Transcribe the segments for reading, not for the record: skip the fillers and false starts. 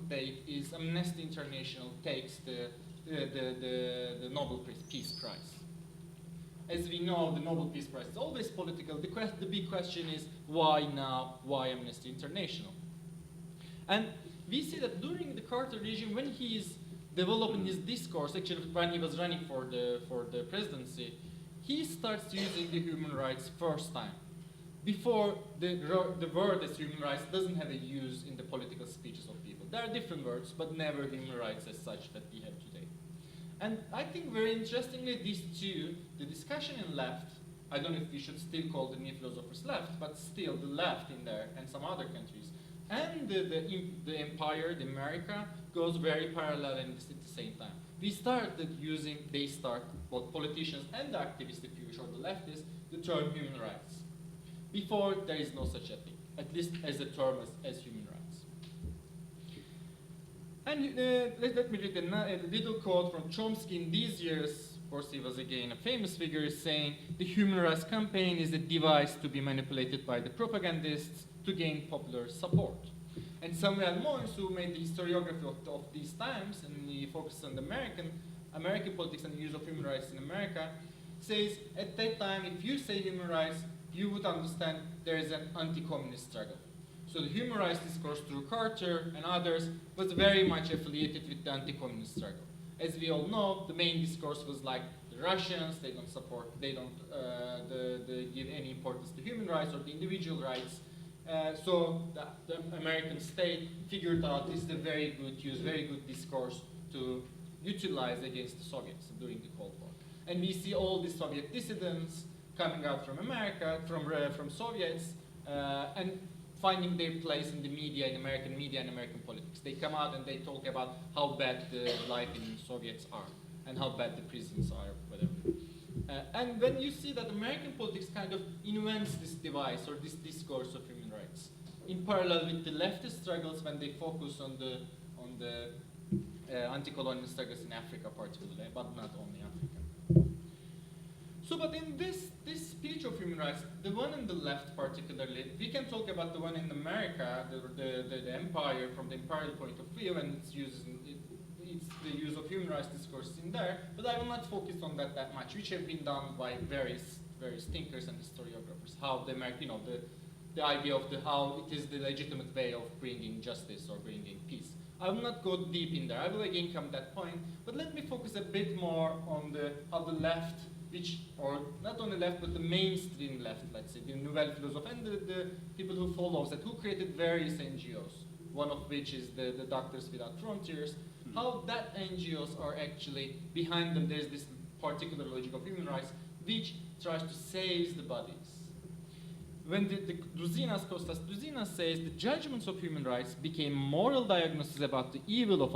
date is Amnesty International takes the Nobel Peace Prize. As we know, the Nobel Peace Prize is always political. The big question is, why now? Why Amnesty International? And we see that during the Carter regime, when he is developing his discourse, actually when he was running for the presidency, he starts using the human rights first time. Before, the word as human rights doesn't have a use in the political speeches of people. There are different words, but never human rights as such that we have today. And I think very interestingly, these two, the discussion in left, I don't know if we should still call the new philosophers left, but still the left in there and some other countries, and the empire, the America, goes very parallel at the same time. They start, both politicians and the activists, if you wish, or the leftists, the term human rights. Before, there is no such a thing, at least as a term as human rights. And let me read a little quote from Chomsky in these years. Of course, he was again a famous figure, saying, "The human rights campaign is a device to be manipulated by the propagandists to gain popular support." And Samuel Moyes, who made the historiography of these times, and he focused on the American politics and the use of human rights in America, says, at that time, if you say human rights, you would understand there is an anti-communist struggle. So the human rights discourse through Carter and others was very much affiliated with the anti-communist struggle. As we all know, the main discourse was like the Russians, they don't give any importance to human rights or the individual rights. So the American state figured out this is a very good discourse to utilize against the Soviets during the Cold War. And we see all the Soviet dissidents coming out from America, from Soviets, and finding their place in the media, in American media and American politics. They come out and they talk about how bad the life in Soviets are and how bad the prisons are, whatever. And when you see that American politics kind of invents this device or this discourse of human rights, in parallel with the leftist struggles when they focus on the anti-colonial struggles in Africa particularly, but not only Africa. So, but in this speech of human rights, the one on the left particularly, we can talk about the one in America, the empire, from the imperial point of view, and it's the use of human rights discourses in there, but I will not focus on that much, which have been done by various thinkers and historiographers, how the American, the idea of how it is the legitimate way of bringing justice or bringing peace. I will not go deep in there, I will again come to that point, but let me focus a bit more on how the left, or not only left, but the mainstream left, let's say, the Nouvelle Philosophe, and the people who follow that, who created various NGOs, one of which is the Doctors Without Frontiers, how that NGOs are actually, behind them there's this particular logic of human rights, which tries to save the bodies. When Kostas Douzinas says, the judgments of human rights became moral diagnoses about the evil of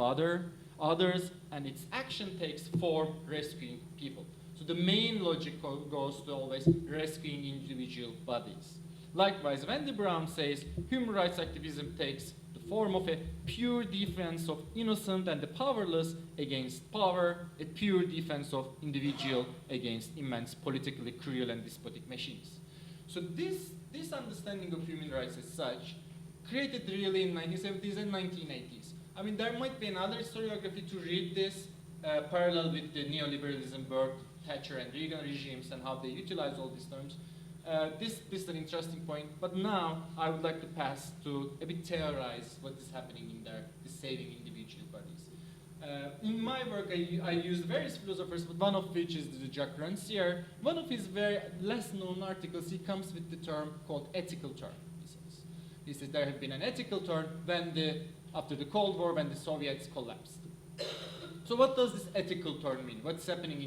others, and its action takes form rescuing people. So the main logic goes to always rescuing individual bodies. Likewise, Wendy Brown says human rights activism takes the form of a pure defense of innocent and the powerless against power, a pure defense of individual against immense politically cruel and despotic machines. So this understanding of human rights as such created really in 1970s and 1980s. I mean, there might be another historiography to read this parallel with the neoliberalism birth, Thatcher and Reagan regimes and how they utilize all these terms. This is an interesting point, but now I would like to pass to a bit theorize what is happening in there, the saving individual bodies. In my work, I used various philosophers, but one of which is Jacques Rancière. One of his very less known articles, he comes with the term called ethical turn. He says there had been an ethical turn after the Cold War when the Soviets collapsed. So what does this ethical turn mean? What's happening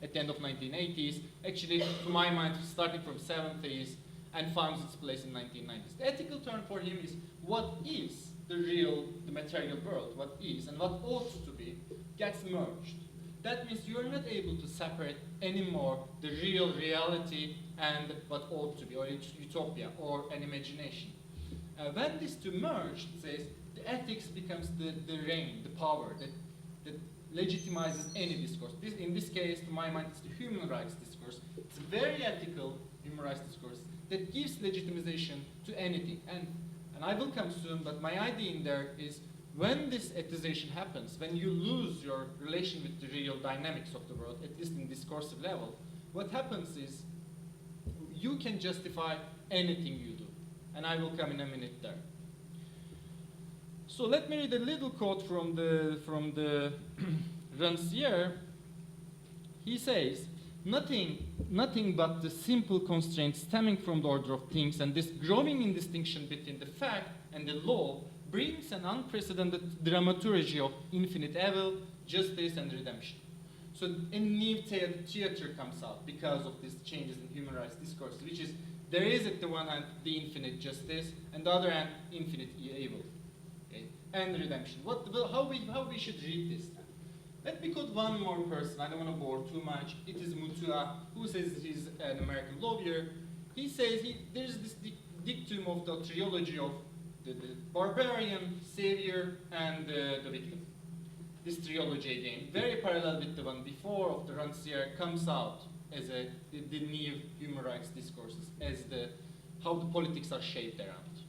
at the end of 1980s? Actually, to my mind, starting from 70s and finds its place in 1990s. The ethical turn for him is what is the material world, what is and what ought to be, gets merged. That means you are not able to separate anymore the real reality and what ought to be, or utopia, or an imagination. When these two merge, it says, the ethics becomes the reign, the power that legitimizes any discourse. In this case, to my mind, it's the human rights discourse. It's a very ethical human rights discourse that gives legitimization to anything. And I will come soon, but my idea in there is when this ethicization happens, when you lose your relation with the real dynamics of the world, at least in discursive level, what happens is you can justify anything you do. And I will come in a minute there. So let me read a little quote from the Rancière. He says, nothing but the simple constraints stemming from the order of things and this growing indistinction between the fact and the law brings an unprecedented dramaturgy of infinite evil, justice, and redemption. So a new theater comes out because of these changes in human rights discourse, which is there is at the one hand the infinite justice, and the other hand infinite evil, okay? And redemption. How we should read this? Let me quote one more person. I don't want to bore too much. It is Mutua, who says he's an American lawyer. He says there's this dictum of the trilogy of the barbarian, savior, and the victim. This trilogy again, very parallel with the one before of the Rancière, comes out as the new human rights discourses, as how the politics are shaped around.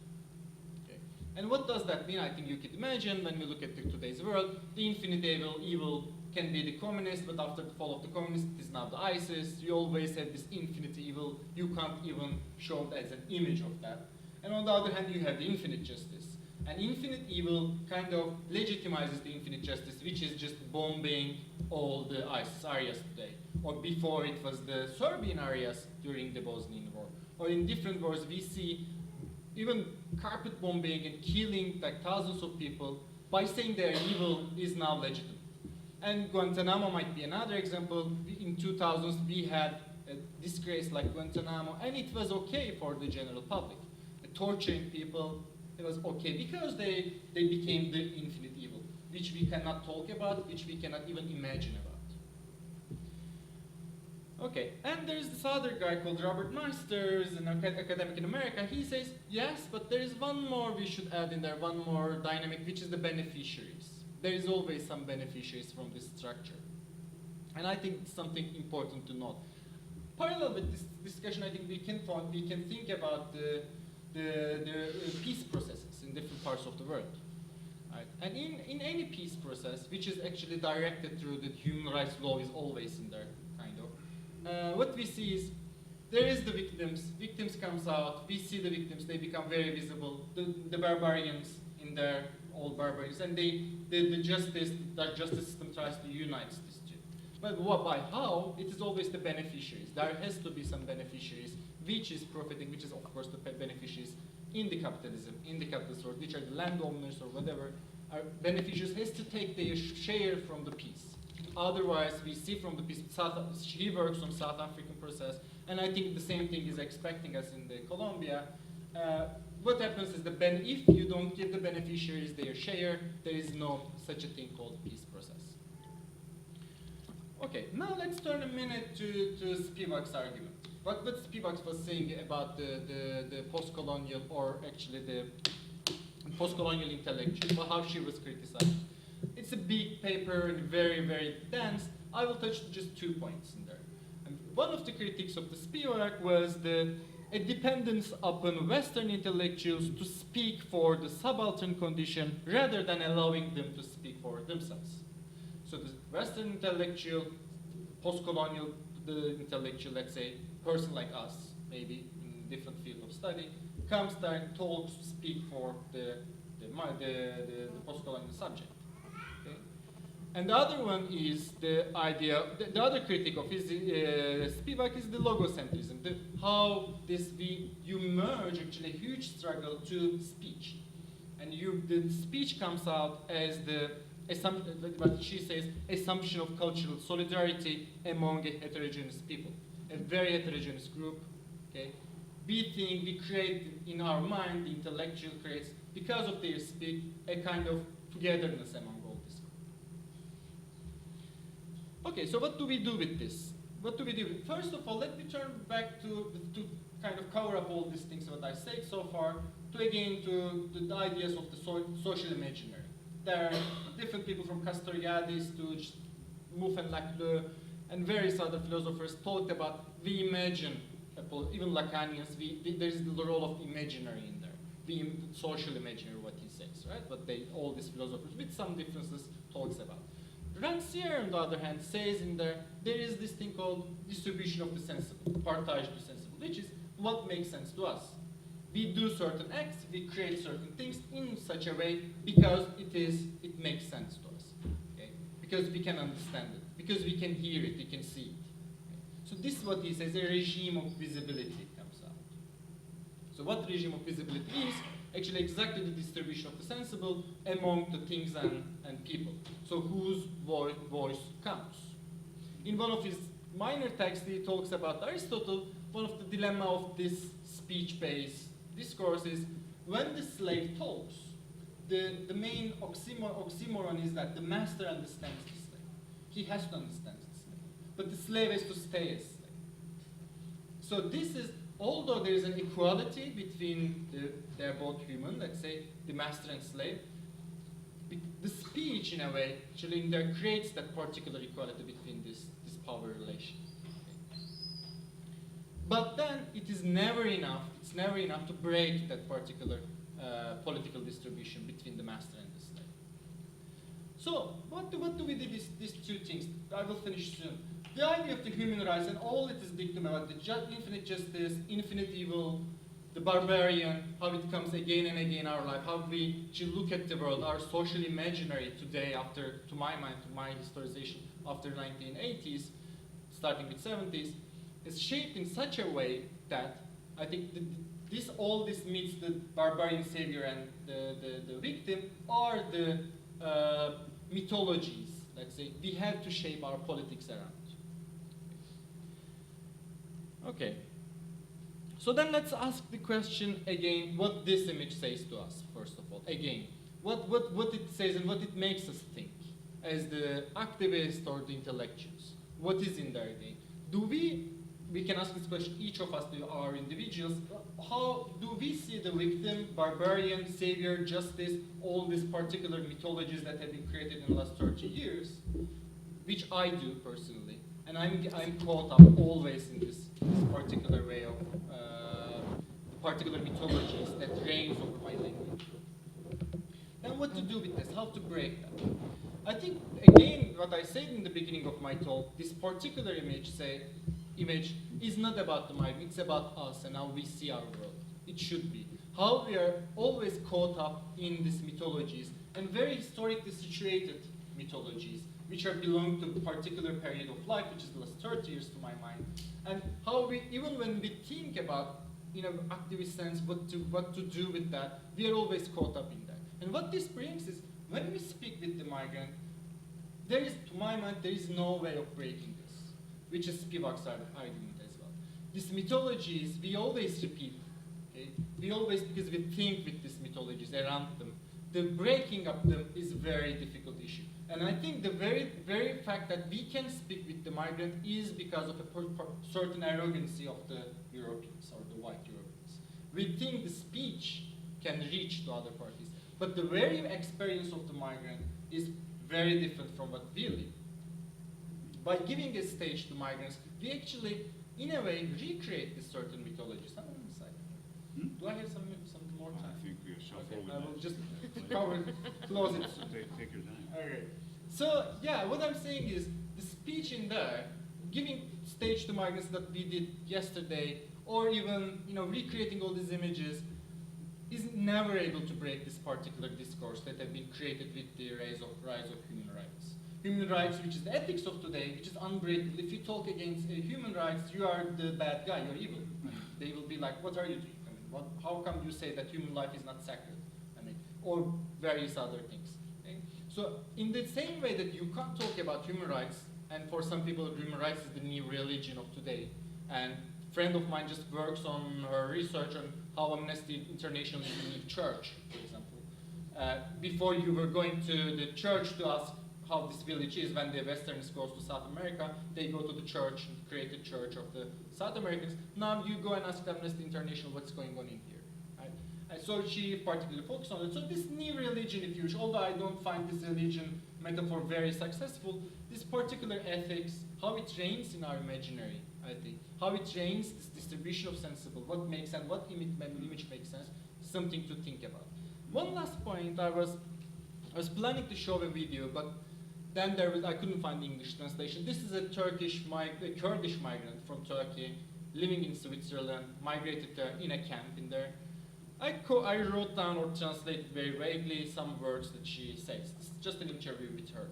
Okay. And what does that mean? I think you could imagine when we look at today's world, the infinite evil can be the communist, but after the fall of the communist, it is now the ISIS. You always have this infinite evil. You can't even show it as an image of that. And on the other hand, you have the infinite justice. And infinite evil kind of legitimizes the infinite justice, which is just bombing all the ISIS areas today. Or before it was the Serbian areas during the Bosnian War. Or in different wars, we see even carpet bombing and killing like thousands of people by saying they're evil is now legitimate. And Guantanamo might be another example. In 2000s, we had a disgrace like Guantanamo, and it was okay for the general public. Torturing people, it was okay because they became the infinite evil, which we cannot talk about, which we cannot even imagine about. Okay, and there's this other guy called Robert Meister, who's an academic in America. He says, yes, but there is one more we should add in there, one more dynamic, which is the beneficiaries. There is always some beneficiaries from this structure. And I think it's something important to note. Parallel with this discussion, I think we can think about the peace processes in different parts of the world. Right? And in any peace process, which is actually directed through the human rights law is always in there, kind of. What we see is there is the victims comes out, we see the victims, they become very visible, the barbarians in there, all barbarians, and the justice system tries to unite these two. But by how? It is always the beneficiaries. There has to be some beneficiaries which is profiting, which is of course the beneficiaries in the capitalism, in the capitalist world, which are the landowners or whatever, are beneficiaries has to take their share from the peace. Otherwise, we see from the peace, he works on South African process, and I think the same thing is expecting us in the Colombia. What happens is if you don't give the beneficiaries their share, there is no such a thing called peace process. Okay, now let's turn a minute to Spivak's argument. What Spivak was saying about the post-colonial, or actually the post-colonial intellectual, how she was criticized. It's a big paper and very, very dense. I will touch just 2 points in there. And one of the critiques of the Spivak was a dependence upon Western intellectuals to speak for the subaltern condition rather than allowing them to speak for themselves. So the Western intellectual, post-colonial, the intellectual, let's say, person like us, maybe in different field of study, comes there and talks, speak for the post-colonial subject. Okay? And the other one is the idea, the other critique of his Spivak is the logocentrism, how you merge actually a huge struggle to speech. And the speech comes out as what she says, assumption of cultural solidarity among a heterogeneous people, a very heterogeneous group. Okay, we create in our mind, the intellectual creates, because of their speak, a kind of togetherness among all this group. Okay, so what do we do with this? What do we do? First of all, let me turn back to kind of cover up all these things that I said so far, to the ideas of the social imaginary. There are different people from Castoriadis to Mouffe Lacleux and various other philosophers talked about we imagine, even Lacanians, there is the role of imaginary in there, the social imaginary, what he says. right? What all these philosophers, with some differences, talks about. Rancière, on the other hand, says in there is this thing called distribution of the sensible, partage du sensible, which is what makes sense to us. We do certain acts, we create certain things in such a way because it makes sense to us, okay? Because we can understand it, because we can hear it, we can see it. Okay? So this is what he says, a regime of visibility comes out. So what regime of visibility is? Actually exactly the distribution of the sensible among the things and people. So whose voice counts. In one of his minor texts, he talks about Aristotle. One of the dilemma of this speech-based discourse is when the slave talks, the main oxymoron is that the master understands the slave. He has to understand the slave. But the slave has to stay a slave. So this is, although there is an equality between they're both human, let's say the master and slave, the speech in a way actually in there creates that particular equality between this power relation. Okay. But then it is never enough, it's never enough to break that particular political distribution between the master and the slave. So what do we do with these two things? I will finish soon. The idea of the human rights and all it is dictum about the infinite justice, infinite evil, the barbarian, how it comes again and again in our life, how we look at the world, our social imaginary today after, to my mind, to my historization, after 1980s, starting with 70s, is shaped in such a way that I think all this meets the barbarian savior and the victim are the mythologies, let's say, we have to shape our politics around. Okay. So then let's ask the question again, what this image says to us, first of all. Again, what it says and what it makes us think as the activists or the intellectuals. What is in there again? We can ask this question, each of us, our individuals, how do we see the victim, barbarian, savior, justice, all these particular mythologies that have been created in the last 30 years, which I do personally. And I'm caught up always in this particular way of particular mythologies that reigns over my language. Then what to do with this? How to break that? I think again what I said in the beginning of my talk, this particular image is not about the migrant, it's about us and how we see our world. It should be. How we are always caught up in these mythologies and very historically situated mythologies which are belong to a particular period of life, which is the last 30 years to my mind. And how we, even when we think about, activist sense, what to do with that, we are always caught up in that. And what this brings is, when we speak with the migrant, there is, to my mind, there is no way of breaking this, which is Spivak's argument as well. These mythologies, we always repeat, okay? We always, because we think with these mythologies around them, the breaking up them is a very difficult issue. And I think the very, very fact that we can speak with the migrant is because of a certain arrogancy of the Europeans or the white Europeans. We think the speech can reach to other parties, but the very experience of the migrant is very different from what we live. By giving a stage to migrants, we actually, in a way, recreate these certain mythologies. I'm on the side. Do I have some more time? I think we are shuffling. Okay, I will just close it. Take your time. Okay. So yeah, what I'm saying is the speech in there, giving stage to migrants that we did yesterday, or even recreating all these images, is never able to break this particular discourse that have been created with the rise of human rights. Human rights, which is the ethics of today, which is unbreakable. If you talk against human rights, you are the bad guy. You're evil. They will be like, "What are you doing? How come you say that human life is not sacred?" Or various other things. So in the same way that you can't talk about human rights, and for some people human rights is the new religion of today, and a friend of mine just works on her research on how Amnesty International is the new church, for example. Before you were going to the church to ask how this village is, when the Westerns go to South America, they go to the church and create the church of the South Americans. Now you go and ask Amnesty International what's going on in here. So she particularly focused on it. So this new religion, if you wish, although I don't find this religion metaphor very successful, this particular ethics, how it reigns in our imaginary, I think, how it reigns this distribution of sensible, what makes sense, what image makes sense, something to think about. One last point, I was planning to show a video, but then I couldn't find the English translation. This is a Kurdish migrant from Turkey, living in Switzerland, migrated there in a camp in there. I wrote down or translated very vaguely some words that she says. This is just an interview with her.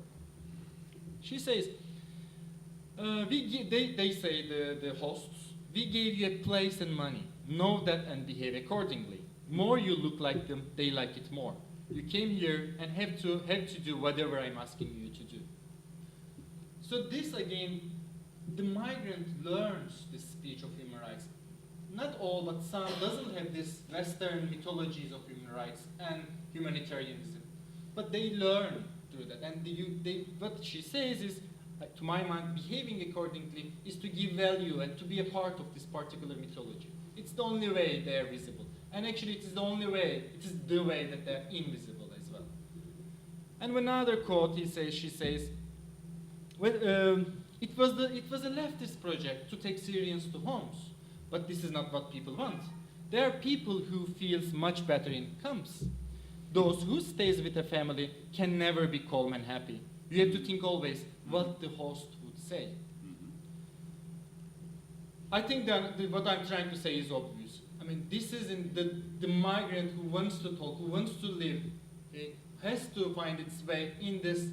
She says, they say, the hosts, we gave you a place and money. Know that and behave accordingly. More you look like them, they like it more. You came here and have to do whatever I'm asking you to do. So this again, the migrant learns this speech of human rights. Not all, but some doesn't have this Western mythologies of human rights and humanitarianism. But they learn through that. And what she says is, to my mind, behaving accordingly is to give value and to be a part of this particular mythology. It's the only way they are visible. And actually it is the only way, it is the way that they're invisible as well. And another quote she says, well, it was a leftist project to take Syrians to homes. But this is not what people want. There are people who feels much better in camps. Those who stays with a family can never be calm and happy. You have to think always what the host would say. I think that what I'm trying to say is obvious. I mean, this is the migrant who wants to talk, who wants to live, has to find its way in these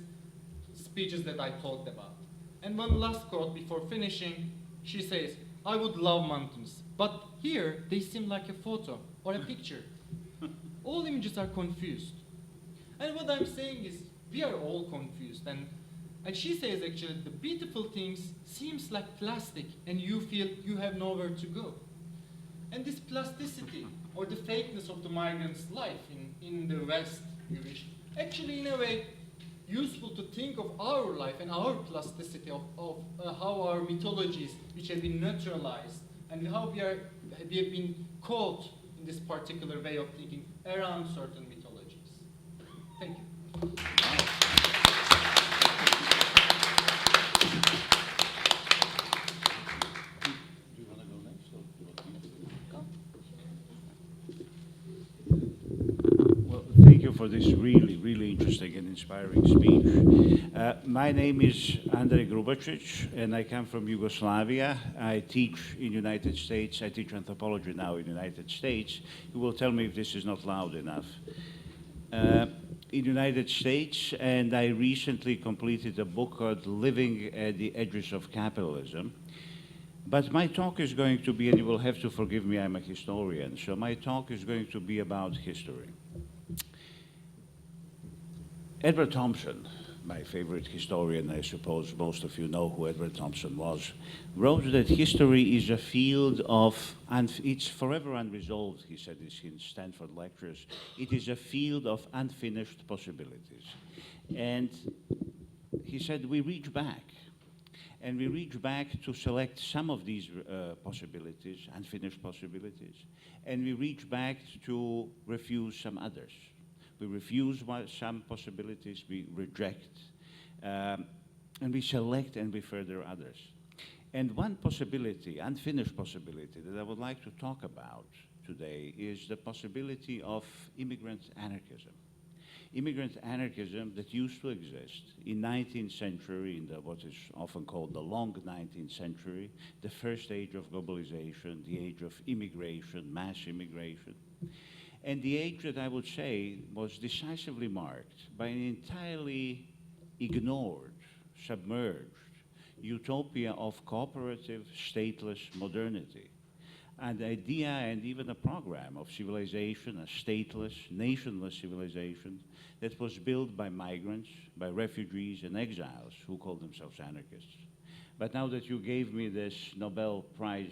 speeches that I talked about. And one last quote before finishing, she says, I would love mountains, but here they seem like a photo or a picture. All images are confused. And what I'm saying is, we are all confused. And she says actually, the beautiful things seems like plastic and you feel you have nowhere to go. And this plasticity, or the fakeness of the migrant's life in the West, you wish, actually in a way, useful to think of our life and our plasticity of how our mythologies, which have been neutralized, and how we have been caught in this particular way of thinking around certain mythologies. Thank you. Do you want to go next? Or do you want me to? Well, thank you for this really, really interesting and inspiring speech. My name is Andrej Grubacic, and I come from Yugoslavia. I teach in United States. I teach anthropology now in United States. You will tell me if this is not loud enough. In United States, and I recently completed a book called Living at the Edges of Capitalism. But my talk is going to be, and you will have to forgive me, I'm a historian, so my talk is going to be about history. Edward Thompson, my favorite historian, I suppose most of you know who Edward Thompson was, wrote that history is a field of, and it's forever unresolved, he said this in Stanford lectures, it is a field of unfinished possibilities. And he said we reach back, and we reach back to select some of these possibilities, unfinished possibilities, and we reach back to refuse some others. We refuse some possibilities, we reject, and we select and we further others. And one possibility, unfinished possibility, that I would like to talk about today is the possibility of immigrant anarchism. Immigrant anarchism that used to exist in 19th century, in what is often called the long 19th century, the first age of globalization, the age of immigration, mass immigration. And the age that I would say was decisively marked by an entirely ignored, submerged utopia of cooperative, stateless modernity. An idea and even a program of civilization, a stateless, nationless civilization that was built by migrants, by refugees and exiles who called themselves anarchists. But now that you gave me this Nobel Prize,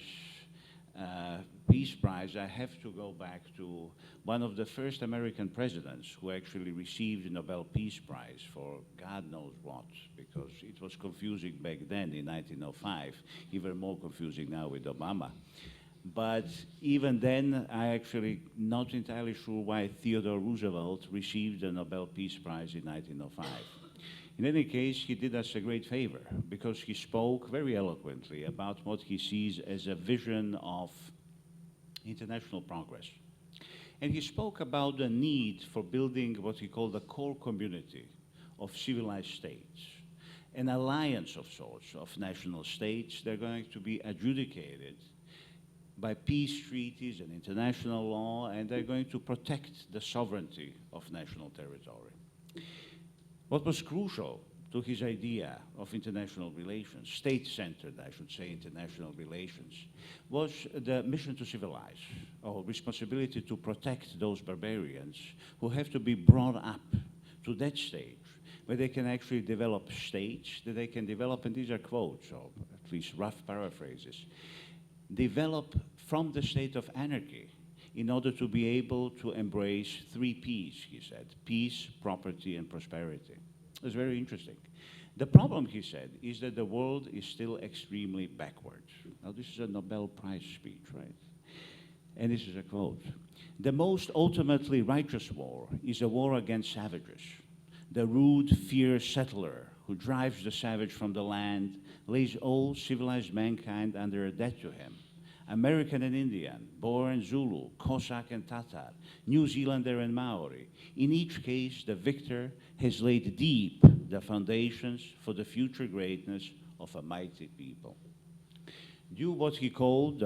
Peace Prize, I have to go back to one of the first American presidents who actually received the Nobel Peace Prize for God knows what, because it was confusing back then in 1905, even more confusing now with Obama. But even then, I actually not entirely sure why Theodore Roosevelt received the Nobel Peace Prize in 1905. In any case, he did us a great favor because he spoke very eloquently about what he sees as a vision of international progress. And he spoke about the need for building what he called a core community of civilized states, an alliance of sorts of national states. They're going to be adjudicated by peace treaties and international law, and they're going to protect the sovereignty of national territory. What was crucial to his idea of international relations, state-centered, I should say, international relations, was the mission to civilize, or responsibility to protect those barbarians who have to be brought up to that stage where they can actually develop states, that they can develop, and these are quotes, or at least rough paraphrases, develop from the state of anarchy in order to be able to embrace 3 Ps, he said: peace, property, and prosperity. It was very interesting. The problem, he said, is that the world is still extremely backward. Now, this is a Nobel Prize speech, right? And this is a quote: "The most ultimately righteous war is a war against savages. The rude, fierce settler who drives the savage from the land lays all civilized mankind under a debt to him. American and Indian, Boer and Zulu, Cossack and Tatar, New Zealander and Maori. In each case, the victor has laid deep the foundations for the future greatness of a mighty people." Due what he called,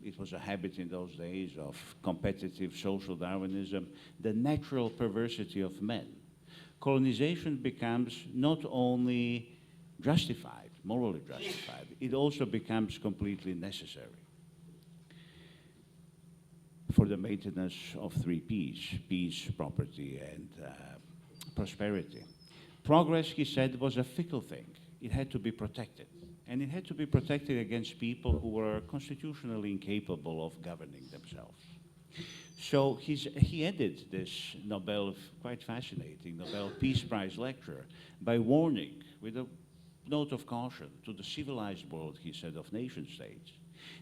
it was a habit in those days of competitive social Darwinism, the natural perversity of men, colonization becomes not only justified, morally justified, it also becomes completely necessary for the maintenance of 3 Ps: peace, property, and prosperity. Progress, he said, was a fickle thing. It had to be protected. And it had to be protected against people who were constitutionally incapable of governing themselves. So he ended this Nobel, quite fascinating, Nobel Peace Prize lecture by warning, with a note of caution, to the civilized world, he said, of nation states,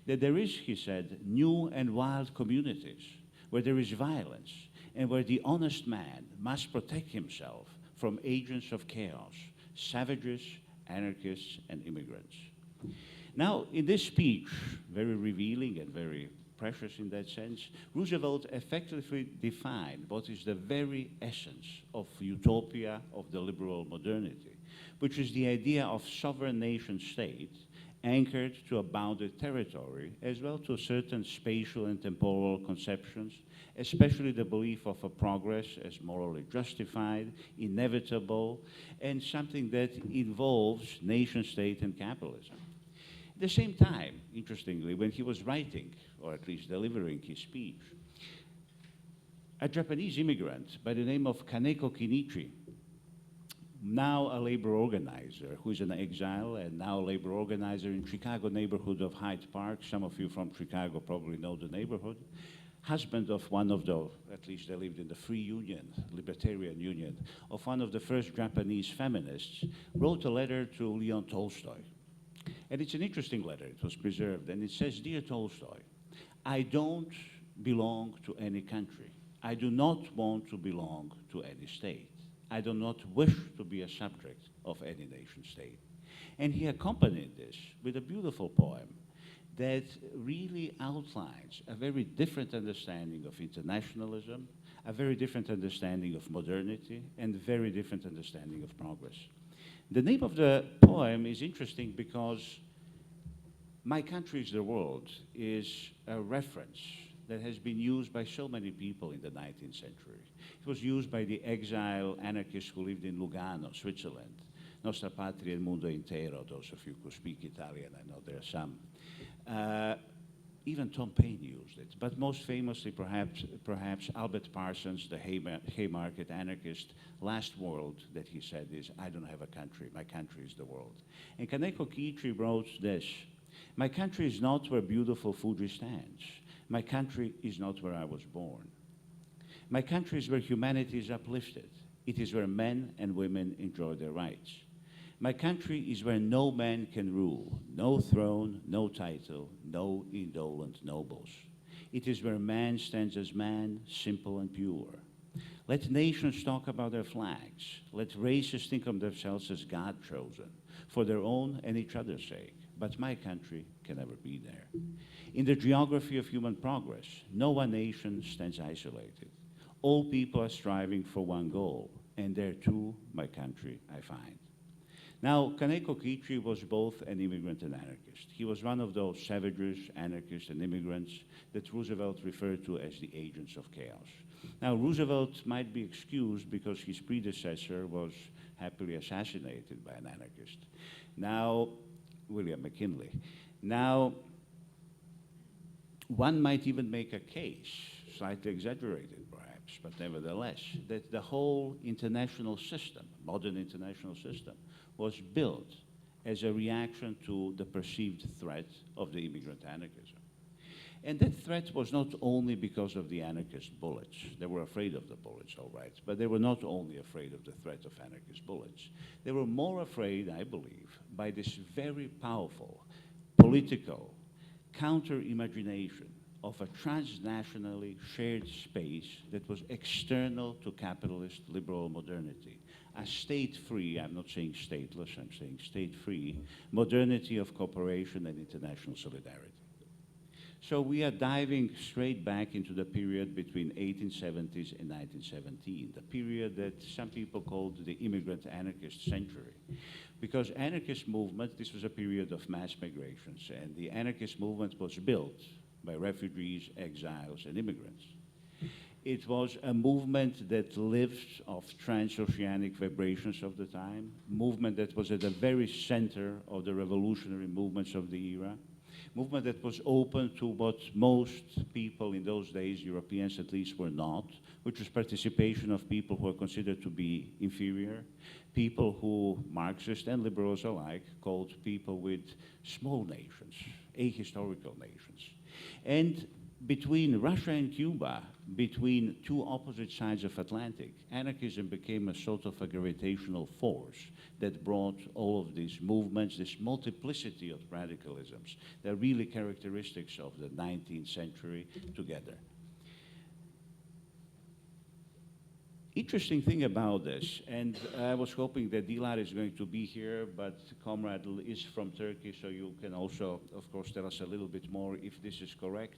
that there is, he said, new and wild communities where there is violence and where the honest man must protect himself from agents of chaos, savages, anarchists, and immigrants. Now, in this speech, very revealing and very precious in that sense, Roosevelt effectively defined what is the very essence of utopia of the liberal modernity, which is the idea of sovereign nation state anchored to a bounded territory, as well to certain spatial and temporal conceptions, especially the belief of a progress as morally justified, inevitable, and something that involves nation state and capitalism. At the same time, interestingly, when he was writing, or at least delivering his speech, a Japanese immigrant by the name of Kaneko Kinichi, now a labor organizer, who is an exile and now a labor organizer in Chicago neighborhood of Hyde Park. Some of you from Chicago probably know the neighborhood. Husband of one of the, at least they lived in the Free Union, Libertarian Union, of one of the first Japanese feminists, wrote a letter to Leon Tolstoy. And it's an interesting letter, it was preserved, and it says, "Dear Tolstoy, I don't belong to any country. I do not want to belong to any state. I do not wish to be a subject of any nation state." And he accompanied this with a beautiful poem that really outlines a very different understanding of internationalism, a very different understanding of modernity, and a very different understanding of progress. The name of the poem is interesting because "My Country is the World" is a reference that has been used by so many people in the 19th century. It was used by the exile anarchists who lived in Lugano, Switzerland. Nostra patria il mondo intero, those of you who speak Italian, I know there are some. Even Tom Paine used it, but most famously perhaps Albert Parsons, the Haymarket anarchist, last word that he said is, "I don't have a country, my country is the world." And Kaneko Kiichi wrote this: "My country is not where beautiful Fuji stands. My country is not where I was born. My country is where humanity is uplifted. It is where men and women enjoy their rights. My country is where no man can rule, no throne, no title, no indolent nobles. It is where man stands as man, simple and pure. Let nations talk about their flags. Let races think of themselves as God-chosen, for their own and each other's sake. but my country can never be there. In the geography of human progress, no one nation stands isolated. All people are striving for one goal, and there too, my country I find. Now, Kaneko Kichi was both an immigrant and anarchist. He was one of those savages, anarchists, and immigrants that Roosevelt referred to as the agents of chaos. Now, Roosevelt might be excused because his predecessor was happily assassinated by an anarchist. Now, William McKinley. Now, one might even make a case, slightly exaggerated perhaps, but nevertheless, that the whole international system, modern international system, was built as a reaction to the perceived threat of the immigrant anarchism. And that threat was not only because of the anarchist bullets. They were afraid of the bullets, all right, but they were not only afraid of the threat of anarchist bullets. They were more afraid, I believe, by this very powerful political counter-imagination of a transnationally shared space that was external to capitalist liberal modernity. A state-free, I'm not saying stateless, I'm saying state-free, modernity of cooperation and international solidarity. So we are diving straight back into the period between 1870s and 1917, the period that some people called the immigrant anarchist century. Because anarchist movement, this was a period of mass migrations, and the anarchist movement was built by refugees, exiles, and immigrants. It was a movement that lived off transoceanic vibrations of the time, movement that was at the very center of the revolutionary movements of the era, movement that was open to what most people in those days, Europeans at least, were not, which was participation of people who are considered to be inferior, people who Marxists and liberals alike called people with small nations, ahistorical nations. And between Russia and Cuba, between two opposite sides of Atlantic, anarchism became a sort of a gravitational force that brought all of these movements, this multiplicity of radicalisms, that are really characteristics of the 19th century, together. Interesting thing about this, and I was hoping that Dilar is going to be here, but Comrade is from Turkey, so you can also, of course, tell us a little bit more if this is correct.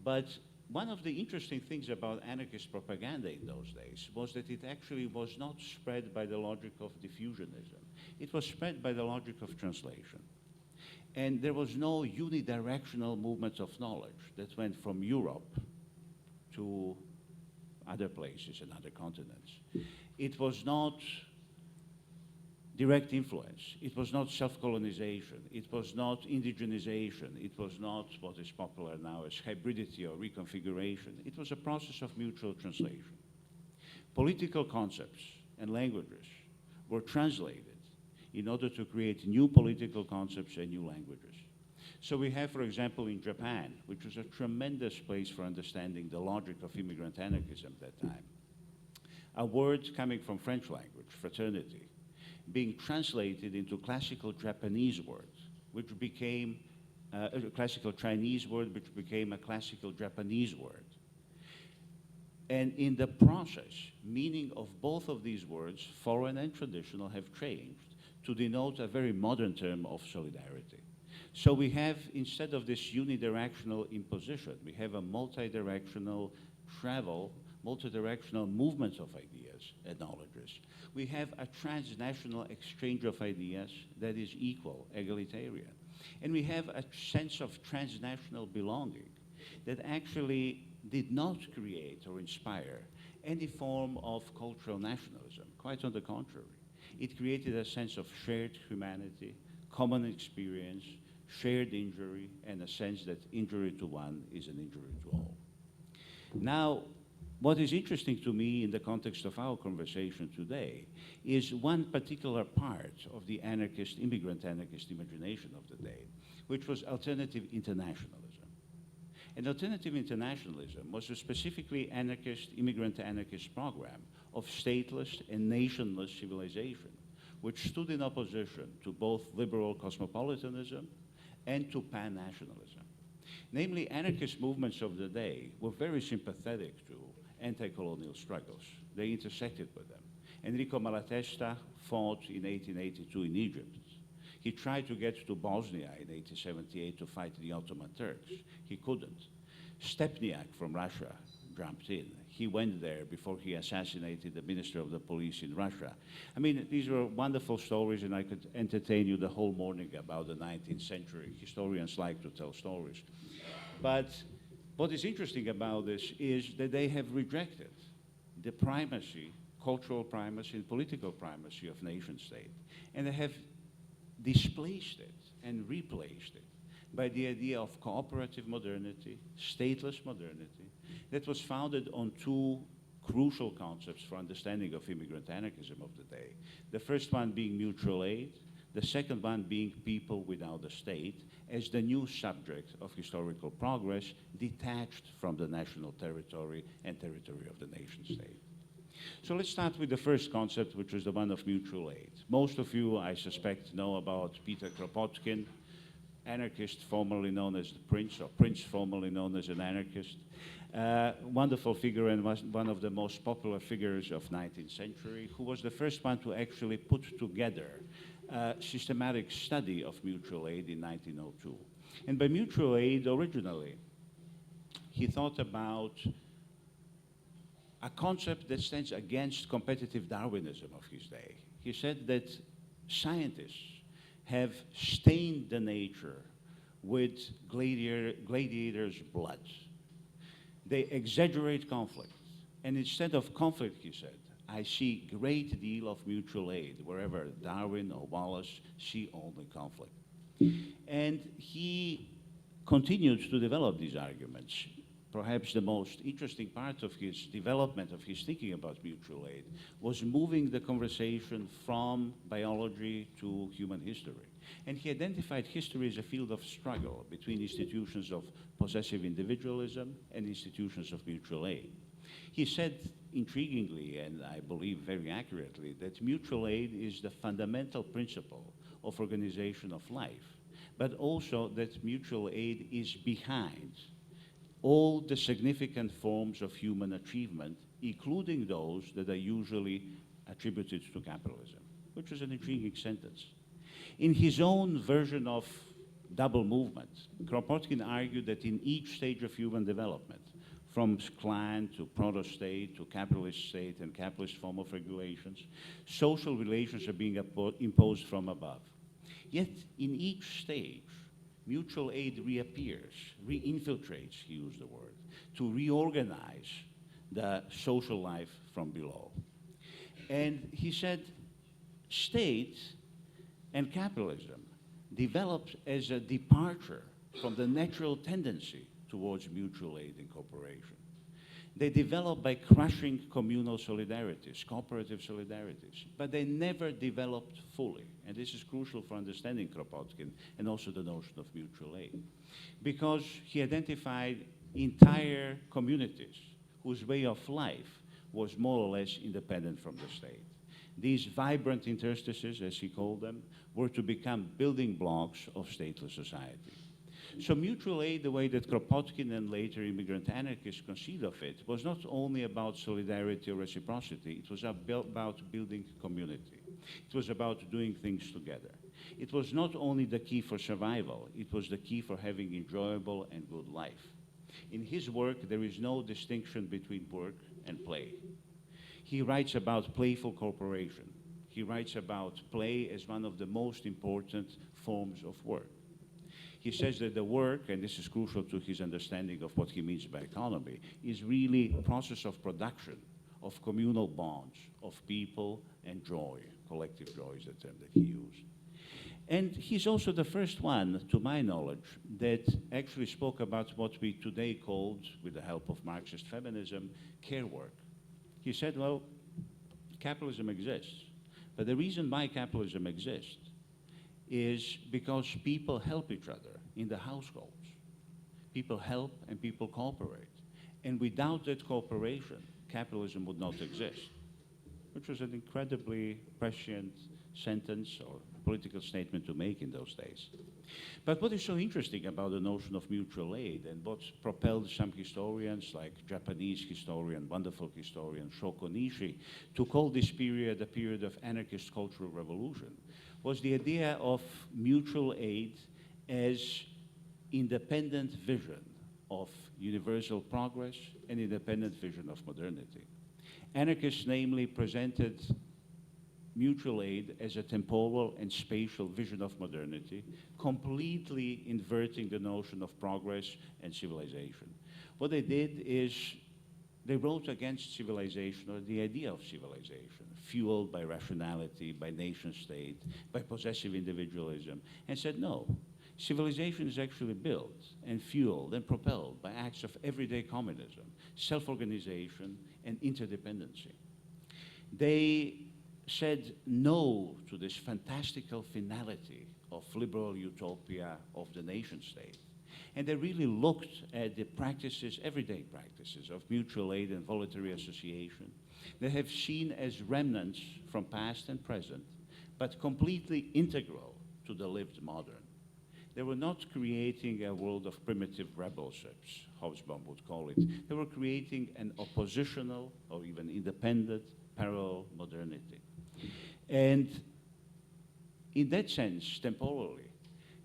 But one of the interesting things about anarchist propaganda in those days was that it actually was not spread by the logic of diffusionism. It was spread by the logic of translation. And there was no unidirectional movement of knowledge that went from Europe to other places and other continents. It was not direct influence. It was not self-colonization. It was not indigenization. It was not what is popular now as hybridity or reconfiguration. It was a process of mutual translation. Political concepts and languages were translated in order to create new political concepts and new languages. So we have, for example, in Japan, which was a tremendous place for understanding the logic of immigrant anarchism at that time, a word coming from French language, fraternity, being translated into classical Japanese words, which became a classical Chinese word, which became a classical Japanese word. And in the process, meaning of both of these words, foreign and traditional, have changed to denote a very modern term of solidarity. So we have, instead of this unidirectional imposition, we have a multidirectional travel, multidirectional movement of ideas and knowledges. We have a transnational exchange of ideas that is equal, egalitarian. And we have a sense of transnational belonging that actually did not create or inspire any form of cultural nationalism. Quite on the contrary. It created a sense of shared humanity, common experience, shared injury, and a sense that injury to one is an injury to all. Now, what is interesting to me in the context of our conversation today is one particular part of the anarchist, immigrant anarchist imagination of the day, which was alternative internationalism. And alternative internationalism was a specifically anarchist, immigrant anarchist program of stateless and nationless civilization, which stood in opposition to both liberal cosmopolitanism and to pan-nationalism. Namely, anarchist movements of the day were very sympathetic to anti-colonial struggles. They intersected with them. Enrico Malatesta fought in 1882 in Egypt. He tried to get to Bosnia in 1878 to fight the Ottoman Turks. He couldn't. Stepniak from Russia jumped in. He went there before he assassinated the minister of the police in Russia. I mean, these were wonderful stories, and I could entertain you the whole morning about the 19th century. Historians like to tell stories. But what is interesting about this is that they have rejected the primacy, cultural primacy and political primacy of nation state. And they have displaced it and replaced it by the idea of cooperative modernity, stateless modernity, that was founded on two crucial concepts for understanding of immigrant anarchism of the day. The first one being mutual aid, the second one being people without a state as the new subject of historical progress detached from the national territory and territory of the nation state. So let's start with the first concept, which is the one of mutual aid. Most of you, I suspect, know about Peter Kropotkin, anarchist formerly known as the Prince, or Prince formerly known as an anarchist. Wonderful figure and was one of the most popular figures of 19th century, who was the first one to actually put together a systematic study of mutual aid in 1902. And by mutual aid, originally, he thought about a concept that stands against competitive Darwinism of his day. He said that scientists have stained the nature with gladiators' blood. They exaggerate conflict. And instead of conflict, he said, I see great deal of mutual aid wherever Darwin or Wallace see only conflict. And he continued to develop these arguments. Perhaps the most interesting part of his development of his thinking about mutual aid was moving the conversation from biology to human history. And he identified history as a field of struggle between institutions of possessive individualism and institutions of mutual aid. He said intriguingly, and I believe very accurately, that mutual aid is the fundamental principle of organization of life, but also that mutual aid is behind all the significant forms of human achievement, including those that are usually attributed to capitalism, which is an intriguing sentence. In his own version of double movement, Kropotkin argued that in each stage of human development, from clan to proto-state to capitalist state and capitalist form of regulations, social relations are being imposed from above. Yet in each stage, mutual aid reappears, re-infiltrates, he used the word, to reorganize the social life from below. And he said, state and capitalism developed as a departure from the natural tendency towards mutual aid and cooperation. They developed by crushing communal solidarities, cooperative solidarities, but they never developed fully. And this is crucial for understanding Kropotkin and also the notion of mutual aid. Because he identified entire communities whose way of life was more or less independent from the state. These vibrant interstices, as he called them, were to become building blocks of stateless society. So mutual aid, the way that Kropotkin and later immigrant anarchists conceived of it, was not only about solidarity or reciprocity, it was about building community. It was about doing things together. It was not only the key for survival, it was the key for having enjoyable and good life. In his work, there is no distinction between work and play. He writes about playful cooperation. He writes about play as one of the most important forms of work. He says that the work, and this is crucial to his understanding of what he means by economy, is really a process of production, of communal bonds, of people and joy. Collective joy is the term that he used. And he's also the first one, to my knowledge, that actually spoke about what we today called, with the help of Marxist feminism, care work. He said, well, capitalism exists, but the reason why capitalism exists is because people help each other in the households. People help and people cooperate. And without that cooperation, capitalism would not exist. which was an incredibly prescient sentence or political statement to make in those days. But what is so interesting about the notion of mutual aid, and what propelled some historians, like Japanese historian, wonderful historian Shoko Nishi, to call this period a period of anarchist cultural revolution, was the idea of mutual aid as independent vision of universal progress and independent vision of modernity. Anarchists namely presented mutual aid as a temporal and spatial vision of modernity, completely inverting the notion of progress and civilization. What they did is they wrote against civilization, or the idea of civilization, fueled by rationality, by nation state, by possessive individualism, and said no. Civilization is actually built and fueled and propelled by acts of everyday communism, self-organization, and interdependency. They said no to this fantastical finality of liberal utopia of the nation state. And they really looked at the practices, everyday practices of mutual aid and voluntary association. They have seen as remnants from past and present, but completely integral to the lived modern. They were not creating a world of primitive rebelships, Hobsbawm would call it. They were creating an oppositional or even independent parallel modernity. And in that sense, temporally,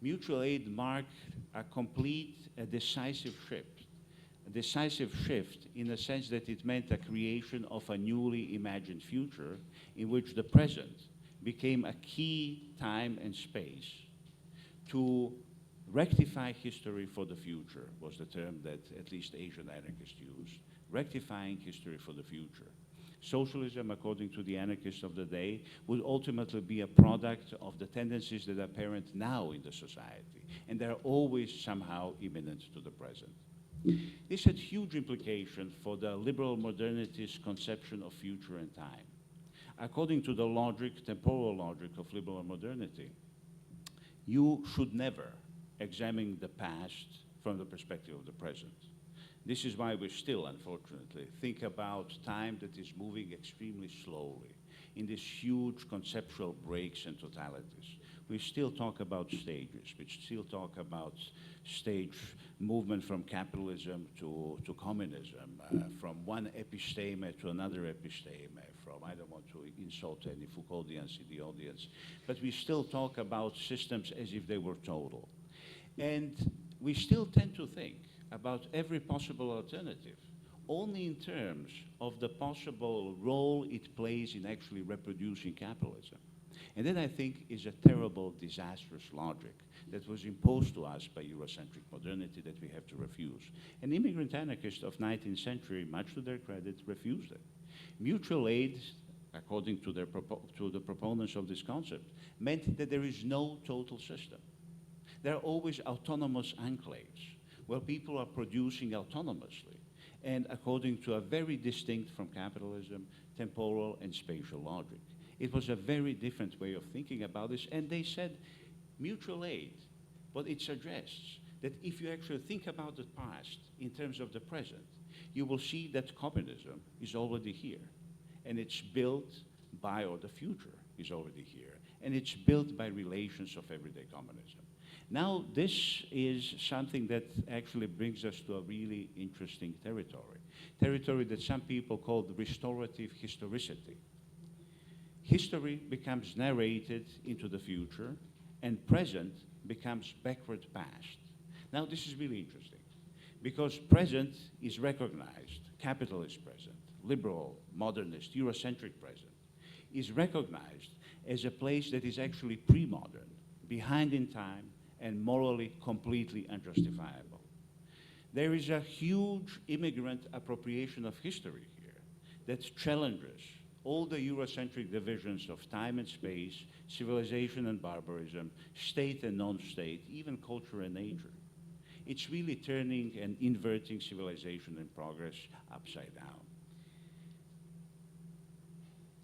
mutual aid marked a decisive shift in the sense that it meant a creation of a newly imagined future in which the present became a key time and space to rectify history for the future, was the term that at least Asian anarchists used, rectifying history for the future. Socialism, according to the anarchists of the day, would ultimately be a product of the tendencies that are apparent now in the society, and they're always somehow imminent to the present. This had huge implications for the liberal modernity's conception of future and time. According to the logic, temporal logic of liberal modernity, you should never examine the past from the perspective of the present. This is why we still, unfortunately, think about time that is moving extremely slowly in these huge conceptual breaks and totalities. We still talk about stages. We still talk about stage movement from capitalism to communism, from one episteme to another episteme, from, I don't want to insult any Foucauldians in the audience, but we still talk about systems as if they were total. And we still tend to think about every possible alternative only in terms of the possible role it plays in actually reproducing capitalism. And that, I think, is a terrible, disastrous logic that was imposed to us by Eurocentric modernity that we have to refuse. And immigrant anarchists of 19th century, much to their credit, refused it. Mutual aid, according to the proponents of this concept, meant that there is no total system. There are always autonomous enclaves where people are producing autonomously and according to a very distinct from capitalism, temporal and spatial logic. It was a very different way of thinking about this, and they said mutual aid, what it suggests that if you actually think about the past in terms of the present, you will see that communism is already here, and it's built by, or the future is already here, and it's built by relations of everyday communism. Now, this is something that actually brings us to a really interesting territory that some people call the restorative historicity. History becomes narrated into the future, and present becomes backward past. Now, this is really interesting, because present is recognized, capitalist present, liberal, modernist, Eurocentric present, is recognized as a place that is actually pre-modern, behind in time, and morally completely unjustifiable. There is a huge immigrant appropriation of history here that challenges all the Eurocentric divisions of time and space, civilization and barbarism, state and non-state, even culture and nature. It's really turning and inverting civilization and progress upside down.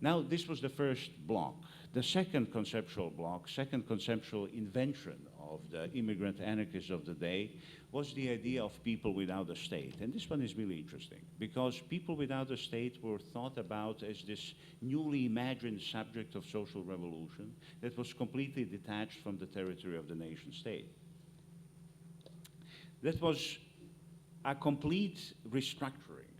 Now, this was the first block. The second conceptual block, second conceptual invention of the immigrant anarchists of the day was the idea of people without a state. And this one is really interesting because people without a state were thought about as this newly imagined subject of social revolution that was completely detached from the territory of the nation state. That was a complete restructuring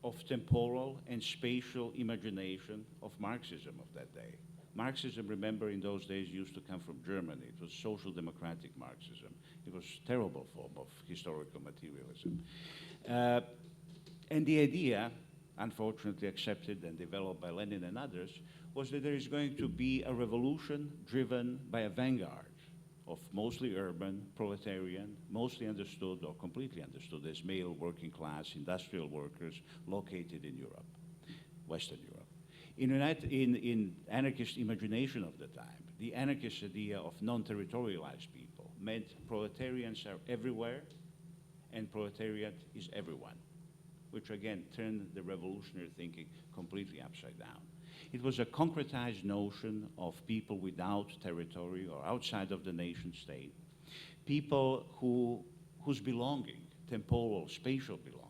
of temporal and spatial imagination of Marxism of that day. Marxism, remember, in those days used to come from Germany. It was social democratic Marxism. It was a terrible form of historical materialism. And the idea, unfortunately accepted and developed by Lenin and others, was that there is going to be a revolution driven by a vanguard of mostly urban, proletarian, mostly understood or completely understood as male working class industrial workers located in Europe, Western Europe. In anarchist imagination of the time, the anarchist idea of non-territorialized people meant proletarians are everywhere and proletariat is everyone, which again turned the revolutionary thinking completely upside down. It was a concretized notion of people without territory or outside of the nation state, people whose belonging, temporal, spatial belonging,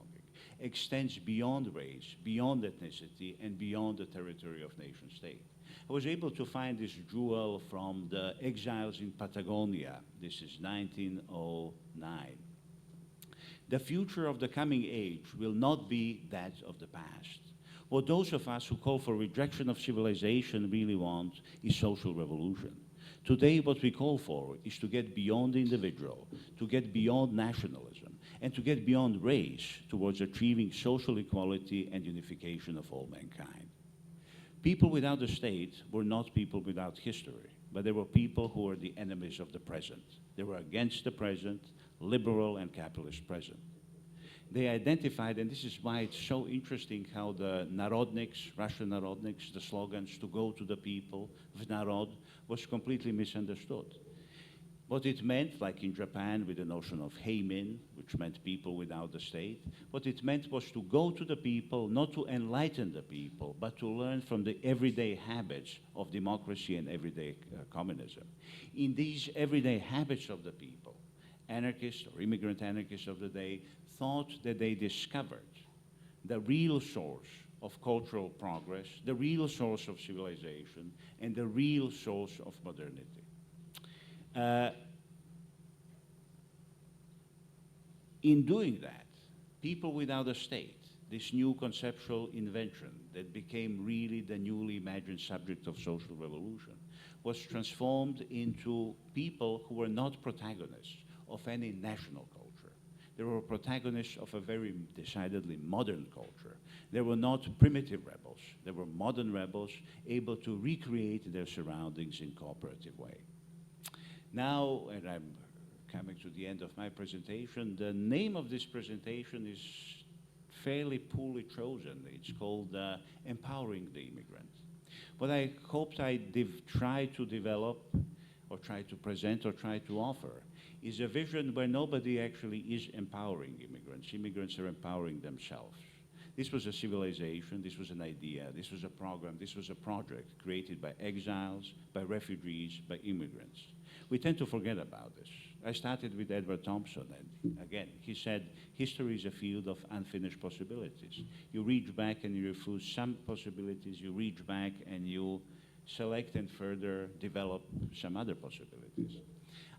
extends beyond race, beyond ethnicity, and beyond the territory of nation state. I was able to find this jewel from the exiles in Patagonia. This is 1909. The future of the coming age will not be that of the past. What those of us who call for rejection of civilization really want is social revolution. Today, what we call for is to get beyond the individual, to get beyond nationalism, and to get beyond race towards achieving social equality and unification of all mankind. People without a state were not people without history, but they were people who were the enemies of the present. They were against the present, liberal and capitalist present. They identified, and this is why it's so interesting how the Narodniks, Russian Narodniks, the slogans to go to the people, Vnarod, was completely misunderstood. What it meant, like in Japan with the notion of heimin, which meant people without a state, what it meant was to go to the people, not to enlighten the people, but to learn from the everyday habits of democracy and everyday communism. In these everyday habits of the people, anarchists or immigrant anarchists of the day thought that they discovered the real source of cultural progress, the real source of civilization, and the real source of modernity. In doing that, people without a state, this new conceptual invention that became really the newly imagined subject of social revolution, was transformed into people who were not protagonists of any national culture. They were protagonists of a very decidedly modern culture. They were not primitive rebels. They were modern rebels able to recreate their surroundings in cooperative way. Now, and I'm coming to the end of my presentation, the name of this presentation is fairly poorly chosen. It's called Empowering the Immigrant. What I hoped I'd try to develop or try to present or try to offer is a vision where nobody actually is empowering immigrants. Immigrants are empowering themselves. This was a civilization, this was an idea, this was a program, this was a project created by exiles, by refugees, by immigrants. We tend to forget about this. I started with Edward Thompson, and again, he said, history is a field of unfinished possibilities. You reach back and you refuse some possibilities, you reach back and you select and further develop some other possibilities.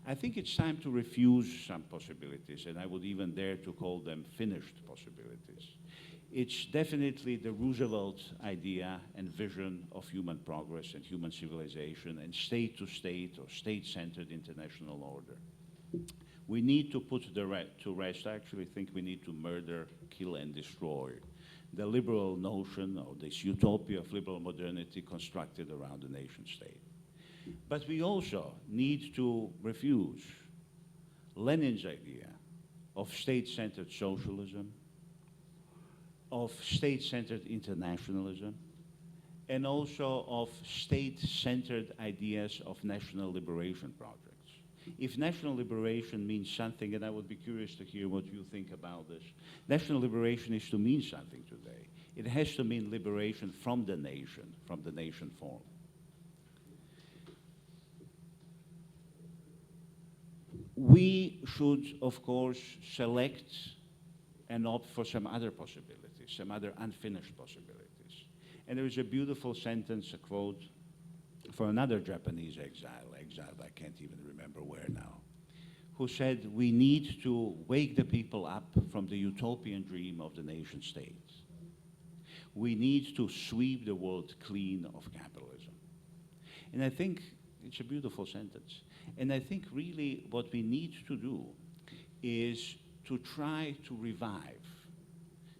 I think it's time to refuse some possibilities, and I would even dare to call them finished possibilities. It's definitely the Roosevelt idea and vision of human progress and human civilization and state-to-state or state-centered international order. We need to put to rest, I actually think we need to murder, kill, and destroy the liberal notion or this utopia of liberal modernity constructed around the nation state. But we also need to refuse Lenin's idea of state-centered socialism, of state-centered internationalism, and also of state-centered ideas of national liberation projects. If national liberation means something, and I would be curious to hear what you think about this, national liberation is to mean something today. It has to mean liberation from the nation form. We should, of course, select and opt for some other possibilities, some other unfinished possibilities. And there is a beautiful sentence, a quote, for another Japanese exiled, I can't even remember where now, who said, we need to wake the people up from the utopian dream of the nation state. We need to sweep the world clean of capitalism. And I think it's a beautiful sentence. And I think really what we need to do is to try to revive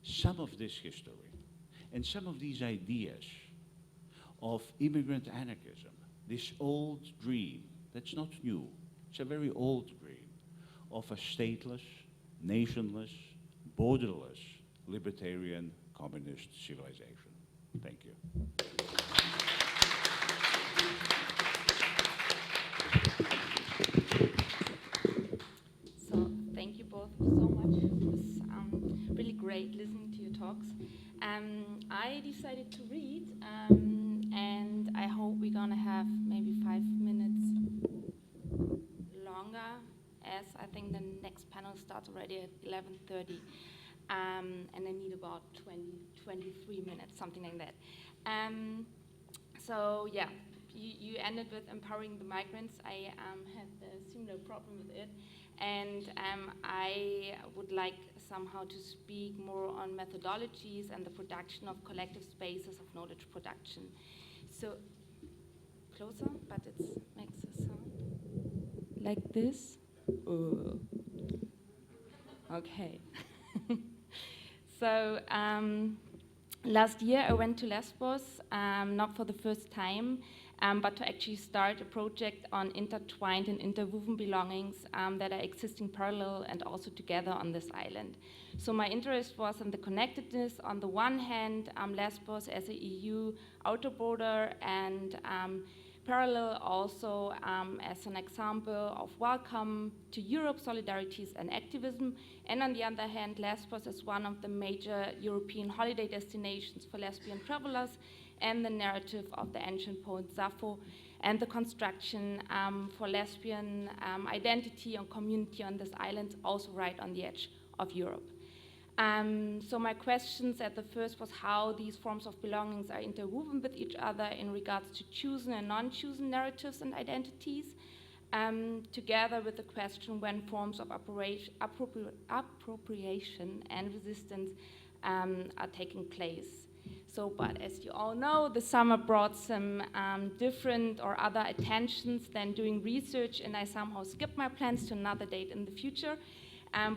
some of this history and some of these ideas of immigrant anarchism, this old dream that's not new, it's a very old dream of a stateless, nationless, borderless, libertarian, communist civilization. Thank you. So thank you both so much. It was really great listening to your talks. I decided to read, and I hope we're gonna have maybe 5 minutes longer, as I think the next panel starts already at 11:30, and I need about 23 minutes, something like that. So yeah, you ended with empowering the migrants. I had a similar problem with it. And I would like somehow to speak more on methodologies and the production of collective spaces of knowledge production. So, closer, but it makes a sound like this. Okay. So, last year I went to Lesbos, not for the first time, but to actually start a project on intertwined and interwoven belongings that are existing parallel and also together on this island. So my interest was in the connectedness. On the one hand, Lesbos as a EU outer border, and parallel also as an example of welcome to Europe, solidarities and activism. And on the other hand, Lesbos is one of the major European holiday destinations for lesbian travelers, and the narrative of the ancient poet Sappho, and the construction for lesbian identity and community on this island, also right on the edge of Europe. So my questions at the first was how these forms of belongings are interwoven with each other in regards to chosen and non-chosen narratives and identities, together with the question when forms of appropriation and resistance are taking place. So, but as you all know, the summer brought some different or other attentions than doing research, and I somehow skipped my plans to another date in the future.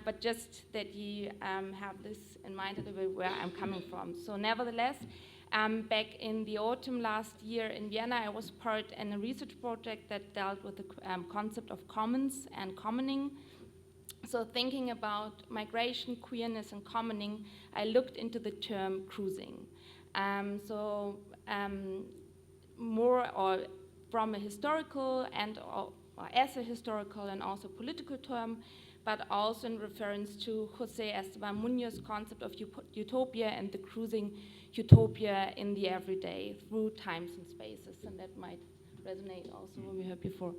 But just that you have this in mind a little bit where I'm coming from. So nevertheless, back in the autumn last year in Vienna, I was part in a research project that dealt with the concept of commons and commoning. So thinking about migration, queerness, and commoning, I looked into the term cruising. More or from a historical and or as a historical and also political term, but also in reference to José Esteban Muñoz's concept of utopia and the cruising utopia in the everyday through times and spaces, and that might resonate also when we heard before.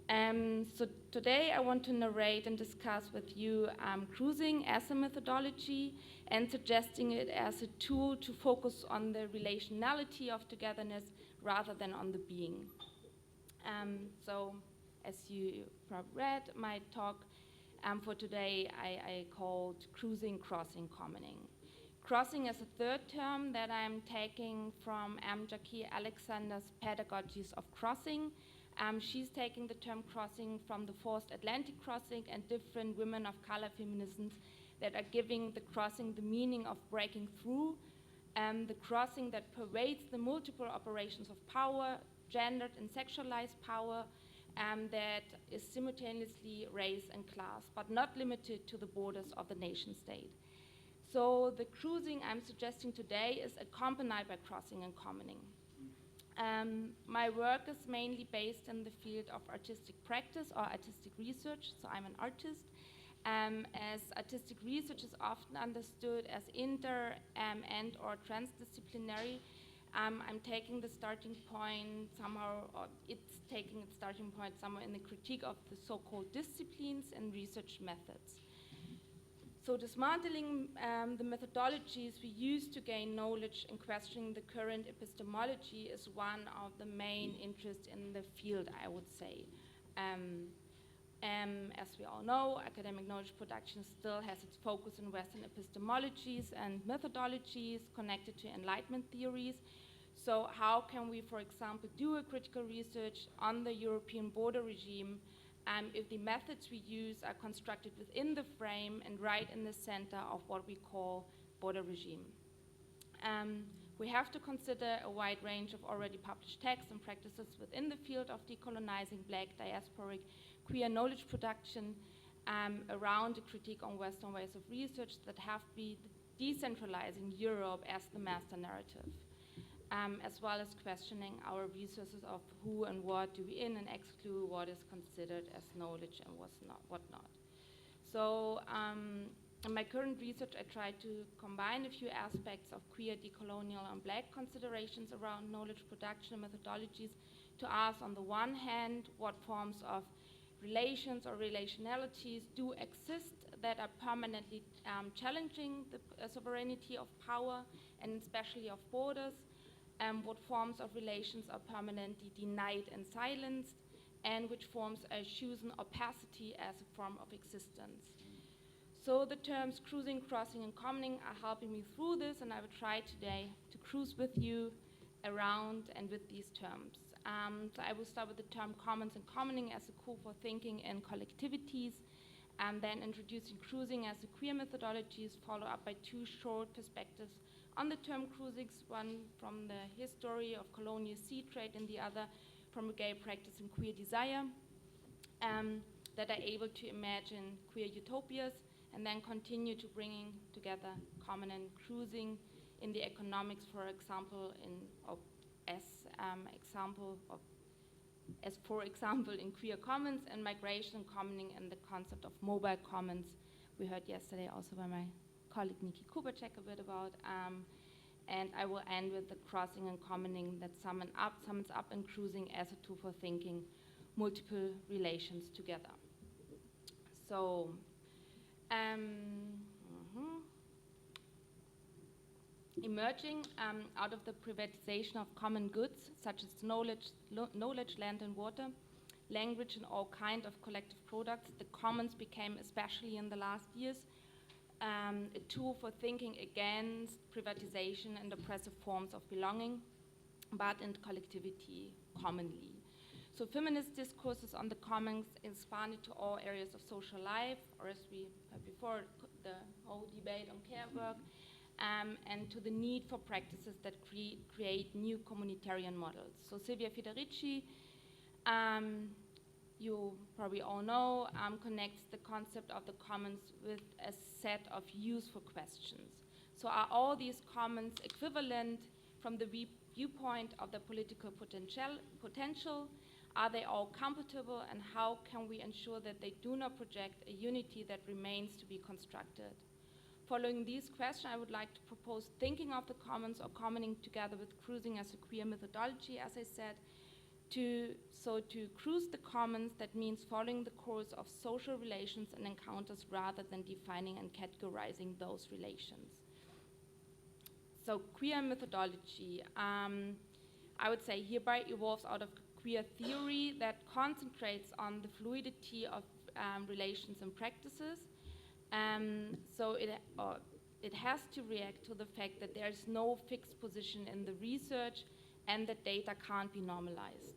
So today I want to narrate and discuss with you cruising as a methodology and suggesting it as a tool to focus on the relationality of togetherness rather than on the being. So as you probably read, my talk for today I called Cruising, Crossing, Commoning. Crossing is a third term that I'm taking from Jackie Alexander's Pedagogies of Crossing. She's taking the term crossing from the forced Atlantic crossing and different women of color feminisms that are giving the crossing the meaning of breaking through, the crossing that pervades the multiple operations of power, gendered and sexualized power, that is simultaneously race and class, but not limited to the borders of the nation state. So the cruising I'm suggesting today is accompanied by crossing and commoning. My work is mainly based in the field of artistic practice or artistic research, so I'm an artist, as artistic research is often understood as inter and or transdisciplinary. I'm taking the starting point somehow, or it's taking its starting point somewhere in the critique of the so-called disciplines and research methods. So dismantling the methodologies we use to gain knowledge and questioning the current epistemology is one of the main interests in the field, I would say. As we all know, academic knowledge production still has its focus in Western epistemologies and methodologies connected to Enlightenment theories. So how can we, for example, do a critical research on the European border regime if the methods we use are constructed within the frame and right in the center of what we call border regime? We have to consider a wide range of already published texts and practices within the field of decolonizing Black, diasporic, queer knowledge production around a critique on Western ways of research that have been decentralizing Europe as the master narrative, as well as questioning our resources of who and what do we in and exclude what is considered as knowledge and what not. So in my current research, I try to combine a few aspects of queer, decolonial, and Black considerations around knowledge production and methodologies to ask, on the one hand, what forms of relations or relationalities do exist that are permanently challenging the sovereignty of power and especially of borders, what forms of relations are permanently denied and silenced, and which forms are chosen opacity as a form of existence. So the terms cruising, crossing, and commoning are helping me through this, and I will try today to cruise with you around and with these terms. So I will start with the term commons and commoning as a tool for thinking in collectivities, and then introducing cruising as a queer methodologies, followed up by two short perspectives on the term cruising, one from the history of colonial sea trade and the other from a gay practice and queer desire, that are able to imagine queer utopias, and then continue to bringing together common and cruising in the economics, for example, for example in queer commons, and migration and commoning and the concept of mobile commons. We heard yesterday also by my colleague Niki Kubacek a bit about, and I will end with the crossing and commoning that sums up and cruising as a tool for thinking multiple relations together. So, emerging out of the privatization of common goods, such as knowledge, land and water, language and all kinds of collective products, the commons became, especially in the last years, a tool for thinking against privatization and oppressive forms of belonging, but in collectivity commonly. So feminist discourses on the commons expanded to all areas of social life, or as we heard before, the whole debate on care work, and to the need for practices that create new communitarian models. So Silvia Federici, you probably all know, connects the concept of the commons with a set of useful questions. So are all these commons equivalent from the viewpoint of the political potential? Are they all compatible, and how can we ensure that they do not project a unity that remains to be constructed? Following these questions, I would like to propose thinking of the commons or commoning together with cruising as a queer methodology, as I said. To cruise the commons, that means following the course of social relations and encounters rather than defining and categorizing those relations. So queer methodology, I would say hereby evolves out of queer theory that concentrates on the fluidity of relations and practices. So it has to react to the fact that there is no fixed position in the research and that data can't be normalized.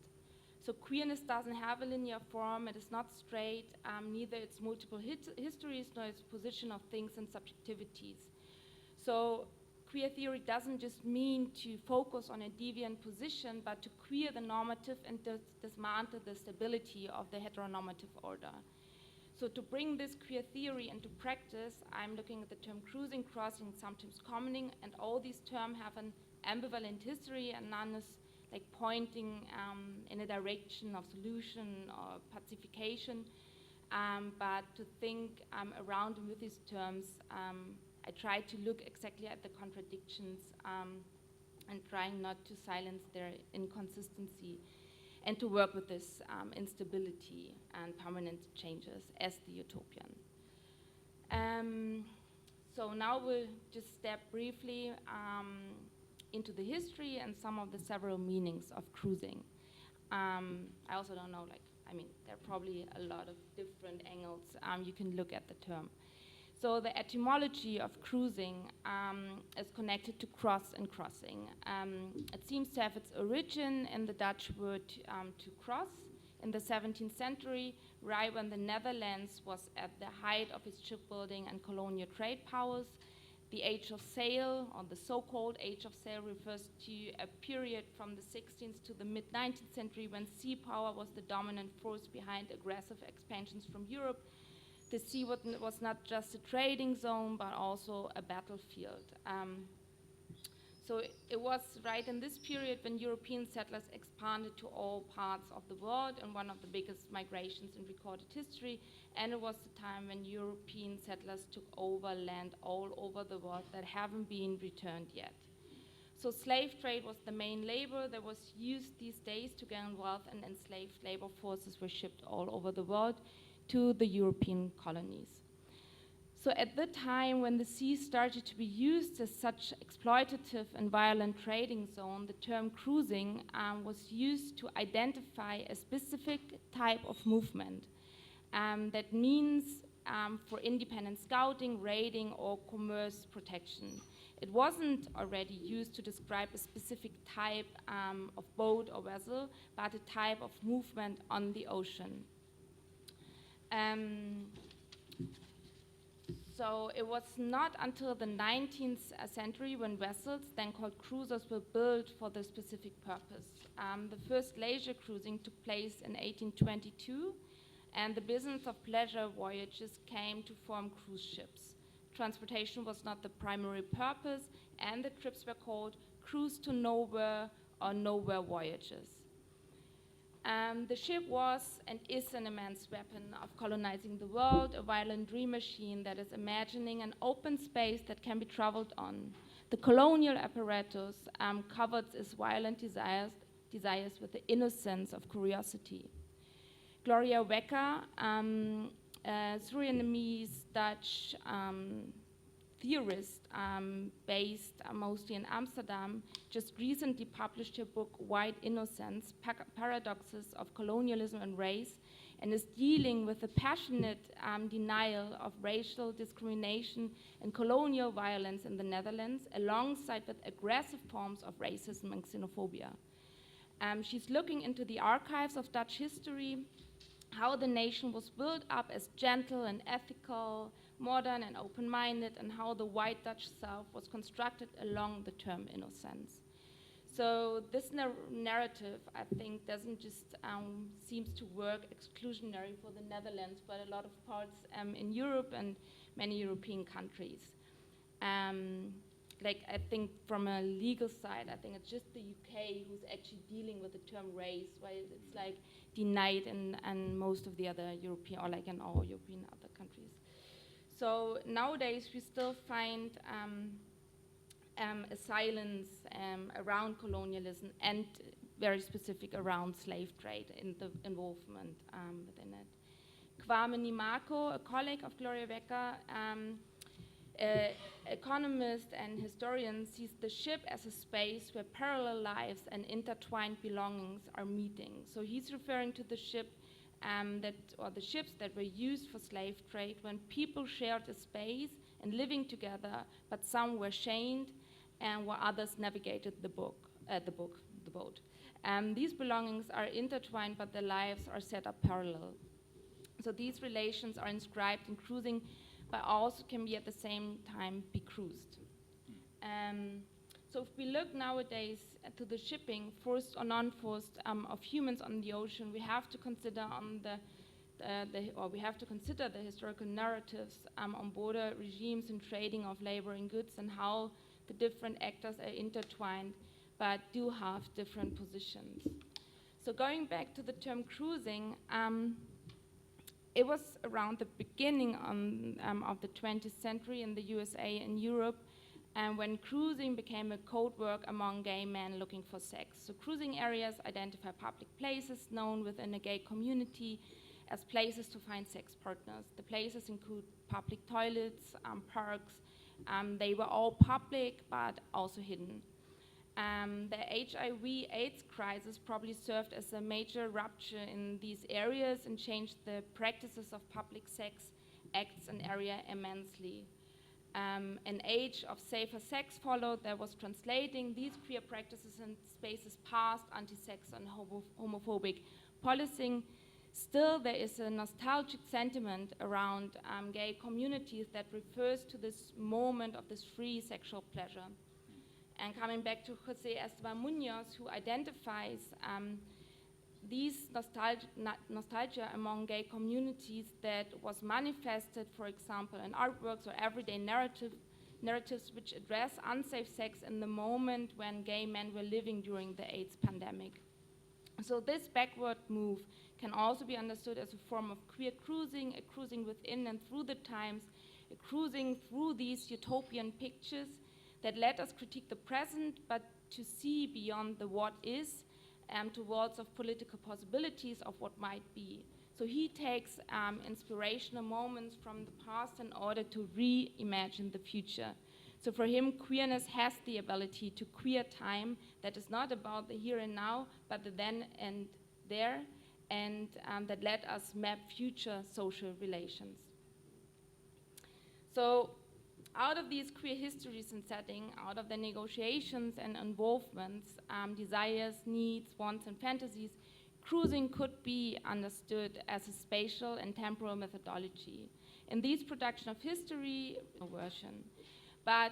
So queerness doesn't have a linear form, it is not straight, neither its multiple histories nor its position of things and subjectivities. So queer theory doesn't just mean to focus on a deviant position, but to queer the normative and dismantle the stability of the heteronormative order. So to bring this queer theory into practice, I'm looking at the term cruising, crossing, sometimes commoning, and all these terms have an ambivalent history, and none is like pointing in a direction of solution or pacification. but to think around and with these terms, I try to look exactly at the contradictions and trying not to silence their inconsistency, and to work with this instability and permanent changes as the utopian. So now we'll just step briefly into the history and some of the several meanings of cruising. I also don't know, there are probably a lot of different angles you can look at the term. So the etymology of cruising is connected to cross and crossing. It seems to have its origin in the Dutch word to cross in the 17th century, right when the Netherlands was at the height of its shipbuilding and colonial trade powers. The Age of Sail, or the so-called Age of Sail, refers to a period from the 16th to the mid-19th century when sea power was the dominant force behind aggressive expansions from Europe. The sea was not just a trading zone, but also a battlefield. So it was right in this period when European settlers expanded to all parts of the world, and one of the biggest migrations in recorded history. And it was the time when European settlers took over land all over the world that haven't been returned yet. So slave trade was the main labor that was used these days to gain wealth, and enslaved labor forces were shipped all over the world to the European colonies. So at the time when the sea started to be used as such exploitative and violent trading zone, the term cruising was used to identify a specific type of movement. That means for independent scouting, raiding, or commerce protection. It wasn't already used to describe a specific type of boat or vessel, but a type of movement on the ocean. So it was not until the 19th century when vessels, then called cruisers, were built for this specific purpose. The first leisure cruising took place in 1822, and the business of pleasure voyages came to form cruise ships. Transportation was not the primary purpose, and the trips were called cruise to nowhere or nowhere voyages. The ship was and is an immense weapon of colonizing the world, a violent dream machine that is imagining an open space that can be traveled on. The colonial apparatus covered its violent desires with the innocence of curiosity. Gloria Wecker, Surinamese Dutch theorist based mostly in Amsterdam, just recently published her book White Innocence, Paradoxes of Colonialism and Race, and is dealing with the passionate denial of racial discrimination and colonial violence in the Netherlands, alongside with aggressive forms of racism and xenophobia. She's looking into the archives of Dutch history, how the nation was built up as gentle and ethical, modern and open-minded, and how the white Dutch South was constructed along the term innocence. So this narrative, I think, doesn't just seems to work exclusionary for the Netherlands, but a lot of parts in Europe and many European countries. I think from a legal side, I think it's just the UK who's actually dealing with the term race, while it's like denied in most of the other European, or like in all European other countries. So nowadays we still find a silence around colonialism and very specific around slave trade in the involvement within it. Kwame Nimako, a colleague of Gloria Wecker, economist and historian, sees the ship as a space where parallel lives and intertwined belongings are meeting. So he's referring to the ship the ships that were used for slave trade when people shared a space and living together, but some were chained and while others navigated the boat. These belongings are intertwined, but their lives are set up parallel. So these relations are inscribed in cruising, but also can be at the same time be cruised. So if we look nowadays to the shipping, forced or non-forced, of humans on the ocean, we have to consider the historical narratives on border regimes and trading of labor and goods, and how the different actors are intertwined, but do have different positions. So going back to the term cruising, it was around the beginning of the 20th century in the USA and Europe, and when cruising became a code word among gay men looking for sex. So cruising areas identify public places known within a gay community as places to find sex partners. The places include public toilets, parks. They were all public, but also hidden. The HIV/AIDS crisis probably served as a major rupture in these areas and changed the practices of public sex acts and area immensely. An age of safer sex followed that was translating these queer practices in spaces past anti-sex and homophobic policing. Still, there is a nostalgic sentiment around gay communities that refers to this moment of this free sexual pleasure. And coming back to José Esteban Muñoz, who identifies these nostalgia among gay communities that was manifested, for example, in artworks or everyday narratives which address unsafe sex in the moment when gay men were living during the AIDS pandemic. So this backward move can also be understood as a form of queer cruising, a cruising within and through the times, a cruising through these utopian pictures that let us critique the present, but to see beyond the what is, towards of political possibilities of what might be. So he takes inspirational moments from the past in order to reimagine the future. So for him, queerness has the ability to queer time that is not about the here and now, but the then and there, and that let us map future social relations. So out of these queer histories and setting, out of the negotiations and involvements, desires, needs, wants, and fantasies, cruising could be understood as a spatial and temporal methodology. In these production of history, version. But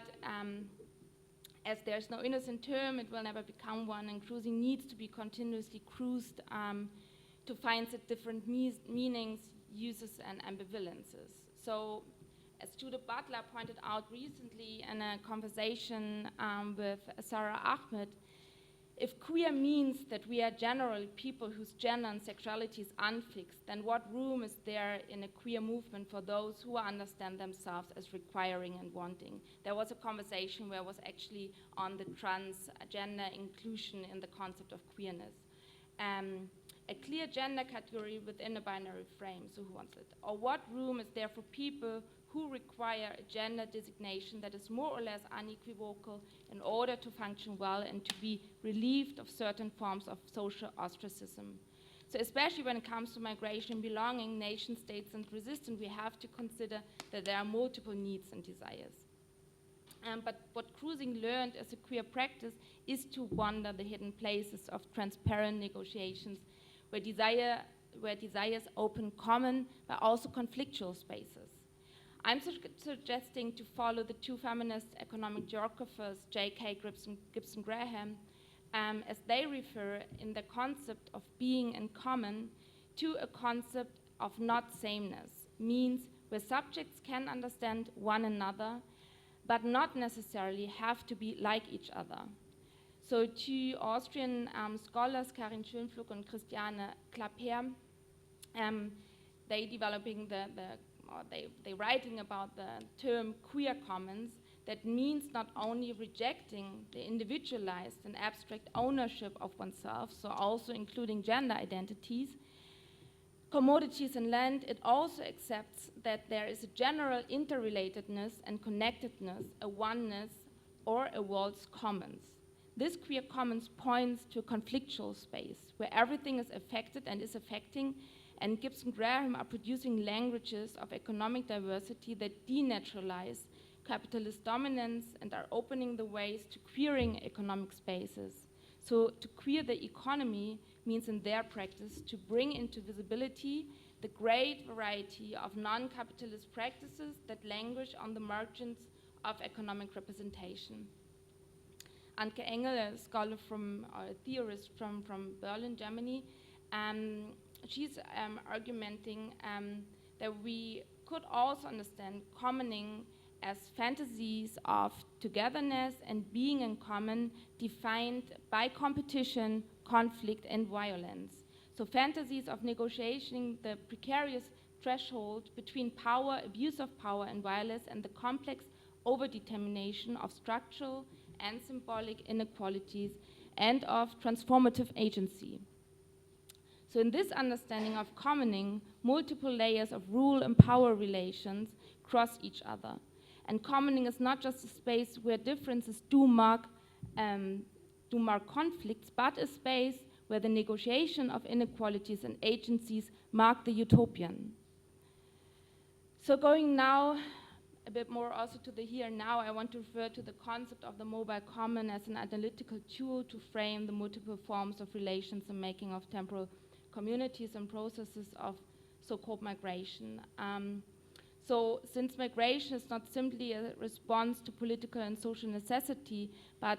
as there's no innocent term, it will never become one, and cruising needs to be continuously cruised to find its different meanings, uses, and ambivalences. So, as Judith Butler pointed out recently in a conversation with Sarah Ahmed, if queer means that we are generally people whose gender and sexuality is unfixed, then what room is there in a queer movement for those who understand themselves as requiring and wanting? There was a conversation where it was actually on the transgender inclusion in the concept of queerness. A clear gender category within a binary frame, so who wants it? Or what room is there for people who require a gender designation that is more or less unequivocal in order to function well and to be relieved of certain forms of social ostracism. So especially when it comes to migration and belonging, nation states and resistance, we have to consider that there are multiple needs and desires. But what cruising learned as a queer practice is to wander the hidden places of transparent negotiations where desires open common but also conflictual spaces. I'm suggesting to follow the two feminist economic geographers, J.K. Gibson Graham, as they refer in the concept of being in common to a concept of not sameness, means where subjects can understand one another, but not necessarily have to be like each other. So two Austrian scholars, Karin Schönpflug and Christiane Clapper, they developing they writing about the term queer commons that means not only rejecting the individualized and abstract ownership of oneself, so also including gender identities, commodities and land, it also accepts that there is a general interrelatedness and connectedness, a oneness or a world's commons. This queer commons points to a conflictual space where everything is affected and is affecting, and Gibson Graham are producing languages of economic diversity that denaturalize capitalist dominance and are opening the ways to queering economic spaces. So to queer the economy means in their practice to bring into visibility the great variety of non-capitalist practices that languish on the margins of economic representation. Anke Engel, a scholar a theorist from Berlin, Germany, she's arguing that we could also understand commoning as fantasies of togetherness and being in common defined by competition, conflict, and violence. So fantasies of negotiating the precarious threshold between power, abuse of power and violence, and the complex overdetermination of structural and symbolic inequalities and of transformative agency. So in this understanding of commoning, multiple layers of rule and power relations cross each other. And commoning is not just a space where differences do mark conflicts, but a space where the negotiation of inequalities and agencies mark the utopian. So going now a bit more also to the here and now, I want to refer to the concept of the mobile common as an analytical tool to frame the multiple forms of relations and making of temporal communities and processes of so-called migration. So since migration is not simply a response to political and social necessity, but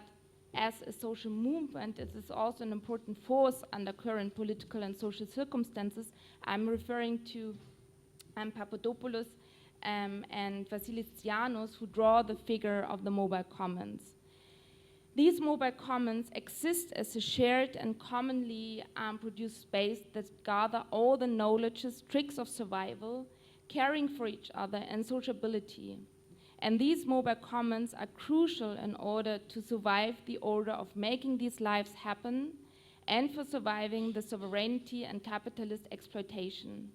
as a social movement, it is also an important force under current political and social circumstances. I'm referring to Papadopoulos and Vassilistianos, who draw the figure of the mobile commons. These mobile commons exist as a shared and commonly produced space that gather all the knowledges, tricks of survival, caring for each other, and sociability. And these mobile commons are crucial in order to survive the order of making these lives happen and for surviving the sovereignty and capitalist exploitation.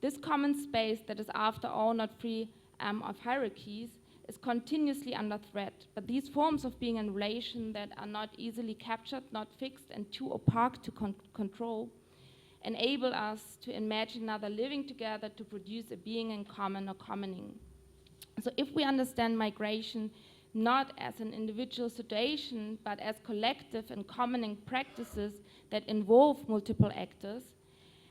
This common space that is after all not free of hierarchies is continuously under threat, but these forms of being in relation that are not easily captured, not fixed, and too opaque to control enable us to imagine another living together to produce a being in common or commoning. So if we understand migration not as an individual situation, but as collective and commoning practices that involve multiple actors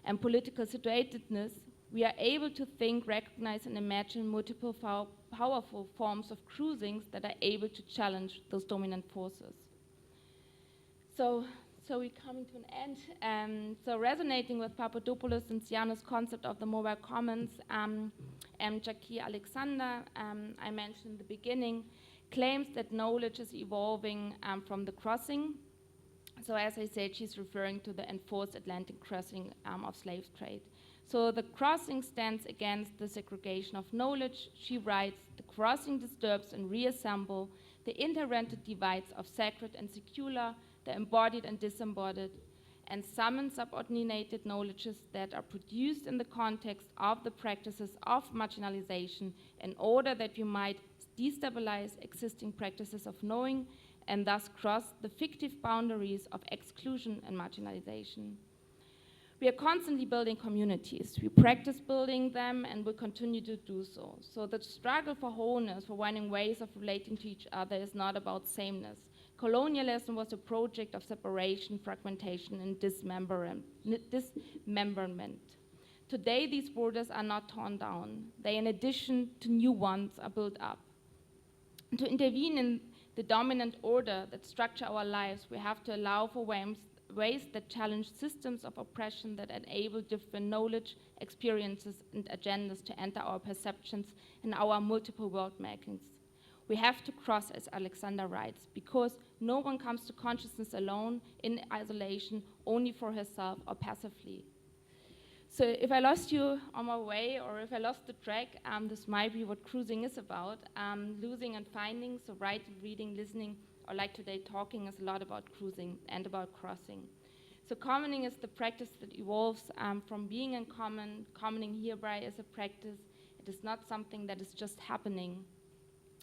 and political situatedness, we are able to think, recognize, and imagine multiple powerful forms of cruisings that are able to challenge those dominant forces. So we're coming to an end. So resonating with Papadopoulos and Tsianos' concept of the mobile commons, Jackie Alexander, I mentioned in the beginning, claims that knowledge is evolving from the crossing. So as I said, she's referring to the enforced Atlantic crossing of slave trade. So the crossing stands against the segregation of knowledge. She writes, the crossing disturbs and reassemble the interrented divides of sacred and secular, the embodied and disembodied, and summon subordinated knowledges that are produced in the context of the practices of marginalization in order that you might destabilize existing practices of knowing and thus cross the fictive boundaries of exclusion and marginalization. We are constantly building communities. We practice building them and will continue to do so. So the struggle for wholeness, for finding ways of relating to each other is not about sameness. Colonialism was a project of separation, fragmentation, and dismemberment. Today, these borders are not torn down. They, in addition to new ones, are built up. To intervene in the dominant order that structure our lives, we have to allow for ways that challenge systems of oppression that enable different knowledge, experiences, and agendas to enter our perceptions and our multiple world makings. We have to cross, as Alexander writes, because no one comes to consciousness alone, in isolation, only for herself or passively. So if I lost you on my way, or if I lost the track, this might be what cruising is about. Losing and finding, so writing, reading, listening, or like today, talking is a lot about cruising and about crossing. So commoning is the practice that evolves from being in common. Commoning hereby is a practice. It is not something that is just happening,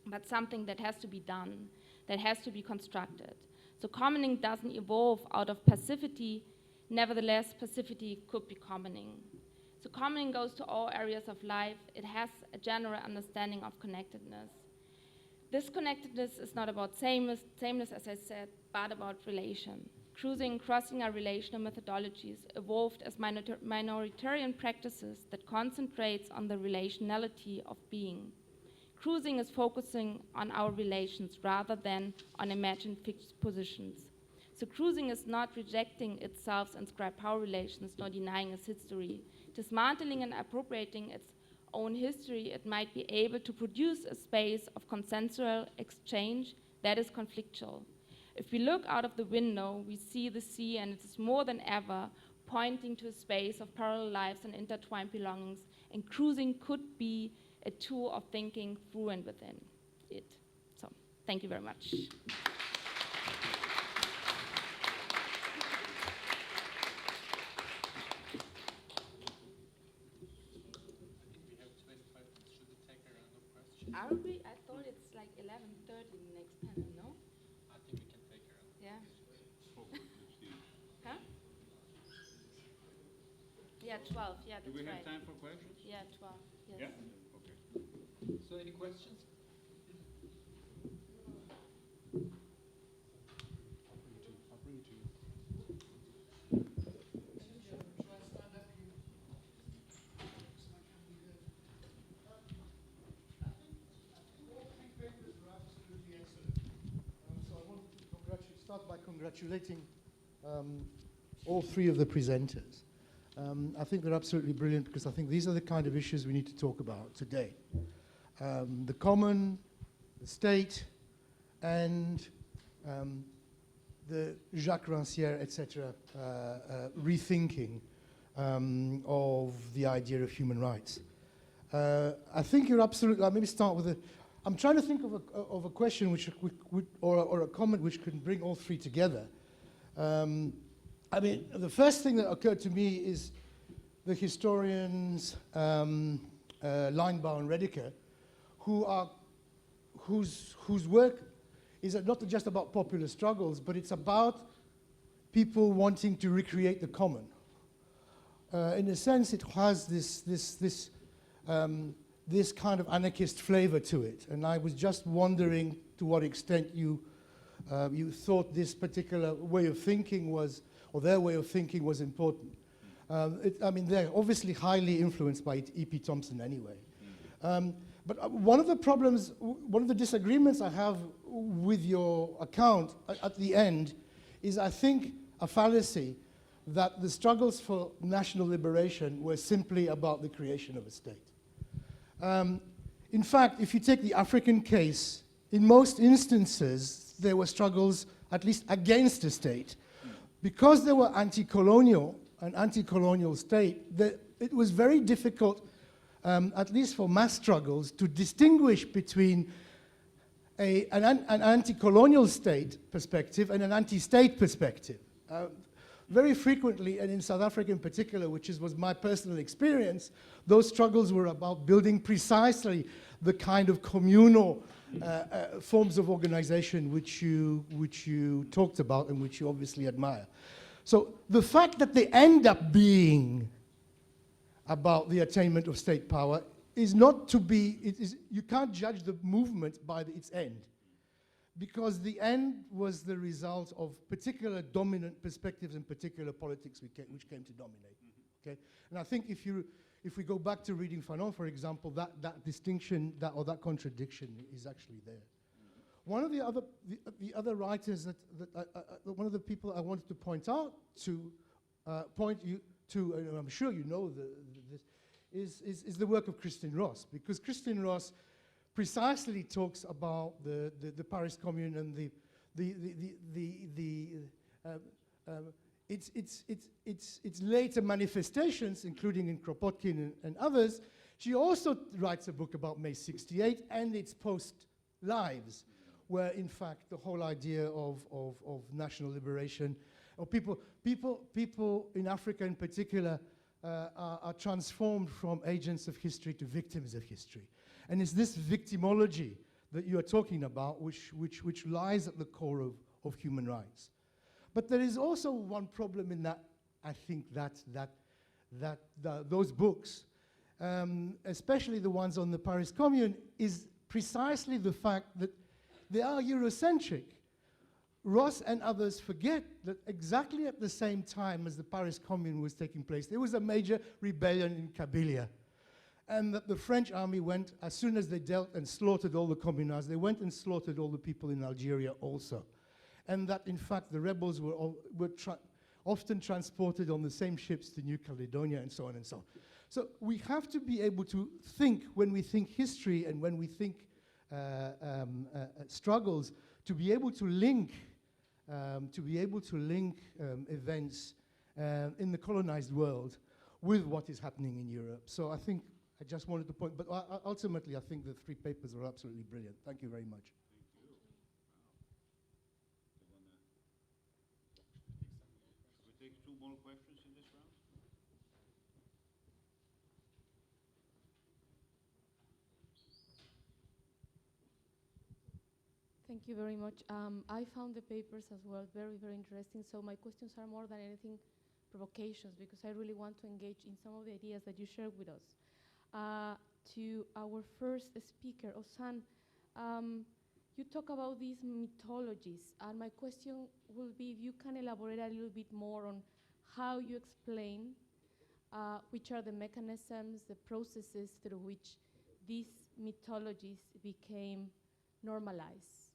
but something that has to be done, that has to be constructed. So commoning doesn't evolve out of passivity. Nevertheless, passivity could be commoning. So commoning goes to all areas of life. It has a general understanding of connectedness. This connectedness is not about sameness, as I said, but about relation. Cruising and crossing are relational methodologies evolved as minoritarian practices that concentrates on the relationality of being. Cruising is focusing on our relations rather than on imagined fixed positions. So cruising is not rejecting its self-inscribed power relations nor denying its history. Dismantling and appropriating its own history, it might be able to produce a space of consensual exchange that is conflictual. If we look out of the window, we see the sea, and it is more than ever pointing to a space of parallel lives and intertwined belongings, and cruising could be a tool of thinking through and within it. So, thank you very much. Are we? I thought it's like 11:30 the next panel, no? I think we can take her out. Yeah. Huh? Yeah, 12. Yeah, that's right. Do we have time for questions? Yeah, 12. Yes. Yeah. Okay. So any questions? I'll bring it to you. So I want to start by congratulating all three of the presenters. I think they're absolutely brilliant because I think these are the kind of issues we need to talk about today. The common, the state, and the Jacques Rancière, etc., rethinking of the idea of human rights. I think you're absolutely. Let me start with I'm trying to think of a question which or a comment which can bring all three together. I mean, the first thing that occurred to me is the historians Linebaugh and Rediker, whose work is not just about popular struggles, but it's about people wanting to recreate the common. In a sense, it has this kind of anarchist flavor to it, and I was just wondering to what extent you thought this particular way of thinking was, or their way of thinking was important. I mean, they're obviously highly influenced by E.P. Thompson anyway. But one of the problems, one of the disagreements I have with your account at the end is, I think, a fallacy that the struggles for national liberation were simply about the creation of a state. In fact, if you take the African case, in most instances, there were struggles, at least against the state. Because they were anti-colonial, an anti-colonial state, it was very difficult, at least for mass struggles, to distinguish between an anti-colonial state perspective and an anti-state perspective. Very frequently, and in South Africa in particular, which was my personal experience, those struggles were about building precisely the kind of communal forms of organization which you talked about and which you obviously admire. So the fact that they end up being about the attainment of state power is not to be, you can't judge the movement by its end, because the end was the result of particular dominant perspectives and particular politics which came to dominate. Okay? And I think if we go back to reading Fanon, for example, that distinction, or that contradiction is actually there. One of the other writers one of the people I wanted to point out to, and I'm sure you know this, is the work of Kristin Ross, because Kristin Ross precisely talks about the Paris Commune and its later manifestations, including in Kropotkin and others. She also writes a book about May 68 and its post-lives, where in fact the whole idea of national liberation, or people in Africa in particular, are transformed from agents of history to victims of history. And it's this victimology that you are talking about which lies at the core of human rights. But there is also one problem in that, I think, those books, especially the ones on the Paris Commune, is precisely the fact that they are Eurocentric. Ross and others forget that exactly at the same time as the Paris Commune was taking place, there was a major rebellion in Kabylia. And that the French army went, as soon as they dealt and slaughtered all the communards, they went and slaughtered all the people in Algeria also. And that, in fact, the rebels were often transported on the same ships to New Caledonia and so on and so on. So we have to be able to think, when we think history and when we think struggles, to be able to link events in the colonized world with what is happening in Europe. So I think I just wanted to point, but ultimately I think the 3 papers are absolutely brilliant. Thank you very much. Thank you. Wow. Should we take 2 more questions in this round? Thank you very much. I found the papers as well very, very interesting. So my questions are more than anything provocations, because I really want to engage in some of the ideas that you shared with us. To our first speaker, Osan, you talk about these mythologies, and my question will be if you can elaborate a little bit more on how you explain which are the mechanisms, the processes through which these mythologies became normalized.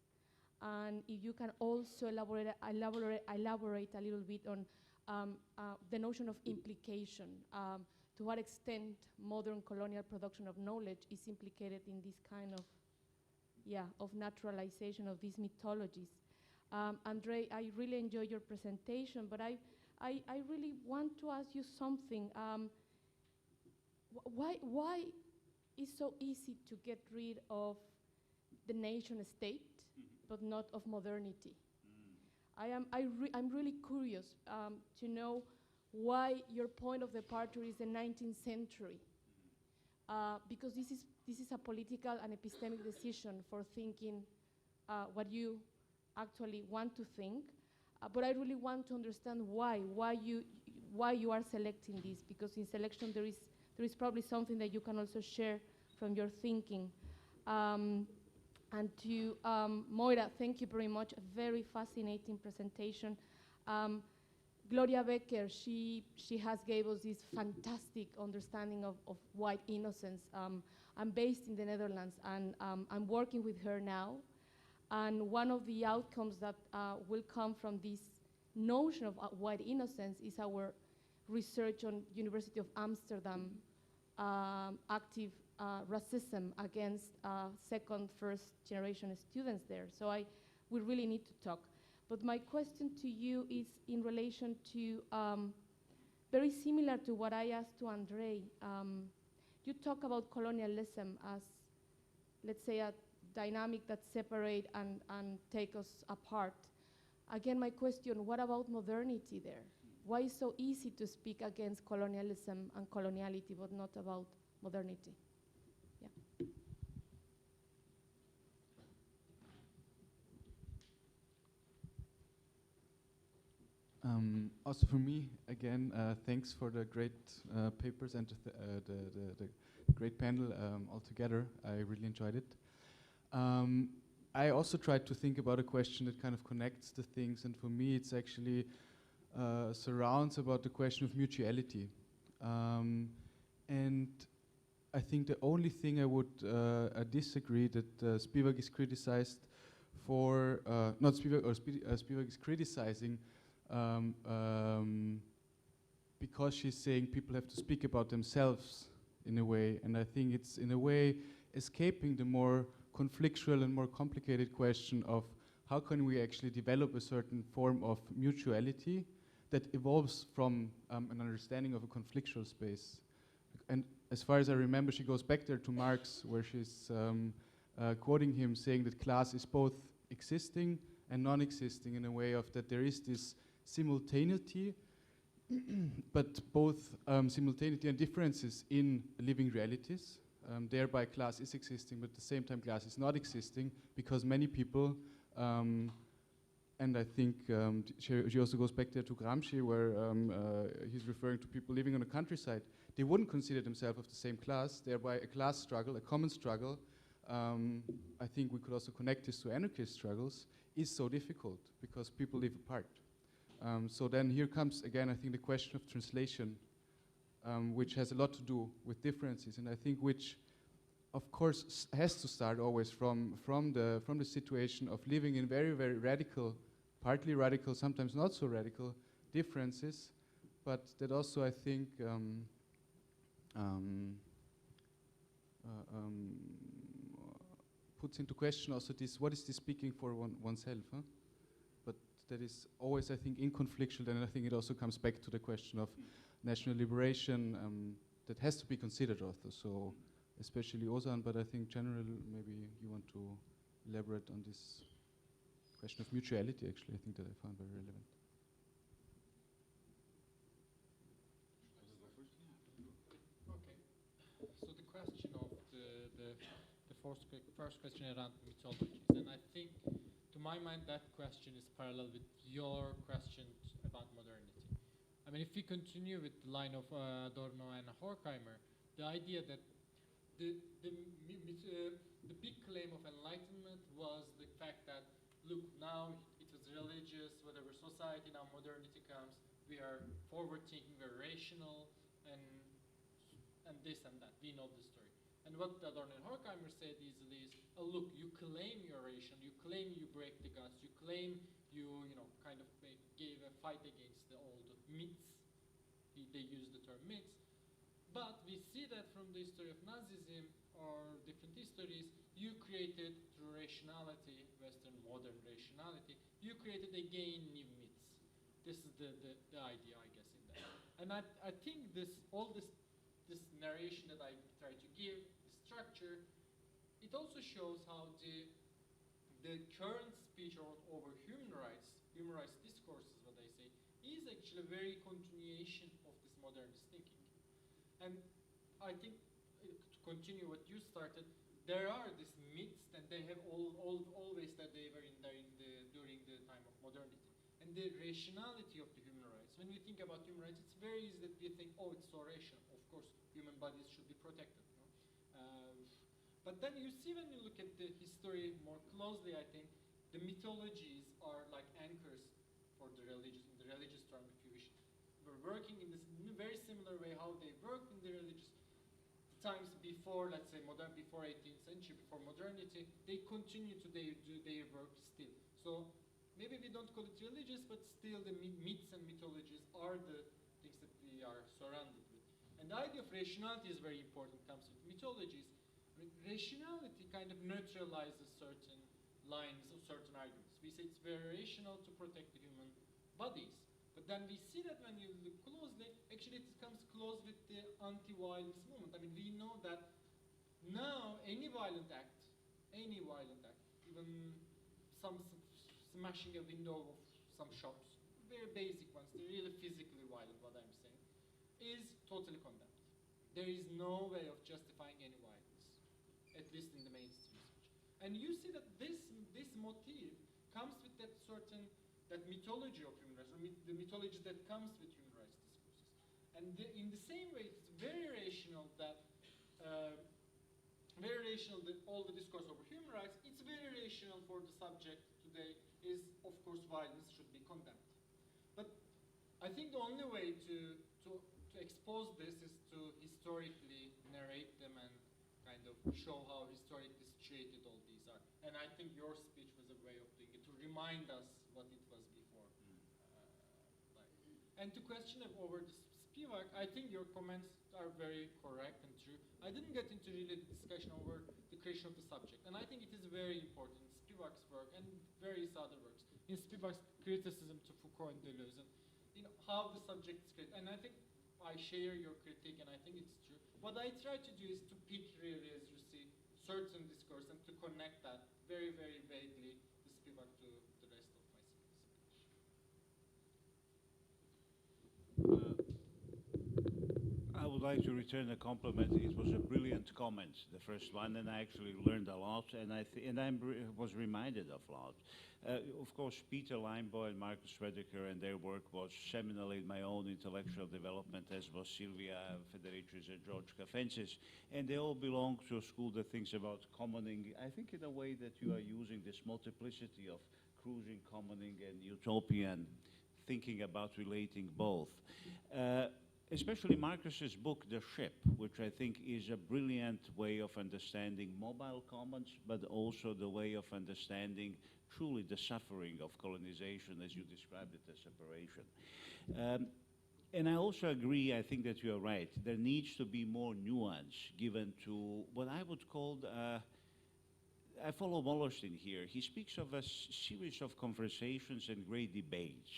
And if you can also elaborate a little bit on the notion of implication, to what extent modern colonial production of knowledge is implicated in this kind of, of naturalization of these mythologies. Andre, I really enjoy your presentation, but I really want to ask you something. Why is so easy to get rid of the nation state, but not of modernity? I'm really curious to know why your point of departure is the 19th century, because this is a political and epistemic decision for thinking what you actually want to think. But I really want to understand why you are selecting this, because in selection there is probably something that you can also share from your thinking. And to Moira, thank you very much. A very fascinating presentation. Gloria Becker, she has gave us this fantastic understanding of white innocence. I'm based in the Netherlands, and I'm working with her now. And one of the outcomes that will come from this notion of white innocence is our research on University of Amsterdam active racism against second, first generation students there. So we really need to talk. But my question to you is in relation to, very similar to what I asked to Andre. You talk about colonialism as, let's say, a dynamic that separate and take us apart. Again, my question, what about modernity there? Why is it so easy to speak against colonialism and coloniality, but not about modernity? Yeah. Also for me, again, thanks for the great papers and the great panel altogether. I really enjoyed it. I also tried to think about a question that kind of connects the things, and for me it's actually surrounds about the question of mutuality. And I think the only thing I would disagree that Spivak is criticized for, not Spivak, or Spivak is criticizing because she's saying people have to speak about themselves in a way, and I think it's in a way escaping the more conflictual and more complicated question of how can we actually develop a certain form of mutuality that evolves from an understanding of a conflictual space. And as far as I remember, she goes back there to Marx, where she's quoting him saying that class is both existing and non-existing, in a way of that there is this simultaneity, but both simultaneity and differences in living realities. Thereby class is existing, but at the same time class is not existing, because many people, and I think she also goes back there to Gramsci, where he's referring to people living on the countryside. They wouldn't consider themselves of the same class, thereby a class struggle, a common struggle. I think we could also connect this to anarchist struggles, is so difficult because people live apart. So then here comes again, I think, the question of translation, which has a lot to do with differences, and I think which, of course, has to start always from the situation of living in very, very radical, partly radical, sometimes not so radical differences, but that also, I think, puts into question also this: what is this speaking for oneself? Huh? But that is always, I think, inconflictual, and I think it also comes back to the question of national liberation that has to be considered also. So especially Ozan, but I think general, maybe you want to elaborate on this question of mutuality, actually, I think that I found very relevant. Okay. So the question of the first question around mythologies, and I think, to my mind, that question is parallel with your question about modernity. I mean, if we continue with the line of Adorno and Horkheimer, the idea that the big claim of enlightenment was the fact that, look, now it was religious, whatever society, now modernity comes, we are forward-thinking, we're rational, and this and that. We know the story. And what Adorno and Horkheimer said easily is, oh, look, you claim you're rational, you claim you break the gods, you claim you kind of gave a fight against the old myths. They use the term myths. But we see that from the history of Nazism or different histories, you created through rationality, Western modern rationality, you created again new myths. This is the idea, I guess, in that. And I think this narration that I try to give, the structure, it also shows how the current speech over human rights discourses, what I say, is actually a very continuation of this modernist thinking. And I think, to continue what you started, there are these myths, and they have always that they were during the time of modernity. And the rationality of the human rights. When we think about human rights, it's very easy that we think, oh, it's so rational. Of course, human bodies should be protected. But then you see, when you look at the history more closely, I think the mythologies are like anchors for the religious, in the religious term, if you wish. We're working in this very similar way how they worked in the religious times before, let's say, before 18th century, before modernity. They continue to do their work still. So maybe we don't call it religious, but still the myths and mythologies are the things that we are surrounded with. And the idea of rationality is very important, comes with mythologies. Rationality kind of neutralizes certain lines of certain arguments. We say it's very rational to protect the human bodies. But then we see that when you look closely, actually it comes close with the anti-violence movement. I mean, we know that now any violent act, even some smashing a window of some shops, very basic ones, they're really physically violent, what I'm saying, is totally condemned. There is no way of justifying any violence, at least in the mainstream speech. And you see that this motif comes with that mythology of human rights, the mythology that comes with human rights discourses. And in the same way, it's very rational that all the discourse over human rights, it's very rational for the subject today is, of course, violence should be condemned. But I think the only way to expose this is to historically narrate them and kind of show how historically situated all these are. And I think your speech was a way of doing it, to remind us what it was before. And to question over the Spivak, I think your comments are very correct and true. I didn't get into really the discussion over the creation of the subject. And I think it is very important in Spivak's work and various other works. In Spivak's criticism to Foucault and Deleuze, and how the subject is created. And I think I share your critique, and I think it's true. What I try to do is to pick, really, as you see, certain discourse and to connect that very, very vaguely, the Spivak, to the rest of my speech. I would like to return a compliment. It was a brilliant comment, the first one, and I actually learned a lot, and I was reminded of a lot. Of course, Peter Limbaugh and Marcus Rediker and their work was seminal in my own intellectual development, as was Silvia Federici's and George Kafensis, and they all belong to a school that thinks about commoning, I think, in a way that you are using this multiplicity of cruising, commoning, and utopian thinking about relating both. Especially Marcus's book, The Ship, which I think is a brilliant way of understanding mobile commons, but also the way of understanding truly the suffering of colonization, as you described it, as separation. And I also agree, I think that you are right, there needs to be more nuance given to what I would call I follow Wallerstein here. He speaks of a series of conversations and great debates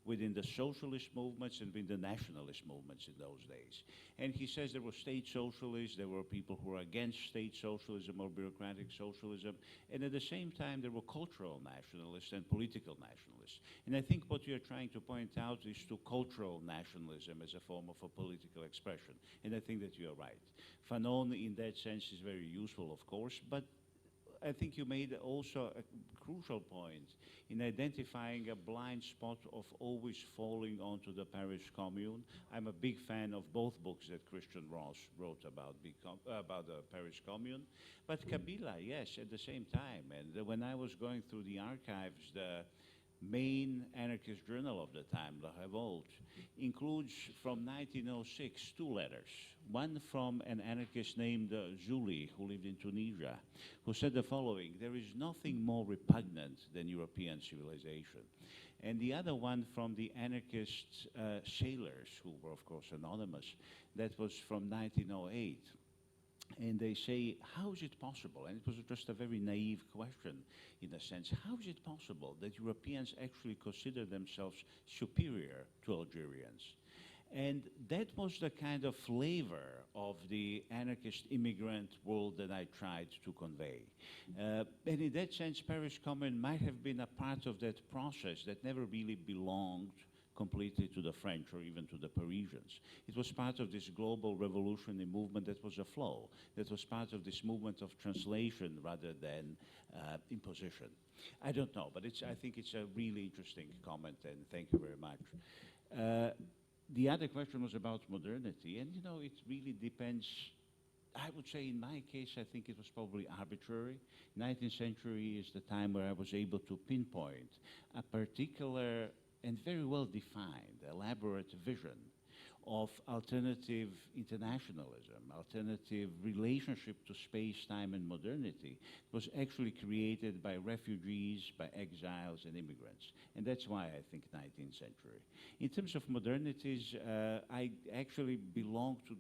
within the socialist movements and within the nationalist movements in those days. And he says there were state socialists, there were people who were against state socialism or bureaucratic socialism, and at the same time there were cultural nationalists and political nationalists. And I think what you're trying to point out is to cultural nationalism as a form of a political expression. And I think that you're right. Fanon in that sense is very useful, of course, but I think you made also a crucial point in identifying a blind spot of always falling onto the Paris Commune. I'm a big fan of both books that Christian Ross wrote about the Paris Commune. But Kabila, yes, at the same time. And when I was going through the archives, the main anarchist journal of the time, La Révolte, includes from 1906 two letters. One from an anarchist named Zuli, who lived in Tunisia, who said the following: "There is nothing more repugnant than European civilization." And the other one from the anarchist sailors, who were of course anonymous, that was from 1908. And they say, how is it possible? And it was just a very naive question, in a sense. How is it possible that Europeans actually consider themselves superior to Algerians? And that was the kind of flavor of the anarchist immigrant world that I tried to convey. And in that sense, Paris Commune might have been a part of that process that never really belonged completely to the French or even to the Parisians. It was part of this global revolutionary movement that was a flow, that was part of this movement of translation rather than imposition. I don't know, but I think it's a really interesting comment, and thank you very much. The other question was about modernity, and you know, it really depends. I would say in my case, I think it was probably arbitrary. 19th century is the time where I was able to pinpoint a particular and very well defined, elaborate vision of alternative internationalism, alternative relationship to space, time, and modernity was actually created by refugees, by exiles, and immigrants. And that's why I think 19th century. In terms of modernities, I actually belong to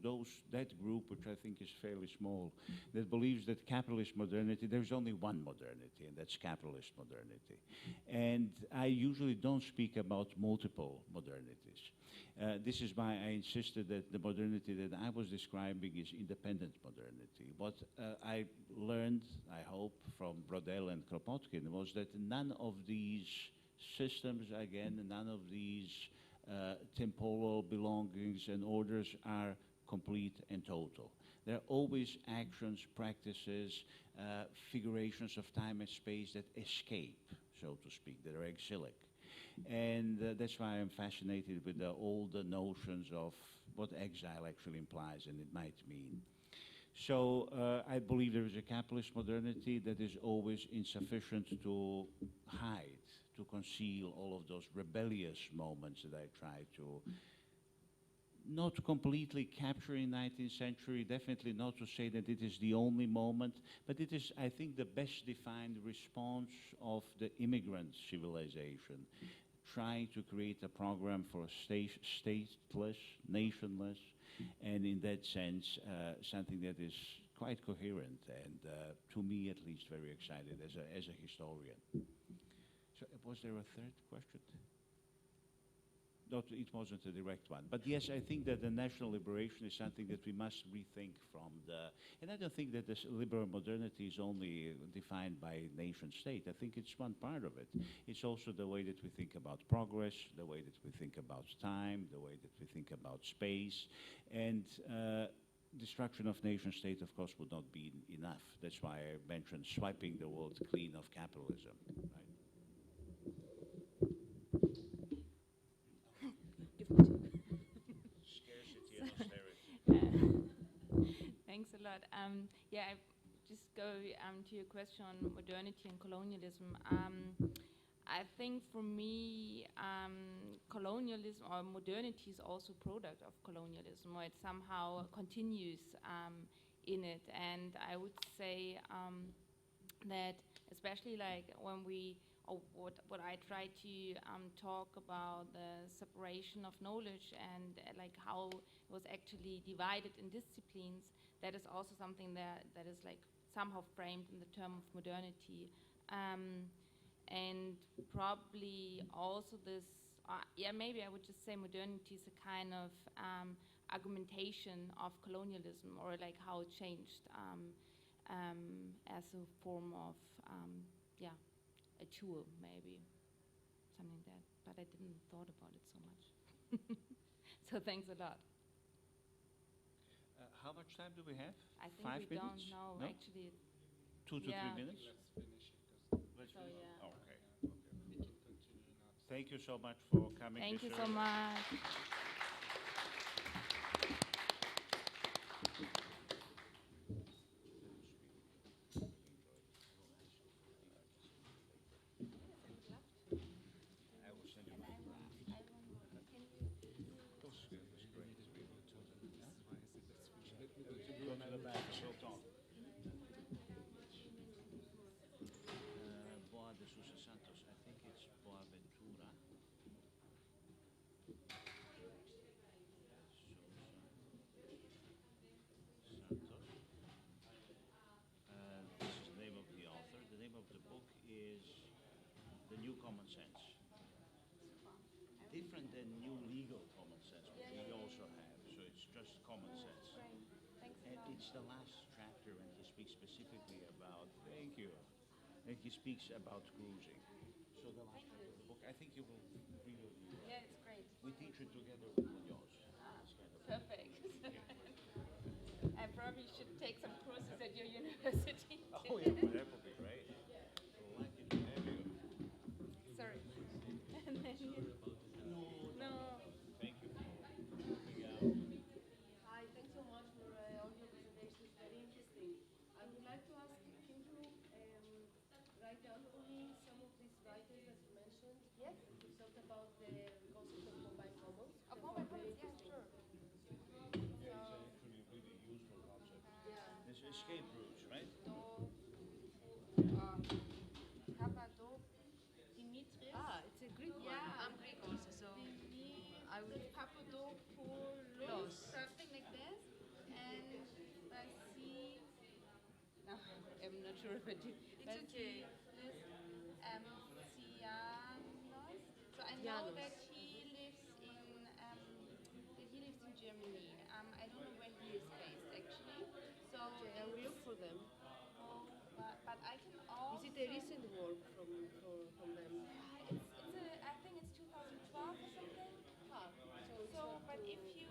that group, which I think is fairly small, that believes that capitalist modernity, there's only one modernity, and that's capitalist modernity. And I usually don't speak about multiple modernities. This is why I insisted that the modernity that I was describing is independent modernity. What I learned, I hope, from Brodel and Kropotkin was that none of these systems, again, none of these temporal belongings and orders are complete and total. There are always actions, practices, figurations of time and space that escape, so to speak, that are exilic. And that's why I'm fascinated with all the notions of what exile actually implies and it might mean. So I believe there is a capitalist modernity that is always insufficient to hide, to conceal all of those rebellious moments that I try to not completely capture in 19th century, definitely not to say that it is the only moment, but it is, I think, the best defined response of the immigrant civilization, trying to create a program for stateless, nationless, and in that sense, something that is quite coherent and, to me at least, very excited as a historian. So was there a third question? No, it wasn't a direct one. But yes, I think that the national liberation is something that we must rethink from and I don't think that this liberal modernity is only defined by nation state. I think it's one part of it. It's also the way that we think about progress, the way that we think about time, the way that we think about space. And destruction of nation state, of course, would not be enough. That's why I mentioned swiping the world clean of capitalism. Right? Scarcity and austerity. Thanks a lot. Yeah, I just go to your question on modernity and colonialism. I think for me, colonialism or modernity is also a product of colonialism, or it somehow continues in it. And I would say that especially like when what I try to talk about the separation of knowledge and like how it was actually divided in disciplines, that is also something that is like somehow framed in the term of modernity. And probably also this, yeah, maybe I would just say modernity is a kind of argumentation of colonialism, or like how it changed as a form of, yeah, a tool, maybe, something like that. But I didn't thought about it so much. So thanks a lot. How much time do we have? I think 5 we minutes? don't know, No? actually. 2 to Yeah. 3 minutes? Let's finish it. Let's So, finish? yeah. Oh, okay. We can continue now. Thank you so much for coming. Thank you Mr. so much. I will send you my draft. Go to the back and we'll talk. Boa de Sousa Santos, I think it's Boaventura. Santos. This is the name of the author. The name of the book is The New Common Sense. Different than New Legal Common Sense, which we also have. So it's just common sense. And it's the last chapter, and he speaks specifically about, thank you, and he speaks about cruising. So the last chapter of the book, I think you will really, Yeah, it's great. we teach it together with Munoz. It's kind of Perfect. I probably should take some courses at your university. Oh yeah, that would be great. We're lucky to have you. Sorry. And then you, no. Thank you for coming out. Hi, thanks so much for all your presentations, very interesting. I would like to ask, can you write down for me some of these writers that you mentioned? Yes. You talked about the concept of mobile commons. Oh, That mobile was very commons, yeah, interesting. sure. Yeah, it's actually a really useful concept. Yeah. It's escape routes, right? Dimitris. Ah, it's a Greek one. Yeah. I'm Greek also, so I would. Papadopoulos, something like this. And Vasilis, no, I'm not sure if I do. It's okay. Sianos. So I know Janos. that he lives in Germany. I don't know where he is based actually. So Okay, I will look for them. but I can also. Is it a recent work from them? I think it's 2012 or something. Ah, so it's So, not but too- if you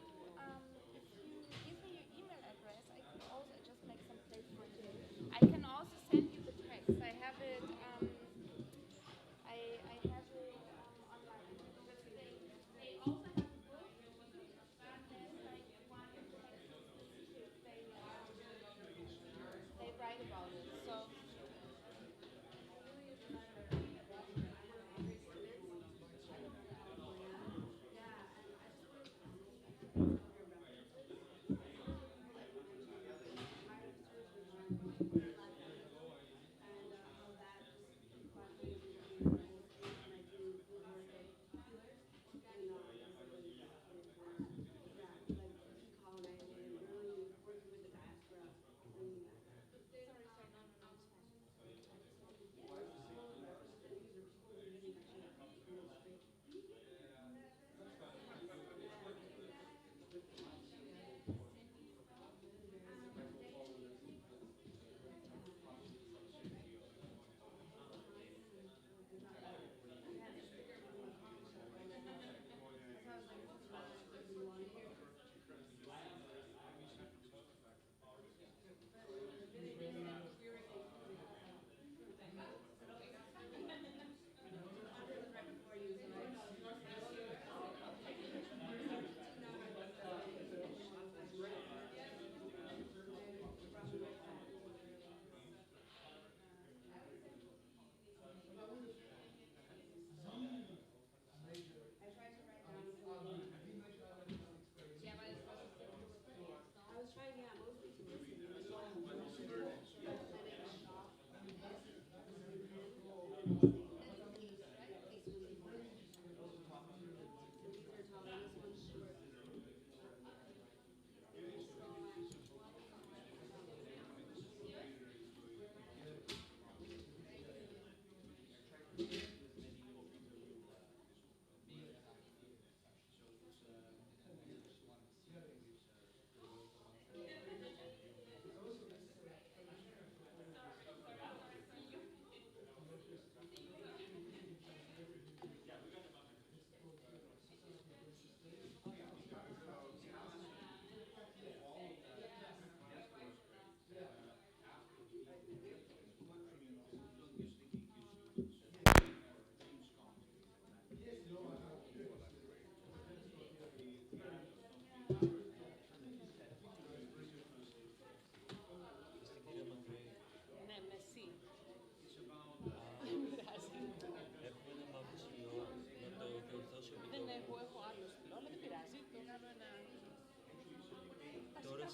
give me your email address, I can also just make some place for you. I can also send you the text. I have it. I have it online. They also have a book, but there's like one specific they write about it. So.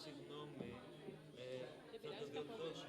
συγγνώμη, θα το διορθώσω.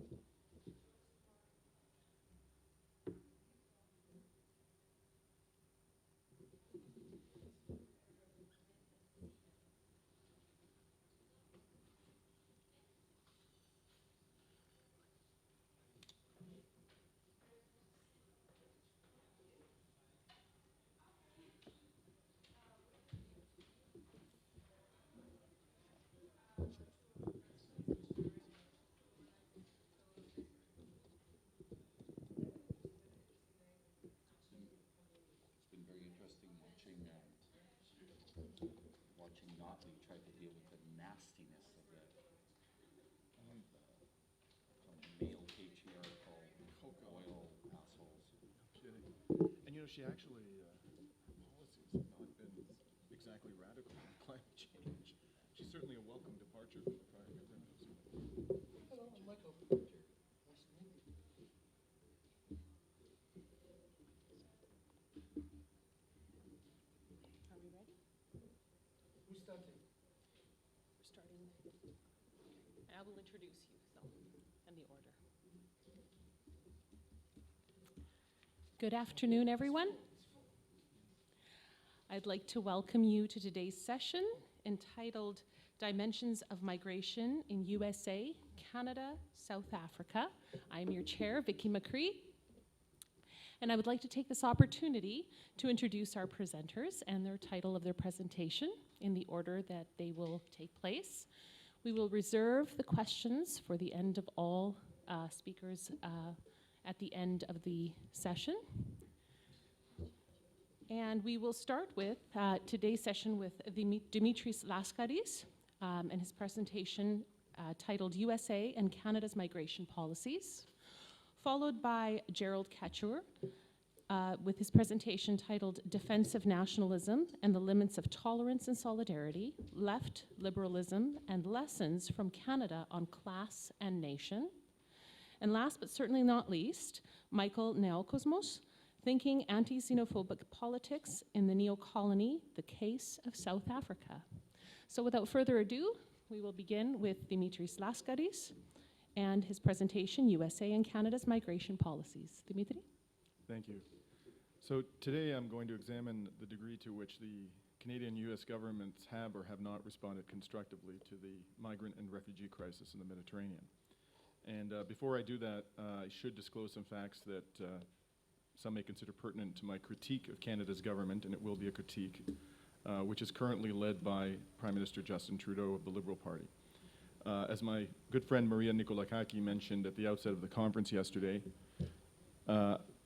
It's been very interesting watching Notley try to deal with the nastiness of the male patriarchal oil assholes. Kidding. And you know, she actually, policies have not been exactly radical on climate change. She's certainly a welcome departure from the prior government. Hello, I'm Michael. Nice to meet you. Are we ready? Who's starting? We're starting. And I will introduce you, so, and the order. Good afternoon, everyone. I'd like to welcome you to today's session entitled Dimensions of Migration in USA, Canada, South Africa. I'm your chair, Vicky McCree. And I would like to take this opportunity to introduce our presenters and their title of their presentation in the order that they will take place. We will reserve the questions for the end of all speakers at the end of the session. And we will start with today's session with Dimitris Laskaris and his presentation titled USA and Canada's Migration Policies, followed by Gerald Ketchur with his presentation titled Defensive Nationalism and the Limits of Tolerance and Solidarity, Left Liberalism and Lessons from Canada on Class and Nation. And last but certainly not least, Michael Neokosmos, Thinking Anti-Xenophobic Politics in the Neo-Colony, the Case of South Africa. So without further ado, we will begin with Dimitris Laskaris and his presentation, USA and Canada's Migration Policies. Dimitri? Thank you. So today I'm going to examine the degree to which the Canadian and US governments have or have not responded constructively to the migrant and refugee crisis in the Mediterranean. And before I do that, I should disclose some facts that some may consider pertinent to my critique of Canada's government, and it will be a critique, which is currently led by Prime Minister Justin Trudeau of the Liberal Party. As my good friend Maria Nikolakaki mentioned at the outset of the conference yesterday,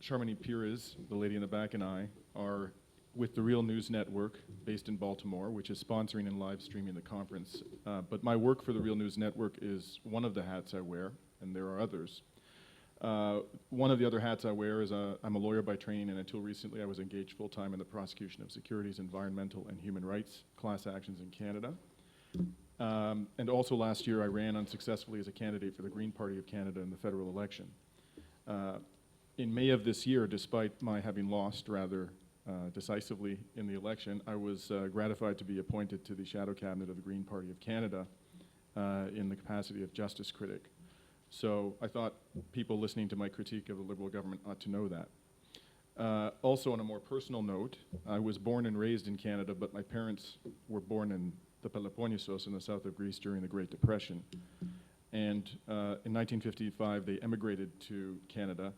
Charmony Pires, the lady in the back, and I are with the Real News Network based in Baltimore, which is sponsoring and live streaming the conference. But my work for the Real News Network is one of the hats I wear, and there are others. One of the other hats I wear is I'm a lawyer by training, and until recently I was engaged full-time in the prosecution of securities, environmental, and human rights class actions in Canada. And also last year I ran unsuccessfully as a candidate for the Green Party of Canada in the federal election. In May of this year, despite my having lost rather decisively in the election, I was gratified to be appointed to the shadow cabinet of the Green Party of Canada in the capacity of justice critic. So I thought people listening to my critique of the Liberal government ought to know that. Also on a more personal note, I was born and raised in Canada, but my parents were born in the Peloponnesos in the south of Greece during the Great Depression. And in 1955, they emigrated to Canada.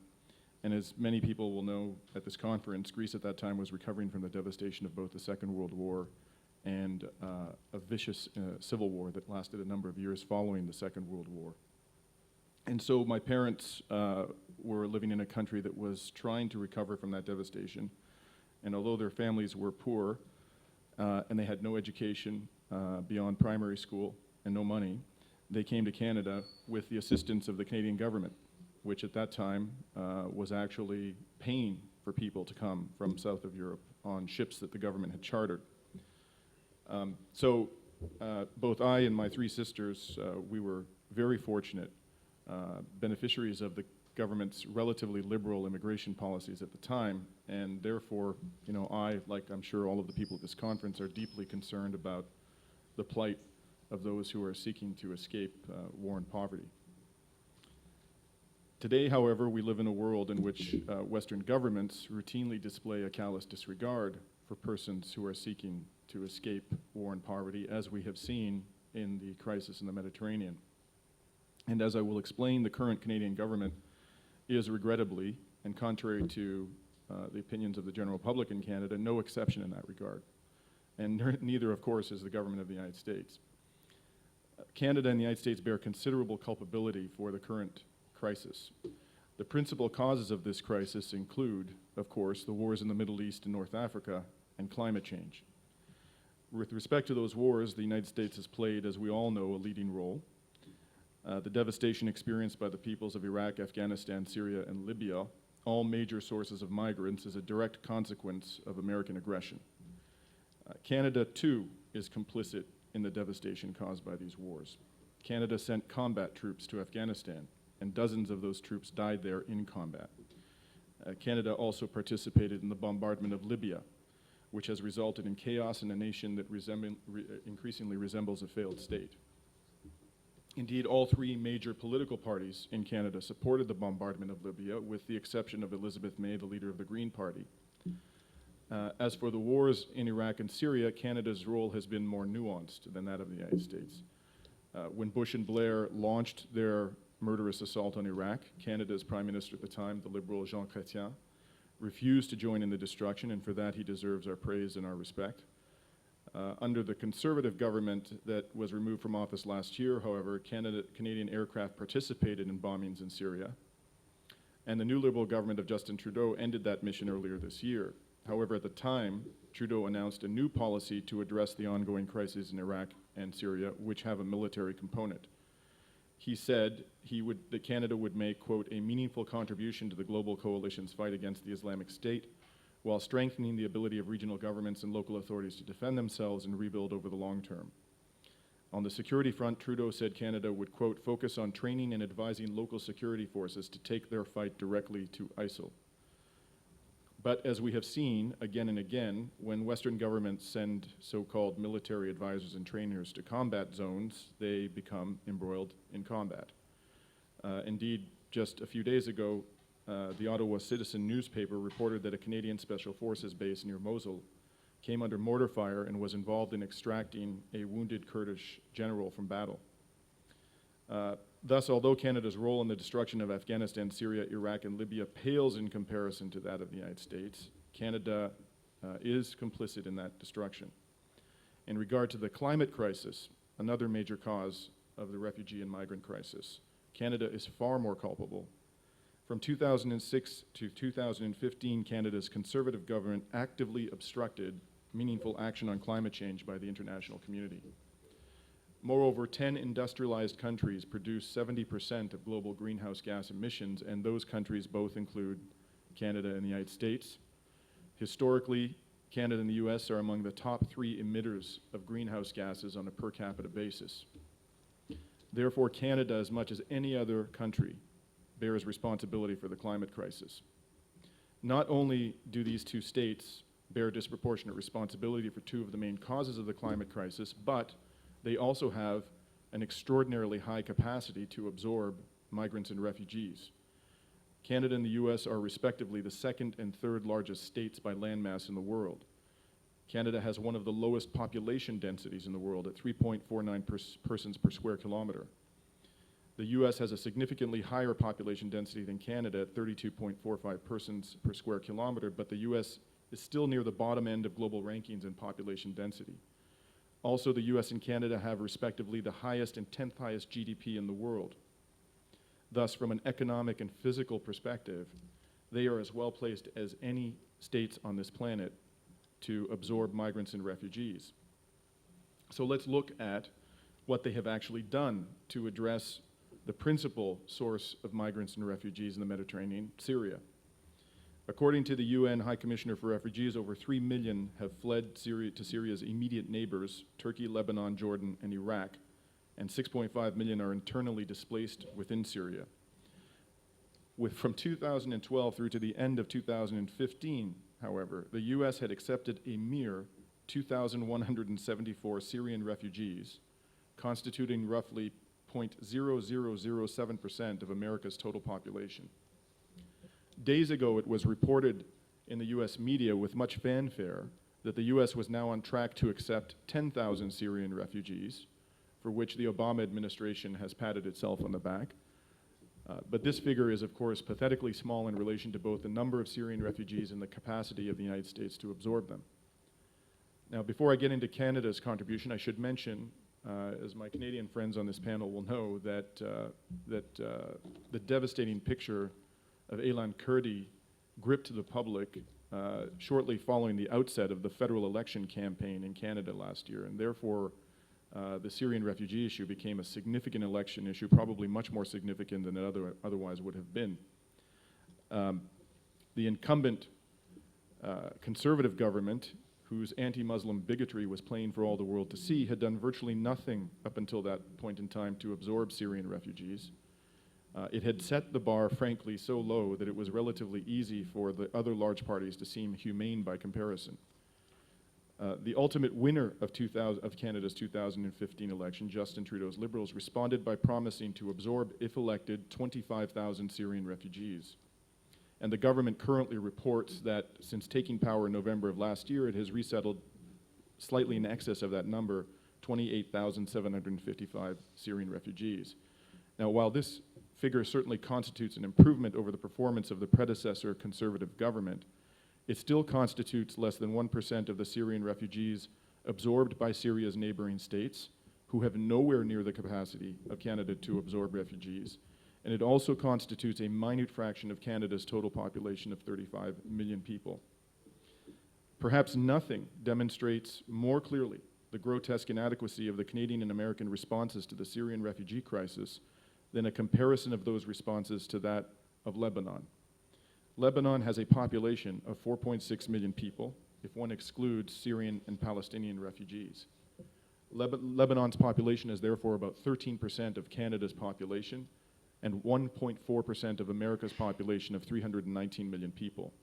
And as many people will know at this conference, Greece at that time was recovering from the devastation of both the Second World War and a vicious civil war that lasted a number of years following the Second World War. And so my parents were living in a country that was trying to recover from that devastation. And although their families were poor and they had no education beyond primary school and no money, they came to Canada with the assistance of the Canadian government, which at that time was actually paying for people to come from south of Europe on ships that the government had chartered. So both I and my three sisters, we were very fortunate beneficiaries of the government's relatively liberal immigration policies at the time, and therefore, you know, I, like I'm sure all of the people at this conference, are deeply concerned about the plight of those who are seeking to escape war and poverty. Today, however, we live in a world in which Western governments routinely display a callous disregard for persons who are seeking to escape war and poverty, as we have seen in the crisis in the Mediterranean. And as I will explain, the current Canadian government is regrettably, and contrary to the opinions of the general public in Canada, no exception in that regard. And neither, of course, is the government of the United States. Canada and the United States bear considerable culpability for the current crisis. The principal causes of this crisis include, of course, the wars in the Middle East and North Africa and climate change. With respect to those wars, the United States has played, as we all know, a leading role. The devastation experienced by the peoples of Iraq, Afghanistan, Syria, and Libya, all major sources of migrants, is a direct consequence of American aggression. Canada, too, is complicit in the devastation caused by these wars. Canada sent combat troops to Afghanistan, and dozens of those troops died there in combat. Canada also participated in the bombardment of Libya, which has resulted in chaos in a nation that increasingly resembles a failed state. Indeed, all three major political parties in Canada supported the bombardment of Libya, with the exception of Elizabeth May, the leader of the Green Party. As for the wars in Iraq and Syria, Canada's role has been more nuanced than that of the United States. When Bush and Blair launched their murderous assault on Iraq, Canada's Prime Minister at the time, the Liberal Jean Chrétien, refused to join in the destruction, and for that he deserves our praise and our respect. Under the Conservative government that was removed from office last year, however, Canadian aircraft participated in bombings in Syria, and the new Liberal government of Justin Trudeau ended that mission earlier this year. However, at the time, Trudeau announced a new policy to address the ongoing crises in Iraq and Syria, which have a military component. He said that Canada would make, quote, a meaningful contribution to the global coalition's fight against the Islamic State, while strengthening the ability of regional governments and local authorities to defend themselves and rebuild over the long term. On the security front, Trudeau said Canada would, quote, focus on training and advising local security forces to take their fight directly to ISIL. But as we have seen again and again, when Western governments send so-called military advisors and trainers to combat zones, they become embroiled in combat. Indeed, just a few days ago, the Ottawa Citizen newspaper reported that a Canadian Special Forces base near Mosul came under mortar fire and was involved in extracting a wounded Kurdish general from battle. Thus, although Canada's role in the destruction of Afghanistan, Syria, Iraq, and Libya pales in comparison to that of the United States, Canada is complicit in that destruction. In regard to the climate crisis, another major cause of the refugee and migrant crisis, Canada is far more culpable. From 2006 to 2015, Canada's Conservative government actively obstructed meaningful action on climate change by the international community. Moreover, 10 industrialized countries produce 70% of global greenhouse gas emissions, and those countries both include Canada and the United States. Historically, Canada and the US are among the top 3 emitters of greenhouse gases on a per capita basis. Therefore, Canada, as much as any other country, bears responsibility for the climate crisis. Not only do these two states bear disproportionate responsibility for 2 of the main causes of the climate crisis, but they also have an extraordinarily high capacity to absorb migrants and refugees. Canada and the US are respectively the 2nd and 3rd largest states by landmass in the world. Canada has one of the lowest population densities in the world at 3.49 persons per square kilometer. The US has a significantly higher population density than Canada at 32.45 persons per square kilometer, but the US is still near the bottom end of global rankings in population density. Also, the US and Canada have respectively the highest and 10th highest GDP in the world. Thus, from an economic and physical perspective, they are as well placed as any states on this planet to absorb migrants and refugees. So let's look at what they have actually done to address the principal source of migrants and refugees in the Mediterranean, Syria. According to the UN High Commissioner for Refugees, over 3 million have fled to Syria's immediate neighbors, Turkey, Lebanon, Jordan, and Iraq, and 6.5 million are internally displaced within Syria. From 2012 through to the end of 2015, however, the US had accepted a mere 2,174 Syrian refugees, constituting roughly 0.0007% of America's total population. Days ago, it was reported in the US media with much fanfare that the US was now on track to accept 10,000 Syrian refugees, for which the Obama administration has patted itself on the back. But this figure is, of course, pathetically small in relation to both the number of Syrian refugees and the capacity of the United States to absorb them. Now, before I get into Canada's contribution, I should mention, as my Canadian friends on this panel will know, that the devastating picture of Aylan Kurdi gripped the public shortly following the outset of the federal election campaign in Canada last year, and therefore the Syrian refugee issue became a significant election issue, probably much more significant than it otherwise would have been. The incumbent conservative government, whose anti-Muslim bigotry was plain for all the world to see, had done virtually nothing up until that point in time to absorb Syrian refugees. It had set the bar, frankly, so low that it was relatively easy for the other large parties to seem humane by comparison. The ultimate winner of Canada's 2015 election, Justin Trudeau's Liberals, responded by promising to absorb, if elected, 25,000 Syrian refugees. And the government currently reports that since taking power in November of last year, it has resettled slightly in excess of that number, 28,755 Syrian refugees. Now, while this figure certainly constitutes an improvement over the performance of the predecessor conservative government, it still constitutes less than 1% of the Syrian refugees absorbed by Syria's neighboring states, who have nowhere near the capacity of Canada to absorb refugees. And it also constitutes a minute fraction of Canada's total population of 35 million people. Perhaps nothing demonstrates more clearly the grotesque inadequacy of the Canadian and American responses to the Syrian refugee crisis than a comparison of those responses to that of Lebanon. Lebanon has a population of 4.6 million people, if one excludes Syrian and Palestinian refugees. Lebanon's population is therefore about 13% of Canada's population and 1.4% of America's population of 319 million people.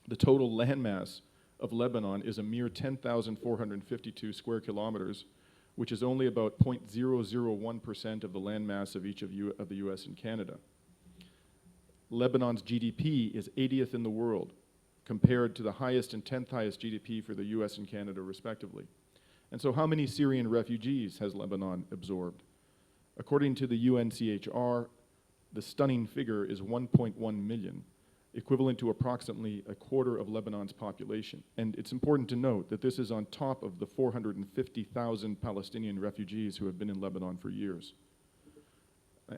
The total landmass of Lebanon is a mere 10,452 square kilometers, which is only about 0.001% of the landmass of each of the US and Canada. Lebanon's GDP is 80th in the world, compared to the highest and 10th highest GDP for the US and Canada, respectively. And so how many Syrian refugees has Lebanon absorbed? According to the UNCHR, the stunning figure is 1.1 million, equivalent to approximately a quarter of Lebanon's population. And it's important to note that this is on top of the 450,000 Palestinian refugees who have been in Lebanon for years.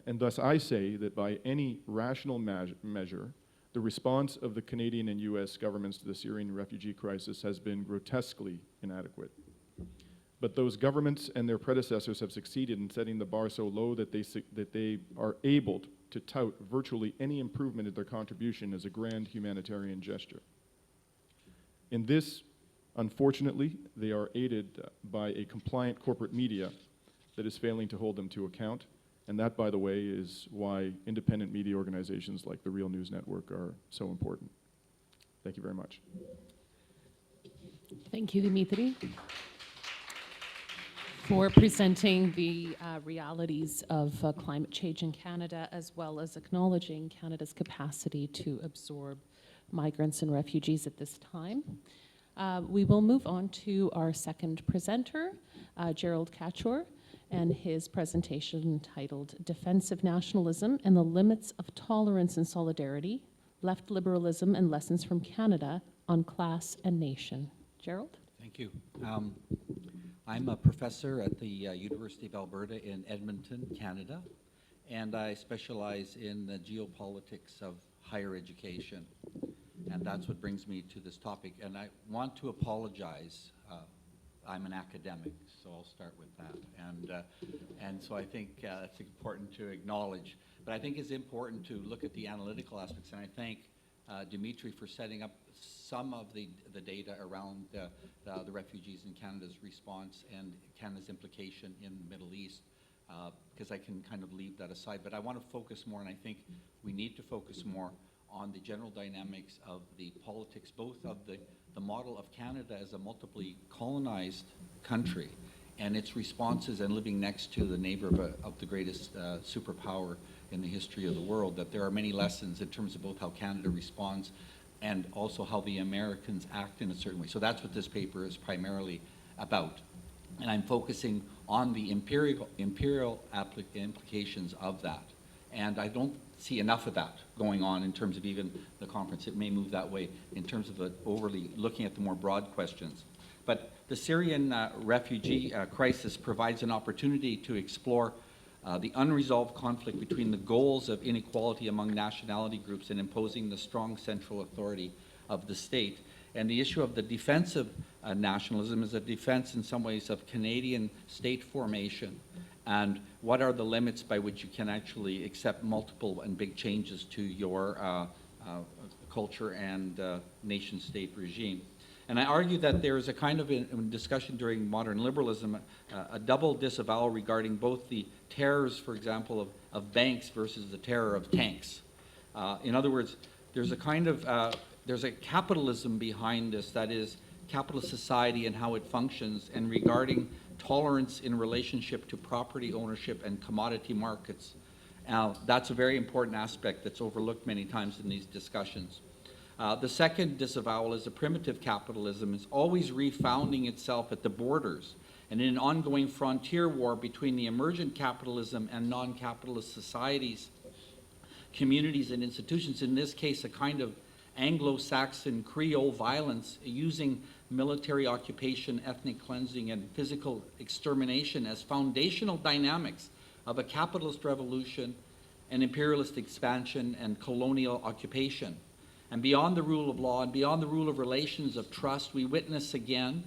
And thus I say that by any rational measure, the response of the Canadian and US governments to the Syrian refugee crisis has been grotesquely inadequate. But those governments and their predecessors have succeeded in setting the bar so low that they are able to tout virtually any improvement in their contribution as a grand humanitarian gesture. In this, unfortunately, they are aided by a compliant corporate media that is failing to hold them to account. And that, by the way, is why independent media organizations like the Real News Network are so important. Thank you very much. Thank you, Dimitri, for presenting the realities of climate change in Canada, as well as acknowledging Canada's capacity to absorb migrants and refugees at this time. We will move on to our second presenter, Gerald Kachor, and his presentation titled Defensive Nationalism and the Limits of Tolerance and Solidarity, Left Liberalism and Lessons from Canada on Class and Nation. Gerald? Thank you. I'm a professor at the University of Alberta in Edmonton, Canada, and I specialize in the geopolitics of higher education. And that's what brings me to this topic. And I want to apologize. I'm an academic, so I'll start with that. And so I think it's important to acknowledge. But I think it's important to look at the analytical aspects, and I thank Dimitri for setting up some of the data around the refugees in Canada's response and Canada's implication in the Middle East, because I can kind of leave that aside. But I want to focus more, and I think we need to focus more on the general dynamics of the politics, both of the model of Canada as a multiply colonized country and its responses and living next to the neighbor of the greatest superpower in the history of the world, that there are many lessons in terms of both how Canada responds and also how the Americans act in a certain way. So that's what this paper is primarily about. And I'm focusing on the imperial implications of that. And I don't see enough of that going on in terms of even the conference. It may move that way in terms of overly looking at the more broad questions. But the Syrian refugee crisis provides an opportunity to explore the unresolved conflict between the goals of inequality among nationality groups and imposing the strong central authority of the state. And the issue of the defensive nationalism is a defense in some ways of Canadian state formation. And what are the limits by which you can actually accept multiple and big changes to your culture and nation-state regime? And I argue that there is a kind of in discussion during modern liberalism, a double disavowal regarding both the terrors, for example, of banks versus the terror of tanks. In other words, there's a kind of, there's a capitalism behind this, that is capitalist society and how it functions, and regarding tolerance in relationship to property ownership and commodity markets. That's a very important aspect that's overlooked many times in these discussions. The second disavowal is the primitive capitalism is always refounding itself at the borders and in an ongoing frontier war between the emergent capitalism and non-capitalist societies, communities, and institutions. In this case, a kind of Anglo-Saxon Creole violence using military occupation, ethnic cleansing, and physical extermination as foundational dynamics of a capitalist revolution and imperialist expansion and colonial occupation. And beyond the rule of law and beyond the rule of relations of trust, we witness again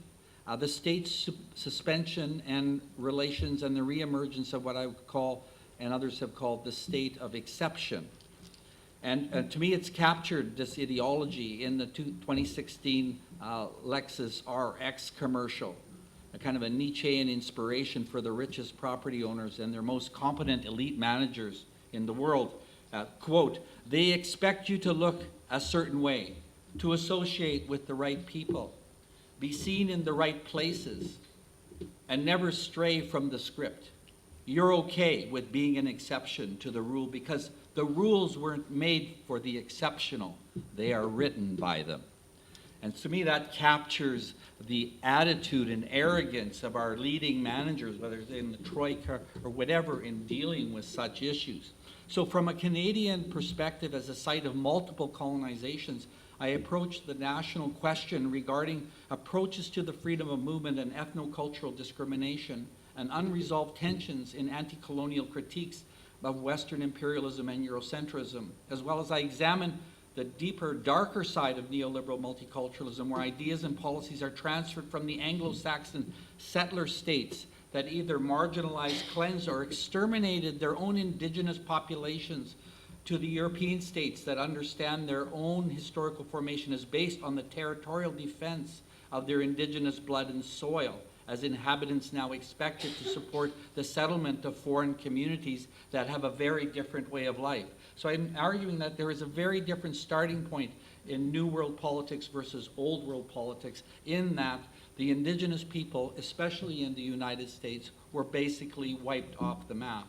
the state's suspension and relations and the reemergence of what I would call, and others have called, the state of exception. And to me, it's captured this ideology in the 2016 Lexus RX commercial, a kind of a Nietzschean inspiration for the richest property owners and their most competent elite managers in the world. Quote, "They expect you to look a certain way, to associate with the right people, be seen in the right places, and never stray from the script. You're okay with being an exception to the rule because the rules weren't made for the exceptional. They are written by them." And to me, that captures the attitude and arrogance of our leading managers, whether it's in the Troika or whatever, in dealing with such issues. So from a Canadian perspective, as a site of multiple colonizations, I approached the national question regarding approaches to the freedom of movement and ethno-cultural discrimination and unresolved tensions in anti-colonial critiques of Western imperialism and Eurocentrism, as well as I examined the deeper, darker side of neoliberal multiculturalism, where ideas and policies are transferred from the Anglo-Saxon settler states that either marginalized, cleansed, or exterminated their own indigenous populations to the European states that understand their own historical formation as based on the territorial defense of their indigenous blood and soil, as inhabitants now expected to support the settlement of foreign communities that have a very different way of life. So I'm arguing that there is a very different starting point in New World politics versus Old World politics, in that the indigenous people, especially in the United States, were basically wiped off the map.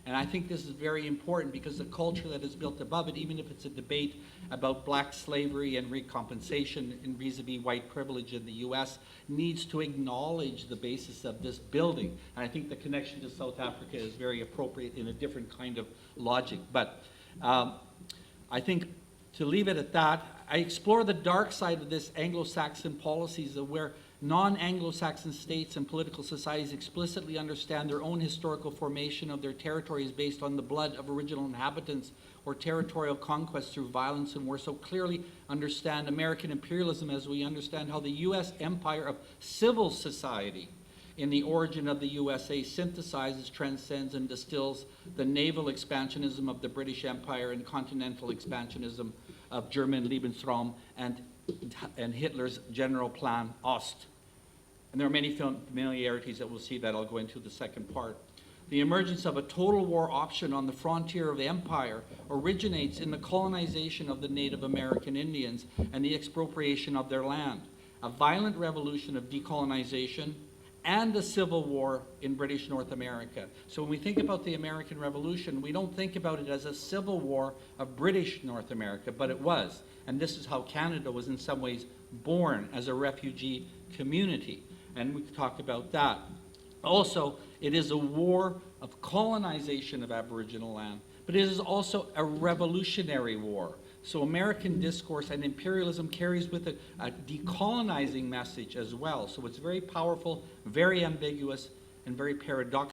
And I think this is very important because the culture that is built above it, even if it's a debate about black slavery and recompensation in vis-a-vis white privilege in the US, needs to acknowledge the basis of this building. And I think the connection to South Africa is very appropriate in a different kind of logic. But I think to leave it at that, I explore the dark side of this Anglo-Saxon policies of where non-Anglo-Saxon states and political societies explicitly understand their own historical formation of their territories based on the blood of original inhabitants or territorial conquest through violence and war, so clearly understand American imperialism as we understand how the U.S. empire of civil society in the origin of the USA synthesizes, transcends, and distills the naval expansionism of the British Empire and continental expansionism of German Lebensraum and Hitler's general plan Ost. And there are many familiarities that we'll see that I'll go into the second part. The emergence of a total war option on the frontier of the empire originates in the colonization of the Native American Indians and the expropriation of their land. A violent revolution of decolonization and the Civil War in British North America. So when we think about the American Revolution, we don't think about it as a civil war of British North America, but it was. And this is how Canada was in some ways born as a refugee community. And we can talk about that. Also, it is a war of colonization of Aboriginal land, but it is also a revolutionary war. So American discourse and imperialism carries with it a decolonizing message as well. So it's very powerful, very ambiguous, and very paradoxical.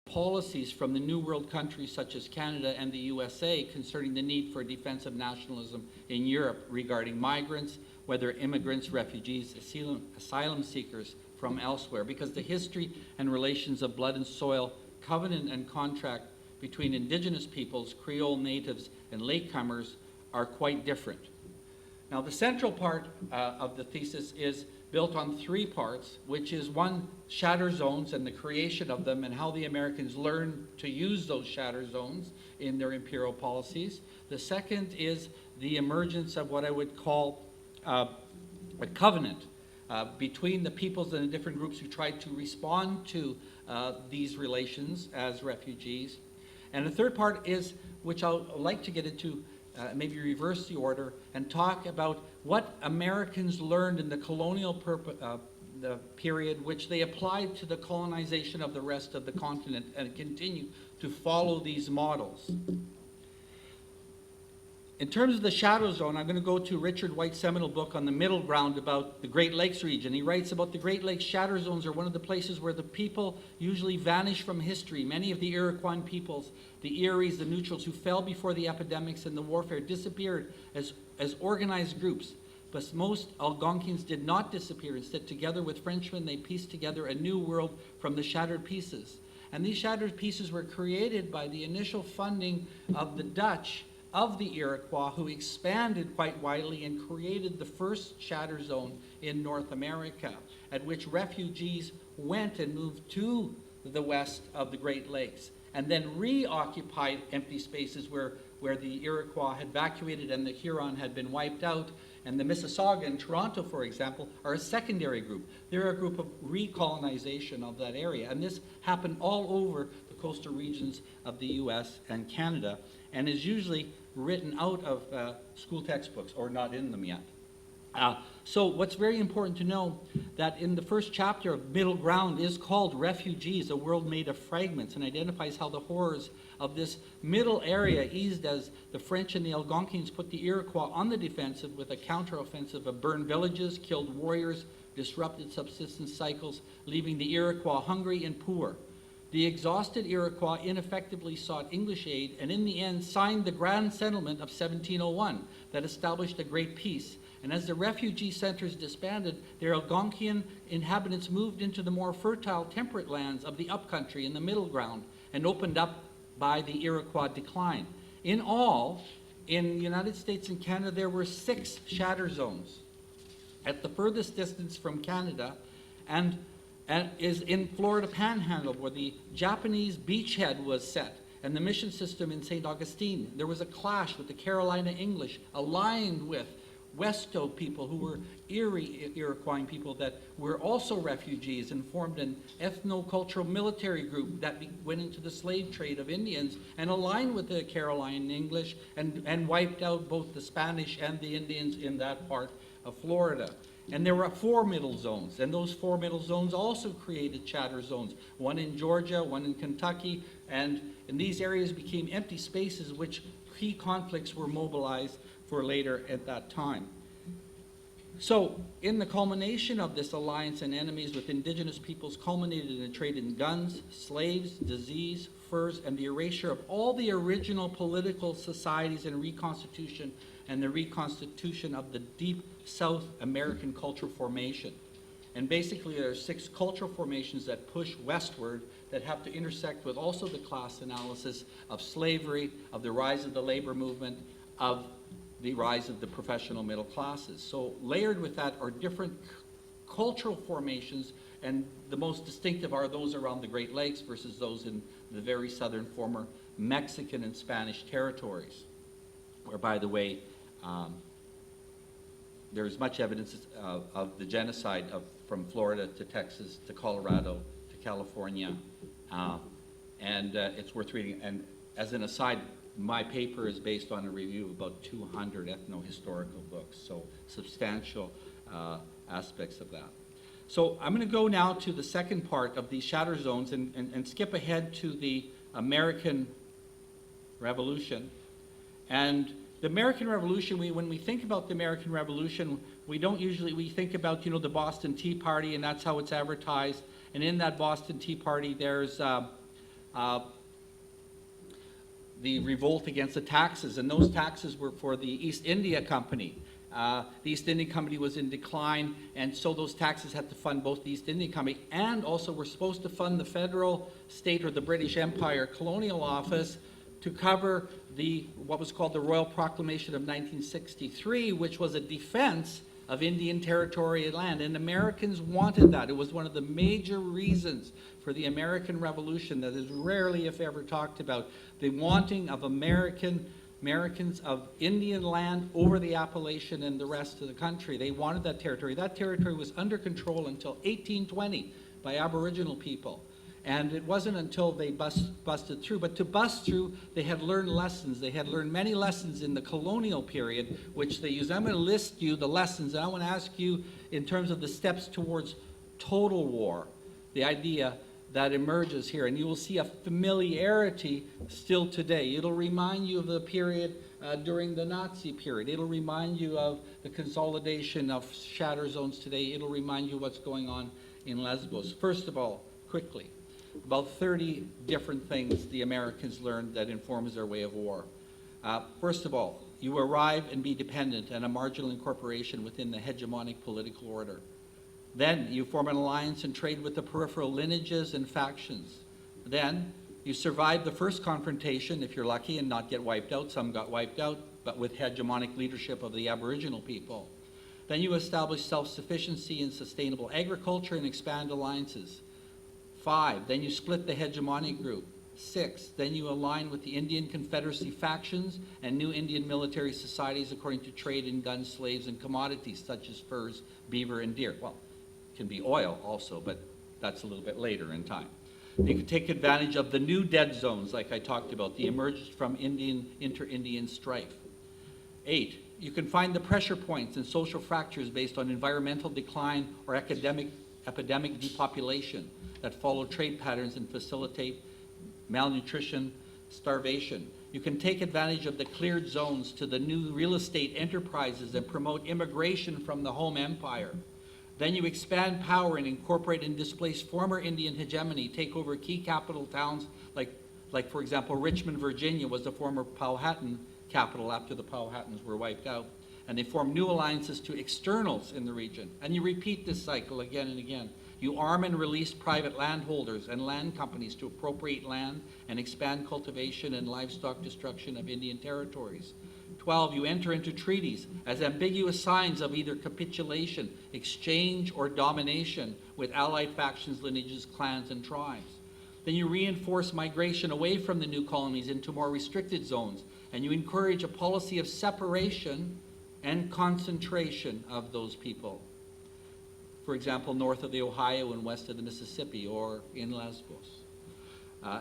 Policies from the New World countries such as Canada and the USA concerning the need for defensive nationalism in Europe regarding migrants, whether immigrants, refugees, asylum seekers from elsewhere, because the history and relations of blood and soil, covenant and contract between Indigenous peoples, Creole natives, and latecomers are quite different. Now, the central part of the thesis is built on three parts, which is one, shatter zones and the creation of them and how the Americans learned to use those shatter zones in their imperial policies. The second is the emergence of what I would call a covenant between the peoples and the different groups who tried to respond to these relations as refugees. And the third part is, which I'll like to get into, maybe reverse the order, and talk about what Americans learned in the colonial the period, which they applied to the colonization of the rest of the continent and continue to follow these models. In terms of the shadow zone, I'm going to go to Richard White's seminal book on the middle ground about the Great Lakes region. He writes about the Great Lakes shadow zones are one of the places where the people usually vanish from history. Many of the Iroquois peoples, the Eries, the Neutrals, who fell before the epidemics and the warfare, disappeared as organized groups. But most Algonquins did not disappear. Instead, together with Frenchmen, they pieced together a new world from the shattered pieces. And these shattered pieces were created by the initial funding of the Dutch of the Iroquois, who expanded quite widely and created the first shatter zone in North America, at which refugees went and moved to the west of the Great Lakes, and then reoccupied empty spaces where the Iroquois had evacuated and the Huron had been wiped out. And the Mississauga in Toronto, for example, are a secondary group. They're a group of recolonization of that area. And this happened all over the coastal regions of the US and Canada, and is usually written out of school textbooks or not in them yet. So what's very important to know that in the first chapter of Middle Ground is called Refugees, a World Made of Fragments, and identifies how the horrors of this middle area eased as the French and the Algonquins put the Iroquois on the defensive with a counteroffensive of burned villages, killed warriors, disrupted subsistence cycles, leaving the Iroquois hungry and poor. The exhausted Iroquois ineffectively sought English aid and in the end signed the Grand Settlement of 1701 that established a great peace. And as the refugee centers disbanded, their Algonquian inhabitants moved into the more fertile temperate lands of the upcountry in the middle ground and opened up by the Iroquois decline. In all, in the United States and Canada, there were 6 shatter zones. At the furthest distance from Canada, and is in Florida Panhandle, where the Japanese beachhead was set, and the mission system in St. Augustine. There was a clash with the Carolina English, aligned with Westo people who were Erie Iroquois people that were also refugees and formed an ethno-cultural military group that went into the slave trade of Indians and aligned with the Carolina English and wiped out both the Spanish and the Indians in that part of Florida. And there were 4 middle zones, and those 4 middle zones also created shatter zones, one in Georgia, one in Kentucky, and these areas became empty spaces which key conflicts were mobilized for later at that time. So, in the culmination of this alliance and enemies with indigenous peoples culminated in a trade in guns, slaves, disease, furs, and the erasure of all the original political societies and the reconstitution of the deep South American cultural formation. And basically there are 6 cultural formations that push westward that have to intersect with also the class analysis of slavery, of the rise of the labor movement, of the rise of the professional middle classes. So layered with that are different cultural formations, and the most distinctive are those around the Great Lakes versus those in the very southern former Mexican and Spanish territories, where, by the way, there's much evidence of the genocide from Florida to Texas to Colorado to California, and it's worth reading. And as an aside, my paper is based on a review of about 200 ethno-historical books, so substantial aspects of that. So I'm going to go now to the second part of these shatter zones and skip ahead to the American Revolution. And the American Revolution, when we think about the American Revolution, we think about, the Boston Tea Party, and that's how it's advertised. And in that Boston Tea Party, there's the revolt against the taxes, and those taxes were for the East India Company. The East India Company was in decline, and so those taxes had to fund both the East India Company and also were supposed to fund the federal, state, or the British Empire Colonial Office to cover what was called the Royal Proclamation of 1963, which was a defense of Indian territory and land. And Americans wanted that. It was one of the major reasons for the American Revolution that is rarely, if ever, talked about. The wanting of Americans of Indian land over the Appalachian and the rest of the country. They wanted that territory. That territory was under control until 1820 by Aboriginal people. And it wasn't until they busted through. But to bust through, they had learned lessons. They had learned many lessons in the colonial period, which they used. I'm going to list you the lessons, and I want to ask you in terms of the steps towards total war, the idea that emerges here. And you will see a familiarity still today. It'll remind you of the period during the Nazi period. It'll remind you of the consolidation of shatter zones today. It'll remind you what's going on in Lesbos. First of all, quickly, about 30 different things the Americans learned that informs their way of war. First of all, you arrive and be dependent and a marginal incorporation within the hegemonic political order. Then you form an alliance and trade with the peripheral lineages and factions. Then you survive the first confrontation, if you're lucky, and not get wiped out. Some got wiped out, but with hegemonic leadership of the Aboriginal people. Then you establish self-sufficiency in sustainable agriculture and expand alliances. 5, then you split the hegemonic group. 6, then you align with the Indian Confederacy factions and new Indian military societies according to trade in guns, slaves, and commodities such as furs, beaver, and deer. Well, it can be oil also, but that's a little bit later in time. You can take advantage of the new dead zones, like I talked about, the emergence from inter-Indian strife. 8, you can find the pressure points and social fractures based on environmental decline or epidemic depopulation that follow trade patterns and facilitate malnutrition, starvation. You can take advantage of the cleared zones to the new real estate enterprises and promote immigration from the home empire. Then you expand power and incorporate and displace former Indian hegemony, take over key capital towns like for example, Richmond, Virginia was the former Powhatan capital after the Powhatans were wiped out. And they form new alliances to externals in the region. And you repeat this cycle again and again. You arm and release private landholders and land companies to appropriate land and expand cultivation and livestock destruction of Indian territories. 12, you enter into treaties as ambiguous signs of either capitulation, exchange, or domination with allied factions, lineages, clans, and tribes. Then you reinforce migration away from the new colonies into more restricted zones, and you encourage a policy of separation and concentration of those people. For example, north of the Ohio and west of the Mississippi, or in Lesbos.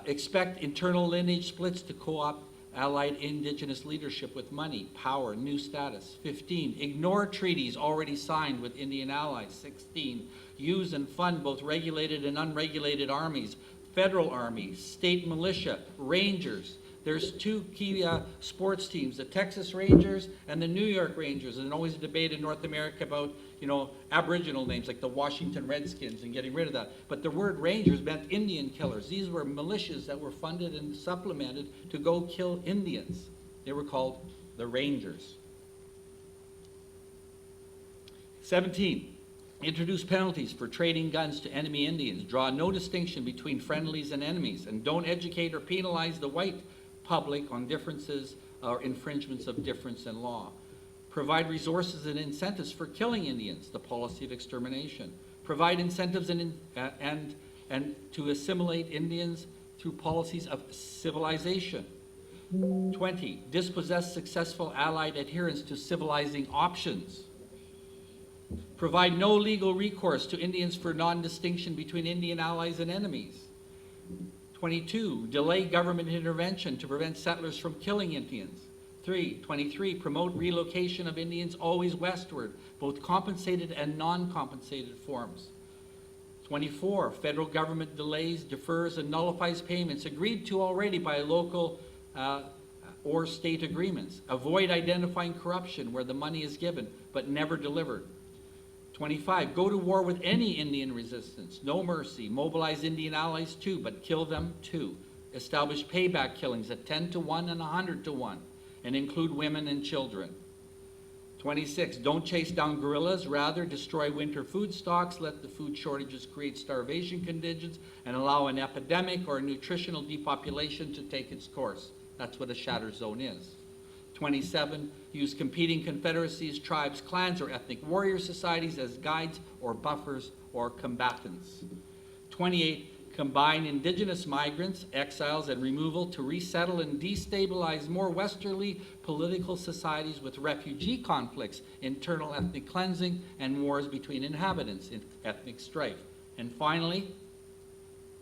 Expect internal lineage splits to co-opt allied indigenous leadership with money, power, new status. 15, ignore treaties already signed with Indian allies. 16, use and fund both regulated and unregulated armies, federal army, state militia, rangers, There's two key sports teams, the Texas Rangers and the New York Rangers. And always a debate in North America about, you know, Aboriginal names like the Washington Redskins and getting rid of that. But the word Rangers meant Indian killers. These were militias that were funded and supplemented to go kill Indians. They were called the Rangers. 17, introduce penalties for trading guns to enemy Indians. Draw no distinction between friendlies and enemies, and don't educate or penalize the white public on differences or infringements of difference in law. Provide resources and incentives for killing Indians, the policy of extermination. Provide incentives and to assimilate Indians through policies of civilization. 20, dispossess successful allied adherents to civilizing options. Provide no legal recourse to Indians for non-distinction between Indian allies and enemies. 22, delay government intervention to prevent settlers from killing Indians. 23, promote relocation of Indians always westward, both compensated and non-compensated forms. 24, federal government delays, defers, and nullifies payments agreed to already by local or state agreements. Avoid identifying corruption where the money is given but never delivered. 25, go to war with any Indian resistance. No mercy. Mobilize Indian allies too, but kill them too. Establish payback killings at 10 to 1 and 100 to 1, and include women and children. 26, don't chase down guerrillas. Rather, destroy winter food stocks, let the food shortages create starvation conditions, and allow an epidemic or nutritional depopulation to take its course. That's what a shatter zone is. 27, use competing confederacies, tribes, clans, or ethnic warrior societies as guides or buffers or combatants. 28, combine indigenous migrants, exiles, and removal to resettle and destabilize more westerly political societies with refugee conflicts, internal ethnic cleansing, and wars between inhabitants in ethnic strife. And finally,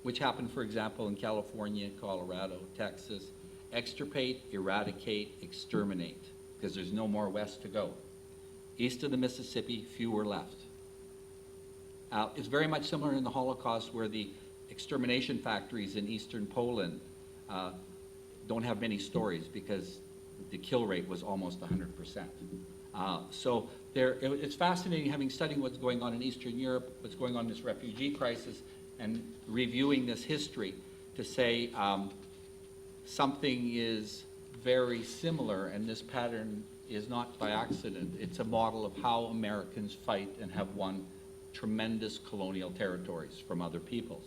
which happened, for example, in California, Colorado, Texas, extirpate, eradicate, exterminate, because there's no more west to go. East of the Mississippi, few were left. It's very much similar in the Holocaust, where the extermination factories in eastern Poland don't have many stories because the kill rate was almost 100%. So it's fascinating having studied what's going on in Eastern Europe, what's going on in this refugee crisis, and reviewing this history to say something is very similar, and this pattern is not by accident. It's a model of how Americans fight and have won tremendous colonial territories from other peoples.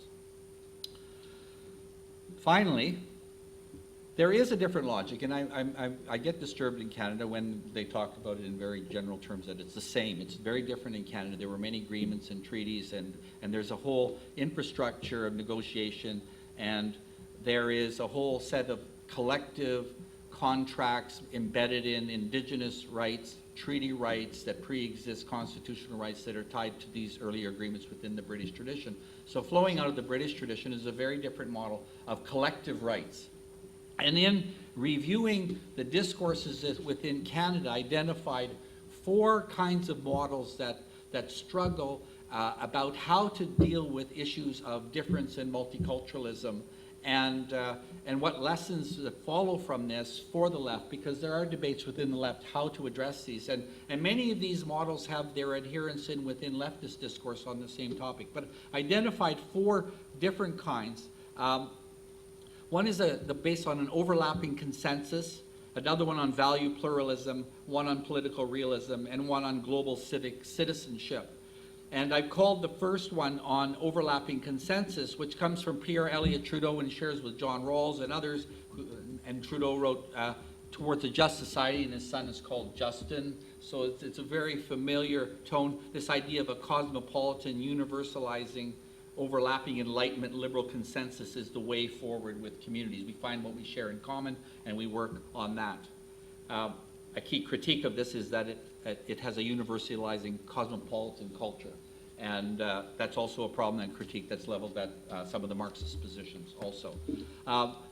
Finally, there is a different logic, and I get disturbed in Canada when they talk about it in very general terms, that it's the same. It's very different in Canada. There were many agreements and treaties, and there's a whole infrastructure of negotiation, and there is a whole set of collective contracts embedded in indigenous rights, treaty rights that pre-exist constitutional rights that are tied to these earlier agreements within the British tradition. So flowing out of the British tradition is a very different model of collective rights. And in reviewing the discourses within Canada, identified 4 kinds of models that struggle about how to deal with issues of difference and multiculturalism, and what lessons that follow from this for the left, because there are debates within the left how to address these. And many of these models have their adherents within leftist discourse on the same topic, but identified 4 different kinds. One is based on an overlapping consensus, another one on value pluralism, one on political realism, and one on global civic citizenship. And I've called the first one on overlapping consensus, which comes from Pierre Elliott Trudeau and shares with John Rawls and others. And Trudeau wrote Towards a Just Society, and his son is called Justin. So it's a very familiar tone, this idea of a cosmopolitan, universalizing, overlapping Enlightenment liberal consensus is the way forward with communities. We find what we share in common, and we work on that. A key critique of this is that it has a universalizing cosmopolitan culture. And that's also a problem and critique that's leveled at some of the Marxist positions also.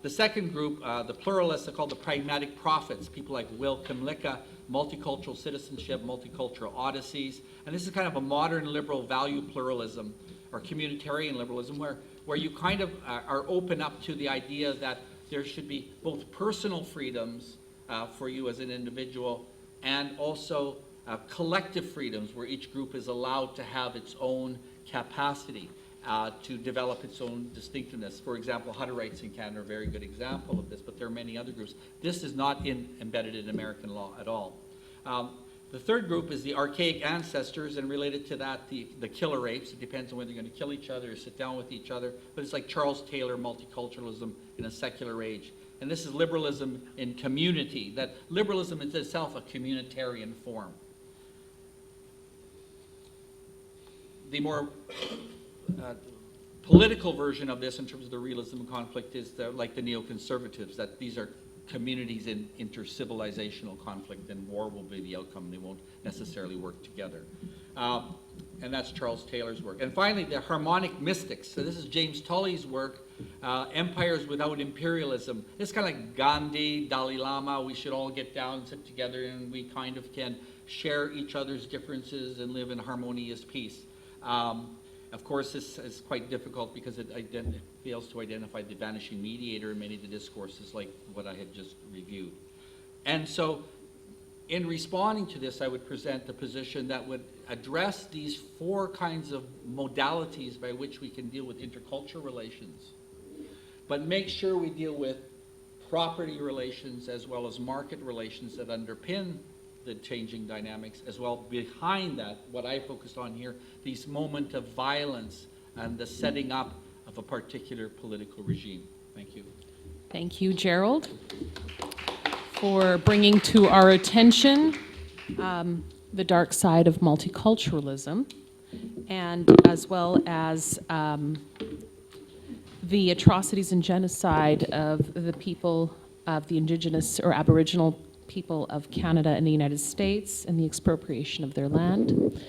The second group, the pluralists, are called the pragmatic prophets, people like Will Kymlicka, multicultural citizenship, multicultural odysseys. And this is kind of a modern liberal value pluralism or communitarian liberalism where you kind of are open up to the idea that there should be both personal freedoms for you as an individual and also collective freedoms where each group is allowed to have its own capacity to develop its own distinctiveness. For example, Hutter rights in Canada are a very good example of this, but there are many other groups. This is not embedded in American law at all. The third group is the archaic ancestors, and related to that, the killer apes. It depends on whether you're going to kill each other or sit down with each other, but it's like Charles Taylor, multiculturalism in a secular age. And this is liberalism in community, that liberalism is itself a communitarian form. The more political version of this in terms of the realism and conflict is like the neoconservatives, that these are communities in intercivilizational conflict and war will be the outcome. They won't necessarily work together. And that's Charles Taylor's work. And finally, the harmonic mystics. So this is James Tully's work, Empires Without Imperialism. It's kind of like Gandhi, Dalai Lama. We should all get down and sit together and we kind of can share each other's differences and live in harmonious peace. Of course, this is quite difficult because it fails to identify the vanishing mediator in many of the discourses like what I had just reviewed. And so in responding to this, I would present a position that would address these four kinds of modalities by which we can deal with intercultural relations, but make sure we deal with property relations as well as market relations that underpin the changing dynamics, as well behind that, what I focused on here, these moment of violence and the setting up of a particular political regime. Thank you. Thank you, Gerald, for bringing to our attention the dark side of multiculturalism, and as well as the atrocities and genocide of the people of the Indigenous or Aboriginal people of Canada and the United States and the expropriation of their land.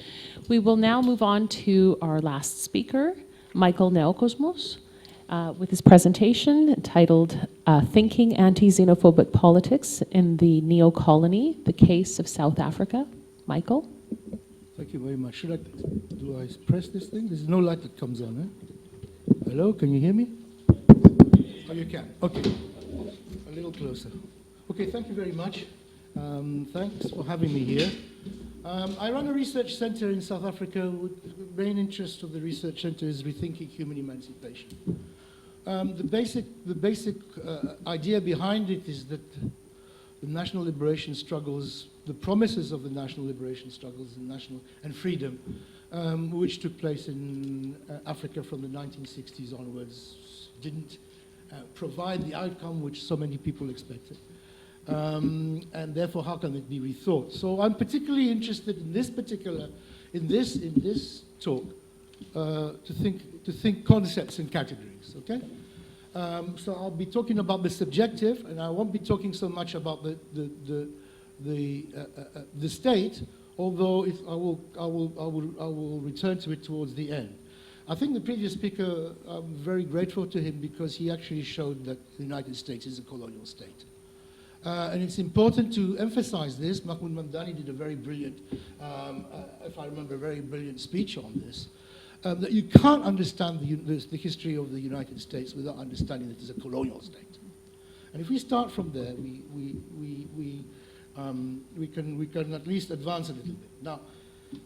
We will now move on to our last speaker, Michael Neokosmos, with his presentation titled Thinking Anti-Xenophobic Politics in the Neo-Colony, the Case of South Africa. Michael? Thank you very much. Do I press this thing? There's no light that comes on, eh? Hello, can you hear me? Oh, you can. Okay. A little closer. Okay, thank you very much. Thanks for having me here. I run a research center in South Africa. The main interest of the research center is rethinking human emancipation. The basic idea behind it is that the national liberation struggles, the promises of the national liberation struggles and freedom, which took place in Africa from the 1960s onwards, didn't provide the outcome which so many people expected. And therefore, how can it be rethought? So I'm particularly interested in this talk to think concepts and categories. Okay, so I'll be talking about the subjective, and I won't be talking so much about the state, although I will return to it towards the end. I think the previous speaker, I'm very grateful to him because he actually showed that the United States is a colonial state. And it's important to emphasize this. Mahmoud Mamdani did a very brilliant, if I remember, a very brilliant speech on this, that you can't understand the history of the United States without understanding that it's a colonial state. And if we start from there, we can at least advance a little bit. Now,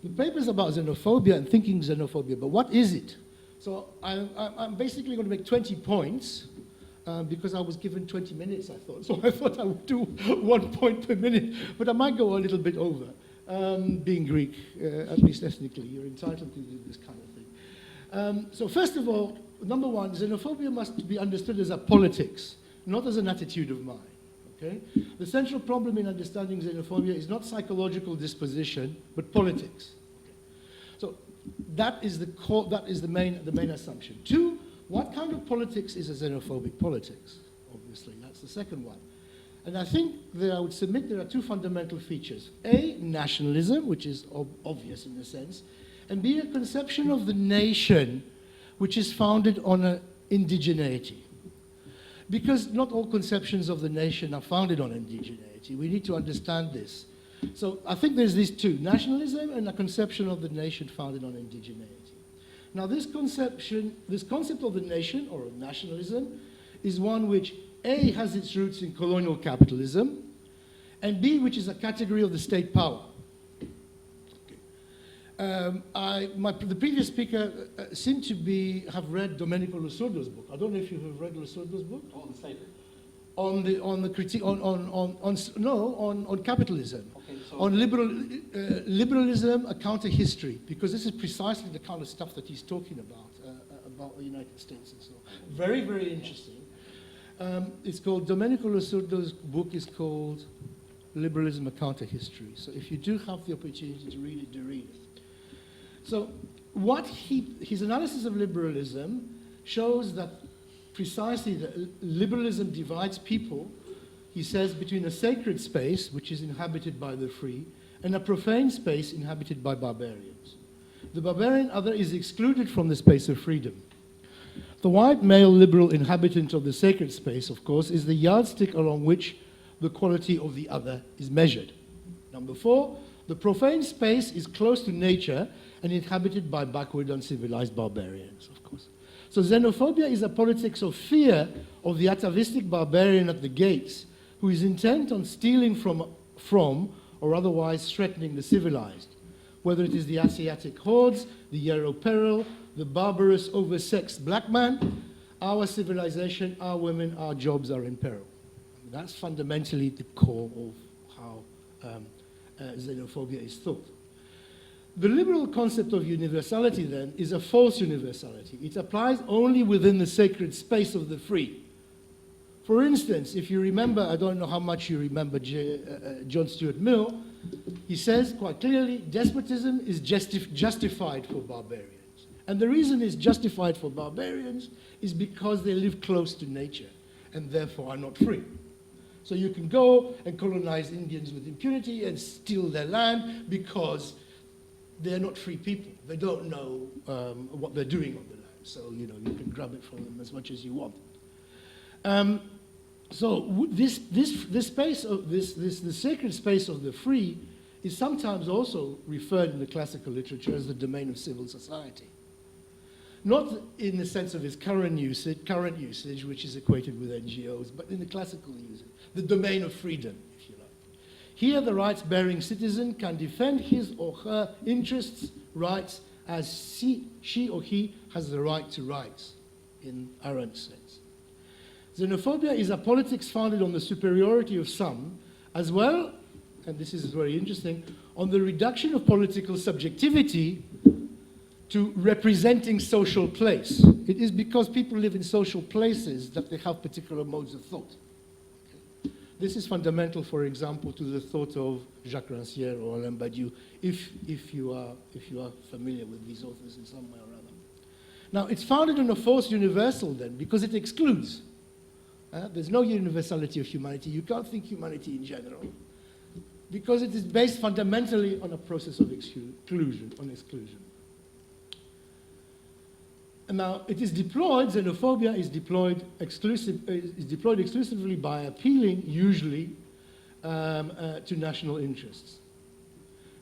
the paper is about xenophobia and thinking xenophobia, but what is it? So I'm basically going to make 20 points. Because I was given 20 minutes, I thought. So I thought I would do 1 point per minute, but I might go a little bit over. Being Greek, at least ethnically, you're entitled to do this kind of thing. So first of all, number one, xenophobia must be understood as a politics, not as an attitude of mind. Okay? The central problem in understanding xenophobia is not psychological disposition, but politics. Okay. So that is the core, that is the main assumption. Two, what kind of politics is a xenophobic politics? Obviously, that's the second one. And I think that I would submit there are two fundamental features. A, nationalism, which is obvious in a sense, and B, a conception of the nation which is founded on indigeneity. Because not all conceptions of the nation are founded on indigeneity. We need to understand this. So I think there's these two, nationalism and a conception of the nation founded on indigeneity. Now this concept of the nation, or of nationalism, is one which A, has its roots in colonial capitalism, and B, which is a category of the state power. The previous speaker seemed to have read Domenico Losurdo's book. I don't know if you have read Losurdo's book. Oh, the slavery. On the critique on capitalism, Okay, so on liberalism, a counter history, because this is precisely the kind of stuff that he's talking about the United States and so on. Very, very interesting. It's called, Domenico Losurdo's book is called Liberalism, a Counter History. So if you do have the opportunity to read it, do read it. So his analysis of liberalism shows that precisely that liberalism divides people, he says, between a sacred space, which is inhabited by the free, and a profane space inhabited by barbarians. The barbarian other is excluded from the space of freedom. The white male liberal inhabitant of the sacred space, of course, is the yardstick along which the quality of the other is measured. Number 4, the profane space is close to nature and inhabited by backward, uncivilized barbarians, of course. So xenophobia is a politics of fear of the atavistic barbarian at the gates who is intent on stealing from or otherwise threatening the civilized, whether it is the Asiatic hordes, the Euro peril, the barbarous, oversexed black man. Our civilization, our women, our jobs are in peril. That's fundamentally the core of how xenophobia is thought. The liberal concept of universality, then, is a false universality. It applies only within the sacred space of the free. For instance, if you remember, I don't know how much you remember John Stuart Mill, he says quite clearly, despotism is justified for barbarians. And the reason it's justified for barbarians is because they live close to nature and therefore are not free. So you can go and colonize Indians with impunity and steal their land because they're not free people. They don't know what they're doing on the land. So, you can grab it from them as much as you want. The sacred space of the free is sometimes also referred in the classical literature as the domain of civil society. Not in the sense of its current usage, which is equated with NGOs, but in the classical usage, the domain of freedom, if you like. Here, the rights-bearing citizen can defend his or her interests, rights, as she or he has the right to rights, in Arendt's sense. Xenophobia is a politics founded on the superiority of some, as well, and this is very interesting, on the reduction of political subjectivity to representing social place. It is because people live in social places that they have particular modes of thought. Okay. This is fundamental, for example, to the thought of Jacques Rancière or Alain Badiou, if you are familiar with these authors in some way or other. Now, it's founded on a false universal then, because it excludes. There's no universality of humanity. You can't think humanity in general, because it is based fundamentally on a process of exclusion. And now it is deployed, xenophobia is deployed exclusively by appealing, usually, to national interests.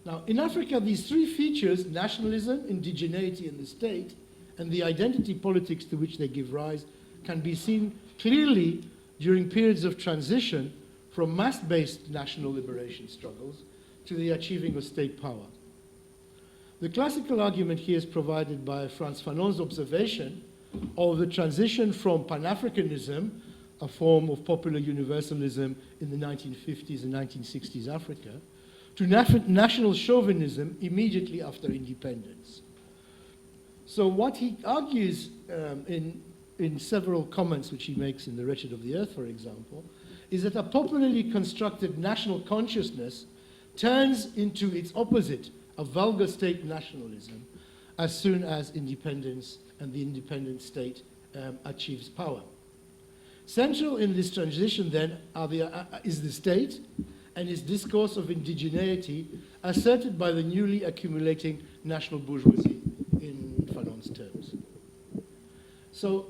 Now, in Africa, these three features, nationalism, indigeneity in the state, and the identity politics to which they give rise, can be seen clearly during periods of transition from mass-based national liberation struggles to the achieving of state power. The classical argument here is provided by Frantz Fanon's observation of the transition from Pan-Africanism, a form of popular universalism in the 1950s and 1960s Africa, to national chauvinism immediately after independence. So what he argues in several comments which he makes in The Wretched of the Earth, for example, is that a popularly constructed national consciousness turns into its opposite, a vulgar state nationalism, as soon as independence and the independent state achieves power. Central in this transition, then, is the state and its discourse of indigeneity asserted by the newly accumulating national bourgeoisie, in Fanon's terms. So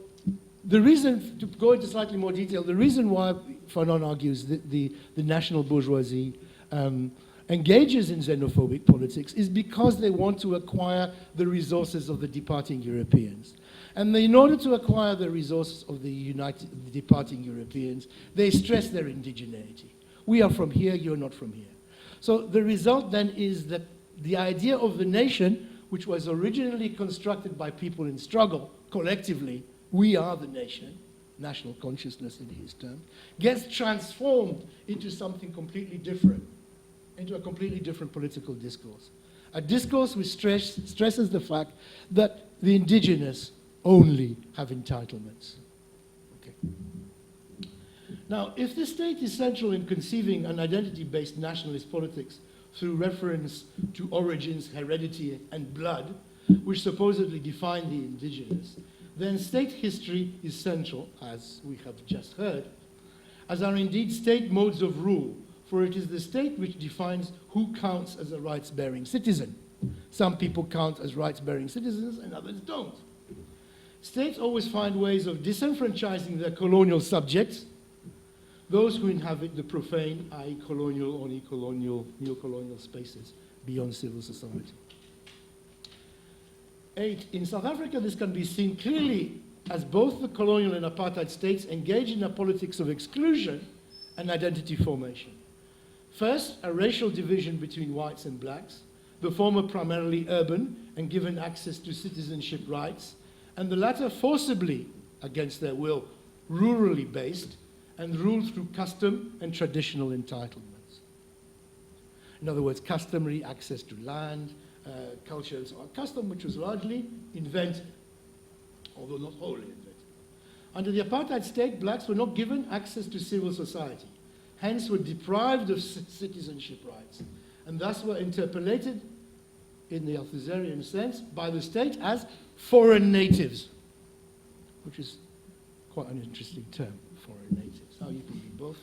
the reason, to go into slightly more detail, the reason why Fanon argues that the national bourgeoisie engages in xenophobic politics is because they want to acquire the resources of the departing Europeans. And in order to acquire the resources of the departing Europeans, they stress their indigeneity. We are from here, you're not from here. So the result then is that the idea of the nation, which was originally constructed by people in struggle, collectively, we are the nation, national consciousness in his term, gets transformed into something completely different, into a completely different political discourse. A discourse which stresses the fact that the indigenous only have entitlements. Okay. Now, if the state is central in conceiving an identity-based nationalist politics through reference to origins, heredity, and blood, which supposedly define the indigenous, then state history is central, as we have just heard, as are indeed state modes of rule, for it is the state which defines who counts as a rights-bearing citizen. Some people count as rights-bearing citizens and others don't. States always find ways of disenfranchising their colonial subjects, those who inhabit the profane, i.e. colonial or neo-colonial spaces beyond civil society. 8. In South Africa, this can be seen clearly as both the colonial and apartheid states engage in a politics of exclusion and identity formation. First, a racial division between whites and blacks, the former primarily urban and given access to citizenship rights, and the latter forcibly, against their will, rurally based, and ruled through custom and traditional entitlements. In other words, customary access to land, culture, and so on. Custom which was largely invented, although not wholly invented. Under the apartheid state, blacks were not given access to civil society, hence were deprived of citizenship rights, and thus were interpolated in the Arthurian sense by the state as foreign natives, which is quite an interesting term, foreign natives. How you can be both.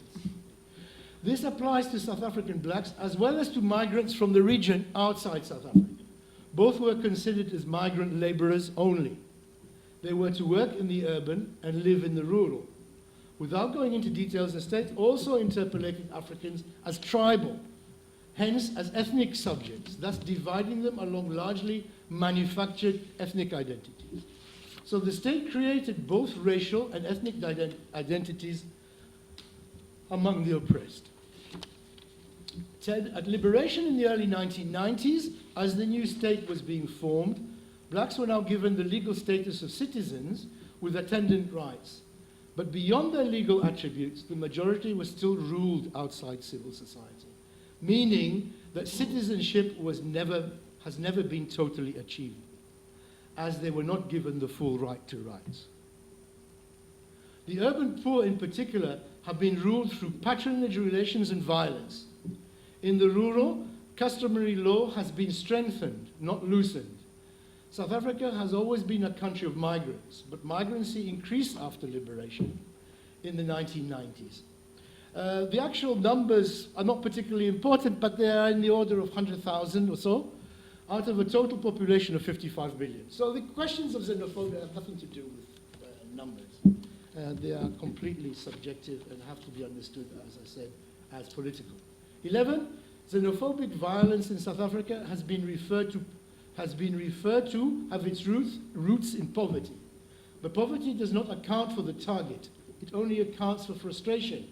This applies to South African blacks as well as to migrants from the region outside South Africa. Both were considered as migrant laborers only. They were to work in the urban and live in the rural. Without going into details, the state also interpolated Africans as tribal, hence as ethnic subjects, thus dividing them along largely manufactured ethnic identities. So the state created both racial and ethnic identities among the oppressed. At liberation in the early 1990s, as the new state was being formed, blacks were now given the legal status of citizens with attendant rights. But beyond their legal attributes, the majority was still ruled outside civil society, meaning that citizenship has never been totally achieved, as they were not given the full right to rights. The urban poor in particular have been ruled through patronage relations and violence. In the rural, customary law has been strengthened, not loosened. South Africa has always been a country of migrants, but migrancy increased after liberation in the 1990s. The actual numbers are not particularly important, but they are in the order of 100,000 or so, out of a total population of 55 million. So the questions of xenophobia have nothing to do with numbers. They are completely subjective and have to be understood, as I said, as political. 11, xenophobic violence in South Africa has been referred to have its roots in poverty. But poverty does not account for the target. It only accounts for frustration.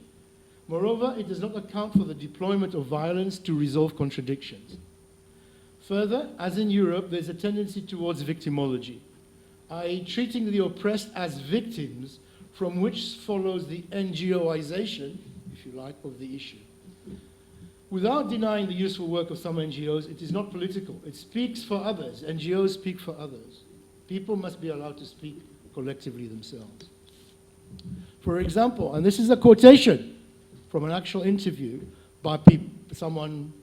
Moreover, it does not account for the deployment of violence to resolve contradictions. Further, as in Europe, there's a tendency towards victimology, i.e. treating the oppressed as victims, from which follows the NGOization, if you like, of the issue. Without denying the useful work of some NGOs, it is not political. It speaks for others. NGOs speak for others. People must be allowed to speak collectively themselves. For example, and this is a quotation from an actual interview by someone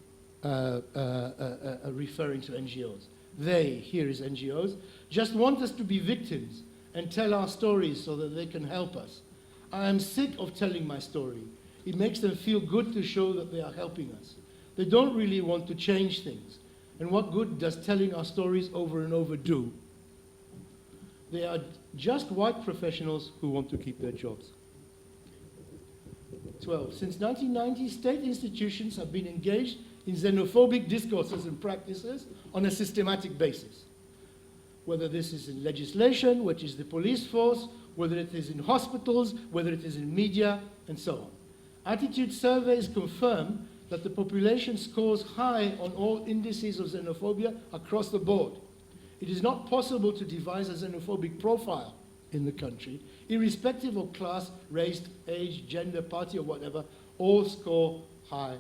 referring to NGOs. They, here is NGOs, just want us to be victims and tell our stories so that they can help us. I am sick of telling my story. It makes them feel good to show that they are helping us. They don't really want to change things. And what good does telling our stories over and over do? They are just white professionals who want to keep their jobs. 12. Since 1990, state institutions have been engaged in xenophobic discourses and practices on a systematic basis. whether this is in legislation, which is the police force, whether it is in hospitals, whether it is in media, and so on. Attitude surveys confirm that the population scores high on all indices of xenophobia across the board. It is not possible to devise a xenophobic profile in the country, irrespective of class, race, age, gender, party, or whatever, all score high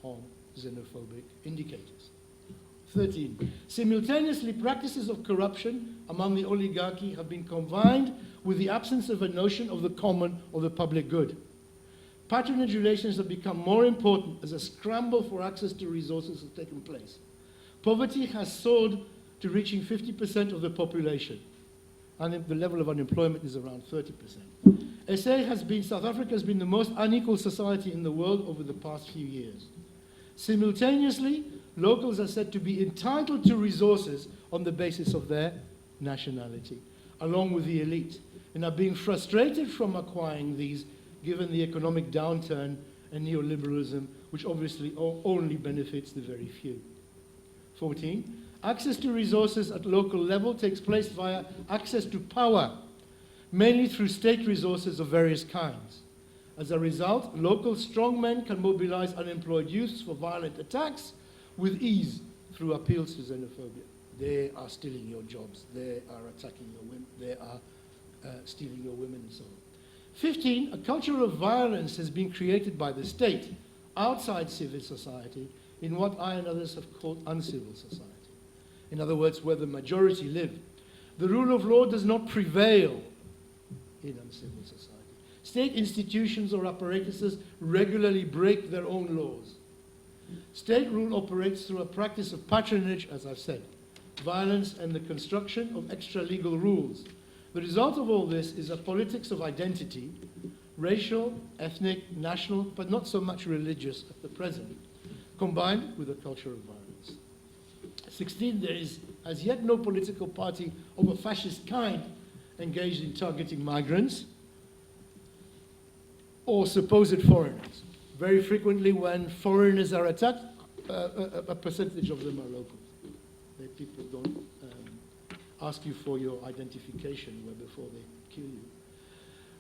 on xenophobic indicators. 13. Simultaneously, practices of corruption among the oligarchy have been combined with the absence of a notion of the common or the public good. Patronage relations have become more important as a scramble for access to resources has taken place. Poverty has soared to reaching 50% of the population, and the level of unemployment is around 30%. South Africa has been the most unequal society in the world over the past few years. Simultaneously, locals are said to be entitled to resources on the basis of their nationality, along with the elite, and are being frustrated from acquiring these given the economic downturn and neoliberalism, which obviously only benefits the very few. 14. Access to resources at local level takes place via access to power, mainly through state resources of various kinds. As a result, local strongmen can mobilize unemployed youths for violent attacks with ease through appeals to xenophobia. They are stealing your jobs, they are attacking your women, they are stealing your women, and so on. 15, a culture of violence has been created by the state outside civil society in what I and others have called uncivil society. In other words, where the majority live. The rule of law does not prevail in uncivil society. State institutions or apparatuses regularly break their own laws. State rule operates through a practice of patronage, as I've said, violence, and the construction of extra-legal rules. The result of all this is a politics of identity, racial, ethnic, national, but not so much religious at the present, combined with a culture of violence. 16, there is as yet no political party of a fascist kind engaged in targeting migrants or supposed foreigners. Very frequently when foreigners are attacked, a percentage of them are locals. People don't ask you for your identification before they kill you.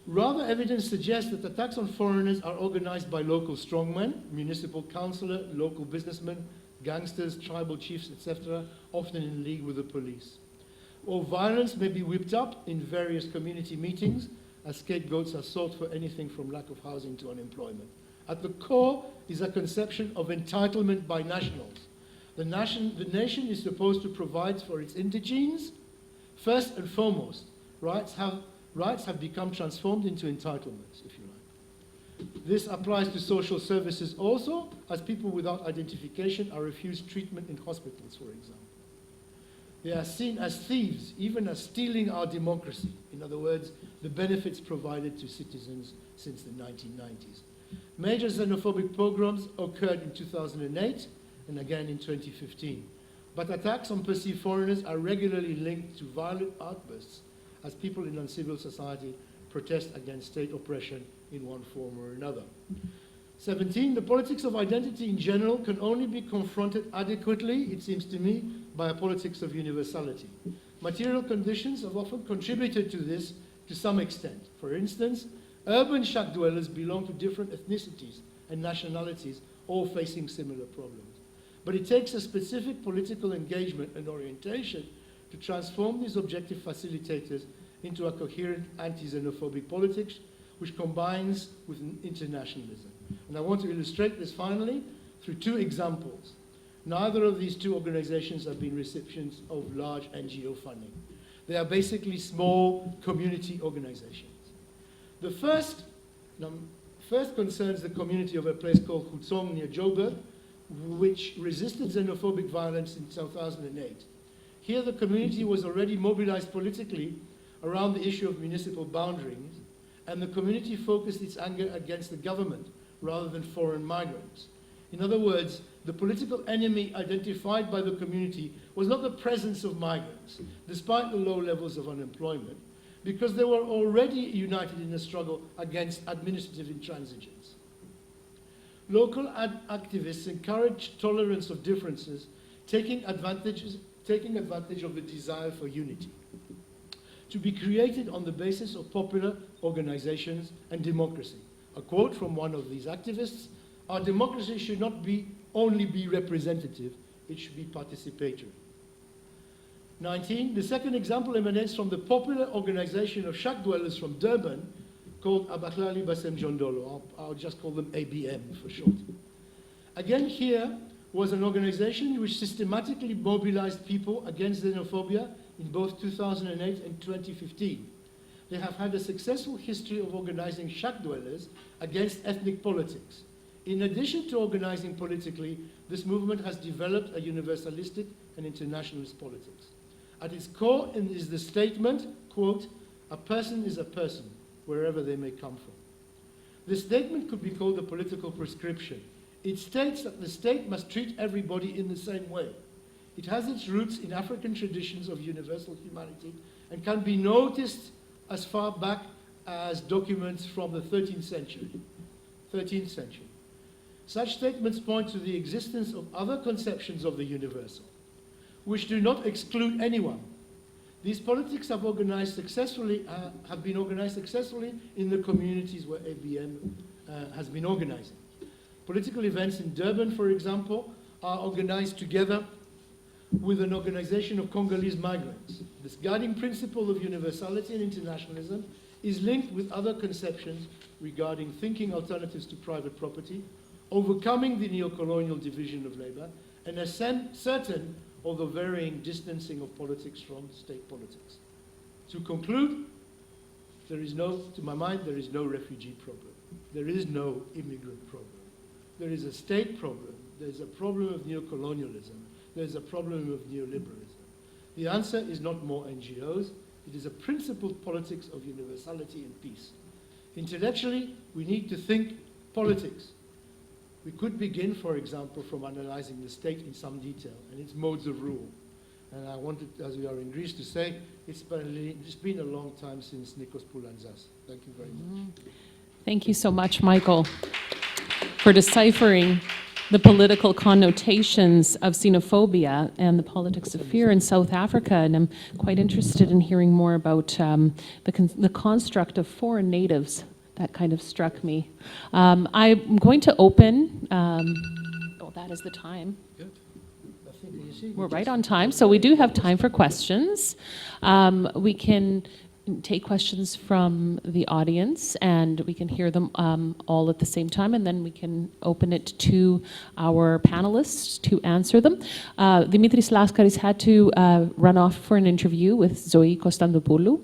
Rather, evidence suggests that attacks on foreigners are organized by local strongmen, municipal councillor, local businessmen, gangsters, tribal chiefs, etc., often in league with the police. Or violence may be whipped up in various community meetings as scapegoats are sought for anything from lack of housing to unemployment. At the core is a conception of entitlement by nationals. The nation is supposed to provide for its indigenes. First and foremost, rights have become transformed into entitlements, if you like. This applies to social services also, as people without identification are refused treatment in hospitals, for example. They are seen as thieves, even as stealing our democracy. In other words, the benefits provided to citizens since the 1990s. Major xenophobic pogroms occurred in 2008 and again in 2015. But attacks on perceived foreigners are regularly linked to violent outbursts as people in uncivil society protest against state oppression in one form or another. 17, the politics of identity in general can only be confronted adequately, it seems to me, by a politics of universality. Material conditions have often contributed to this to some extent. For instance, urban shack dwellers belong to different ethnicities and nationalities, all facing similar problems. But it takes a specific political engagement and orientation to transform these objective facilitators into a coherent anti-xenophobic politics which combines with internationalism. And I want to illustrate this finally through two examples. Neither of these two organizations have been recipients of large NGO funding. They are basically small community organizations. The first concerns the community of a place called Hutsong near Joburg, which resisted xenophobic violence in 2008. Here the community was already mobilized politically around the issue of municipal boundaries, and the community focused its anger against the government rather than foreign migrants. In other words, the political enemy identified by the community was not the presence of migrants, despite the low levels of unemployment, because they were already united in a struggle against administrative intransigence. Local activists encouraged tolerance of differences, taking advantage taking advantage of the desire for unity, to be created on the basis of popular organizations and democracy. A quote from one of these activists: "Our democracy should not only be representative, it should be participatory." 19, the second example emanates from the popular organization of shack dwellers from Durban called Abahlali Basem Jondolo. I'll just call them ABM for short. Again, here was an organization which systematically mobilized people against xenophobia in both 2008 and 2015. They have had a successful history of organizing shack dwellers against ethnic politics. In addition to organizing politically, this movement has developed a universalistic and internationalist politics. At its core is the statement, quote, "A person is a person, wherever they may come from." This statement could be called a political prescription. It states that the state must treat everybody in the same way. It has its roots in African traditions of universal humanity and can be noticed as far back as documents from the 13th century. Such statements point to the existence of other conceptions of the universal, which do not exclude anyone. These politics have been organized successfully in the communities where ABM has been organizing. Political events in Durban, for example, are organized together with an organization of Congolese migrants. This guiding principle of universality and internationalism is linked with other conceptions regarding thinking alternatives to private property, overcoming the neo-colonial division of labor, and a certain, although varying, distancing of politics from state politics. To conclude, to my mind, there is no refugee problem. There is no immigrant problem. There is a state problem. There is a problem of neo-colonialism. There is a problem of neoliberalism. The answer is not more NGOs. It is a principled politics of universality and peace. Intellectually, we need to think politics. We could begin, for example, from analyzing the state in some detail and its modes of rule. And I wanted, as we are in Greece, to say it's been a long time since Nikos Poulantzas. Thank you very much. Thank you so much, Michael, for deciphering the political connotations of xenophobia and the politics of fear in South Africa. And I'm quite interested in hearing more about the construct of foreign natives. That kind of struck me. I'm going to open, that is the time. Good. We're right on time, so we do have time for questions. We can take questions from the audience, and we can hear them all at the same time, and then we can open it to our panelists to answer them. Dimitris Laskaris had to run off for an interview with Zoe Konstantopoulou,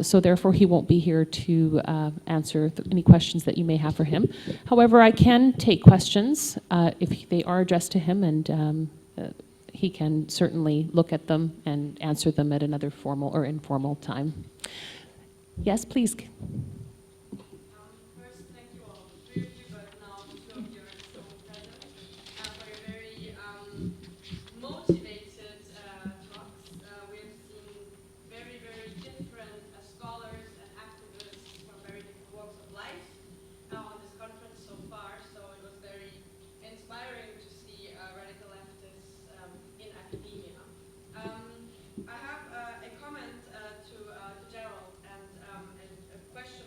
so therefore he won't be here to answer any questions that you may have for him. However, I can take questions if they are addressed to him, and he can certainly look at them and answer them at another formal or informal time. Yes, please. First, thank you all, briefly, but now two of you are so present, for your very motivated talks. We have seen very, very different scholars and activists from very different walks of life on this conference so far, so it was very inspiring to see radical leftists in academia. I have a comment to Gerald and a question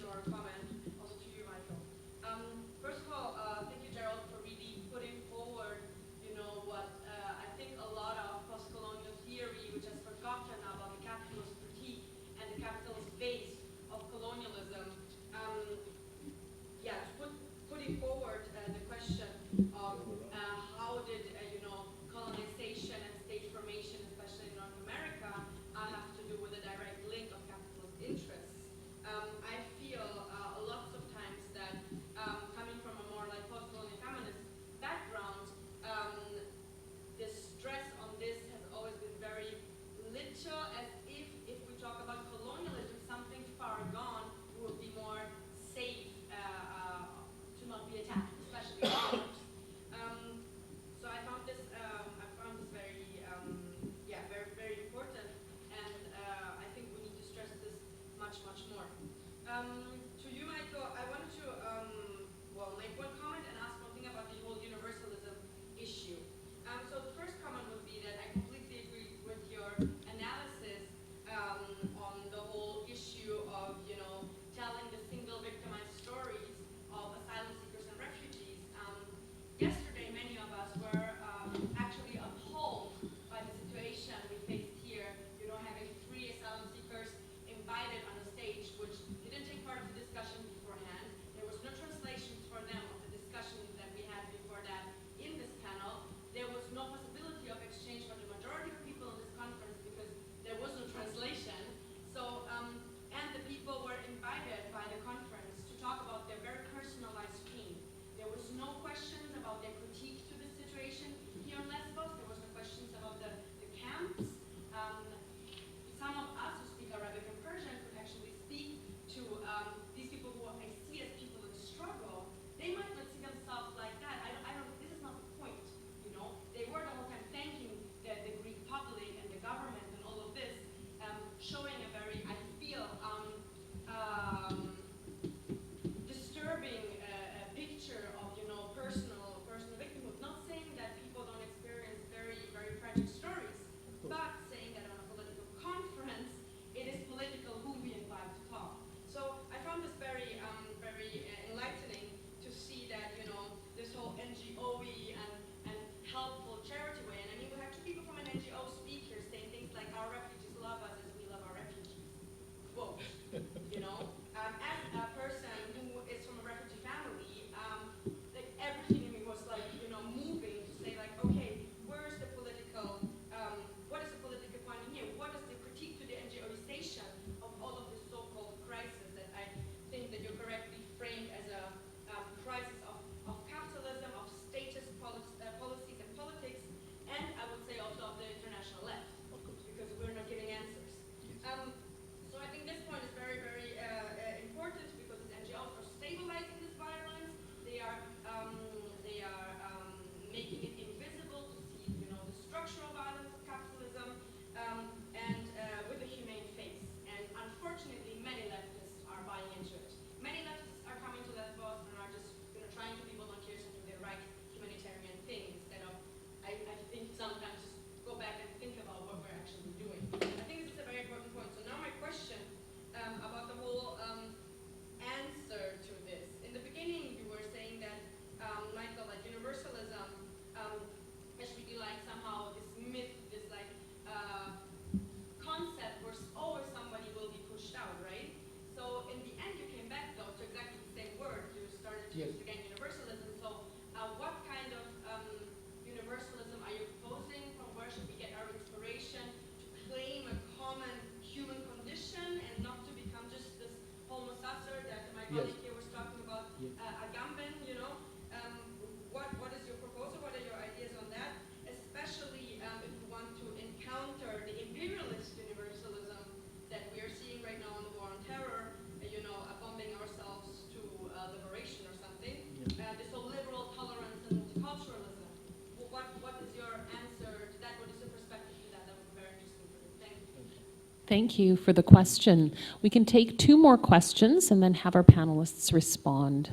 Thank you for the question. We can take 2 more questions and then have our panelists respond.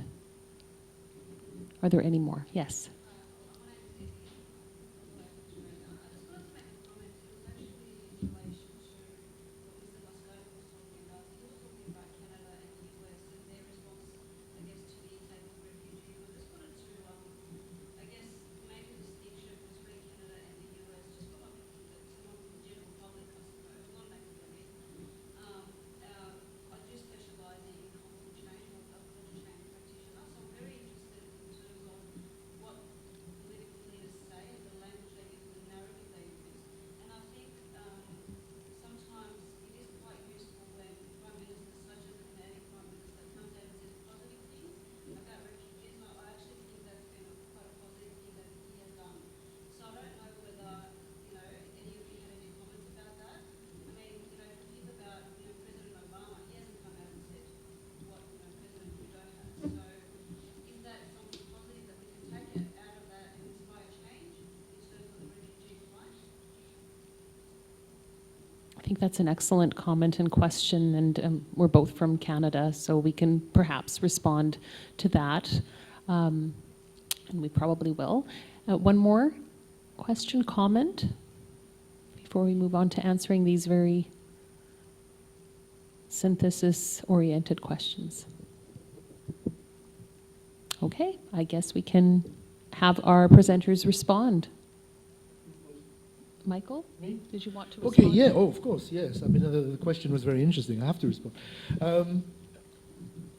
Are there any more? Yes. I think that's an excellent comment and question, and we're both from Canada, so we can perhaps respond to that, and we probably will. One more question, comment, before we move on to answering these very synthesis-oriented questions. Okay, I guess we can have our presenters respond. Michael, Me? did you want to respond? Okay, yeah, of course, yes. I mean, the question was very interesting. I have to respond.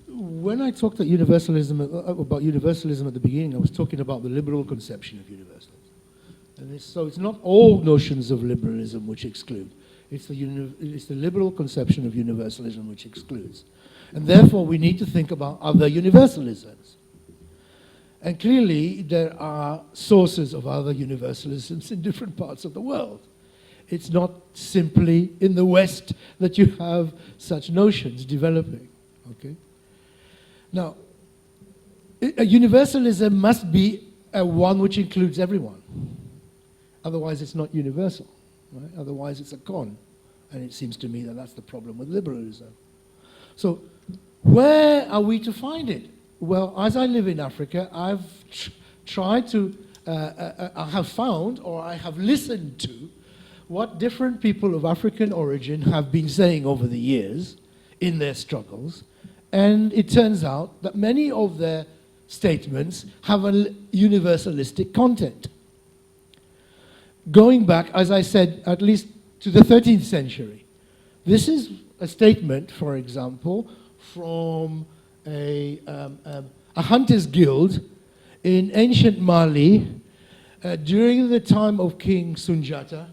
When I talked about universalism at the beginning, I was talking about the liberal conception of universalism. And so it's not all notions of liberalism which exclude. It's the liberal conception of universalism which excludes. And therefore, we need to think about other universalisms. And clearly, there are sources of other universalisms in different parts of the world. It's not simply in the West that you have such notions developing, okay? Now, a universalism must be one which includes everyone. Otherwise, it's not universal, right? Otherwise, it's a con. And it seems to me that that's the problem with liberalism. So, where are we to find it? Well, as I live in Africa, I've tried to, I have found, or I have listened to, what different people of African origin have been saying over the years in their struggles. And it turns out that many of their statements have a universalistic content. Going back, as I said, at least to the 13th century. This is a statement, for example, from a hunters' guild in ancient Mali during the time of King Sunjata,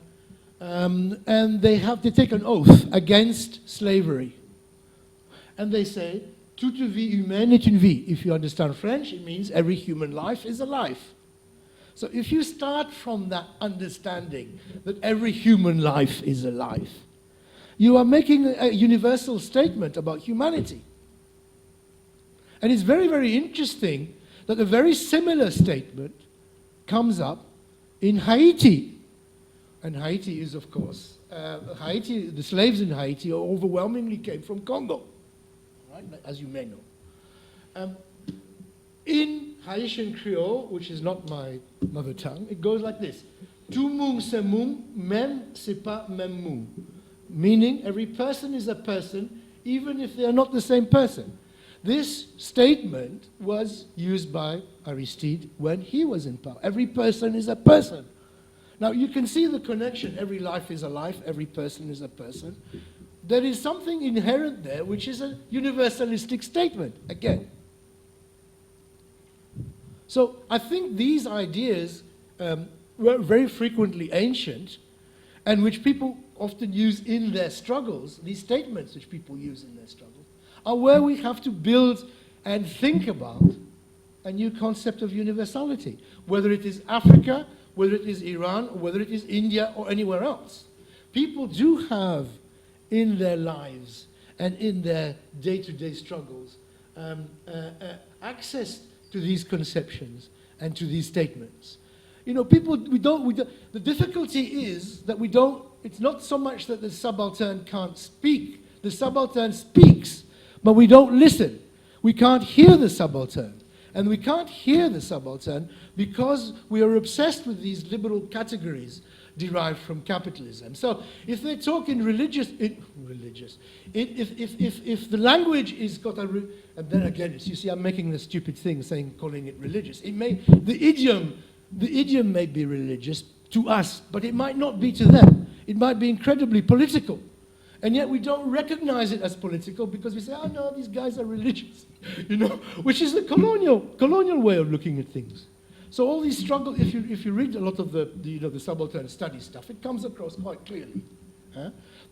and they take an oath against slavery. And they say, toute vie humaine est une vie. If you understand French, it means every human life is a life. So if you start from that understanding that every human life is a life, you are making a universal statement about humanity. And it's very, very interesting that a very similar statement comes up in Haiti. And Haiti is, of course, the slaves in Haiti overwhelmingly came from Congo, right? As you may know. In Haitian Creole, which is not my mother tongue, it goes like this. Tout moun c'est moun, même c'est pas même moun. Meaning, every person is a person, even if they are not the same person. This statement was used by Aristide when he was in power. Every person is a person. Now, you can see the connection. Every life is a life. Every person is a person. There is something inherent there, which is a universalistic statement, again. So I think these ideas were very frequently ancient, and which people often use in their struggles, these statements which people use in their struggles, are where we have to build and think about a new concept of universality, whether it is Africa, whether it is Iran, or whether it is India or anywhere else. People do have in their lives and in their day-to-day struggles access to these conceptions and to these statements. You know, people, the difficulty is that we don't, it's not so much that the subaltern can't speak. The subaltern speaks, but we don't listen. We can't hear the subaltern. And we can't hear the subaltern because we are obsessed with these liberal categories derived from capitalism. So if they talk in if the language is got a, and then again, you see, I'm making the stupid thing calling it religious. The idiom may be religious to us, but it might not be to them. It might be incredibly political. And yet we don't recognize it as political because we say, oh no, these guys are religious, which is the colonial way of looking at things. So all these struggles, if you read a lot of the subaltern study stuff, it comes across quite clearly.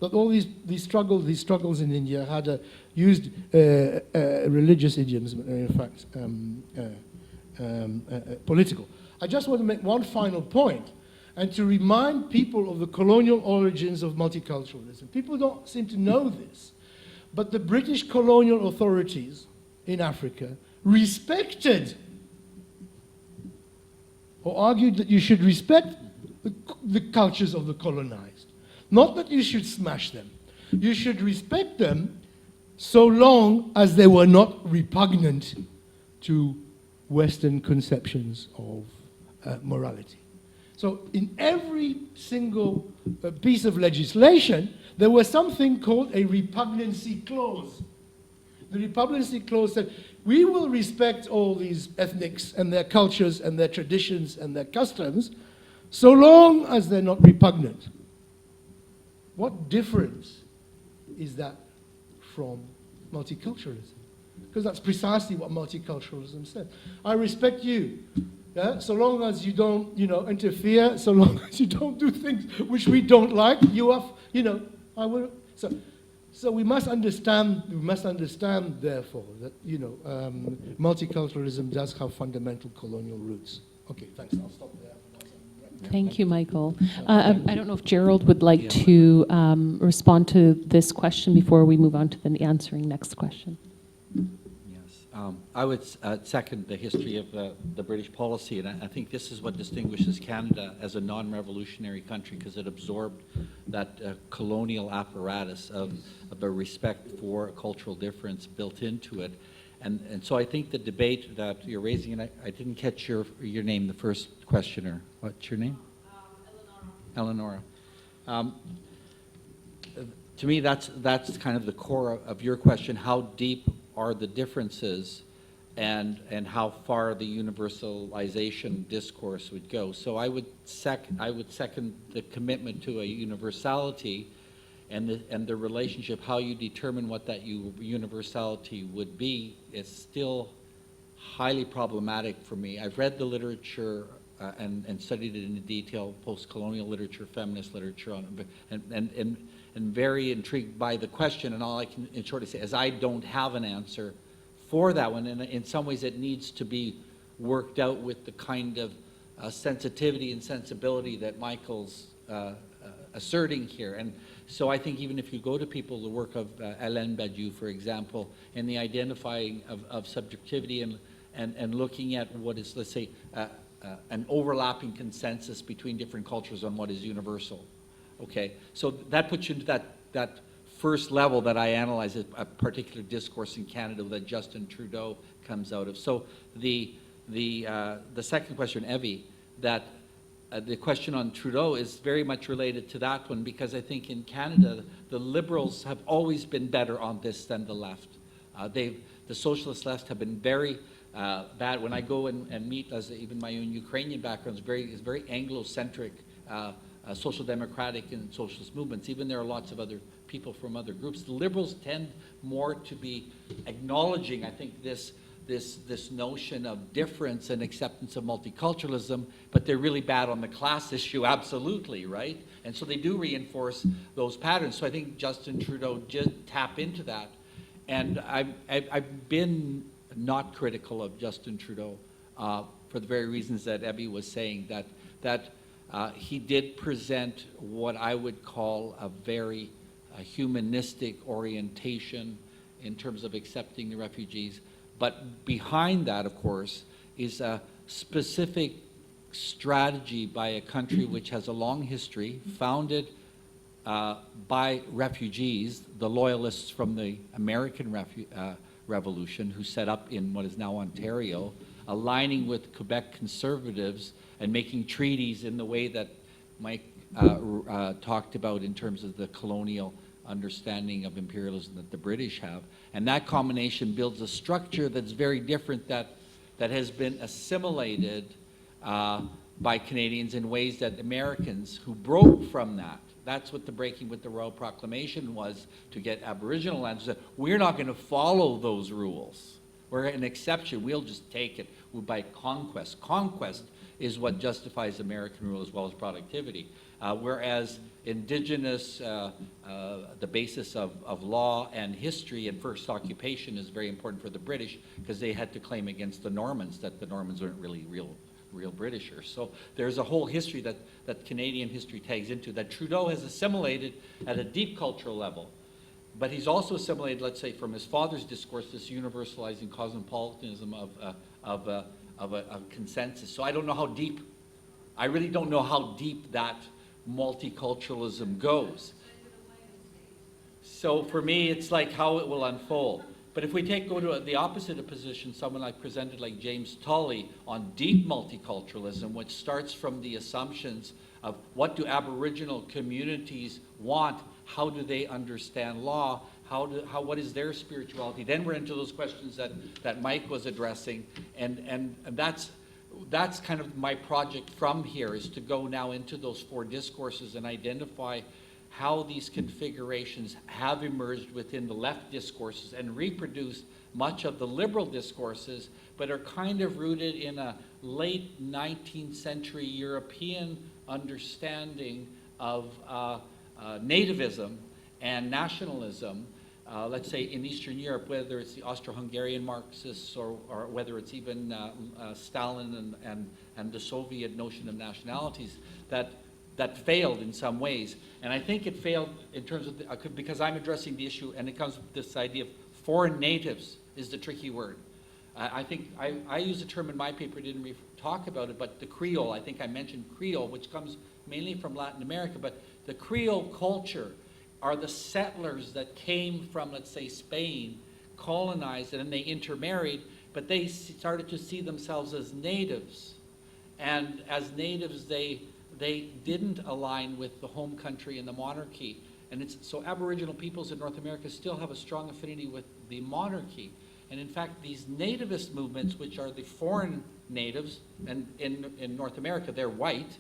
That all these struggles in India had used religious idioms, in fact, political. I just want to make one final point, and to remind people of the colonial origins of multiculturalism. People don't seem to know this, but the British colonial authorities in Africa respected or argued that you should respect the cultures of the colonized. Not that you should smash them. You should respect them so long as they were not repugnant to Western conceptions of morality. So in every single piece of legislation, there was something called a repugnancy clause. The repugnancy clause said, we will respect all these ethnics and their cultures and their traditions and their customs so long as they're not repugnant. What difference is that from multiculturalism? Because that's precisely what multiculturalism said. I respect you, so long as you don't, interfere, so long as you don't do things which we don't like, I will. So we must understand, therefore, that, multiculturalism does have fundamental colonial roots. Okay, thanks, I'll stop there. Thank you, Michael. I don't know if Gerald would like to respond to this question before we move on to the answering next question. Yes, I would second the history of the British policy, and I think this is what distinguishes Canada as a non-revolutionary country, because it absorbed that colonial apparatus of a respect for cultural difference built into it. And so I think the debate that you're raising, and I didn't catch your name, the first questioner. What's your name? Eleonora. To me, that's kind of the core of your question. How deep are the differences, and how far the universalization discourse would go? So I would second the commitment to a universality, and the relationship, how you determine what that universality would be, is still highly problematic for me. I've read the literature and studied it in detail, post-colonial literature, feminist literature, and very intrigued by the question. And all I can in short say is I don't have an answer for that one. And in some ways it needs to be worked out with the kind of sensitivity and sensibility that Michael's asserting here. And so I think even if you go to people, the work of Hélène Badiou, for example, in the identifying of subjectivity and looking at what is, let's say, an overlapping consensus between different cultures on what is universal. Okay, so that puts you into that first level that I analyze a particular discourse in Canada that Justin Trudeau comes out of. So the second question, Evie, that the question on Trudeau is very much related to that one, because I think in Canada the Liberals have always been better on this than the left. The socialist left have been very bad. When I go and meet, as even my own Ukrainian background is very Anglo-centric, social democratic and socialist movements. Even there are lots of other people from other groups. The Liberals tend more to be acknowledging, I think, this notion of difference and acceptance of multiculturalism, but they're really bad on the class issue, absolutely, right? And so they do reinforce those patterns. So I think Justin Trudeau did tap into that. And I've been not critical of Justin Trudeau for the very reasons that Ebby was saying, that he did present what I would call a very humanistic orientation in terms of accepting the refugees. But behind that, of course, is a specific strategy by a country which has a long history, founded by refugees, the loyalists from the American Revolution, who set up in what is now Ontario, aligning with Quebec conservatives and making treaties in the way that Mike talked about in terms of the colonial understanding of imperialism that the British have. And that combination builds a structure that's very different, that has been assimilated by Canadians in ways that Americans who broke from that. That's what the breaking with the Royal Proclamation was, to get Aboriginal lands. We're not going to follow those rules. We're an exception. We'll just take it by conquest. Conquest is what justifies American rule as well as productivity. Whereas Indigenous, the basis of law and history and first occupation is very important for the British, because they had to claim against the Normans that the Normans weren't really real Britishers. So there's a whole history that Canadian history tags into, that Trudeau has assimilated at a deep cultural level. But he's also assimilated, let's say, from his father's discourse, this universalizing cosmopolitanism of a consensus. So I don't know how deep, I really don't know how deep that multiculturalism goes. So for me, it's like how it will unfold. But if we go to the opposite of position, someone presented like James Tully on deep multiculturalism, which starts from the assumptions of what do Aboriginal communities want, how do they understand law, what is their spirituality? Then we're into those questions that Mike was addressing, and that's kind of my project from here, is to go now into those four discourses and identify how these configurations have emerged within the left discourses and reproduced much of the liberal discourses, but are kind of rooted in a late 19th century European understanding of nativism and nationalism, let's say in Eastern Europe, whether it's the Austro-Hungarian Marxists or whether it's even Stalin and the Soviet notion of nationalities, that failed in some ways. And I think it failed in terms of, because I'm addressing the issue, and it comes with this idea of foreign natives is the tricky word. I think I use the term in my paper, didn't talk about it, but the Creole, I think I mentioned Creole, which comes mainly from Latin America, but the Creole culture are the settlers that came from, let's say, Spain, colonized it, and they intermarried, but they started to see themselves as natives. And as natives, they didn't align with the home country and the monarchy. And so Aboriginal peoples in North America still have a strong affinity with the monarchy. And in fact, these nativist movements, which are the foreign natives, and in North America, they're white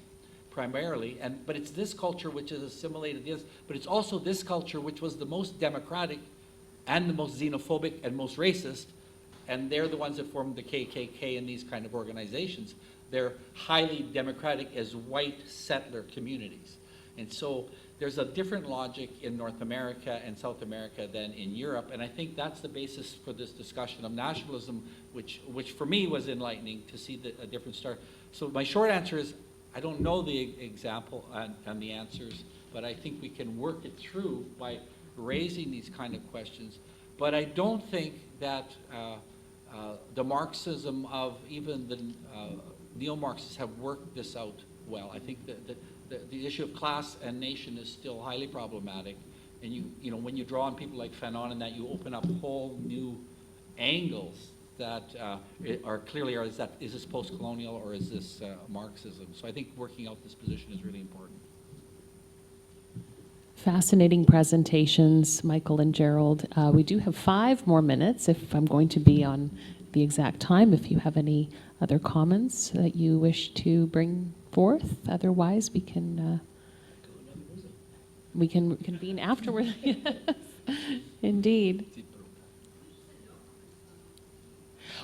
primarily, but it's this culture which has assimilated this, but it's also this culture which was the most democratic and the most xenophobic and most racist, and they're the ones that formed the KKK and these kind of organizations. They're highly democratic as white settler communities. And so there's a different logic in North America and South America than in Europe, and I think that's the basis for this discussion of nationalism, which for me was enlightening to see a different start. So my short answer is, I don't know the example and the answers, but I think we can work it through by raising these kind of questions. But I don't think that the Marxism of even the neo-Marxists have worked this out well. I think that the issue of class and nation is still highly problematic. And you know, when you draw on people like Fanon and that, you open up whole new angles that are clearly, is this post-colonial or is this Marxism? So I think working out this position is really important. Fascinating presentations, Michael and Gerald. We do have 5 more minutes if I'm going to be on the exact time. If you have any other comments that you wish to bring forth, otherwise we can convene afterward. Yes, indeed.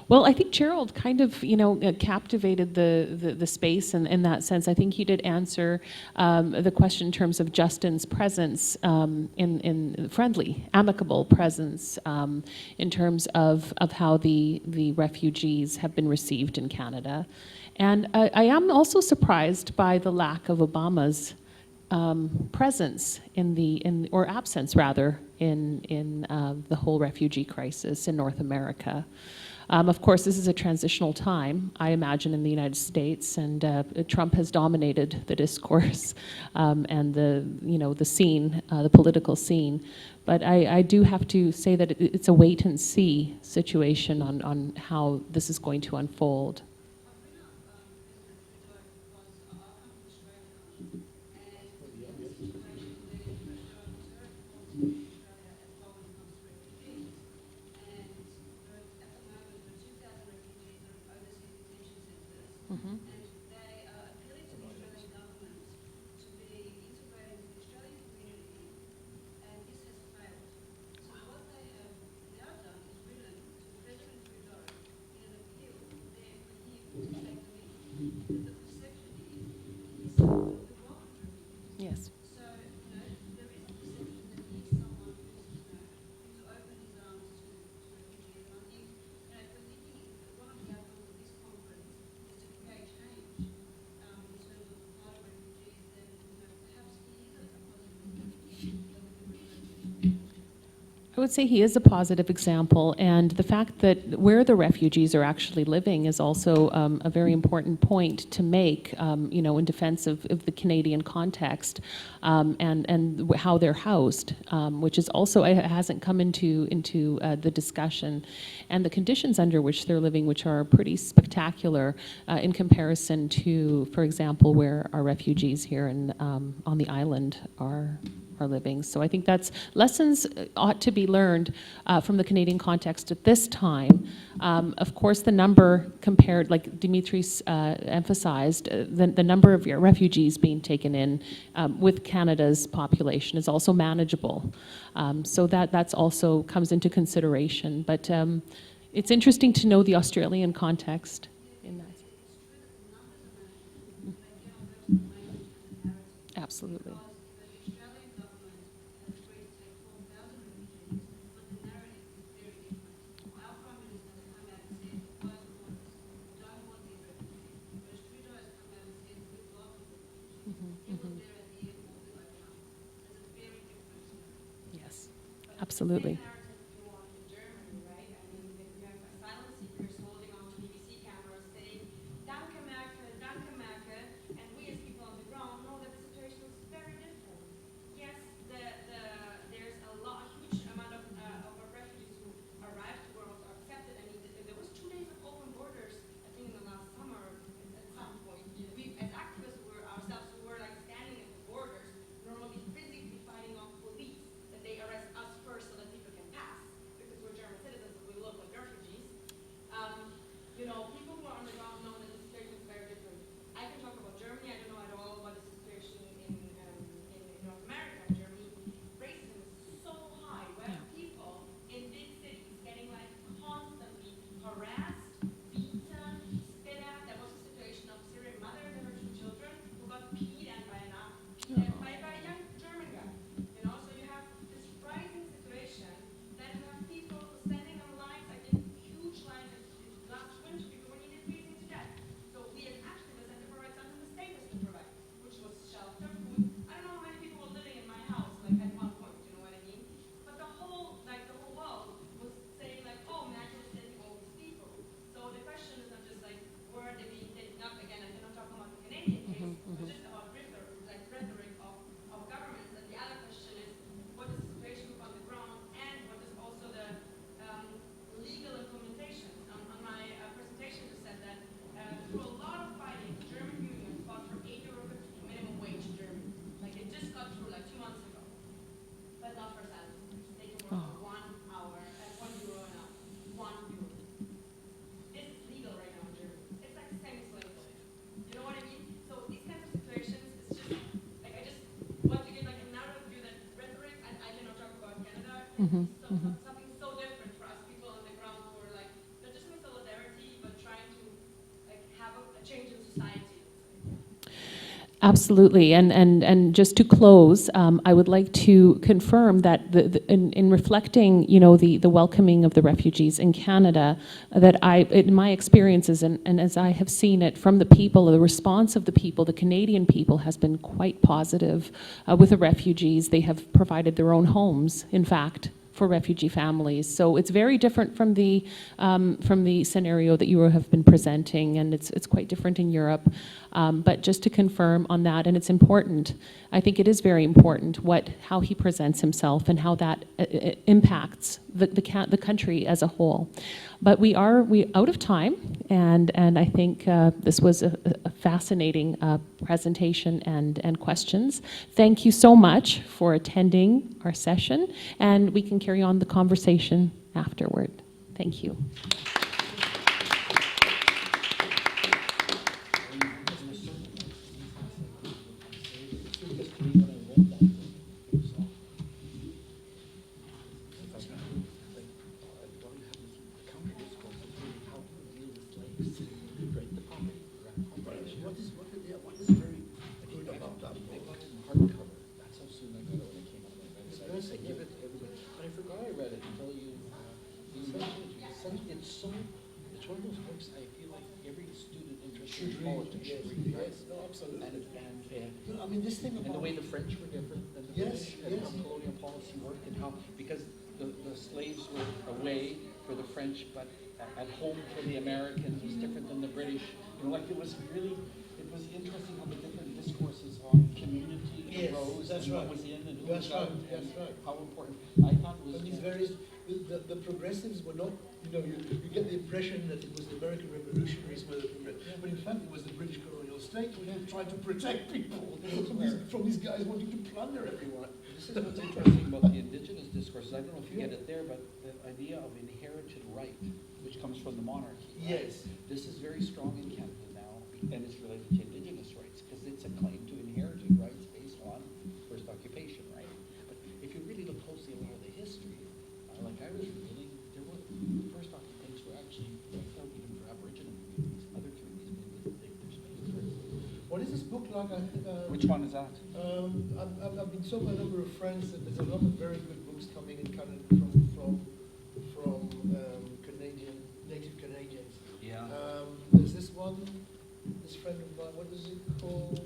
Well, I think Gerald kind of, captivated the space in that sense. I think he did answer the question in terms of Justin's presence, in friendly, amicable presence, in terms of how the refugees have been received in Canada. And I am also surprised by the lack of Obama's presence or absence rather, in the whole refugee crisis in North America. Of course, this is a transitional time, I imagine, in the United States, and Trump has dominated the discourse and the scene, the political scene. But I do have to say that it's a wait and see situation on how this is going to unfold. Mm-hmm. Yes. I would say he is a positive example, and the fact that where the refugees are actually living is also a very important point to make, in defense of the Canadian context, and how they're housed, which is also hasn't come into the discussion, and the conditions under which they're living, which are pretty spectacular in comparison to, for example, where our refugees here on the island are living. So I think that's lessons ought to be learned from the Canadian context at this time. Of course, the number compared, like Dimitris emphasized, the number of refugees being taken in with Canada's population is also manageable. So that's also comes into consideration. But it's interesting to know the Australian context in that. Absolutely. Yes, absolutely. Mm-hmm. Mm-hmm. Something so different for us people on the ground who are like, not just in solidarity, but trying to have a change in society. Absolutely, and just to close, I would like to confirm that in reflecting, the welcoming of the refugees in Canada, that in my experiences and as I have seen it from the people, the response of the people, the Canadian people has been quite positive with the refugees. They have provided their own homes, in fact, for refugee families. So it's very different from the scenario that you have been presenting, and it's quite different in Europe. But just to confirm on that, and it's important, I think it is very important how he presents himself and how that impacts the country as a whole. But we out of time, and I think this was a fascinating presentation and questions. Thank you so much for attending our session, and we can carry on the conversation afterward. Thank you. It's one of those books I feel like every student interested in politics should read. Yes, no, absolutely. And I mean, this thing about the way the French were different than the British, and how colonial policy worked, and how, because the slaves were away for the French, but at home for the Americans was different than the British. You know, like it was interesting how the different discourses on community arose, and what was in and who was out, and how important. I thought it was. These various, the progressives were not, you get the impression that it was the American revolutionaries, but in fact it was the British colonial state which tried to protect people from these guys wanting to plunder everyone. This is what's interesting about the indigenous discourses. I don't know if you get it there, but the idea of inherited right, which comes from the monarchy. Right? Yes. This is very strong in Canada now, and it's related to indigenous rights, because it's a claim to inherited rights based on first occupation, right? But if you really look closely at a lot of the history, like I was reading, there were first occupants were actually felt even for Aboriginal communities, other communities maybe take their space. What is this book like? Which one is that? I've been told by a number of friends that there's a lot of very good books coming in Canada from native Canadians. Yeah. There's this one, this friend of mine, what is it called?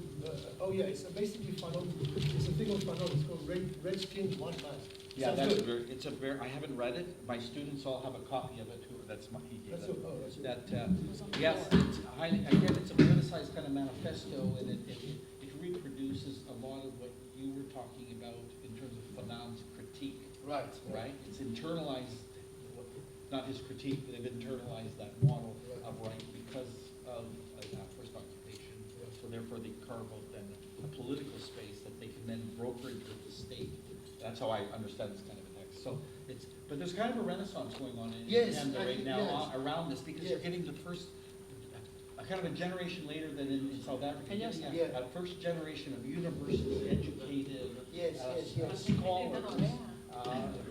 It's basically Fanon. It's a thing on Fanon. It's called Red Skins, One Man. Yeah, it's a very, I haven't read it. My students all have a copy of it. That's my, yes, it's highly, again, it's a politicized kind of manifesto, and it reproduces a lot of what you were talking about in terms of Fanon's critique. Right. It's internalized, not his critique, but they've internalized that model of right because of first occupation. So therefore they carve out then a political space that they can then brokerage with the state. That's how I understand this kind of a text. So but there's kind of a renaissance going on in Canada right now around this, because you're getting the first, kind of a generation later than in South Africa, a first generation of university educated scholars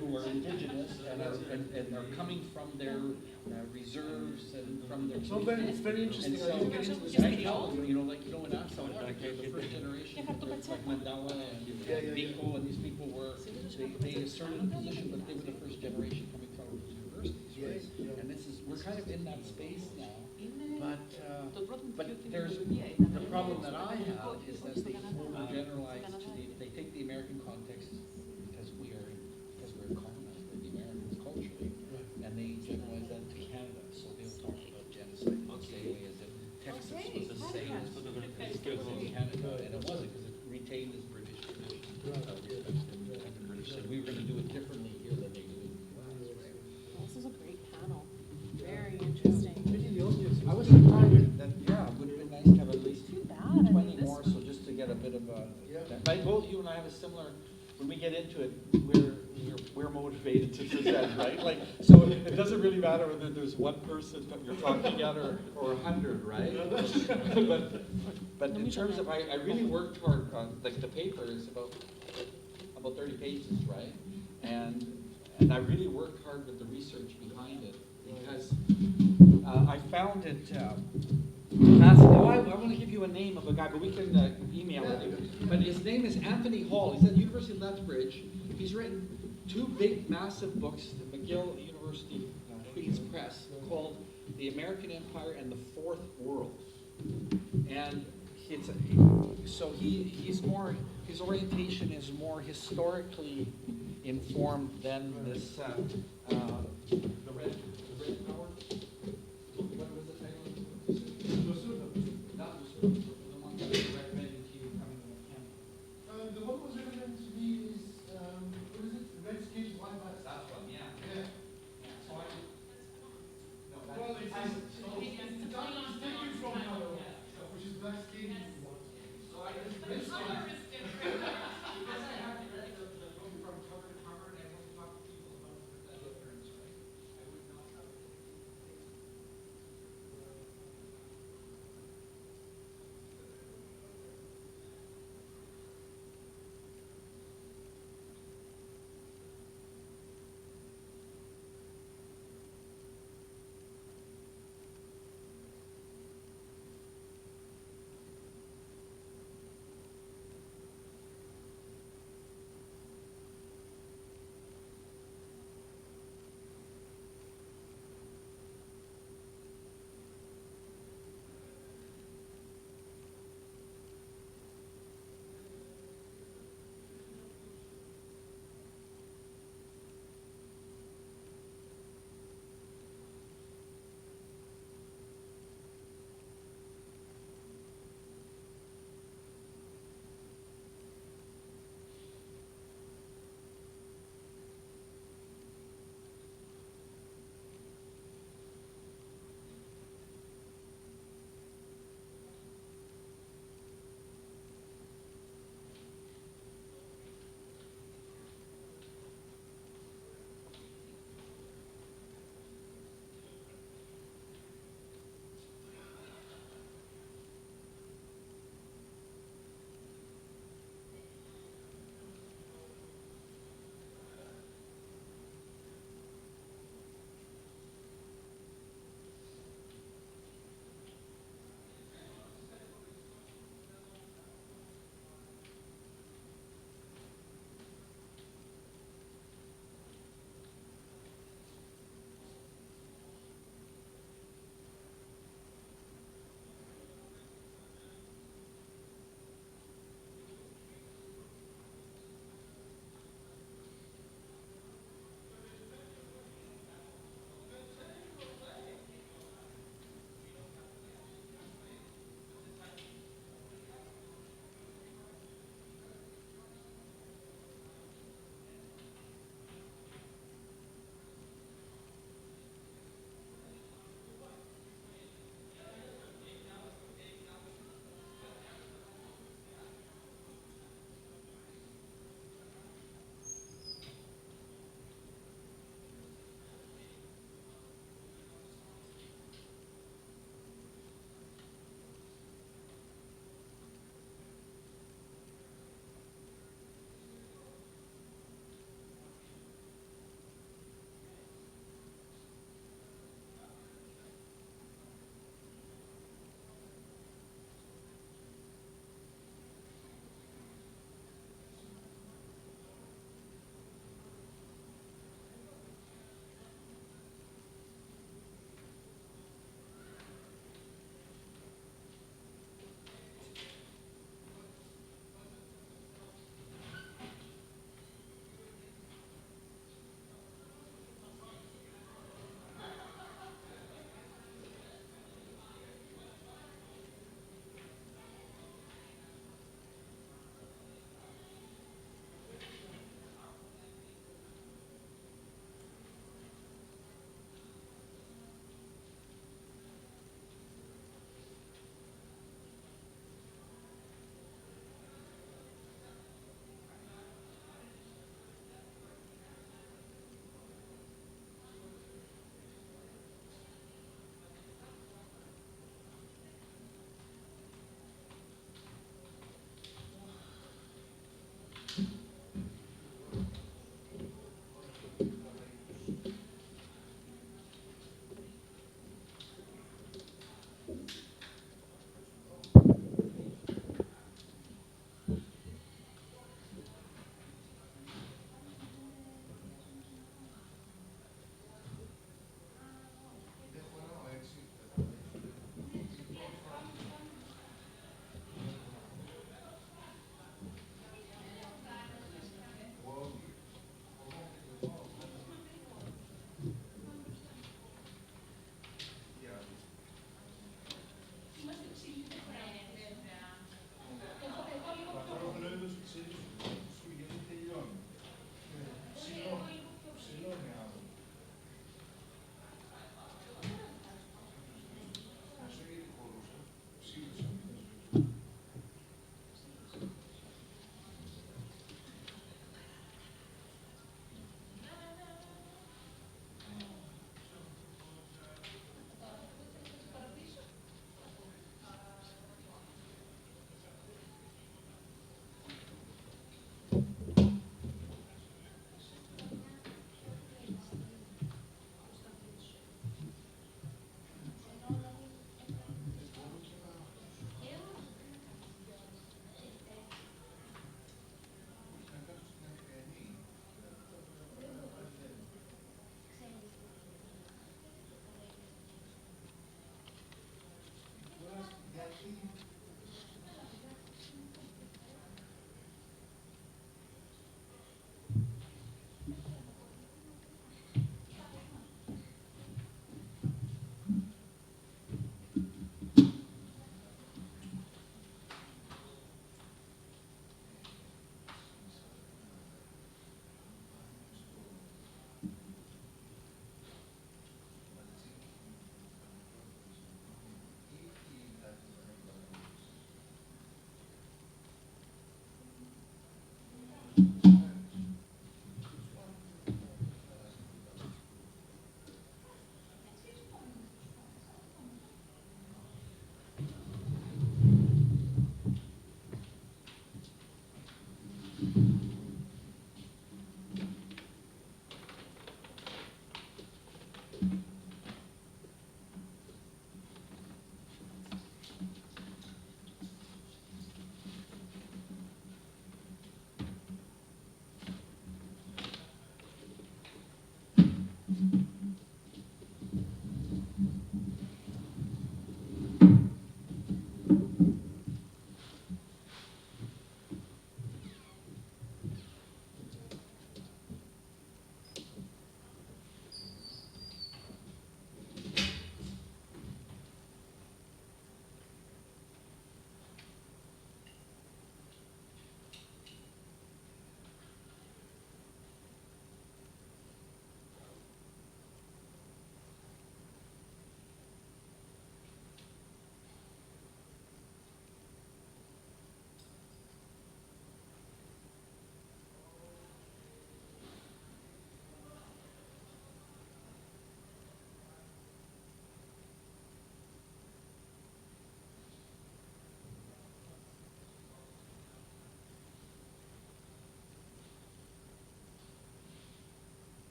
who are indigenous and are coming from their reserves and from their. So it's very interesting. In South Africa, the first generation, like Mandela and Biko and these people were, they asserted a position, but they were the first generation coming from universities, right? And we're kind of in that space now. But there's the problem that I have is that they overgeneralize they take the American context because we're colonized by the Americans culturally, and they generalize that to Canada. So they'll talk about genocide the same way as if Texas was the same as Canada, and it wasn't, because it retained its British tradition. And the British said we were going to do it differently here than they do in the US. Right? This is a great panel. Very interesting. I was surprised that, it would have been nice to have at least 20 more, so just to get a bit of a. But both you and I have a similar. When we get into it, we're motivated to present, right? Like, so it doesn't really matter whether there's one person that you're talking at or 100, right? but in terms of, I really worked hard on, like, the paper is about 30 pages, right? And I really worked hard with the research behind it, because I found it fascinating. I want to give you a name of a guy, but we can email it. But his name is Anthony Hall. He's at the University of Lethbridge. He's written 2 big, massive books at McGill University Queen's Press called The American Empire and the Fourth World. And he's more, his orientation is more historically informed than this, the red power. What was the title? Not the one that was recommended to you coming to Canada. The one was recommended to me is, what is it? Red Skin, White Back. That one, yeah. Yeah. So I, no, that's Well, it's taken from which is black skin. So I just read because I haven't read the book from cover to cover, and I want to talk to people about the difference, right? I would not have.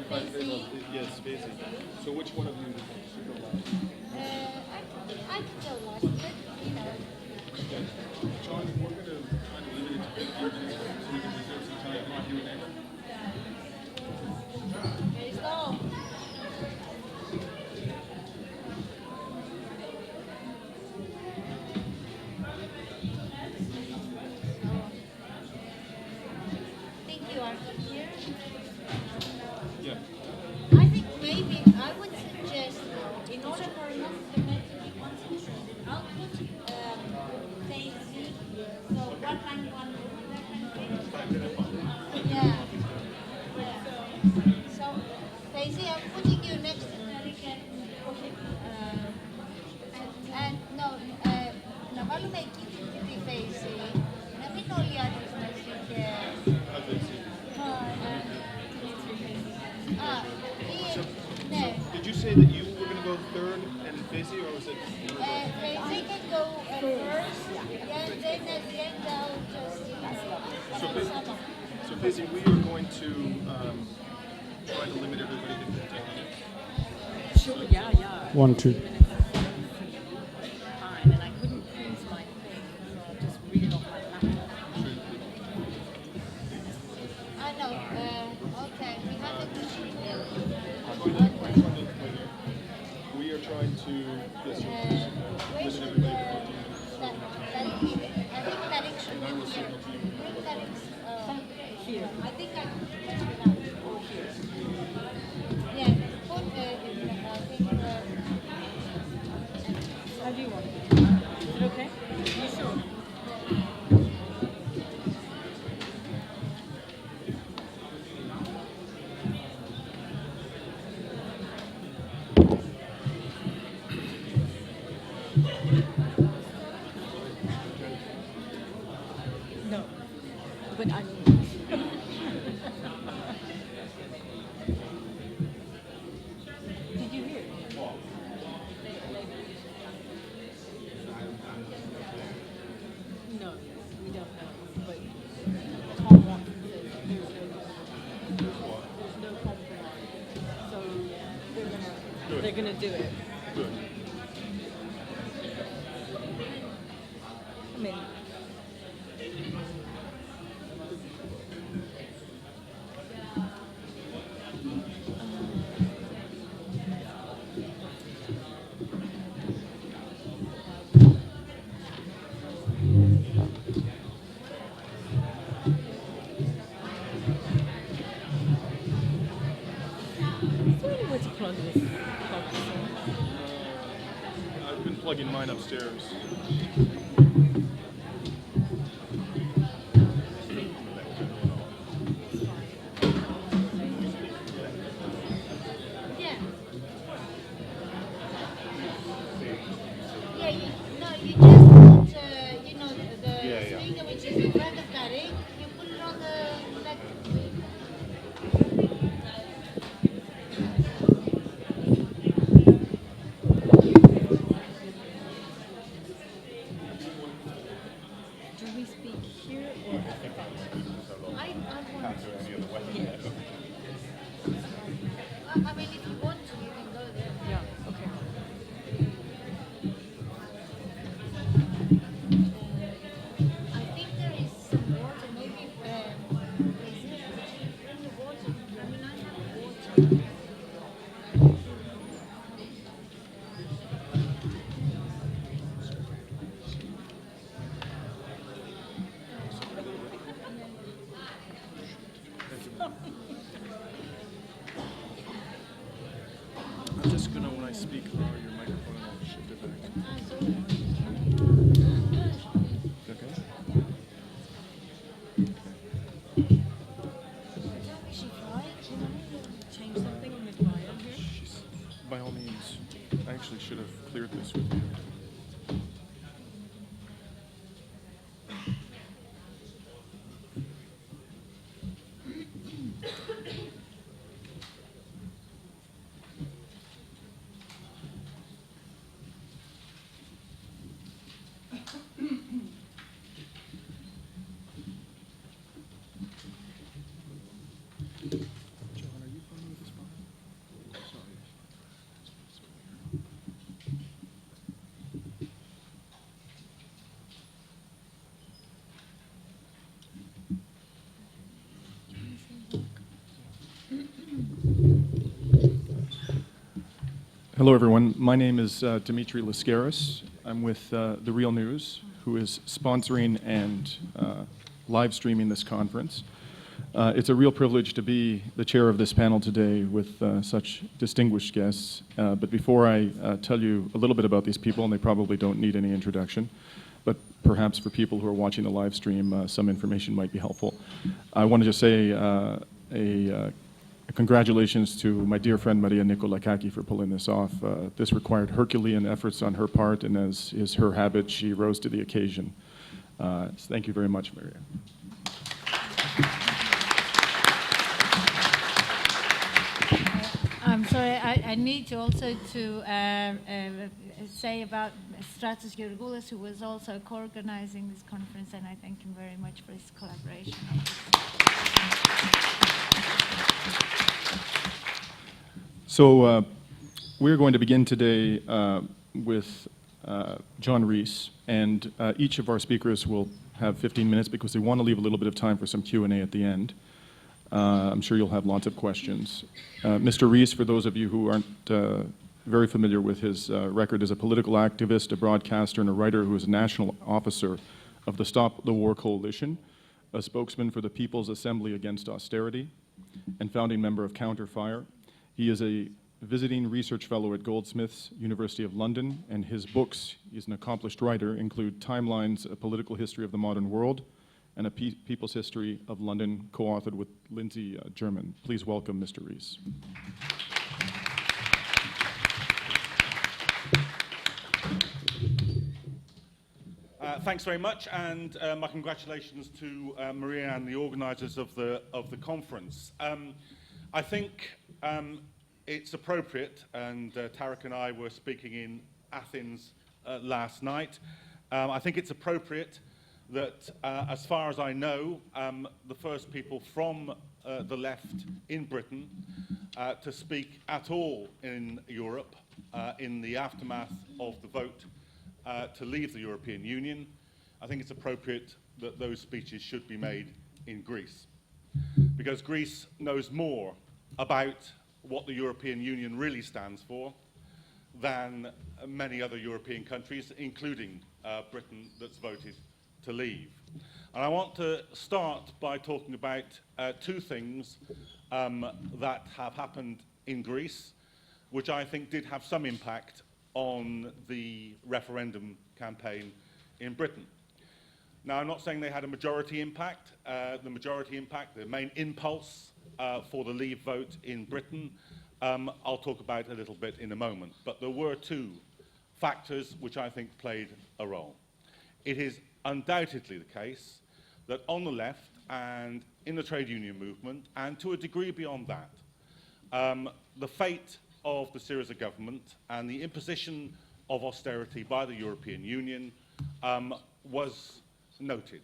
Yes, Faisy. So which one of you should go last? I could go last, but you know. Okay. John, we're going to try to limit it to 15 minutes so we can reserve some time for Q&A. Very slow. Think you are here? Yeah. I think maybe I would suggest, in order for not the men to be concentrated, I'll put Daisy, so one man, one woman, that kind of thing. Yeah. So, Daisy, I'm putting you next to Derek and no, να βάλουμε εκεί τη Daisy, να μην όλοι οι άντρες μαζί και... Did you say that you were going to go third and Faisy, or was it? Faisy can go first, yeah, then at the end I'll just So Faisy, we are going to try to limit everybody to 15 minutes. Sure, yeah. 1, 2. Fine, and I couldn't freeze my thing, so I'll just read it off my laptop. I know, okay, we have a question here. We are trying to Where limit should everybody to 15 minutes. I think Derek should And I be will here. signal to you. Bring Derek's, Here. I think I can press it out. Yeah, put I think, How do you want it? Is it okay? You sure? No, but I mean. Did you hear? No, we don't know. But Tom Watson says there's no compromise. So they're gonna do it. Good. I mean. Is there any way to plug this? I've been plugging mine upstairs. yeah. Yeah, you just put, the speaker which is in front of Derek, you put it on the back. Do we speak here or at the front? I want to. Yes. I mean, if you want to, you can go there. Yeah, okay. I think there is some water, maybe, bring the water. I mean, I have water. I'm just going to, when I speak, lower your microphone and I'll shift it back. Okay? Is she fine? Can I Change something on this bio here? By all means, I actually should have cleared this with you. John, are you fine with this? Hello, everyone. My name is Dimitri Lascaris. I'm with The Real News, who is sponsoring and live streaming this conference. It's a real privilege to be the chair of this panel today with such distinguished guests. But before I tell you a little bit about these people, and they probably don't need any introduction, but perhaps for people who are watching the live stream, some information might be helpful. I want to just say congratulations to my dear friend Maria Nikolakaki for pulling this off. This required Herculean efforts on her part, and as is her habit, she rose to the occasion. So thank you very much, Maria. I'm sorry, I need to also to say about Stratos Georgoulas, who was also co-organizing this conference, and I thank him very much for his collaboration. So we're going to begin today with John Rees, and each of our speakers will have 15 minutes because we want to leave a little bit of time for some Q&A at the end. I'm sure you'll have lots of questions. Mr. Rees, for those of you who aren't very familiar with his record, is a political activist, a broadcaster, and a writer who is a national officer of the Stop the War Coalition, a spokesman for the People's Assembly Against Austerity, and founding member of Counterfire. He is a visiting research fellow at Goldsmiths, University of London, and his books, he's an accomplished writer, include Timelines, A Political History of the Modern World, and A People's History of London, co-authored with Lindsay German. Please welcome Mr. Rees. Thanks very much, and my congratulations to Maria and the organisers of the conference. I think it's appropriate, and Tarek and I were speaking in Athens last night. I think it's appropriate that, as far as I know, the first people from the left in Britain to speak at all in Europe in the aftermath of the vote to leave the European Union, I think it's appropriate that those speeches should be made in Greece. Because Greece knows more about what the European Union really stands for than many other European countries, including Britain, that's voted to leave. And I want to start by talking about two things that have happened in Greece, which I think did have some impact on the referendum campaign in Britain. Now, I'm not saying they had a majority impact. The main impulse for the Leave vote in Britain, I'll talk about a little bit in a moment. But there were two factors which I think played a role. It is undoubtedly the case that on the left and in the trade union movement, and to a degree beyond that, the fate of the Syriza government and the imposition of austerity by the European Union was noted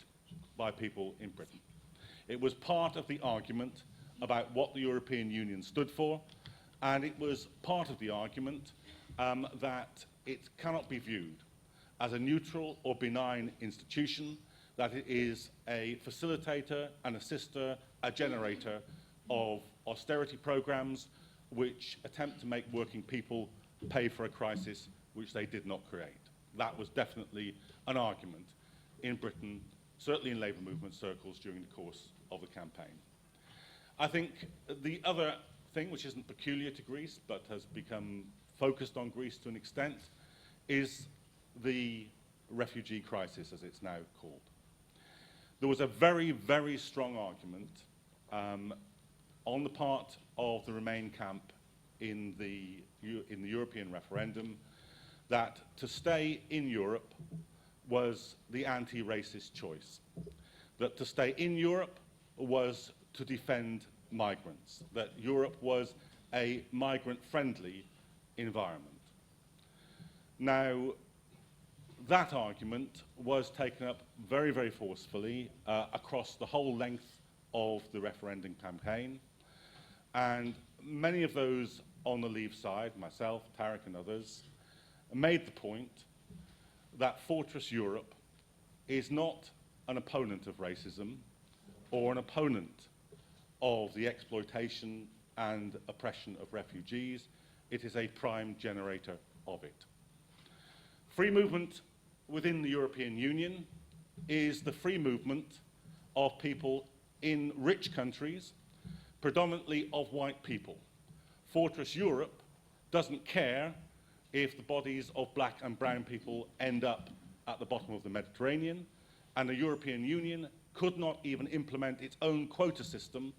by people in Britain. It was part of the argument about what the European Union stood for, and it was part of the argument that it cannot be viewed as a neutral or benign institution, that it is a facilitator, an assister, a generator of austerity programs which attempt to make working people pay for a crisis which they did not create. That was definitely an argument in Britain, certainly in labour movement circles during the course of the campaign. I think the other thing, which isn't peculiar to Greece but has become focused on Greece to an extent, is the refugee crisis, as it's now called. There was a very, very strong argument on the part of the Remain camp in the European referendum that to stay in Europe was the anti-racist choice, that to stay in Europe was to defend migrants, that Europe was a migrant-friendly environment. Now, that argument was taken up very, very forcefully across the whole length of the referendum campaign, and many of those on the Leave side, myself, Tarek and others, made the point that Fortress Europe is not an opponent of racism or an opponent of the exploitation and oppression of refugees. it is a prime generator of it. Free movement within the European Union is the free movement of people in rich countries, predominantly of white people. Fortress Europe doesn't care if the bodies of black and brown people end up at the bottom of the Mediterranean, and the European Union could not even implement its own quota system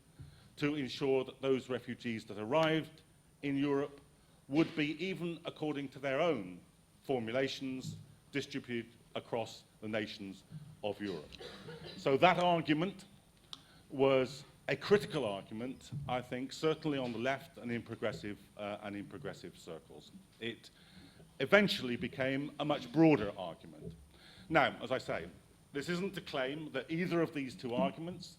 to ensure that those refugees that arrived in Europe would be, even according to their own formulations, distributed across the nations of Europe. So that argument was a critical argument, I think, certainly on the left and in progressive circles. It eventually became a much broader argument. Now, as I say, this isn't to claim that either of these two arguments,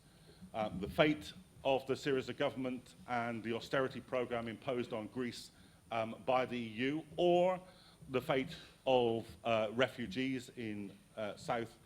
the fate of the Syriza government and the austerity program imposed on Greece by the EU, or the fate of refugees in South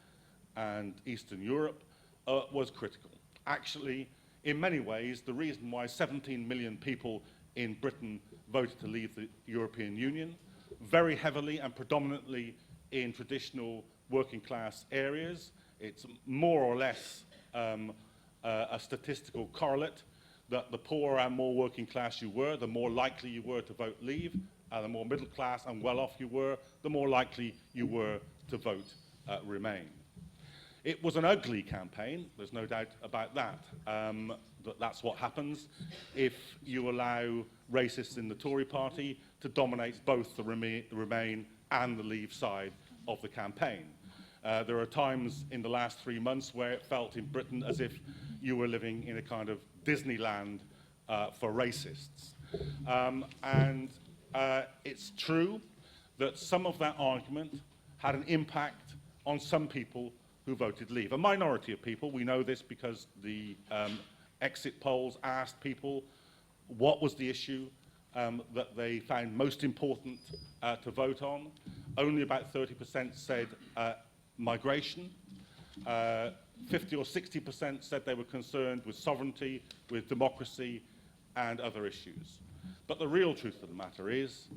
and Eastern Europe, was critical. Actually, in many ways, the reason why 17 million people in Britain voted to leave the European Union, very heavily and predominantly in traditional working class areas, it's more or less a statistical correlate that the poorer and more working class you were, the more likely you were to vote leave, the more middle class and well off you were, the more likely you were to vote remain. It was an ugly campaign, there's no doubt about that. That's what happens if you allow racists in the Tory party to dominate both the Remain and the Leave side of the campaign. There are times in the last 3 months where it felt in Britain as if you were living in a kind of Disneyland for racists. It's true that some of that argument had an impact on some people who voted leave. A minority of people, we know this because the exit polls asked people what was the issue that they found most important to vote on. Only about 30% said migration. 50 or 60% said they were concerned with sovereignty, with democracy, and other issues. But the real truth of the matter is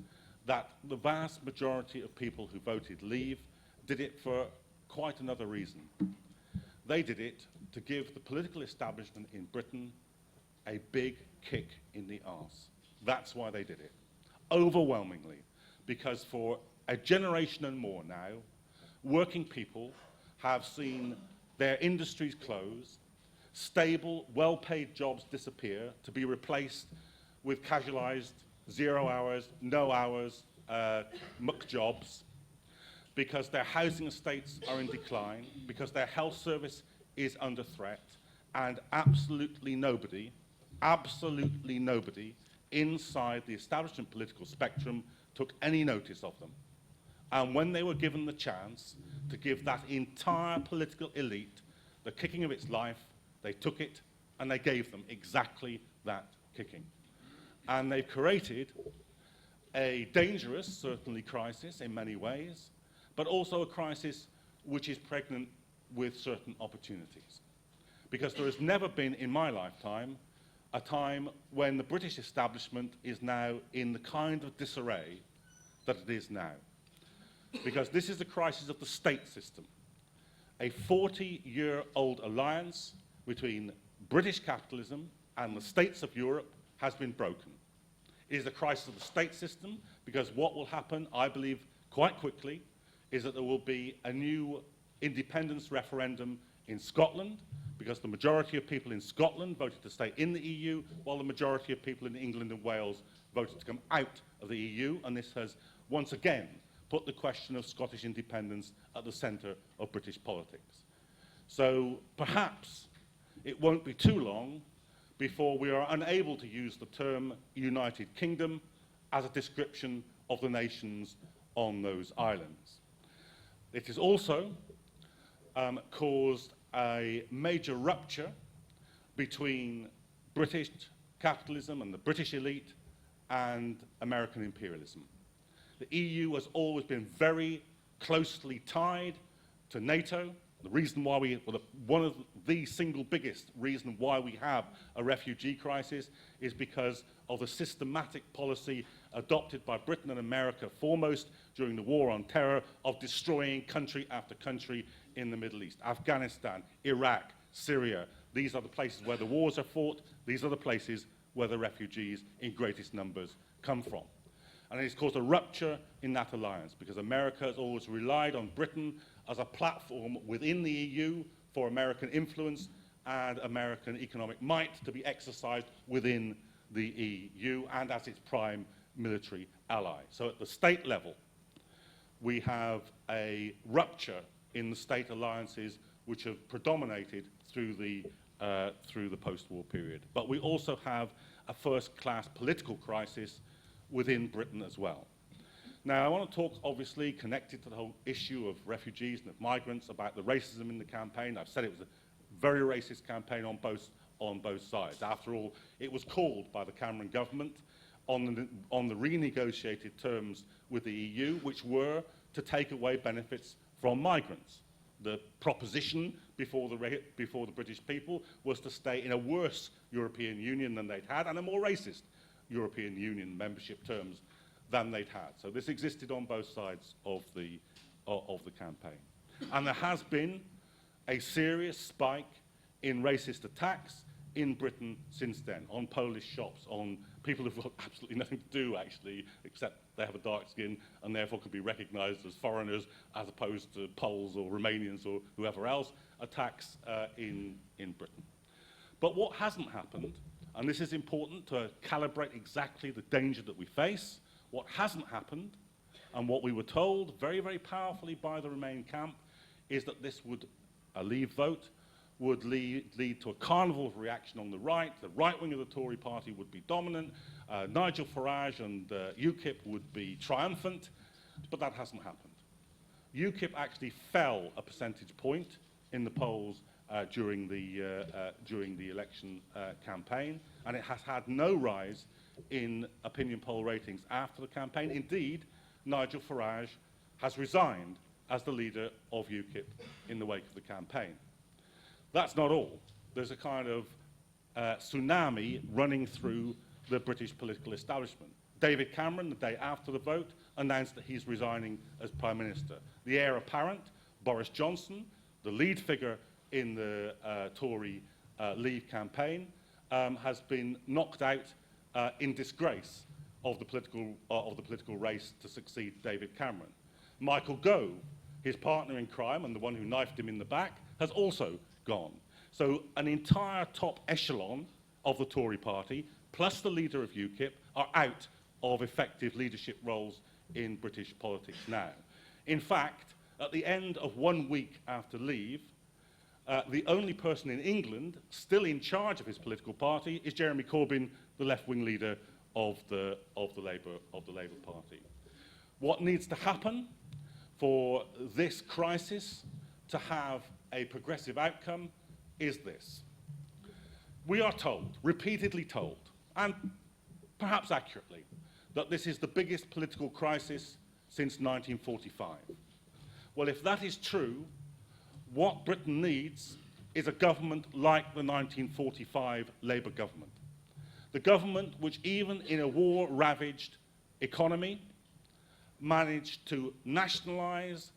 that the vast majority of people who voted leave did it for quite another reason. They did it to give the political establishment in Britain a big kick in the arse. That's why they did it. Overwhelmingly. Because for a generation and more now, working people have seen their industries close, stable, well-paid jobs disappear to be replaced with casualized, 0 hours, no hours, muck jobs, because their housing estates are in decline, because their health service is under threat, and absolutely nobody inside the establishment political spectrum took any notice of them. And when they were given the chance to give that entire political elite the kicking of its life, they took it and they gave them exactly that kicking. And they've created a dangerous, certainly, crisis in many ways, but also a crisis which is pregnant with certain opportunities. Because there has never been in my lifetime a time when the British establishment is now in the kind of disarray that it is now. Because this is the crisis of the state system. A 40-year-old alliance between British capitalism and the states of Europe has been broken. It is the crisis of the state system, because what will happen, I believe, quite quickly, is that there will be a new independence referendum in Scotland, because the majority of people in Scotland voted to stay in the EU, while the majority of people in England and Wales voted to come out of the EU, and this has once again put the question of Scottish independence at the centre of British politics. So perhaps it won't be too long before we are unable to use the term United Kingdom as a description of the nations on those islands. It has also caused a major rupture between British capitalism and the British elite and American imperialism. The EU has always been very closely tied to NATO, The reason why one of the single biggest reason why we have a refugee crisis is because of the systematic policy adopted by Britain and America, foremost during the war on terror, of destroying country after country in the Middle East. Afghanistan, Iraq, Syria, these are the places where the wars are fought. These are the places where the refugees in greatest numbers come from. And it's caused a rupture in that alliance because America has always relied on Britain as a platform within the EU for American influence and American economic might to be exercised within the EU and as its prime military ally. So at the state level, we have a rupture in the state alliances which have predominated through the post-war period. But we also have a first-class political crisis within Britain as well. Now, I want to talk, obviously, connected to the whole issue of refugees and of migrants, about the racism in the campaign. I've said it was a very racist campaign on both sides. After all, it was called by the Cameron government on the renegotiated terms with the EU, which were to take away benefits from migrants. The proposition before the British people was to stay in a worse European Union than they'd had, and a more racist European Union membership terms than they'd had. So this existed on both sides of the campaign. And there has been a serious spike in racist attacks in Britain since then, on Polish shops, on people who've got absolutely nothing to do, actually, except they have a dark skin and therefore could be recognized as foreigners as opposed to Poles or Romanians or whoever else, attacks in Britain. But what hasn't happened, and this is important to calibrate exactly the danger that we face, what hasn't happened, and what we were told very, very powerfully by the Remain camp, is that this would, a Leave vote, would lead to a carnival of reaction on the right wing of the Tory party would be dominant, Nigel Farage and UKIP would be triumphant, but that hasn't happened. UKIP actually fell a percentage point in the polls during the election campaign, and it has had no rise in opinion poll ratings after the campaign. Indeed, Nigel Farage has resigned as the leader of UKIP in the wake of the campaign. That's not all. There's a kind of tsunami running through the British political establishment. David Cameron, the day after the vote, announced that he's resigning as Prime Minister. The heir apparent, Boris Johnson, the lead figure in the Tory Leave campaign, has been knocked out in disgrace of the political race to succeed David Cameron. Michael Gove, his partner in crime and the one who knifed him in the back, has also gone. So an entire top echelon of the Tory party, plus the leader of UKIP, are out of effective leadership roles in British politics now. In fact, at the end of 1 week after Leave, the only person in England still in charge of his political party is Jeremy Corbyn, the left-wing leader of the Labour Party. What needs to happen for this crisis to have a progressive outcome is this. We are told, repeatedly told, and perhaps accurately, that this is the biggest political crisis since 1945. Well, if that is true, what Britain needs is a government like the 1945 Labour government. The government which, even in a war-ravaged economy, managed to nationalise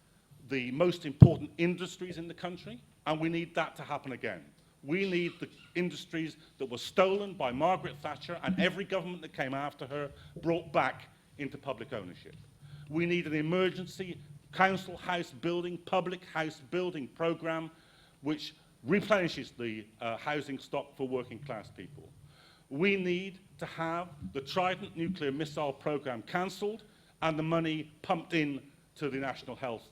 the most important industries in the country, and we need that to happen again. We need the industries that were stolen by Margaret Thatcher and every government that came after her brought back into public ownership. We need an emergency council house building, public house building programme which replenishes the housing stock for working class people. We need to have the Trident nuclear missile programme cancelled and the money pumped in to the National Health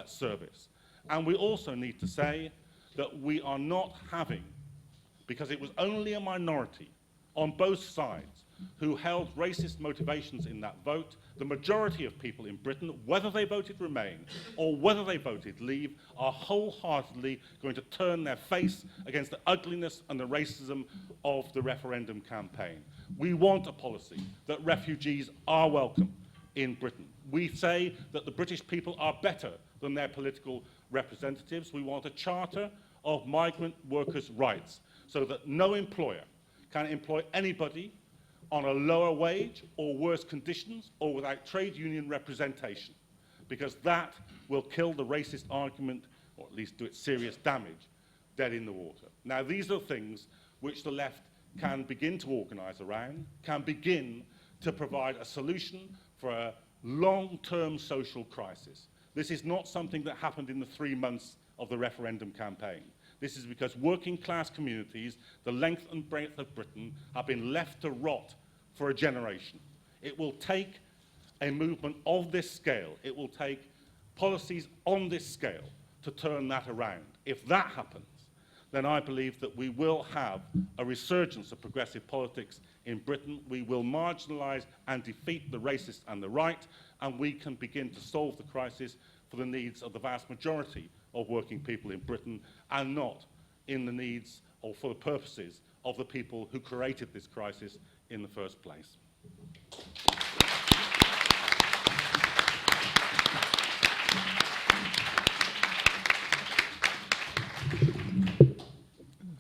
Service. And we also need to say that we are not having, because it was only a minority on both sides who held racist motivations in that vote, the majority of people in Britain, whether they voted Remain or whether they voted Leave, are wholeheartedly going to turn their face against the ugliness and the racism of the referendum campaign. We want a policy that refugees are welcome in Britain. We say that the British people are better than their political representatives. We want a charter of migrant workers' rights so that no employer can employ anybody on a lower wage or worse conditions or without trade union representation, because that will kill the racist argument, or at least do it serious damage, dead in the water. Now, these are things which the left can begin to organise around, can begin to provide a solution for a long-term social crisis. This is not something that happened in the 3 months of the referendum campaign. This is because working class communities, the length and breadth of Britain, have been left to rot for a generation. It will take a movement of this scale, it will take policies on this scale to turn that around. If that happens, then I believe that we will have a resurgence of progressive politics in Britain. We will marginalise and defeat the racist and the right, and we can begin to solve the crisis for the needs of the vast majority of working people in Britain, and not in the needs or for the purposes of the people who created this crisis in the first place.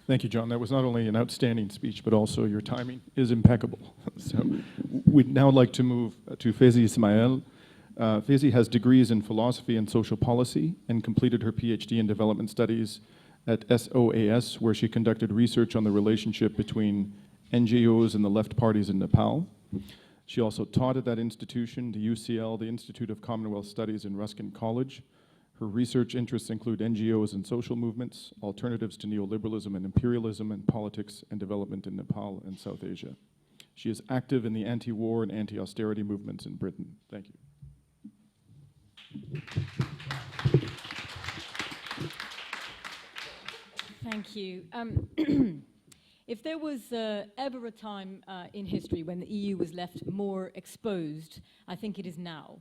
Thank you, John. That was not only an outstanding speech, but also your timing is impeccable. So we'd now like to move to Faizi Ismail. Faizi has degrees in philosophy and social policy and completed her PhD in development studies at SOAS, where she conducted research on the relationship between NGOs and the left parties in Nepal. She also taught at that institution, the UCL, the Institute of Commonwealth Studies in Ruskin College. Her research interests include NGOs and social movements, alternatives to neoliberalism and imperialism, and politics and development in Nepal and South Asia. She is active in the anti-war and anti-austerity movements in Britain. Thank you. Thank you. If there was ever a time in history when the EU was left more exposed, I think it is now.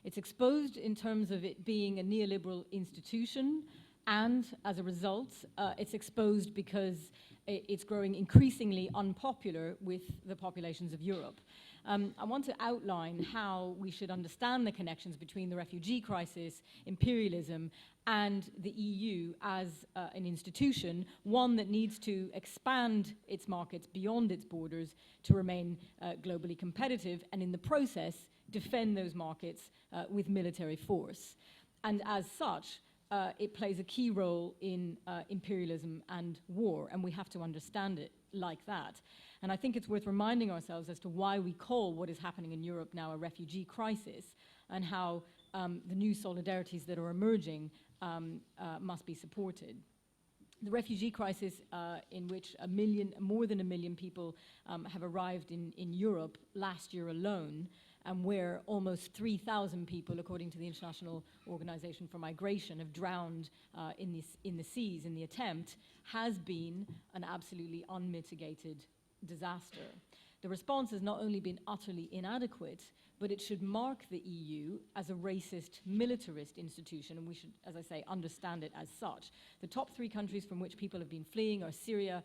It's exposed in terms of it being a neoliberal institution, and as a result, it's exposed because it's growing increasingly unpopular with the populations of Europe. I want to outline how we should understand the connections between the refugee crisis, imperialism, and the EU as an institution, one that needs to expand its markets beyond its borders to remain globally competitive, and in the process, defend those markets with military force. And as such, it plays a key role in imperialism and war, and we have to understand it like that. And I think it's worth reminding ourselves as to why we call what is happening in Europe now a refugee crisis, and how the new solidarities that are emerging must be supported. The refugee crisis in which more than a million people have arrived in Europe last year alone, and where almost 3,000 people, according to the International Organization for Migration, have drowned in the seas in the attempt, has been an absolutely unmitigated disaster. The response has not only been utterly inadequate, but it should mark the EU as a racist, militarist institution, and we should, as I say, understand it as such. The top 3 countries from which people have been fleeing are Syria,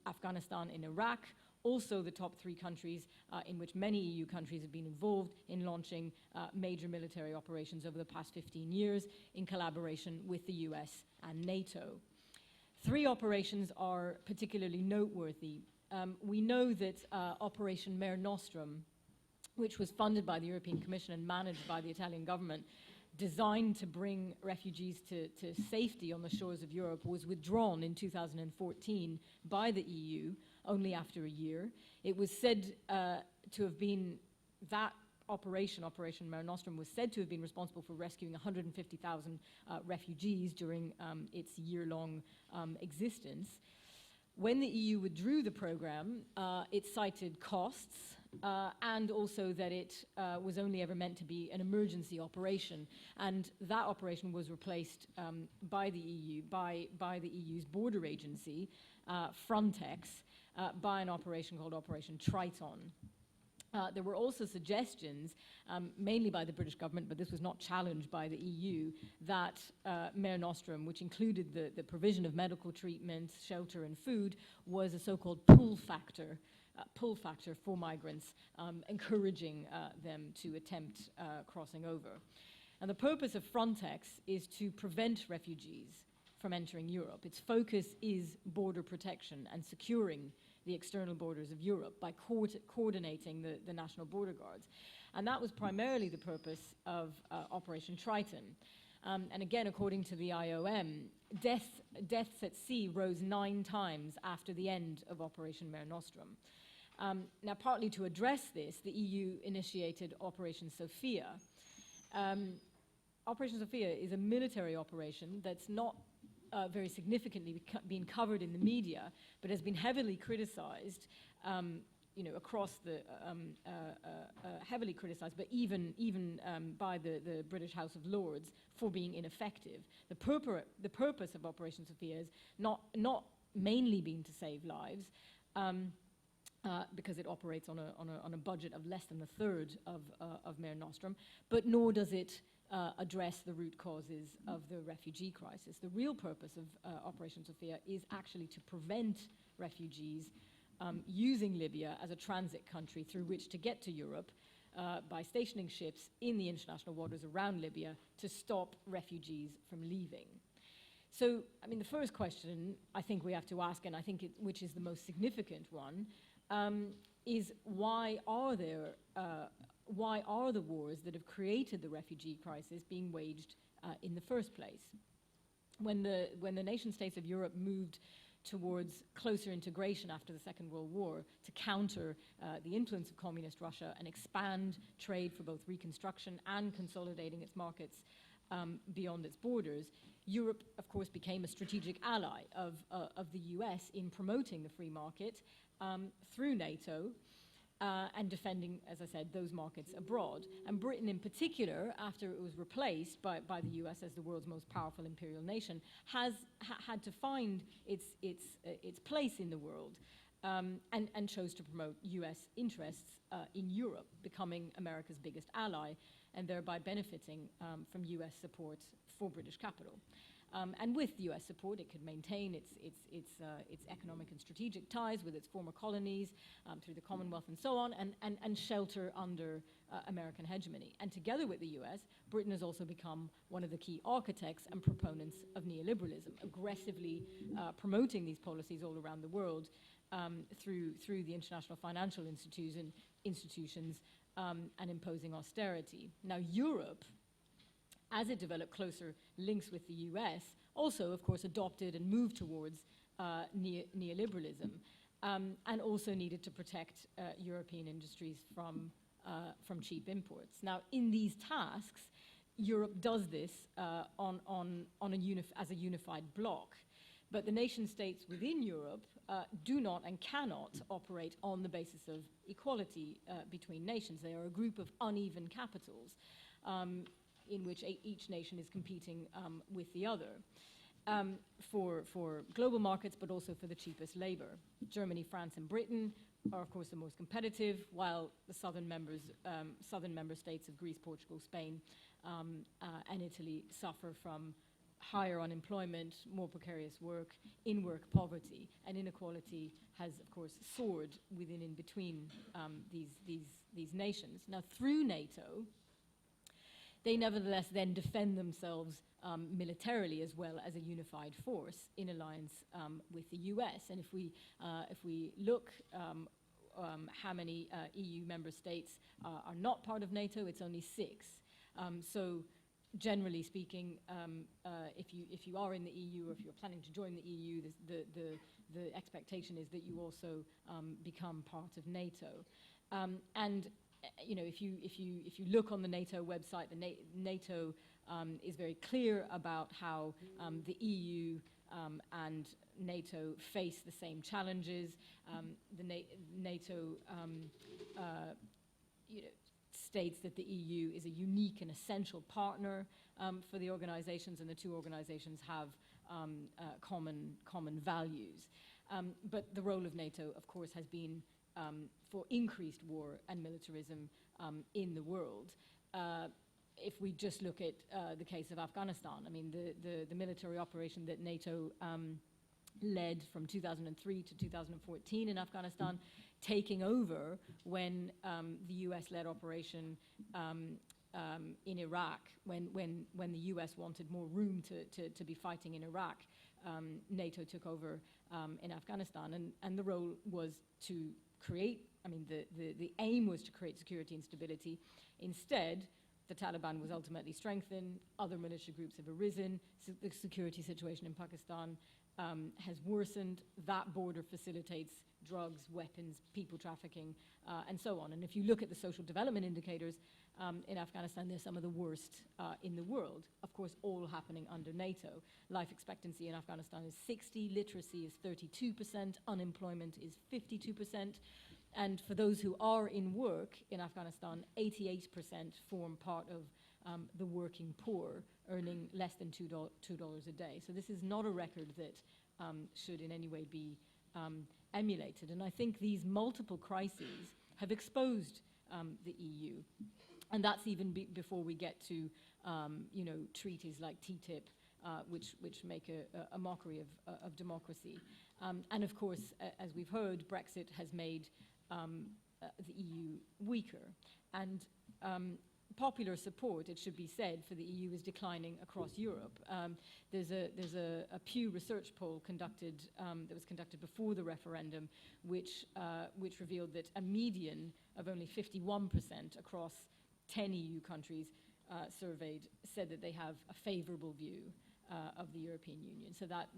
Afghanistan, and Iraq. Also the top 3 countries in which many EU countries have been involved in launching major military operations over the past 15 years in collaboration with the US and NATO. 3 operations are particularly noteworthy. We know that Operation Mare Nostrum, which was funded by the European Commission and managed by the Italian government, designed to bring refugees to safety on the shores of Europe, was withdrawn in 2014 by the EU, only after a year. It was said to have been, that Operation Mare Nostrum was said to have been responsible for rescuing 150,000 refugees during its year-long existence. When the EU withdrew the program, it cited costs, and also that it was only ever meant to be an emergency operation. And that operation was replaced by the EU, by the EU's border agency, Frontex, by an operation called Operation Triton. There were also suggestions, mainly by the British government, but this was not challenged by the EU, that Mare Nostrum, which included the provision of medical treatment, shelter, and food, was a so-called pull factor for migrants, encouraging them to attempt crossing over. And the purpose of Frontex is to prevent refugees from entering Europe. Its focus is border protection and securing the external borders of Europe by coordinating the national border guards. And that was primarily the purpose of Operation Triton. And again, according to the IOM, deaths at sea rose 9 times after the end of Operation Mare Nostrum. Now, partly to address this, the EU initiated Operation Sophia. Operation Sophia is a military operation that's not very significantly been covered in the media, but has been heavily criticized, across the, heavily criticized, but even by the British House of Lords for being ineffective. The purpose of Operation Sophia is not mainly been to save lives, because it operates on a budget of less than a third of Mare Nostrum, but nor does it address the root causes of the refugee crisis. The real purpose of Operation Sophia is actually to prevent refugees using Libya as a transit country through which to get to Europe by stationing ships in the international waters around Libya to stop refugees from leaving. So, I mean, the first question I think we have to ask, and I think which is the most significant one, is why are the wars that have created the refugee crisis being waged in the first place? When the nation states of Europe moved towards closer integration after the Second World War to counter the influence of communist Russia and expand trade for both reconstruction and consolidating its markets beyond its borders, Europe, of course, became a strategic ally of the US in promoting the free market through NATO and defending, as I said, those markets abroad. And Britain in particular, after it was replaced by the US as the world's most powerful imperial nation, has had to find its place in the world and chose to promote US interests in Europe, becoming America's biggest ally and thereby benefiting from US support for British capital. And with US support, it could maintain its economic and strategic ties with its former colonies through the Commonwealth and so on, and shelter under American hegemony. And together with the US, Britain has also become one of the key architects and proponents of neoliberalism, aggressively promoting these policies all around the world through the international financial institutions and imposing austerity. Now, Europe, as it developed closer links with the US, also, of course, adopted and moved towards neoliberalism, and also needed to protect European industries from cheap imports. Now, in these tasks, Europe does this as a unified bloc, but the nation states within Europe do not and cannot operate on the basis of equality between nations. They are a group of uneven capitals in which each nation is competing with the other for global markets, but also for the cheapest labor. Germany, France, and Britain are, of course, the most competitive, while the southern member states of Greece, Portugal, Spain, and Italy suffer from higher unemployment, more precarious work, in-work poverty, and inequality has, of course, soared within and between these nations. Now, through NATO, they nevertheless then defend themselves militarily as well as a unified force in alliance with the US. And if we look how many EU member states are not part of NATO, it's only 6. So generally speaking, if you are in the EU or if you're planning to join the EU, the expectation is that you also become part of NATO. And if you look on the NATO website, NATO is very clear about how the EU and NATO face the same challenges. NATO states that the EU is a unique and essential partner for the organizations, and the two organizations have common values. But the role of NATO, of course, has been for increased war and militarism in the world. If we just look at the case of Afghanistan, I mean, the military operation that NATO led from 2003 to 2014 in Afghanistan, taking over when the US-led operation in Iraq, when the US wanted more room to be fighting in Iraq, NATO took over in Afghanistan, and the role was to create, the aim was to create security and stability. Instead, the Taliban was ultimately strengthened, other militia groups have arisen, the security situation in Pakistan has worsened. That border facilitates drugs, weapons, people trafficking, and so on. And if you look at the social development indicators in Afghanistan, they're some of the worst in the world. Of course, all happening under NATO. Life expectancy in Afghanistan is 60, literacy is 32%, unemployment is 52%. And for those who are in work in Afghanistan, 88% form part of the working poor, earning less than $2 a day. So this is not a record that should in any way be emulated. And I think these multiple crises have exposed the EU. And that's even before we get to treaties like TTIP, which make a mockery of democracy. And of course, as we've heard, Brexit has made the EU weaker. And popular support, it should be said, for the EU is declining across Europe. There's a Pew Research poll conducted that was conducted before the referendum, which revealed that a median of only 51% across 10 EU countries surveyed said that they have a favourable view of the European Union. So that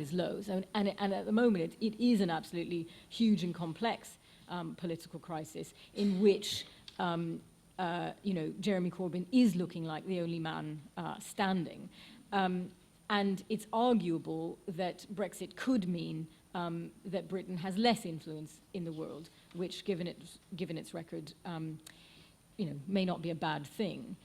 is low. So, and at the moment, it is an absolutely huge and complex political crisis in which Jeremy Corbyn is looking like the only man standing. And it's arguable that Brexit could mean that Britain has less influence in the world, which, given its record, may not be a bad thing.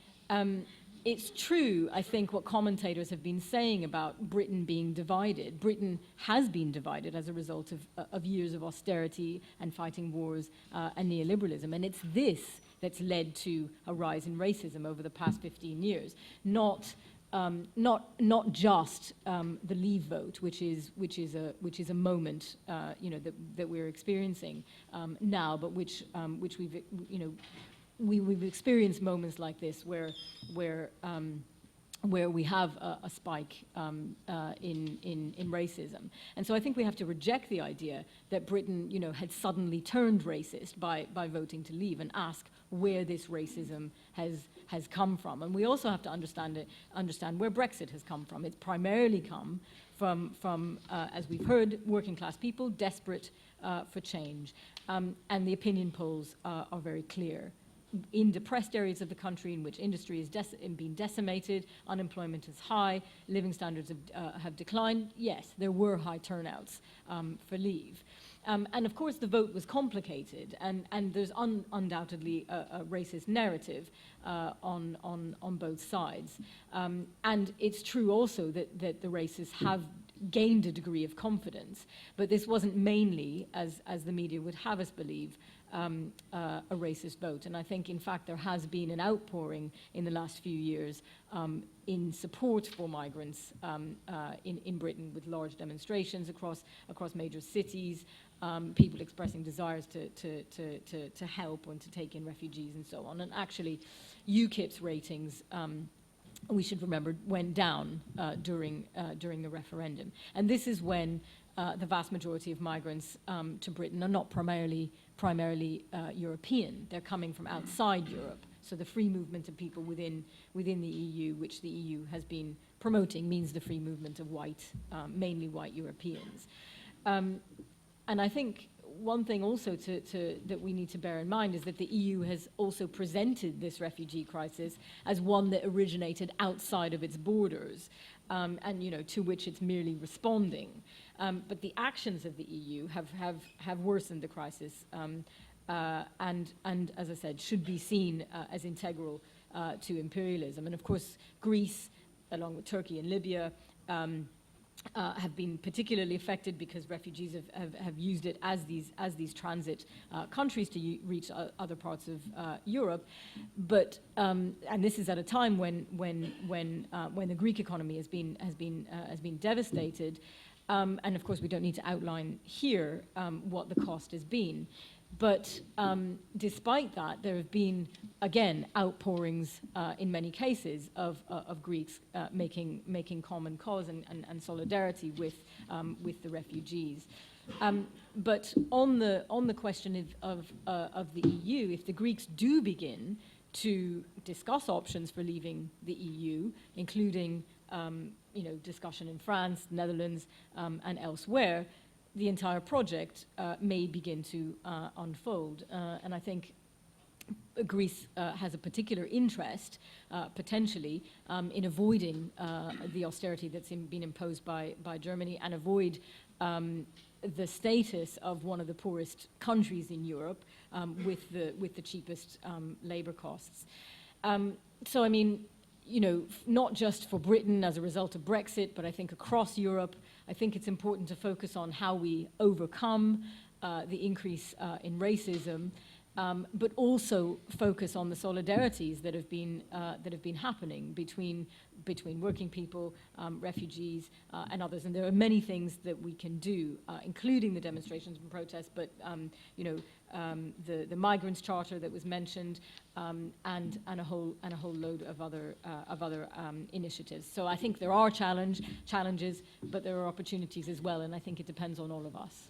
It's true, I think, what commentators have been saying about Britain being divided. Britain has been divided as a result of years of austerity and fighting wars and neoliberalism. And it's this that's led to a rise in racism over the past 15 years. Not just the Leave vote, which is a moment that we're experiencing now, but which we've we've experienced moments like this where we have a spike in racism. And so I think we have to reject the idea that Britain, had suddenly turned racist by voting to leave, and ask where this racism has come from. And we also have to understand where Brexit has come from. It's primarily come from as we've heard, working class people desperate for change. And the opinion polls are very clear. In depressed areas of the country in which industry is being decimated, unemployment is high, living standards have declined, yes, there were high turnouts for Leave. And of course the vote was complicated, and there's undoubtedly a racist narrative on both sides. And it's true also that the racists have gained a degree of confidence, but this wasn't mainly, as the media would have us believe, a racist vote. And I think, in fact, there has been an outpouring in the last few years in support for migrants in Britain, with large demonstrations across major cities, people expressing desires to help and to take in refugees and so on. And actually, UKIP's ratings, we should remember, went down during the referendum. And this is when the vast majority of migrants to Britain are not primarily European. They're coming from outside Europe. So the free movement of people within the EU, which the EU has been promoting, means the free movement of mainly white Europeans. And I think one thing also that we need to bear in mind is that the EU has also presented this refugee crisis as one that originated outside of its borders, and to which it's merely responding. But the actions of the EU have worsened the crisis, and as I said, should be seen as integral to imperialism. And of course, Greece, along with Turkey and Libya, have been particularly affected because refugees have used it as these transit countries to reach other parts of Europe. But and this is at a time when the Greek economy has been devastated. And of course, we don't need to outline here what the cost has been. But despite that, there have been, again, outpourings in many cases of Greeks making common cause and solidarity with the refugees. But on the question of the EU, if the Greeks do begin to discuss options for leaving the EU, including discussion in France, Netherlands, and elsewhere, the entire project may begin to unfold. And I think Greece has a particular interest, potentially, in avoiding the austerity that's been imposed by Germany and avoid the status of one of the poorest countries in Europe with the cheapest labor costs. So, I mean, not just for Britain as a result of Brexit, but I think across Europe, I think it's important to focus on how we overcome the increase in racism, but also focus on the solidarities that have been happening between working people, refugees, and others. And there are many things that we can do, including the demonstrations and protests, but the migrants charter that was mentioned, and a whole load of other initiatives. So I think there are challenges, but there are opportunities as well, and I think it depends on all of us.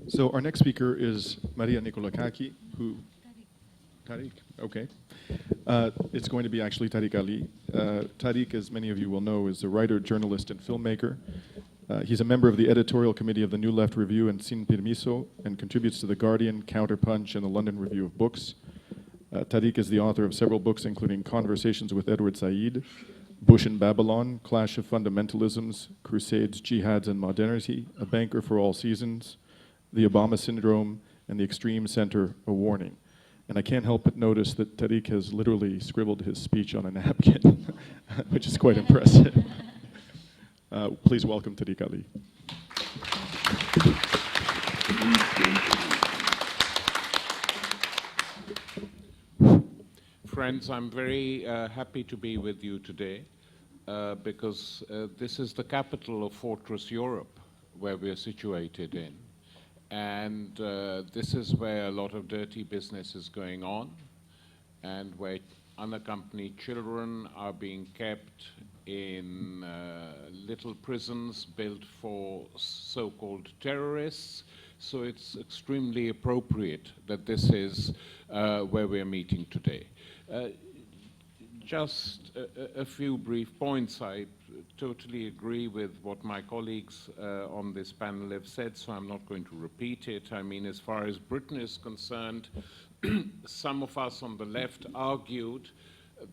So our next speaker is Maria Nikolakaki, who... Tariq, okay. It's going to be actually Tariq Ali. Tariq, as many of you will know, is a writer, journalist, and filmmaker. He's a member of the editorial committee of the New Left Review and Sin Permiso, and contributes to The Guardian, Counterpunch, and the London Review of Books. Tariq is the author of several books, including Conversations with Edward Said, Bush and Babylon, Clash of Fundamentalisms, Crusades, Jihads, and Modernity, A Banker for All Seasons, The Obama Syndrome, and The Extreme Center, A Warning. And I can't help but notice that Tariq has literally scribbled his speech on a napkin, which is quite impressive. Please welcome Tariq Ali. Friends, I'm very happy to be with you today because this is the capital of Fortress Europe, where we're situated in. And this is where a lot of dirty business is going on, and where unaccompanied children are being kept in little prisons built for so-called terrorists. So it's extremely appropriate that this is where we're meeting today. Just a few brief points. I totally agree with what my colleagues on this panel have said, so I'm not going to repeat it. I mean, as far as Britain is concerned, some of us on the left argued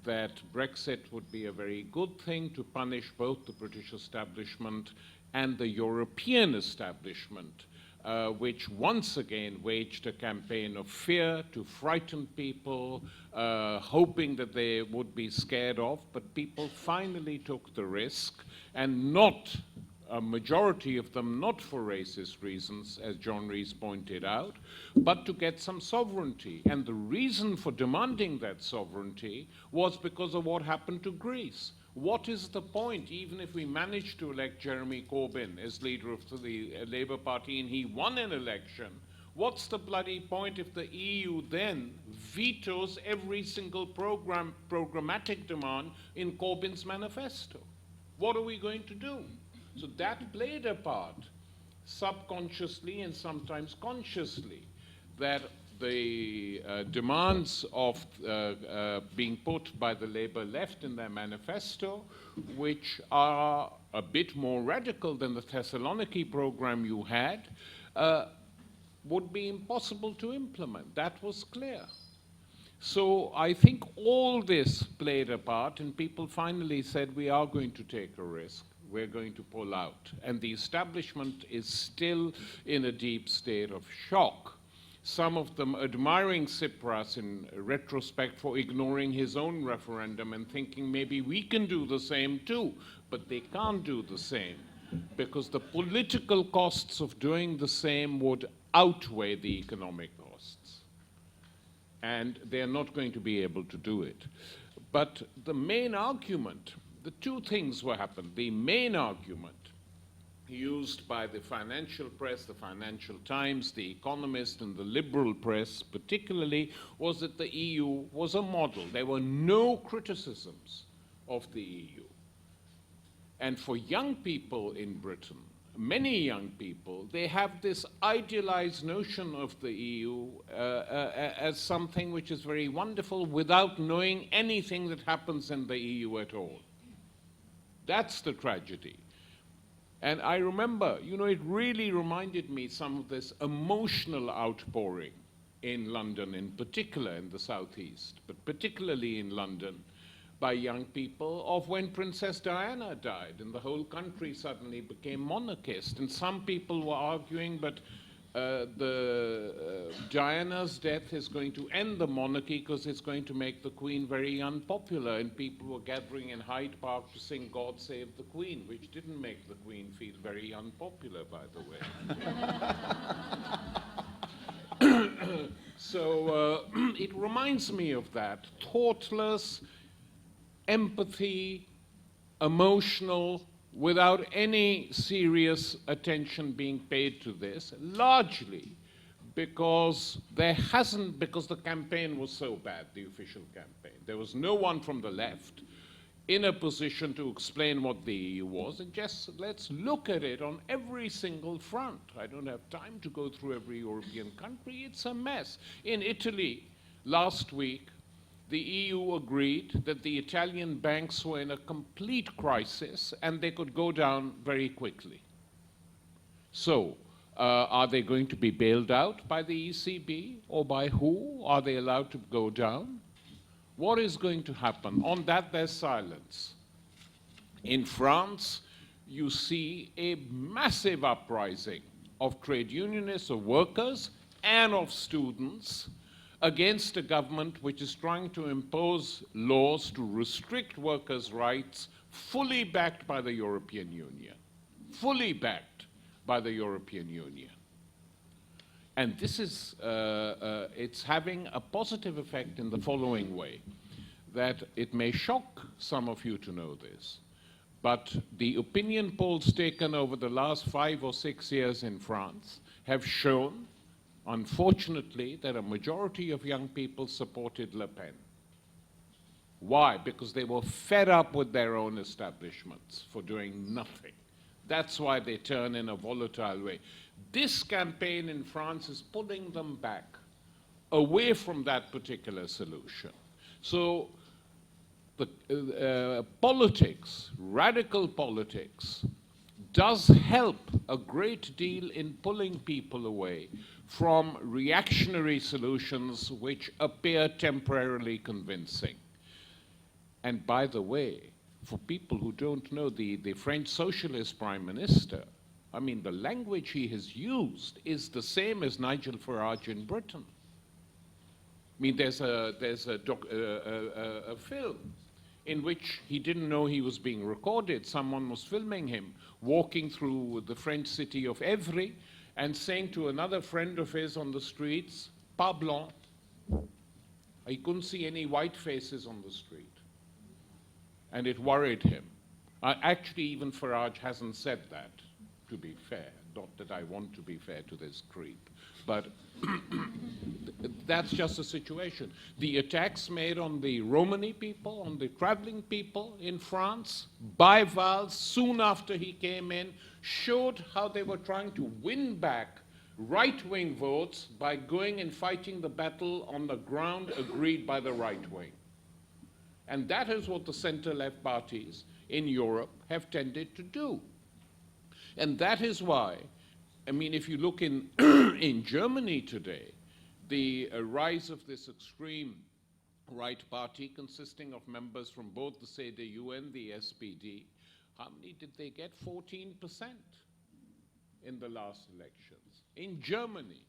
that Brexit would be a very good thing to punish both the British establishment and the European establishment, which once again waged a campaign of fear to frighten people, hoping that they would be scared off, but people finally took the risk, and not a majority of them not for racist reasons, as John Rees pointed out, but to get some sovereignty. And the reason for demanding that sovereignty was because of what happened to Greece. What is the point, even if we manage to elect Jeremy Corbyn as leader of the Labour Party and he won an election, what's the bloody point if the EU then vetoes every single programmatic demand in Corbyn's manifesto? What are we going to do? So that played a part, subconsciously and sometimes consciously, that the demands of being put by the Labour left in their manifesto, which are a bit more radical than the Thessaloniki program you had, would be impossible to implement. That was clear. So I think all this played a part, and people finally said, we are going to take a risk. We're going to pull out. And the establishment is still in a deep state of shock. Some of them admiring Tsipras in retrospect for ignoring his own referendum and thinking maybe we can do the same too, but they can't do the same because the political costs of doing the same would outweigh the economic costs. and they're not going to be able to do it. But the main argument, the two things will happen. The main argument used by the financial press, the Financial Times, the Economist, and the liberal press particularly, was that the EU was a model. There were no criticisms of the EU. And for young people in Britain, many young people, they have this idealized notion of the EU as something which is very wonderful without knowing anything that happens in the EU at all. That's the tragedy. And I remember, you know, it really reminded me some of this emotional outpouring in London, in particular in the southeast, but particularly in London, by young people of when Princess Diana died and the whole country suddenly became monarchist. And some people were arguing, but Diana's death is going to end the monarchy because it's going to make the Queen very unpopular. And people were gathering in Hyde Park to sing God Save the Queen, which didn't make the Queen feel very unpopular, by the way. So it reminds me of that. Thoughtless, empathy, emotional, without any serious attention being paid to this, largely because because the campaign was so bad, the official campaign. There was no one from the left in a position to explain what the EU was, and just let's look at it on every single front. I don't have time to go through every European country. It's a mess. In Italy, last week, the EU agreed that the Italian banks were in a complete crisis and they could go down very quickly. So, are they going to be bailed out by the ECB or by who? Are they allowed to go down? What is going to happen? On that, there's silence. In France, you see a massive uprising of trade unionists, of workers, and of students against a government which is trying to impose laws to restrict workers' rights, fully backed by the European Union. Fully backed by the European Union. And this is, it's having a positive effect in the following way, that it may shock some of you to know this, but the opinion polls taken over the last 5 or 6 years in France have shown, unfortunately, that a majority of young people supported Le Pen. Why? Because they were fed up with their own establishments for doing nothing. That's why they turn in a volatile way. This campaign in France is pulling them back away from that particular solution. So the politics, radical politics, does help a great deal in pulling people away from reactionary solutions which appear temporarily convincing. And by the way, for people who don't know, the French socialist prime minister, I mean, the language he has used is the same as Nigel Farage in Britain. I mean, there's a film in which he didn't know he was being recorded. Someone was filming him walking through the French city of Évry and saying to another friend of his on the streets, "Pas blanc." He couldn't see any white faces on the street. And it worried him. Actually, even Farage hasn't said that, to be fair. Not that I want to be fair to this creep. But that's just the situation. The attacks made on the Romani people, on the traveling people in France, by Valls, soon after he came in, showed how they were trying to win back right-wing votes by going and fighting the battle on the ground agreed by the right wing. And that is what the center-left parties in Europe have tended to do. And that is why, I mean, if you look in, in Germany today, the rise of this extreme right party consisting of members from both the CDU and the SPD, how many did they get? 14% in the last elections. In Germany,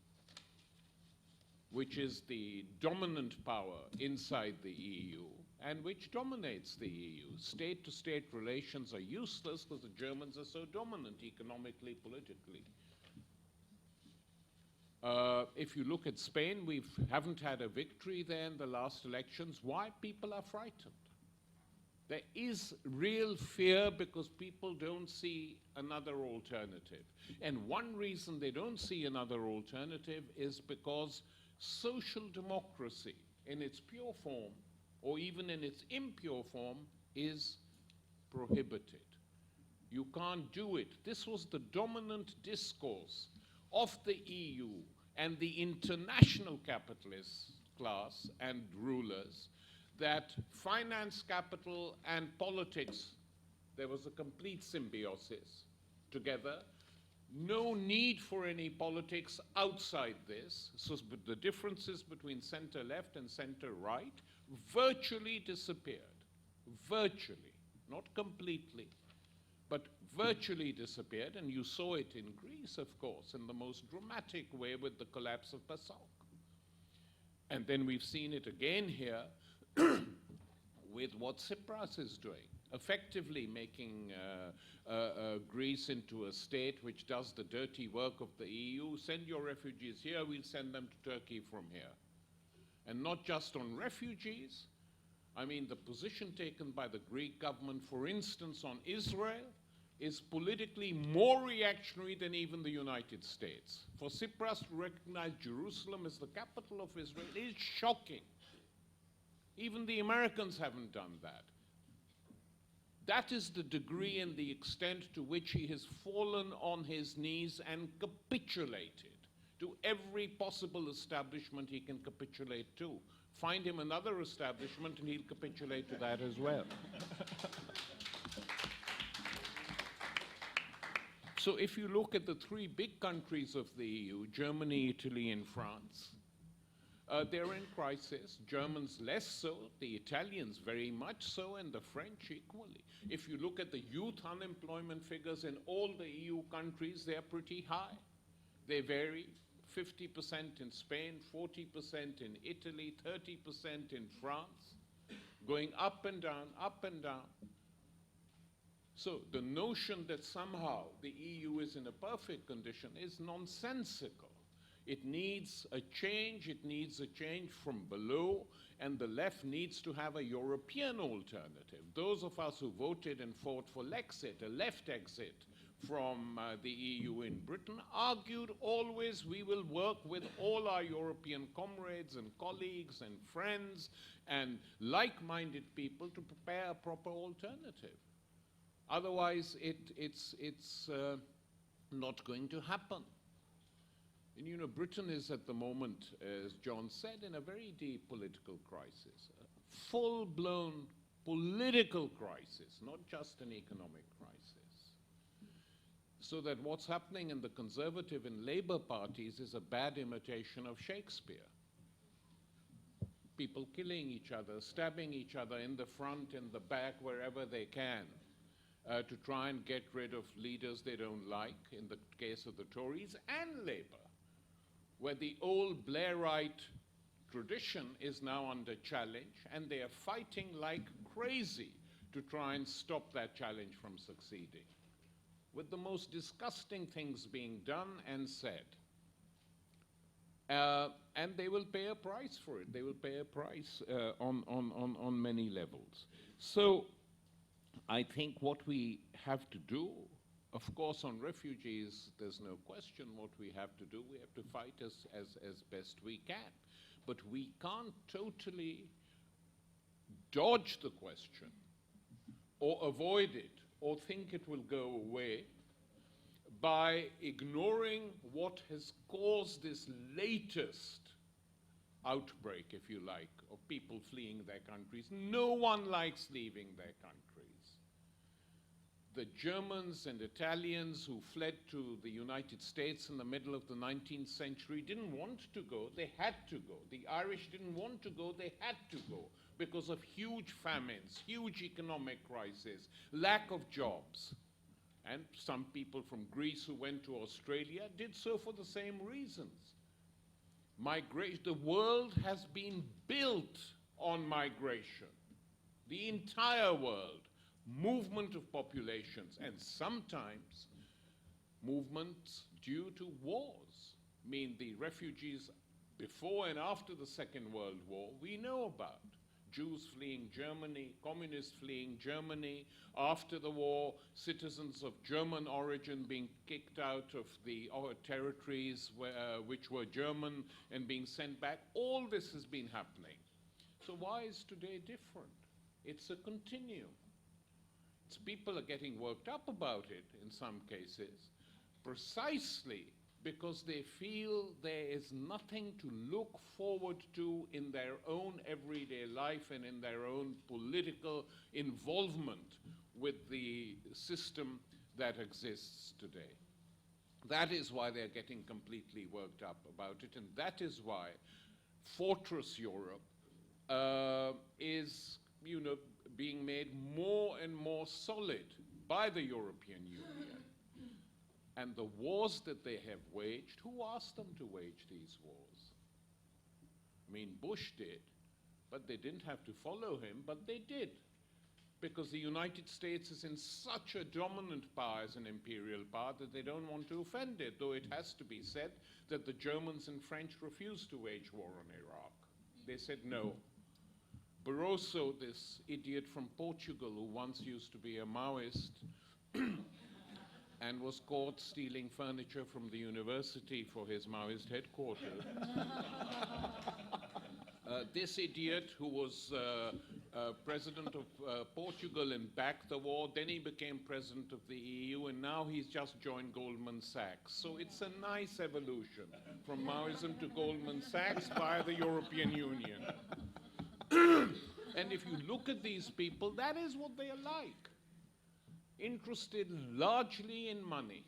which is the dominant power inside the EU, and which dominates the EU. State-to-state relations are useless because the Germans are so dominant economically, politically. If you look at Spain, we haven't had a victory there in the last elections. Why? People are frightened. There is real fear because people don't see another alternative. And one reason they don't see another alternative is because social democracy in its pure form, or even in its impure form, is prohibited. You can't do it. This was the dominant discourse of the EU and the international capitalist class and rulers, that finance, capital, and politics, there was a complete symbiosis together. No need for any politics outside this. So the differences between center-left and center-right virtually disappeared. Virtually, not completely, but virtually disappeared. And you saw it in Greece, of course, in the most dramatic way with the collapse of PASOK. And then we've seen it again here with what Tsipras is doing, effectively making Greece into a state which does the dirty work of the EU. Send your refugees here, we'll send them to Turkey from here. And not just on refugees. I mean, the position taken by the Greek government, for instance, on Israel, is politically more reactionary than even the United States. For Tsipras to recognize Jerusalem as the capital of Israel is shocking. Even the Americans haven't done that. That is the degree and the extent to which he has fallen on his knees and capitulated to every possible establishment he can capitulate to. Find him another establishment and he'll capitulate to that as well. So if you look at the three big countries of the EU, Germany, Italy, and France, they're in crisis. Germans less so, the Italians very much so, and the French equally. If you look at the youth unemployment figures in all the EU countries, they're pretty high. They vary. 50% in Spain, 40% in Italy, 30% in France, going up and down, up and down. So the notion that somehow the EU is in a perfect condition is nonsensical. It needs a change from below, and the left needs to have a European alternative. Those of us who voted and fought for Lexit, a left exit from the EU in Britain, argued always we will work with all our European comrades and colleagues and friends and like-minded people to prepare a proper alternative. Otherwise, it's not going to happen. And you know, Britain is at the moment, as John said, in a very deep political crisis, a full-blown political crisis, not just an economic crisis. So that what's happening in the Conservative and Labour parties is a bad imitation of Shakespeare. People killing each other, stabbing each other in the front, in the back, wherever they can, to try and get rid of leaders they don't like, in the case of the Tories and Labour, where the old Blairite tradition is now under challenge, and they are fighting like crazy to try and stop that challenge from succeeding, with the most disgusting things being done and said. And they will pay a price for it. They will pay a price on many levels. So I think what we have to do, of course, on refugees, there's no question what we have to do. We have to fight as best we can. But we can't totally dodge the question or avoid it or think it will go away by ignoring what has caused this latest outbreak, if you like, of people fleeing their countries. No one likes leaving their countries. The Germans and Italians who fled to the United States in the middle of the 19th century didn't want to go, they had to go. The Irish didn't want to go, they had to go because of huge famines, huge economic crisis, lack of jobs. And some people from Greece who went to Australia did so for the same reasons. Migration, the world has been built on migration. The entire world. Movement of populations, and sometimes movements due to wars. I mean, the refugees before and after the Second World War, we know about. Jews fleeing Germany, communists fleeing Germany. After the war, citizens of German origin being kicked out of the territories which were German and being sent back. All this has been happening. So why is today different? It's a continuum. It's people are getting worked up about it in some cases, precisely because they feel there is nothing to look forward to in their own everyday life and in their own political involvement with the system that exists today. That is why they're getting completely worked up about it, and that is why Fortress Europe is, being made more and more solid by the European Union. And the wars that they have waged, who asked them to wage these wars? I mean, Bush did, but they didn't have to follow him, but they did. Because the United States is in such a dominant power as an imperial power that they don't want to offend it, though it has to be said that the Germans and French refused to wage war on Iraq. They said no. Barroso, this idiot from Portugal who once used to be a Maoist, and was caught stealing furniture from the university for his Maoist headquarters. This idiot who was president of Portugal and backed the war, then he became president of the EU, and now he's just joined Goldman Sachs. So it's a nice evolution from Maoism to Goldman Sachs via the European Union. And if you look at these people, that is what they are like. Interested largely in money.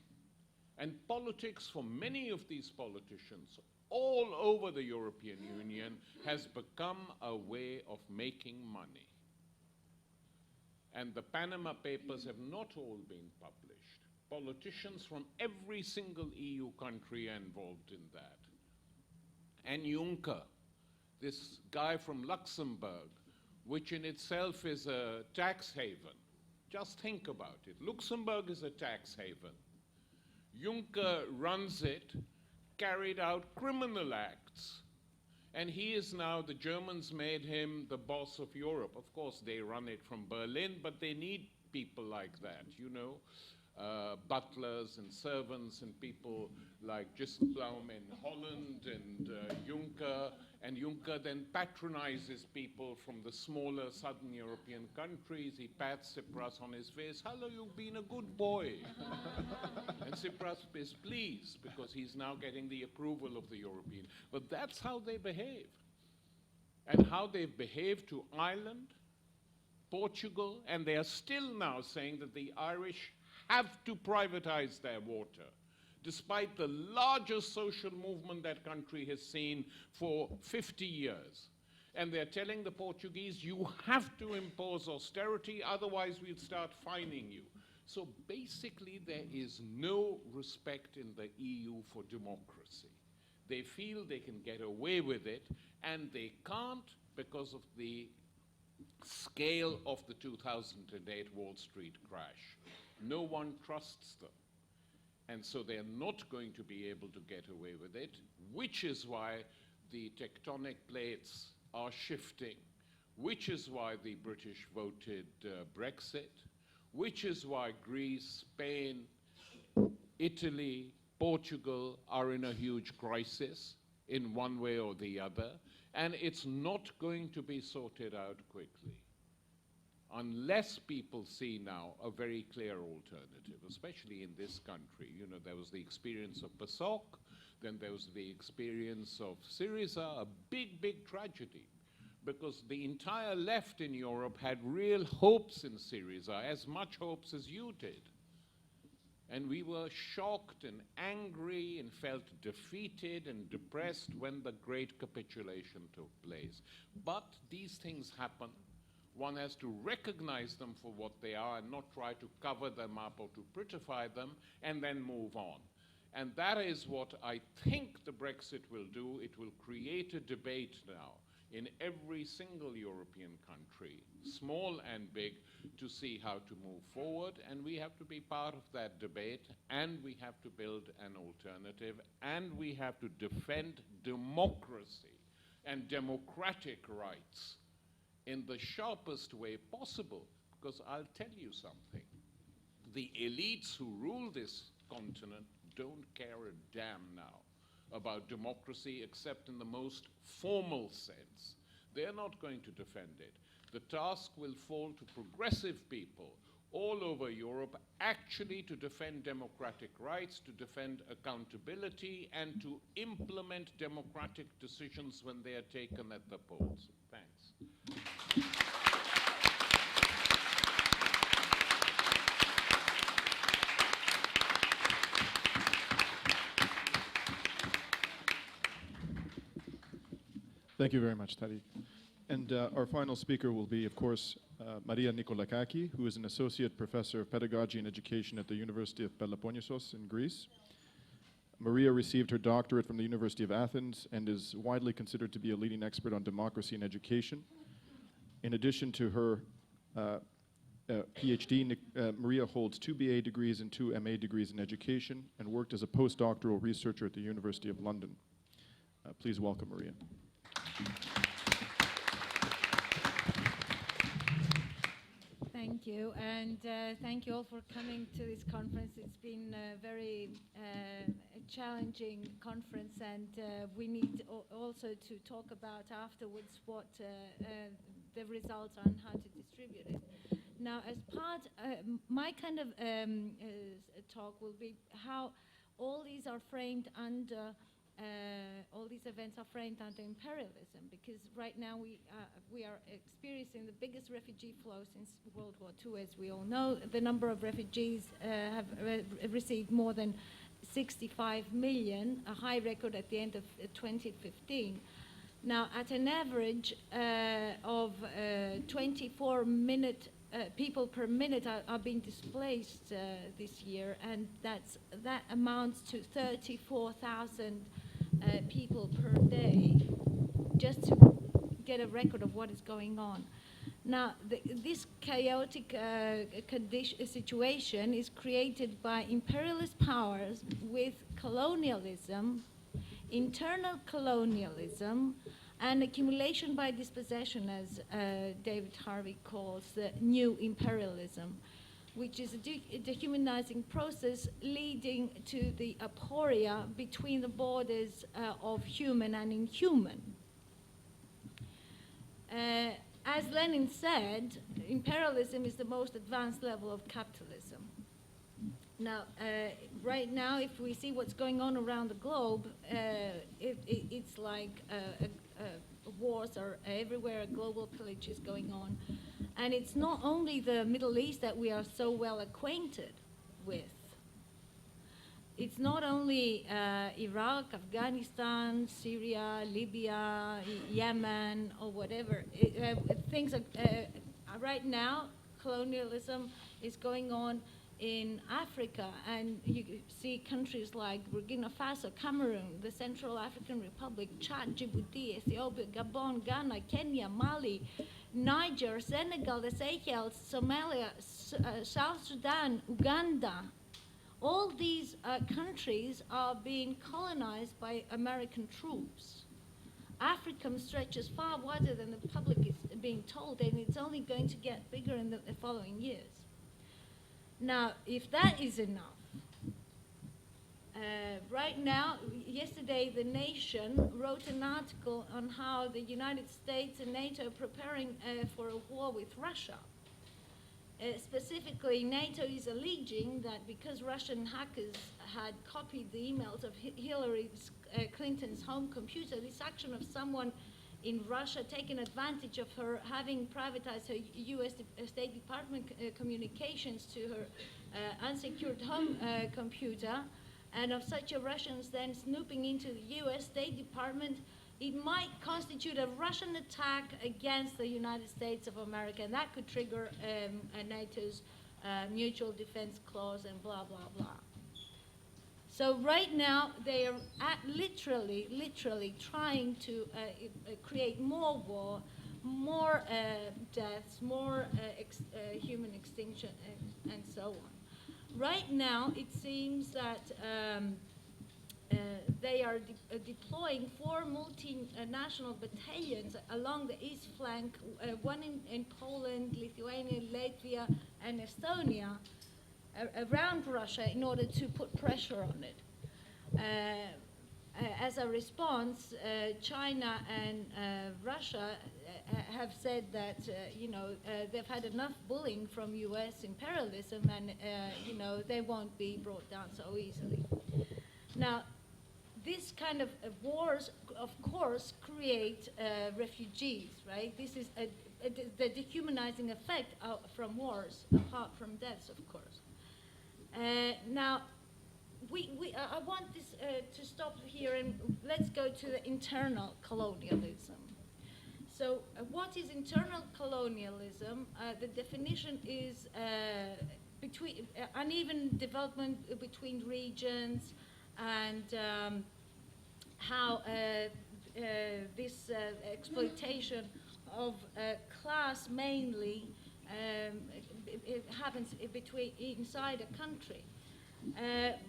And politics for many of these politicians all over the European Union has become a way of making money. And the Panama Papers have not all been published. Politicians from every single EU country are involved in that. And Juncker, this guy from Luxembourg, which in itself is a tax haven. Just think about it. Luxembourg is a tax haven. Juncker runs it, carried out criminal acts. And he is now, the Germans made him the boss of Europe. Of course, they run it from Berlin, but they need people like that, butlers and servants and people like Dijsselbloem in Holland and Juncker. And Juncker then patronizes people from the smaller southern European countries. He pats Tsipras on his face. Hello, you've been a good boy. And Tsipras is pleased because he's now getting the approval of the European. But that's how they behave. And how they've behaved to Ireland, Portugal, and they are still now saying that the Irish have to privatize their water, despite the largest social movement that country has seen for 50 years. And they're telling the Portuguese, you have to impose austerity, otherwise we'll start fining you. So basically there is no respect in the EU for democracy. They feel they can get away with it, and they can't because of the scale of the 2008 Wall Street crash. No one trusts them. And so they're not going to be able to get away with it, which is why the tectonic plates are shifting, which is why the British voted Brexit, which is why Greece, Spain, Italy, Portugal are in a huge crisis in one way or the other, and it's not going to be sorted out quickly unless people see now a very clear alternative, especially in this country. There was the experience of PASOK, then there was the experience of Syriza, a big, big tragedy, because the entire left in Europe had real hopes in Syriza, as much hopes as you did. And we were shocked and angry and felt defeated and depressed when the great capitulation took place. But these things happen. One has to recognize them for what they are and not try to cover them up or to prettify them and then move on. And that is what I think the Brexit will do. It will create a debate now in every single European country, small and big, to see how to move forward. And we have to be part of that debate, and we have to build an alternative, and we have to defend democracy and democratic rights in the sharpest way possible. Because I'll tell you something, the elites who rule this continent don't care a damn now about democracy except in the most formal sense. They're not going to defend it. The task will fall to progressive people all over Europe actually to defend democratic rights, to defend accountability, and to implement democratic decisions when they are taken at the polls. Thanks. Thank you very much, Tariq. And our final speaker will be, of course, Maria Nikolakaki, who is an associate professor of pedagogy and education at the University of Peloponnesos in Greece. Maria received her doctorate from the University of Athens and is widely considered to be a leading expert on democracy and education. In addition to her PhD, Maria holds 2 BA degrees and 2 MA degrees in education and worked as a postdoctoral researcher at the University of London. Please welcome Maria. Thank you, and thank you all for coming to this conference. It's been a very challenging conference, and we need also to talk about afterwards what the results are and how to distribute it. Now, as part, my kind of talk will be how all these are framed under all these events are framed under imperialism, because right now we are experiencing the biggest refugee flow since World War II, as we all know. The number of refugees have received more than 65 million, a high record at the end of 2015. Now, at an average of 24 people per minute are being displaced this year, and that amounts to 34,000 people per day, just to get a record of what is going on. Now, this chaotic situation is created by imperialist powers with colonialism, internal colonialism, and accumulation by dispossession, as David Harvey calls the new imperialism, which is a dehumanizing process leading to the aporia between the borders of human and inhuman. As Lenin said, imperialism is the most advanced level of capitalism. Now, right now, if we see what's going on around the globe, it's like wars are everywhere, global pillage is going on. And it's not only the Middle East that we are so well acquainted with. It's not only Iraq, Afghanistan, Syria, Libya, Yemen, or whatever. Things are, right now, colonialism is going on in Africa, and you see countries like Burkina Faso, Cameroon, the Central African Republic, Chad, Djibouti, Ethiopia, Gabon, Ghana, Kenya, Mali, Niger, Senegal, the Seychelles, Somalia, South Sudan, Uganda. All these countries are being colonized by American troops. Africa stretches far wider than the public is being told, and it's only going to get bigger in the following years. Now, if that is enough, right now, yesterday, The Nation wrote an article on how the United States and NATO are preparing for a war with Russia. Specifically, NATO is alleging that because Russian hackers had copied the emails of Hillary Clinton's home computer, this action of someone in Russia taking advantage of her having privatized her U.S. State Department communications to her unsecured home computer, and of such a Russians then snooping into the U.S. State Department, it might constitute a Russian attack against the United States of America, and that could trigger NATO's mutual defense clause and blah, blah, blah. So right now they are literally trying to create more war, more deaths, more human extinction, and so on. Right now it seems that they are deploying 4 multinational battalions along the east flank, one in Poland, Lithuania, Latvia, and Estonia, around Russia in order to put pressure on it. As a response, China and Russia have said that they've had enough bullying from U.S. imperialism, and they won't be brought down so easily. Now, this kind of wars, of course, create refugees, right? This is the dehumanizing effect from wars, apart from deaths, of course. Now, I want this to stop here, and let's go to the internal colonialism. So what is internal colonialism? The definition is between uneven development between regions, and how this exploitation of class mainly it happens inside a country.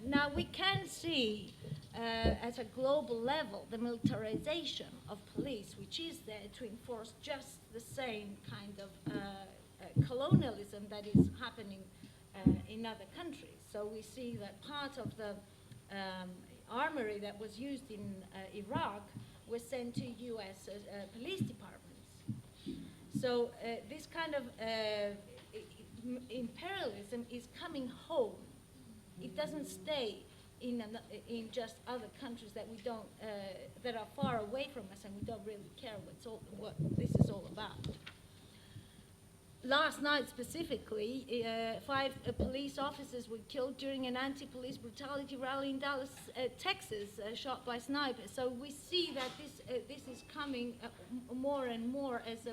Now we can see at a global level the militarization of police, which is there to enforce just the same kind of colonialism that is happening in other countries. So we see that part of the armory that was used in Iraq was sent to U.S. Police departments. So this kind of imperialism is coming home. It doesn't stay in just other countries that we don't that are far away from us, and we don't really care what this is all about. Last night specifically, 5 police officers were killed during an anti-police brutality rally in Dallas, Texas, shot by snipers. So we see that this is coming more and more as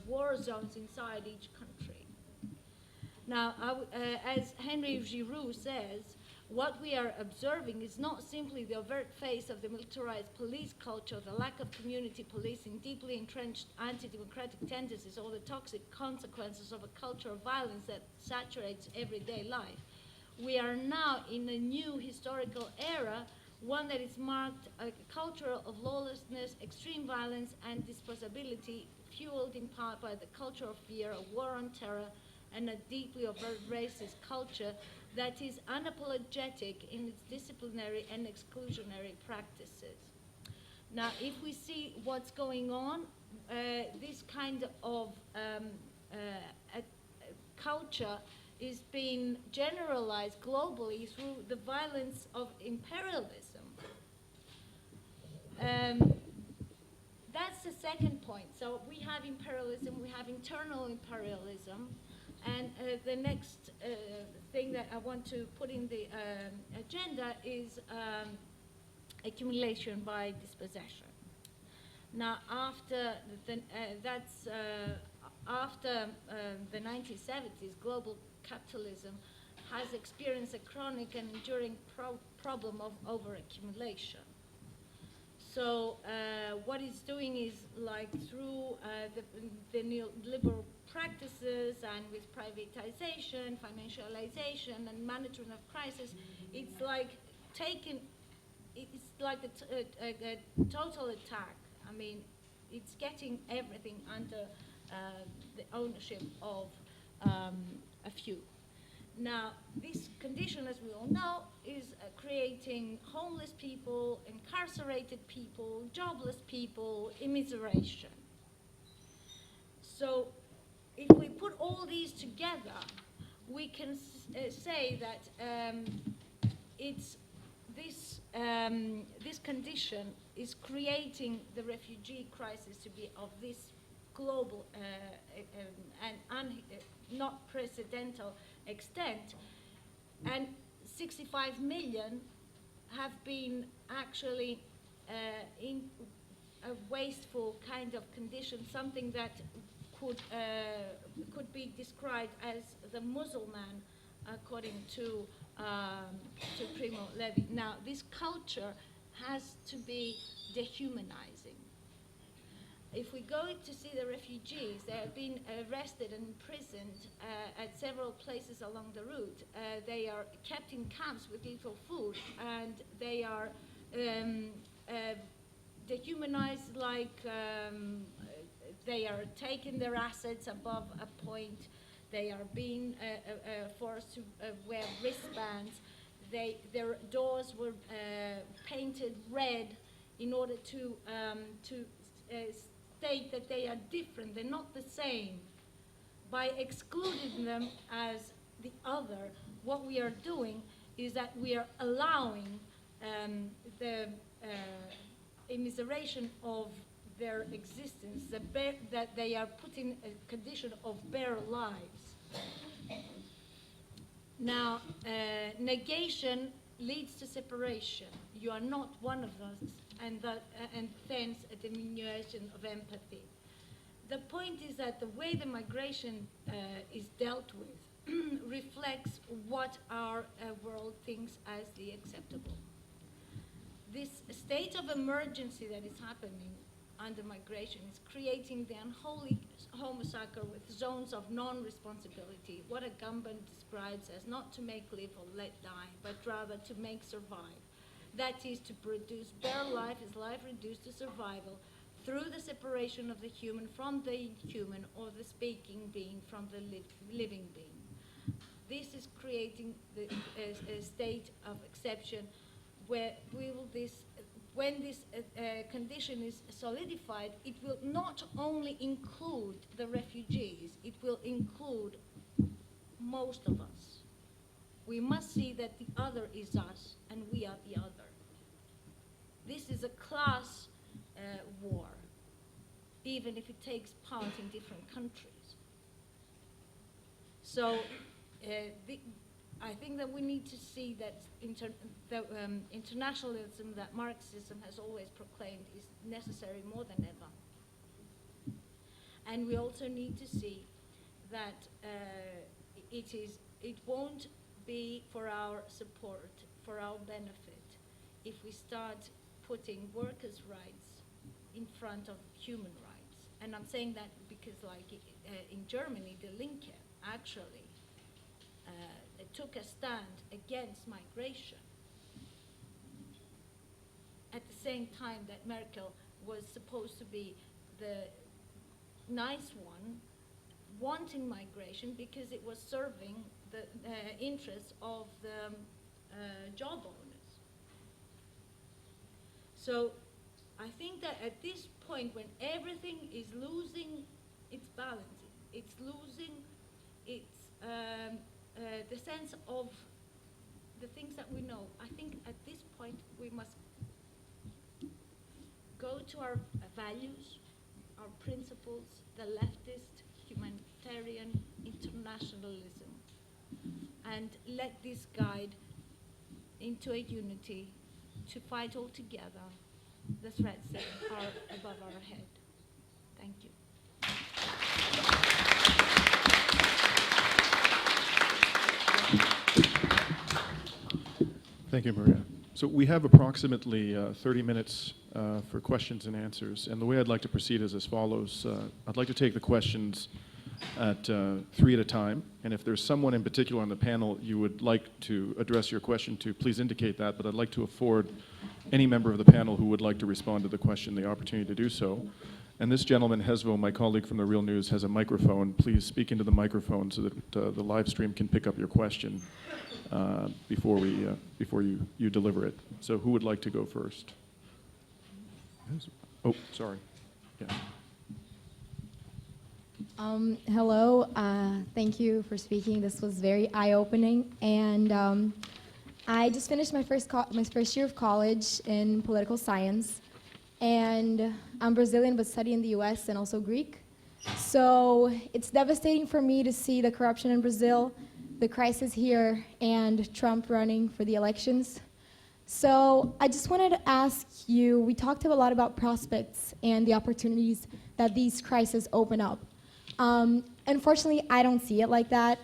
war zones inside each country. Now, as Henry Giroux says, what we are observing is not simply the overt face of the militarized police culture, the lack of community policing, deeply entrenched anti-democratic tendencies, or the toxic consequences of a culture of violence that saturates everyday life. We are now in a new historical era, one that is marked a culture of lawlessness, extreme violence, and disposability, fueled in part by the culture of fear, a war on terror, and a deeply overt racist culture that is unapologetic in its disciplinary and exclusionary practices. Now, if we see what's going on, this kind of culture is being generalized globally through the violence of imperialism. That's the second point. So we have imperialism, we have internal imperialism, and the next thing that I want to put in the agenda is accumulation by dispossession. Now, after the 1970s, global capitalism has experienced a chronic and enduring problem of overaccumulation. So what it's doing is, like, through the neoliberal practices and with privatization, financialization, and management of crisis, it's like a total attack. I mean, it's getting everything under the ownership of a few. Now, this condition, as we all know, is creating homeless people, incarcerated people, jobless people, immiseration. So if we put all these together, we can say that it's this condition is creating the refugee crisis to be of this global and not precedental extent, and 65 million have been actually in a wasteful kind of condition, something that could be described as the Muslim according to Primo Levi. Now, this culture has to be dehumanizing. If we go to see the refugees, they have been arrested and imprisoned at several places along the route. They are kept in camps with little food, and they are dehumanized, like they are taking their assets above a point. They are being forced to wear wristbands. Their doors were painted red in order to state that they are different, they're not the same. By excluding them as the other, what we are doing is that we are allowing the immiseration of their existence, that they are put in a condition of bare lives. Now, negation leads to separation. You are not one of us, and thence a diminution of empathy. The point is that the way the migration is dealt with reflects what our world thinks as the acceptable. This state of emergency that is happening under migration is creating the unholy homocycle with zones of non-responsibility, what Agamben describes as not to make live or let die, but rather to make survive. That is, to produce bare life is life reduced to survival through the separation of the human from the inhuman, or the speaking being from the living being. This is creating a state of exception where when this condition is solidified, it will not only include the refugees, it will include most of us. We must see that the other is us and we are the other. This is a class war, even if it takes part in different countries. So I think that we need to see that internationalism that Marxism has always proclaimed is necessary more than ever. And we also need to see that it won't be for our support, for our benefit, if we start putting workers' rights in front of human rights. And I'm saying that because, like in Germany, the Linke actually took a stand against migration at the same time that Merkel was supposed to be the nice one, wanting migration because it was serving the interests of the job owners. So I think that at this point, when everything is losing its balance, it's losing its the sense of the things that we know, I think at this point we must go to our values, our principles, the leftist, humanitarian, internationalism, and let this guide into a unity to fight all together the threats that are above our head. Thank you. Thank you, Maria. So we have approximately 30 minutes for questions and answers. And the way I'd like to proceed is as follows. I'd like to take the questions at 3 at a time. And if there's someone in particular on the panel you would like to address your question to, please indicate that. But I'd like to afford any member of the panel who would like to respond to the question the opportunity to do so. And this gentleman, Hezvo, my colleague from the Real News, has a microphone. Please speak into the microphone so that the live stream can pick up your question before you deliver it. So who would like to go first? Oh, sorry. Yeah. Hello. Thank you for speaking. This was very eye-opening. And I just finished my first year of college in political science. And I'm Brazilian, but study in the US and also Greek. So it's devastating for me to see the corruption in Brazil, the crisis here, and Trump running for the elections. So I just wanted to ask you, we talked a lot about prospects and the opportunities that these crises open up. Unfortunately, I don't see it like that.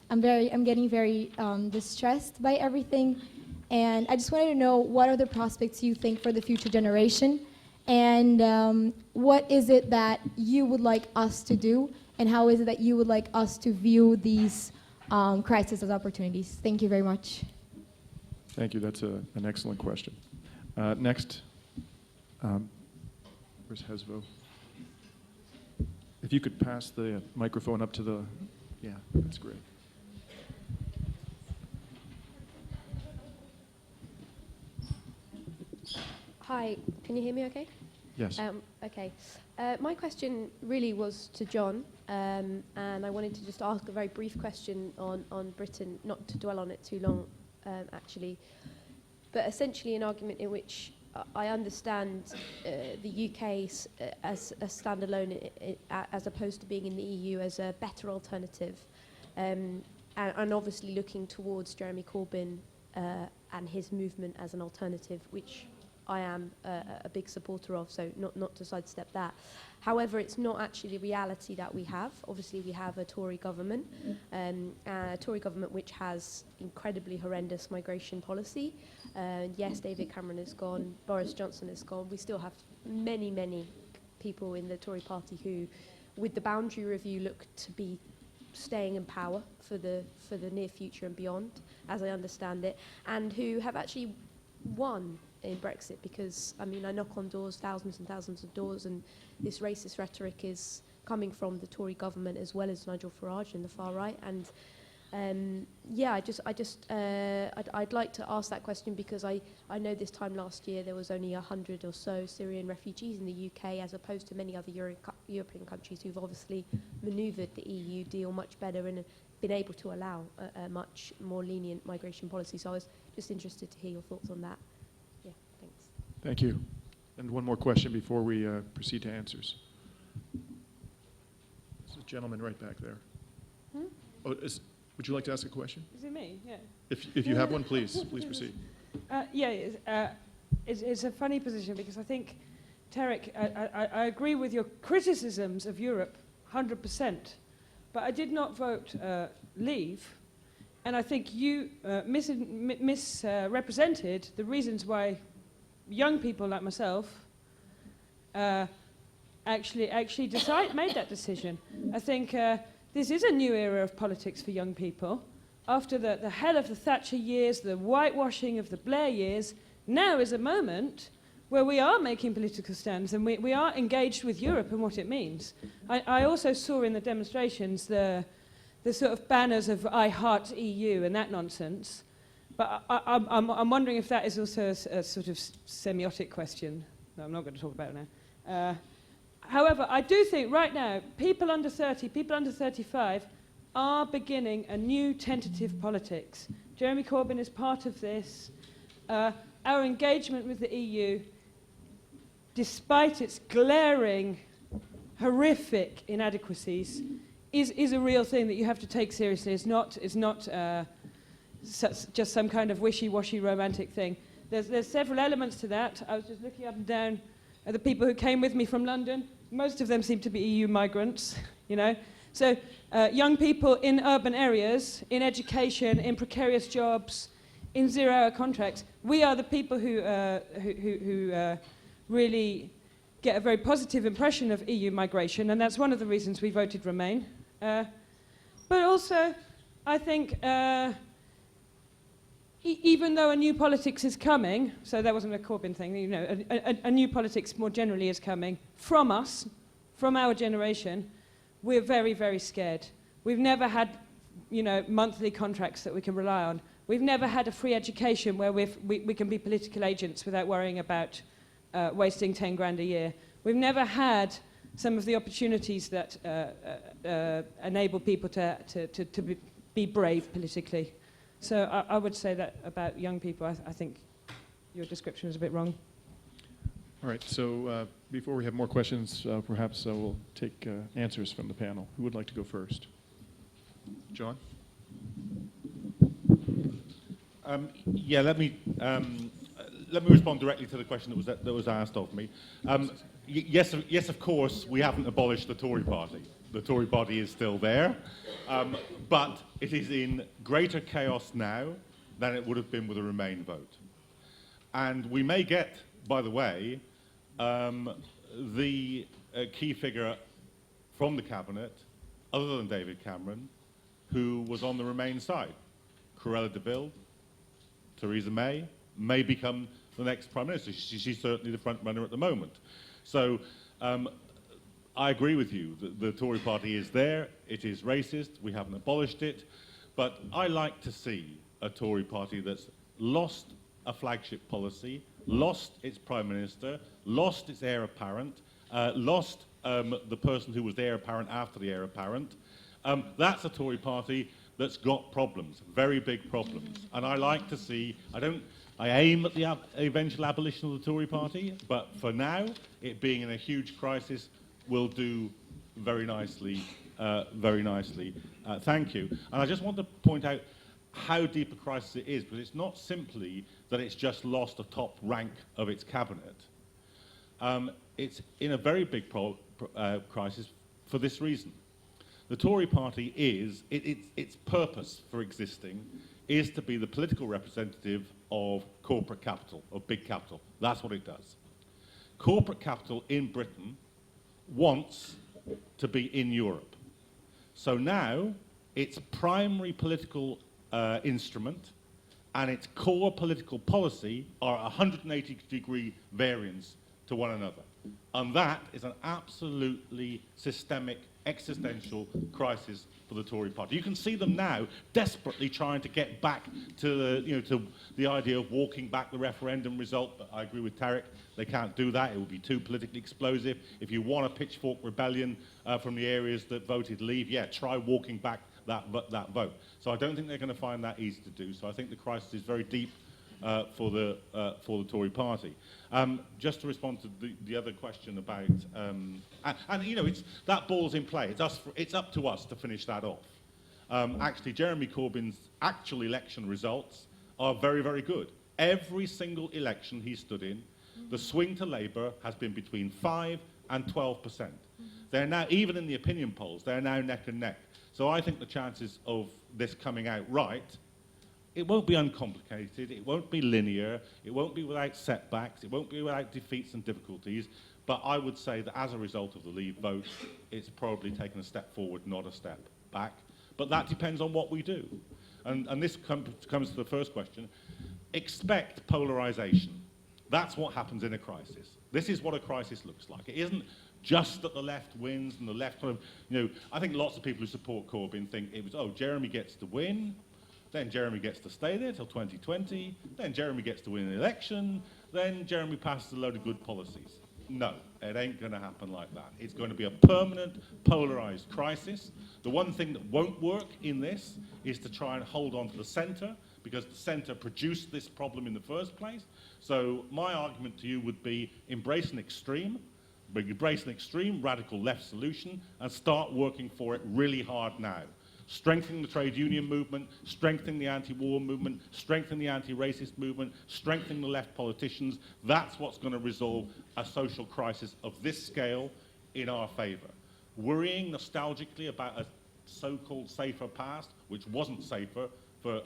I'm getting very distressed by everything, and I just wanted to know what are the prospects you think for the future generation, and what is it that you would like us to do, and how is it that you would like us to view these crises as opportunities? Thank you very much. Thank you. That's an excellent question. Next, where's Hesvo? If you could pass the microphone up to the, yeah, that's great. Hi, can you hear me okay? Yes. Okay. My question really was to John, and I wanted to just ask a very brief question on Britain, not to dwell on it too long, actually, but essentially an argument in which I understand the UK as a standalone, as opposed to being in the EU, as a better alternative, and obviously looking towards Jeremy Corbyn and his movement as an alternative, which I am a big supporter of, so not to sidestep that. However, it's not actually the reality that we have. Obviously, we have a Tory government, which has incredibly horrendous migration policy. Yes, David Cameron is gone, Boris Johnson is gone. We still have many, many people in the Tory party who, with the boundary review, look to be staying in power for the near future and beyond, as I understand it, and who have actually won in Brexit, because I mean, I knock on doors, thousands and thousands of doors, and this racist rhetoric is coming from the Tory government as well as Nigel Farage and the far right. And yeah, I'd like to ask that question, because I know this time last year there was only 100 or so Syrian refugees in the UK, as opposed to many other European countries who've obviously manoeuvred the EU deal much better and been able to allow a much more lenient migration policy. So I was just interested to hear your thoughts on that. Yeah, thanks. Thank you. And one more question before we proceed to answers. There's a gentleman right back there. Oh, would you like to ask a question? Is it me? Yeah. If you have one, please proceed. It's a funny position, because I think, Tarek, I agree with your criticisms of Europe 100%, but I did not vote leave, and I think you misrepresented the reasons why young people like myself actually made that decision. I think this is a new era of politics for young people. After the hell of the Thatcher years, the whitewashing of the Blair years, now is a moment where we are making political stands, and we are engaged with Europe and what it means. I also saw in the demonstrations the sort of banners of I heart EU and that nonsense, but I'm wondering if that is also a sort of semiotic question. No, I'm not going to talk about it now. However, I do think right now, people under 30, people under 35 are beginning a new tentative politics. Jeremy Corbyn is part of this. Our engagement with the EU, despite its glaring, horrific inadequacies, is a real thing that you have to take seriously. It's not just some kind of wishy-washy romantic thing. There's several elements to that. I was just looking up and down at the people who came with me from London. Most of them seem to be EU migrants, you know. So young people in urban areas, in education, in precarious jobs, in zero-hour contracts, we are the people who really get a very positive impression of EU migration, and that's one of the reasons we voted Remain. But also, I think, even though a new politics is coming, so that wasn't a Corbyn thing, you know, a new politics more generally is coming from us, from our generation, we're very, very scared. We've never had, you know, monthly contracts that we can rely on. We've never had a free education where we can be political agents without worrying about wasting 10 grand a year. We've never had some of the opportunities that enable people to be brave politically. So I would say that about young people. I think your description is a bit wrong. All right, so before we have more questions, perhaps we'll take answers from the panel. Who would like to go first? John? Yeah, let me respond directly to the question that was asked of me. Yes, of course, we haven't abolished the Tory party. the Tory party is still there, but it is in greater chaos now than it would have been with a Remain vote. And we may get, by the way, the key figure from the cabinet, other than David Cameron, who was on the Remain side. Cruella de Vil, Theresa may become the next Prime Minister. She's certainly the front runner at the moment. So I agree with you. The Tory party is there. It is racist. We haven't abolished it. But I like to see a Tory party that's lost a flagship policy, lost its Prime Minister, lost its heir apparent, lost the person who was the heir apparent after the heir apparent. That's a Tory party that's got problems, very big problems. And I like to see, I aim at the eventual abolition of the Tory party, but for now, it being in a huge crisis will do very nicely, very nicely. Thank you. And I just want to point out how deep a crisis it is, because it's not simply that it's just lost a top rank of its cabinet. It's in a very big crisis for this reason. The Tory party is, its purpose for existing is to be the political representative of corporate capital, of big capital. That's what it does. Corporate capital in Britain wants to be in Europe. So now its primary political instrument and its core political policy are 180-degree variants to one another. And that is an absolutely systemic, existential crisis for the Tory party. You can see them now desperately trying to get back to the idea of walking back the referendum result, but I agree with Tarek, they can't do that. It would be too politically explosive. If you want a pitchfork rebellion from the areas that voted leave, yeah, try walking back that vote. So I don't think they're going to find that easy to do. So I think the crisis is very deep for the Tory party. Just to respond to the other question about, that ball's in play. It's up to us to finish that off. Actually, Jeremy Corbyn's actual election results are very, very good. Every single election he stood in, the swing to Labour has been between 5 and 12%. They're now, even in the opinion polls, they're now neck and neck. So I think the chances of this coming out right, it won't be uncomplicated, it won't be linear, it won't be without setbacks, it won't be without defeats and difficulties, but I would say that as a result of the Leave vote, it's probably taken a step forward, not a step back. But that depends on what we do. And this comes to the first question. Expect polarization. That's what happens in a crisis. This is what a crisis looks like. It isn't just that the left wins and the left kind of, I think lots of people who support Corbyn think it was, oh, Jeremy gets to win, then Jeremy gets to stay there till 2020, then Jeremy gets to win an election, then Jeremy passes a load of good policies. No, it ain't going to happen like that. It's going to be a permanent, polarized crisis. The one thing that won't work in this is to try and hold on to the centre, because the centre produced this problem in the first place. So my argument to you would be embrace an extreme radical left solution and start working for it really hard now. Strengthening the trade union movement, strengthening the anti-war movement, strengthening the anti-racist movement, strengthening the left politicians. That's what's going to resolve a social crisis of this scale in our favour. Worrying nostalgically about a so-called safer past, which wasn't safer for,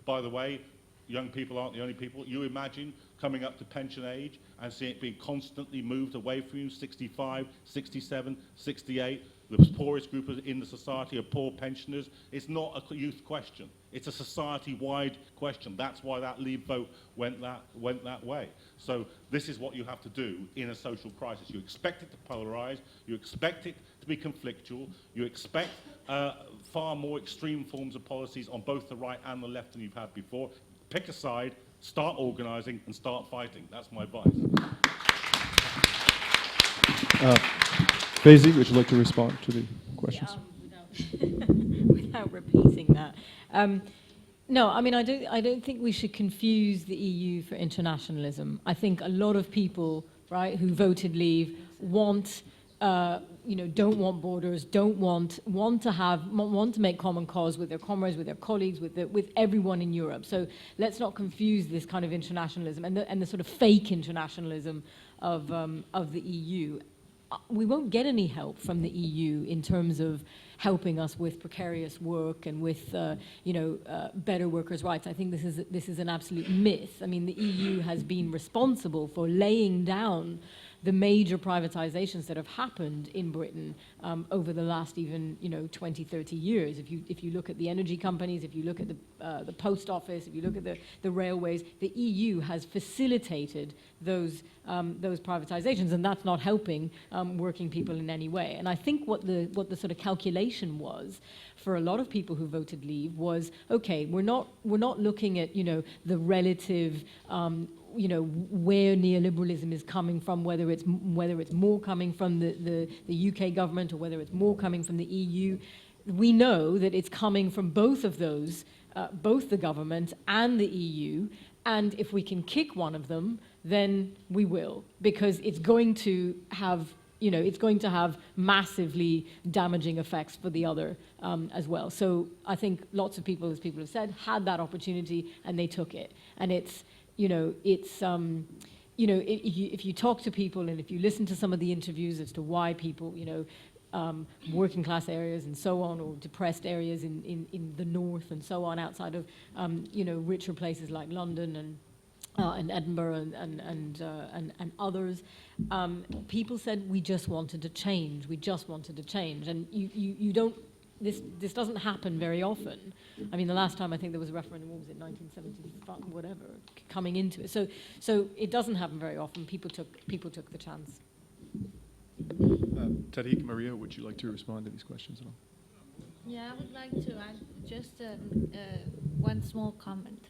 by the way, young people aren't the only people. You imagine coming up to pension age and seeing it being constantly moved away from you, 65, 67, 68. The poorest group in the society are poor pensioners. It's not a youth question. It's a society-wide question. That's why that Leave vote went that way. So this is what you have to do in a social crisis. You expect it to polarize. You expect it to be conflictual. You expect far more extreme forms of policies on both the right and the left than you've had before. Pick a side, start organizing, and start fighting. That's my advice. Faizi, would you like to respond to the questions? Without repeating that. No, I don't think we should confuse the EU for internationalism. I think a lot of people, right, who voted Leave want, don't want borders, want to make common cause with their comrades, with their colleagues, with everyone in Europe. So let's not confuse this kind of internationalism and the sort of fake internationalism of the EU. we won't get any help from the EU in terms of helping us with precarious work and with better workers' rights. I think this is an absolute myth. I mean, the EU has been responsible for laying down the major privatizations that have happened in Britain over the last even 20, 30 years. If you look at the energy companies, if you look at the post office, if you look at the railways, the EU has facilitated those privatizations, and that's not helping working people in any way. And I think what the sort of calculation was for a lot of people who voted Leave was, okay, we're not looking at the relative where neoliberalism is coming from, whether it's more coming from the UK government or whether it's more coming from the EU. We know that it's coming from both of those, both the government and the EU, and if we can kick one of them, then we will, because it's going to have massively damaging effects for the other as well. So I think lots of people, as people have said, had that opportunity and they took it. And if you talk to people and if you listen to some of the interviews as to why people, working class areas and so on, or depressed areas in the north and so on, outside of, richer places like London and Edinburgh and others, people said we just wanted to change. We just wanted to change, and you don't. This doesn't happen very often. I mean, the last time I think there was a referendum, what was it, 1975, whatever, coming into it. So it doesn't happen very often. People took the chance. Tariq, Maria, would you like to respond to these questions at all? Yeah, I would like to add just one small comment.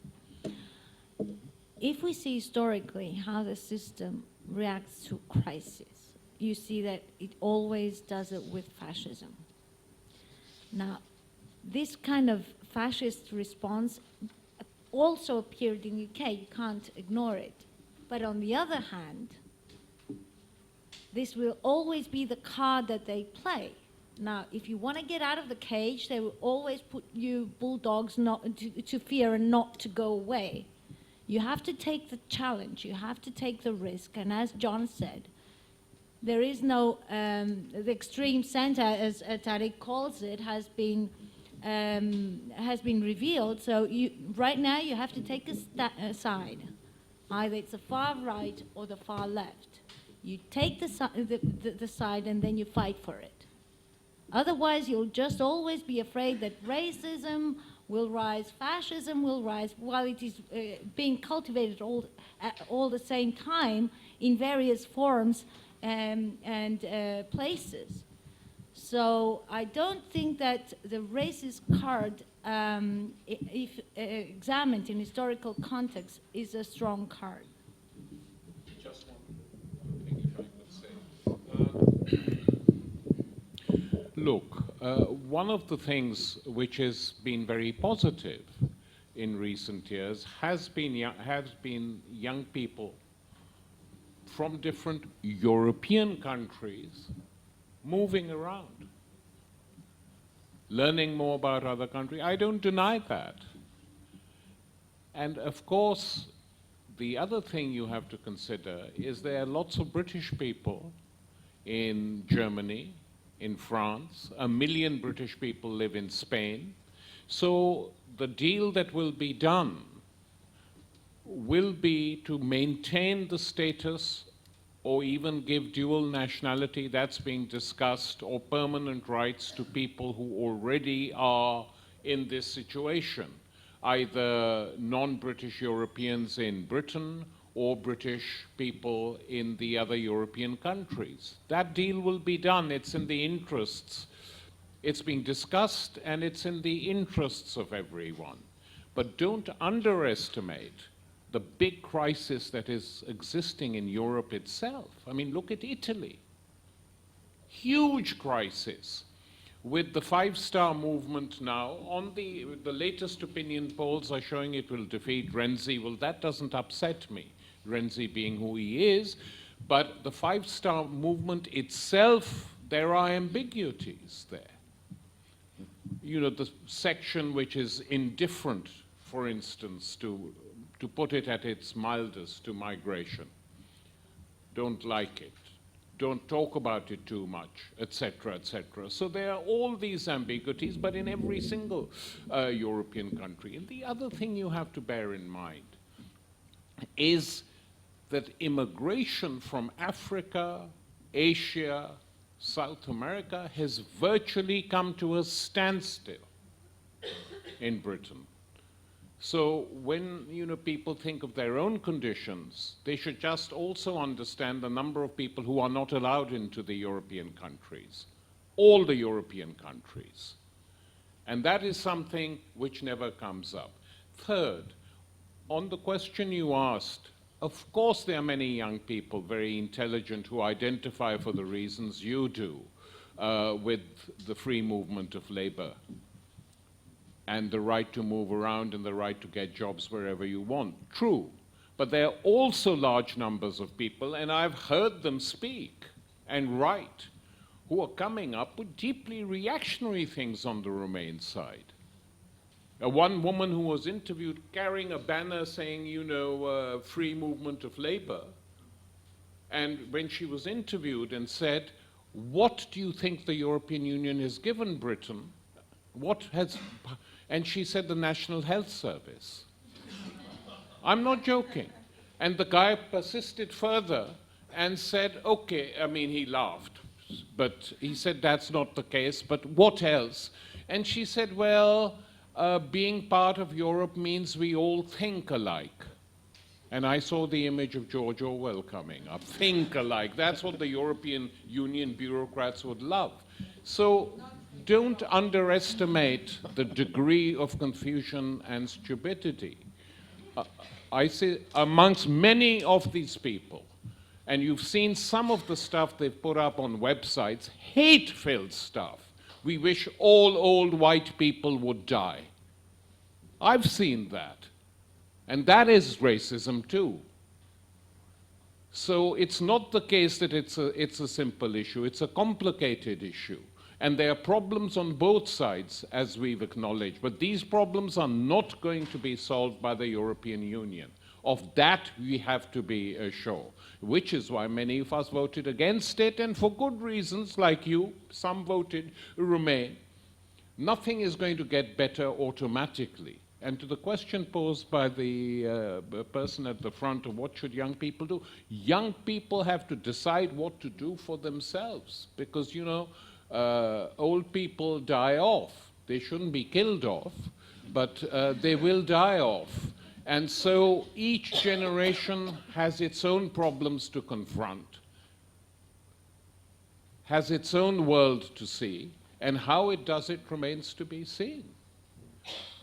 If we see historically how the system reacts to crisis, you see that it always does it with fascism. Now, this kind of fascist response also appeared in the UK. You can't ignore it. But on the other hand, this will always be the card that they play. Now, if you want to get out of the cage, they will always put you bulldogs to fear and not to go away. You have to take the challenge. You have to take the risk. And as John said, there is no, the extreme center, as Tariq calls it, has been revealed. So right now you have to take a side. Either it's the far right or the far left. You take the side and then you fight for it. Otherwise, you'll just always be afraid that racism will rise, fascism will rise, while it is being cultivated all the same time in various forms and places. So I don't think that the racist card, if examined in historical context, is a strong card. Just one thing, if I could say. Look, one of the things which has been very positive in recent years has been young people from different European countries moving around, learning more about other countries. I don't deny that. And of course, the other thing you have to consider is there are lots of British people in Germany, in France, 1 million British people live in Spain. So the deal that will be done will be to maintain the status or even give dual nationality, that's being discussed, or permanent rights to people who already are in this situation, either non-British Europeans in Britain or British people in the other European countries. That deal will be done. It's in the interests. It's being discussed, and it's in the interests of everyone. But don't underestimate the big crisis that is existing in Europe itself. I mean, look at Italy. Huge crisis. With the five-star movement now, on the latest opinion polls are showing it will defeat Renzi. Well, that doesn't upset me, Renzi being who he is. But the five-star movement itself, there are ambiguities there. You know, the section which is indifferent, for instance, to put it at its mildest, to migration. Don't like it. don't talk about it too much, etc., etc. So there are all these ambiguities, but in every single European country. And the other thing you have to bear in mind is that immigration from Africa, Asia, South America has virtually come to a standstill in Britain. So when people think of their own conditions, they should just also understand the number of people who are not allowed into the European countries, all the European countries. And that is something which never comes up. Third, on the question you asked, of course there are many young people, very intelligent, who identify for the reasons you do with the free movement of labor and the right to move around and the right to get jobs wherever you want. True. But there are also large numbers of people, and I've heard them speak and write, who are coming up with deeply reactionary things on the Remain side. One woman who was interviewed carrying a banner saying, free movement of labor, and when she was interviewed and said, what do you think the European Union has given Britain? And she said the National Health Service. I'm not joking. And the guy persisted further and said, okay, he laughed, but he said that's not the case, but what else? And she said, well, being part of Europe means we all think alike. And I saw the image of George Orwell coming up. Think alike. That's what the European Union bureaucrats would love. So don't underestimate the degree of confusion and stupidity. I say amongst many of these people, and you've seen some of the stuff they've put up on websites, hate-filled stuff. We wish all old white people would die. I've seen that. And that is racism too. So it's not the case that it's a simple issue. It's a complicated issue. And there are problems on both sides, as we've acknowledged. But these problems are not going to be solved by the European Union. Of that, we have to be sure, which is why many of us voted against it, and for good reasons, like you, some voted Remain. Nothing is going to get better automatically. And to the question posed by the person at the front of what should young people do, young people have to decide what to do for themselves, because, old people die off. They shouldn't be killed off, but they will die off. And so each generation has its own problems to confront, has its own world to see, and how it does it remains to be seen.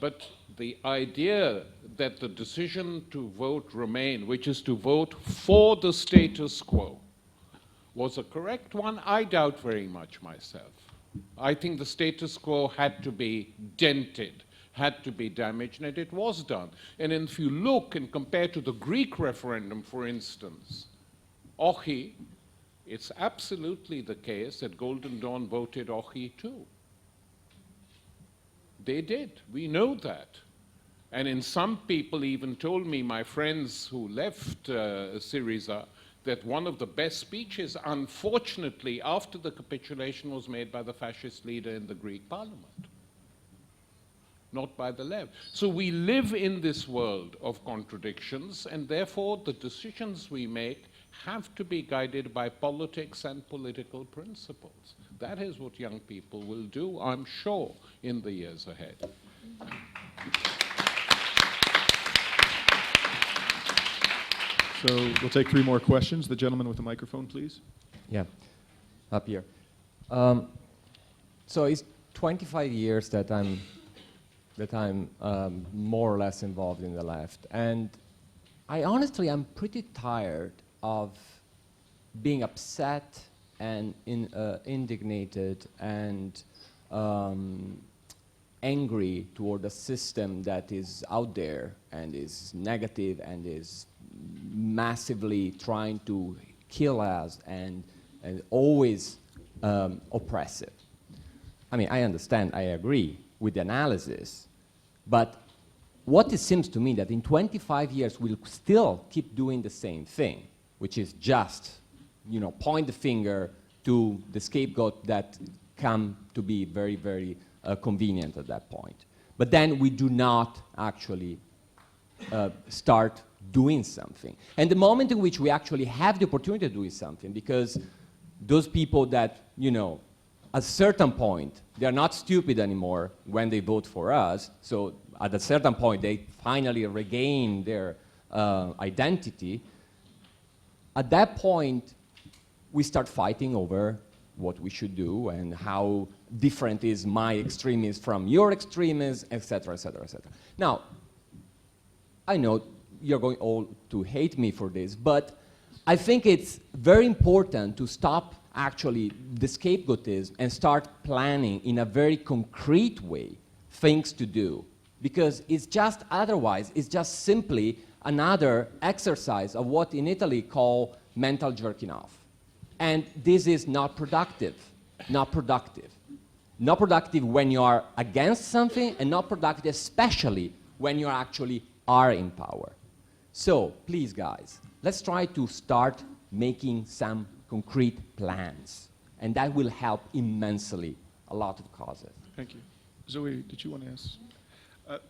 But the idea that the decision to vote Remain, which is to vote for the status quo, was a correct one, I doubt very much myself. I think the status quo had to be dented, had to be damaged, and it was done. And if you look and compare to the Greek referendum, for instance, Ochi, it's absolutely the case that Golden Dawn voted Ochi too. They did. We know that. And in some people even told me, my friends who left Syriza, that one of the best speeches, unfortunately, after the capitulation was made by the fascist leader in the Greek parliament, not by the left. So we live in this world of contradictions, and therefore the decisions we make have to be guided by politics and political principles. That is what young people will do, I'm sure, in the years ahead. So we'll take 3 more questions. The gentleman with the microphone, please. Yeah, up here. So it's 25 years that I'm more or less involved in the left, and I'm pretty tired of being upset and indignated and angry toward a system that is out there and is negative and is massively trying to kill us and always oppressive. I understand, I agree with the analysis, but what it seems to me that in 25 years we'll still keep doing the same thing, which is just point the finger to the scapegoat that come to be very, very convenient at that point. But then we do not actually start doing something. And the moment in which we actually have the opportunity of doing something, because those people that, at a certain point, they're not stupid anymore when they vote for us, so at a certain point they finally regain their identity, at that point we start fighting over what we should do and how different is my extremism from your extremism, etc., etc., etc. Now, I know you're going all to hate me for this, but I think it's very important to stop actually the scapegoatism and start planning in a very concrete way things to do. Because it's just otherwise, it's just simply another exercise of what in Italy call mental jerking off. And this is not productive, not productive. Not productive when you are against something, and not productive especially when you actually are in power. So, please guys, let's try to start making some concrete plans. And that will help immensely a lot of causes. Thank you. Zoe, did you want to ask?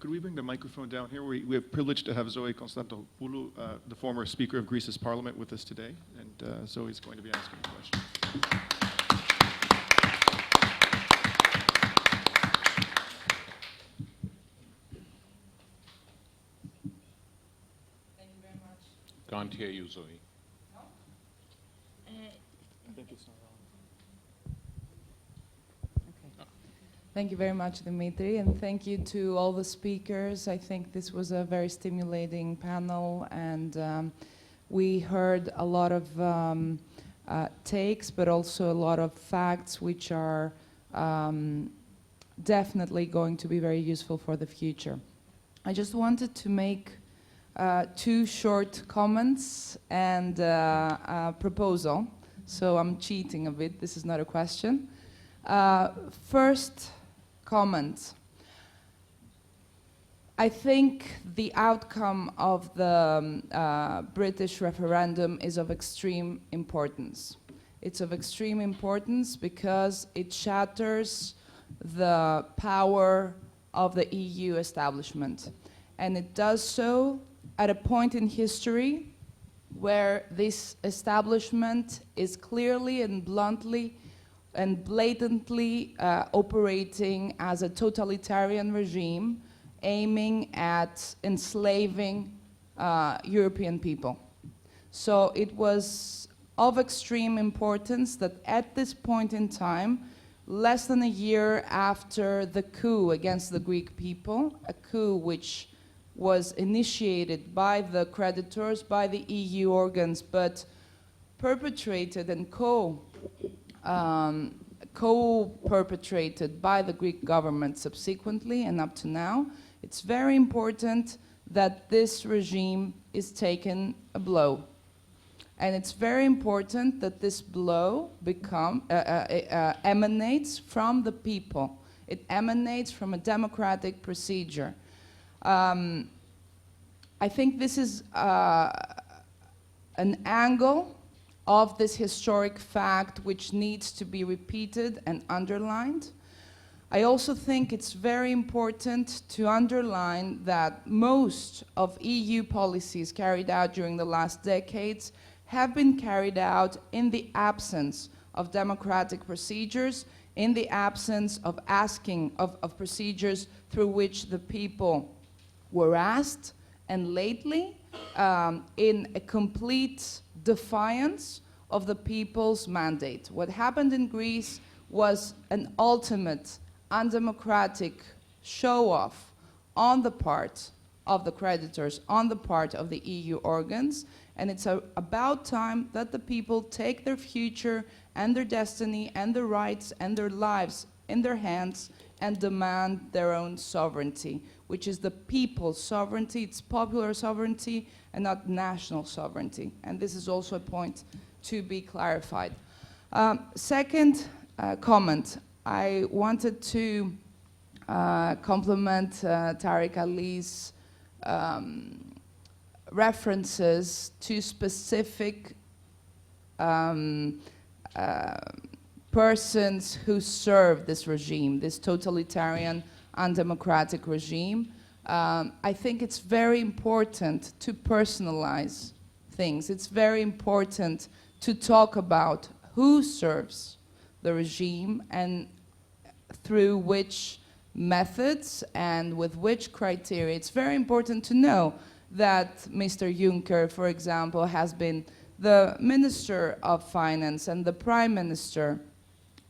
Could we bring the microphone down here? We have privilege to have Zoe Konstantopoulou, the former Speaker of Greece's Parliament, with us today. And Zoe's going to be asking a question. Can't hear you, Zoe. No? I think it's not on. Okay. Thank you very much, Dimitri, and thank you to all the speakers. I think this was a very stimulating panel, and we heard a lot of takes, but also a lot of facts which are definitely going to be very useful for the future. I just wanted to make two short comments and a proposal. So I'm cheating a bit. This is not a question. First comment. I think the outcome of the British referendum is of extreme importance. It's of extreme importance because it shatters the power of the EU establishment. And it does so at a point in history where this establishment is clearly and bluntly and blatantly operating as a totalitarian regime aiming at enslaving European people. So it was of extreme importance that at this point in time, less than a year after the coup against the Greek people, a coup which was initiated by the creditors, by the EU organs, but perpetrated and co-perpetrated by the Greek government subsequently and up to now, it's very important that this regime is taken a blow. And it's very important that this blow emanates from the people. It emanates from a democratic procedure. I think this is an angle of this historic fact which needs to be repeated and underlined. I also think it's very important to underline that most of EU policies carried out during the last decades have been carried out in the absence of democratic procedures, in the absence of procedures through which the people were asked, and lately in a complete defiance of the people's mandate. What happened in Greece was an ultimate undemocratic show-off on the part of the creditors, on the part of the EU organs, and it's about time that the people take their future and their destiny and their rights and their lives in their hands and demand their own sovereignty, which is the people's sovereignty. It's popular sovereignty and not national sovereignty. And this is also a point to be clarified. Second comment, I wanted to compliment Tariq Ali's references to specific persons who serve this regime, this totalitarian, undemocratic regime. I think it's very important to personalize things. It's very important to talk about who serves the regime and through which methods and with which criteria. It's very important to know that Mr. Juncker, for example, has been the Minister of Finance and the Prime Minister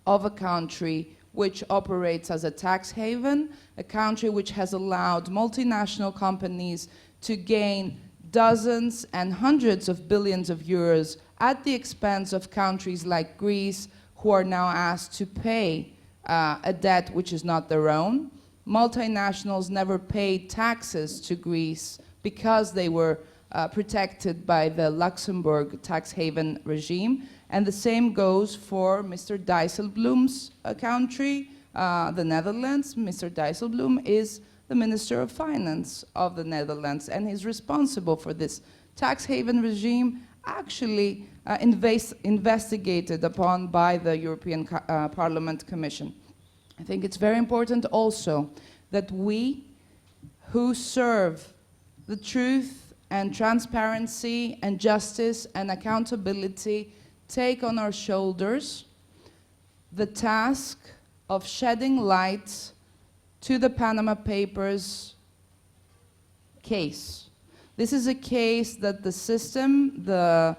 of a country which operates as a tax haven, a country which has allowed multinational companies to gain dozens and hundreds of billions of euros at the expense of countries like Greece, who are now asked to pay a debt which is not their own. Multinationals never paid taxes to Greece because they were protected by the Luxembourg tax haven regime. And the same goes for Mr. Dijsselbloem's country, the Netherlands. Mr. Dijsselbloem is the Minister of Finance of the Netherlands, and he's responsible for this tax haven regime, actually investigated upon by the European Parliament Commission. I think it's very important also that we, who serve the truth and transparency and justice and accountability, take on our shoulders the task of shedding light to the Panama Papers case. This is a case that the system, the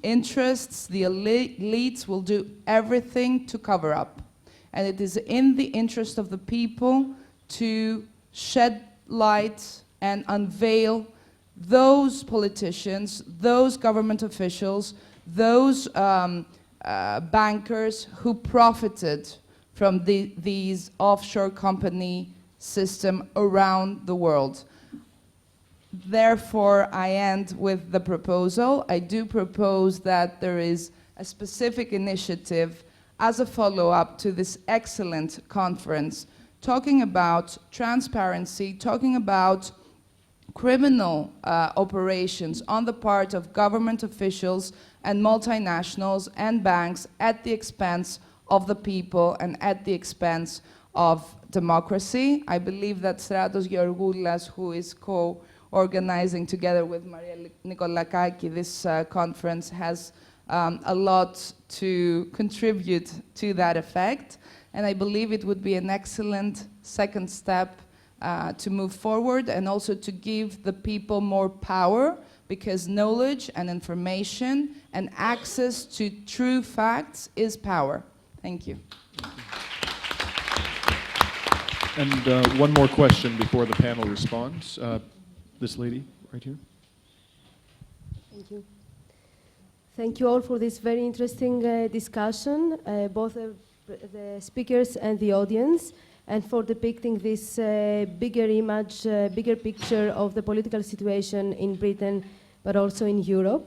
interests, the elites will do everything to cover up. And it is in the interest of the people to shed light and unveil those politicians, those government officials, those bankers who profited from these offshore company system around the world. Therefore, I end with the proposal. I do propose that there is a specific initiative as a follow-up to this excellent conference, talking about transparency, talking about criminal operations on the part of government officials and multinationals and banks at the expense of the people and at the expense of democracy. I believe that Stratos Georgoulas, who is co-organizing together with Maria Nikolakaki this conference, has a lot to contribute to that effect. And I believe it would be an excellent second step to move forward and also to give the people more power, because knowledge and information and access to true facts is power. Thank you. And one more question before the panel responds. This lady right here. Thank you. Thank you all for this very interesting discussion, both the speakers and the audience, and for depicting this bigger image, bigger picture of the political situation in Britain, but also in Europe.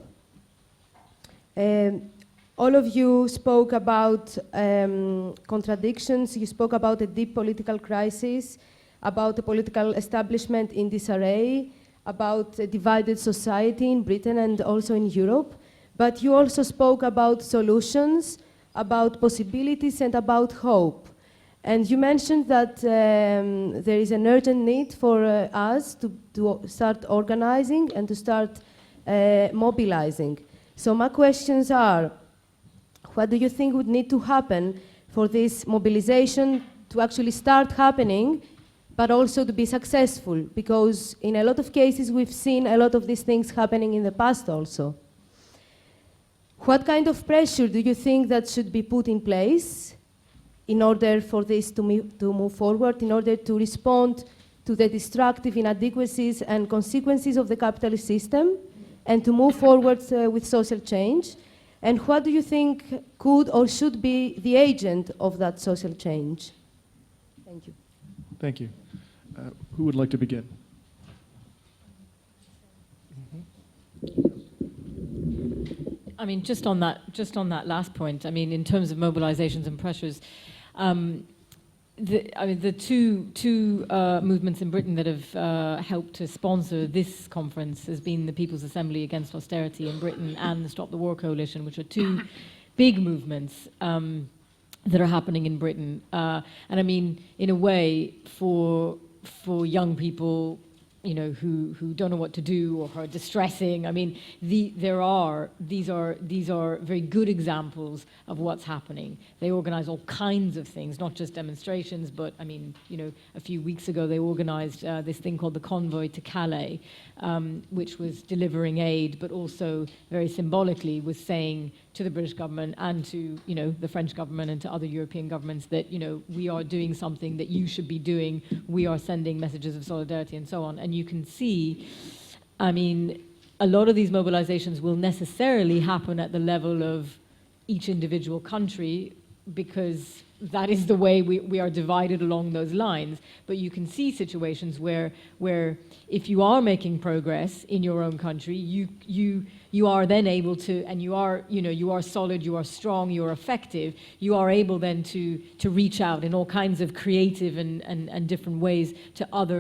All of you spoke about contradictions. You spoke about a deep political crisis, about the political establishment in disarray, about a divided society in Britain and also in Europe. But you also spoke about solutions, about possibilities, and about hope. And you mentioned that there is an urgent need for us to start organizing and to start mobilizing. So my questions are, what do you think would need to happen for this mobilization to actually start happening, but also to be successful? Because in a lot of cases, we've seen a lot of these things happening in the past also. What kind of pressure do you think that should be put in place in order for this to move forward, in order to respond to the destructive inadequacies and consequences of the capitalist system, and to move forward with social change? And what do you think could or should be the agent of that social change? Thank you. Thank you. Who would like to begin? I mean, just on that last point, I mean, in terms of mobilizations and pressures, the two movements in Britain that have helped to sponsor this conference has been the People's Assembly Against Austerity in Britain and the Stop the War Coalition, which are two big movements that are happening in Britain. And I mean, in a way, for young people, you know, who don't know what to do or are distressing. I mean, these are very good examples of what's happening. They organize all kinds of things, not just demonstrations, but I mean, you know, a few weeks ago they organized this thing called the Convoy to Calais, which was delivering aid, but also very symbolically was saying to the British government and to, you know, the French government and to other European governments that, you know, we are doing something that you should be doing. We are sending messages of solidarity and so on. And you can see, I mean, a lot of these mobilizations will necessarily happen at the level of each individual country because that is the way we are divided along those lines. But you can see situations where if you are making progress in your own country, you are then able to, and you are solid, you are strong, you are effective, you are able then to reach out in all kinds of creative and different ways to other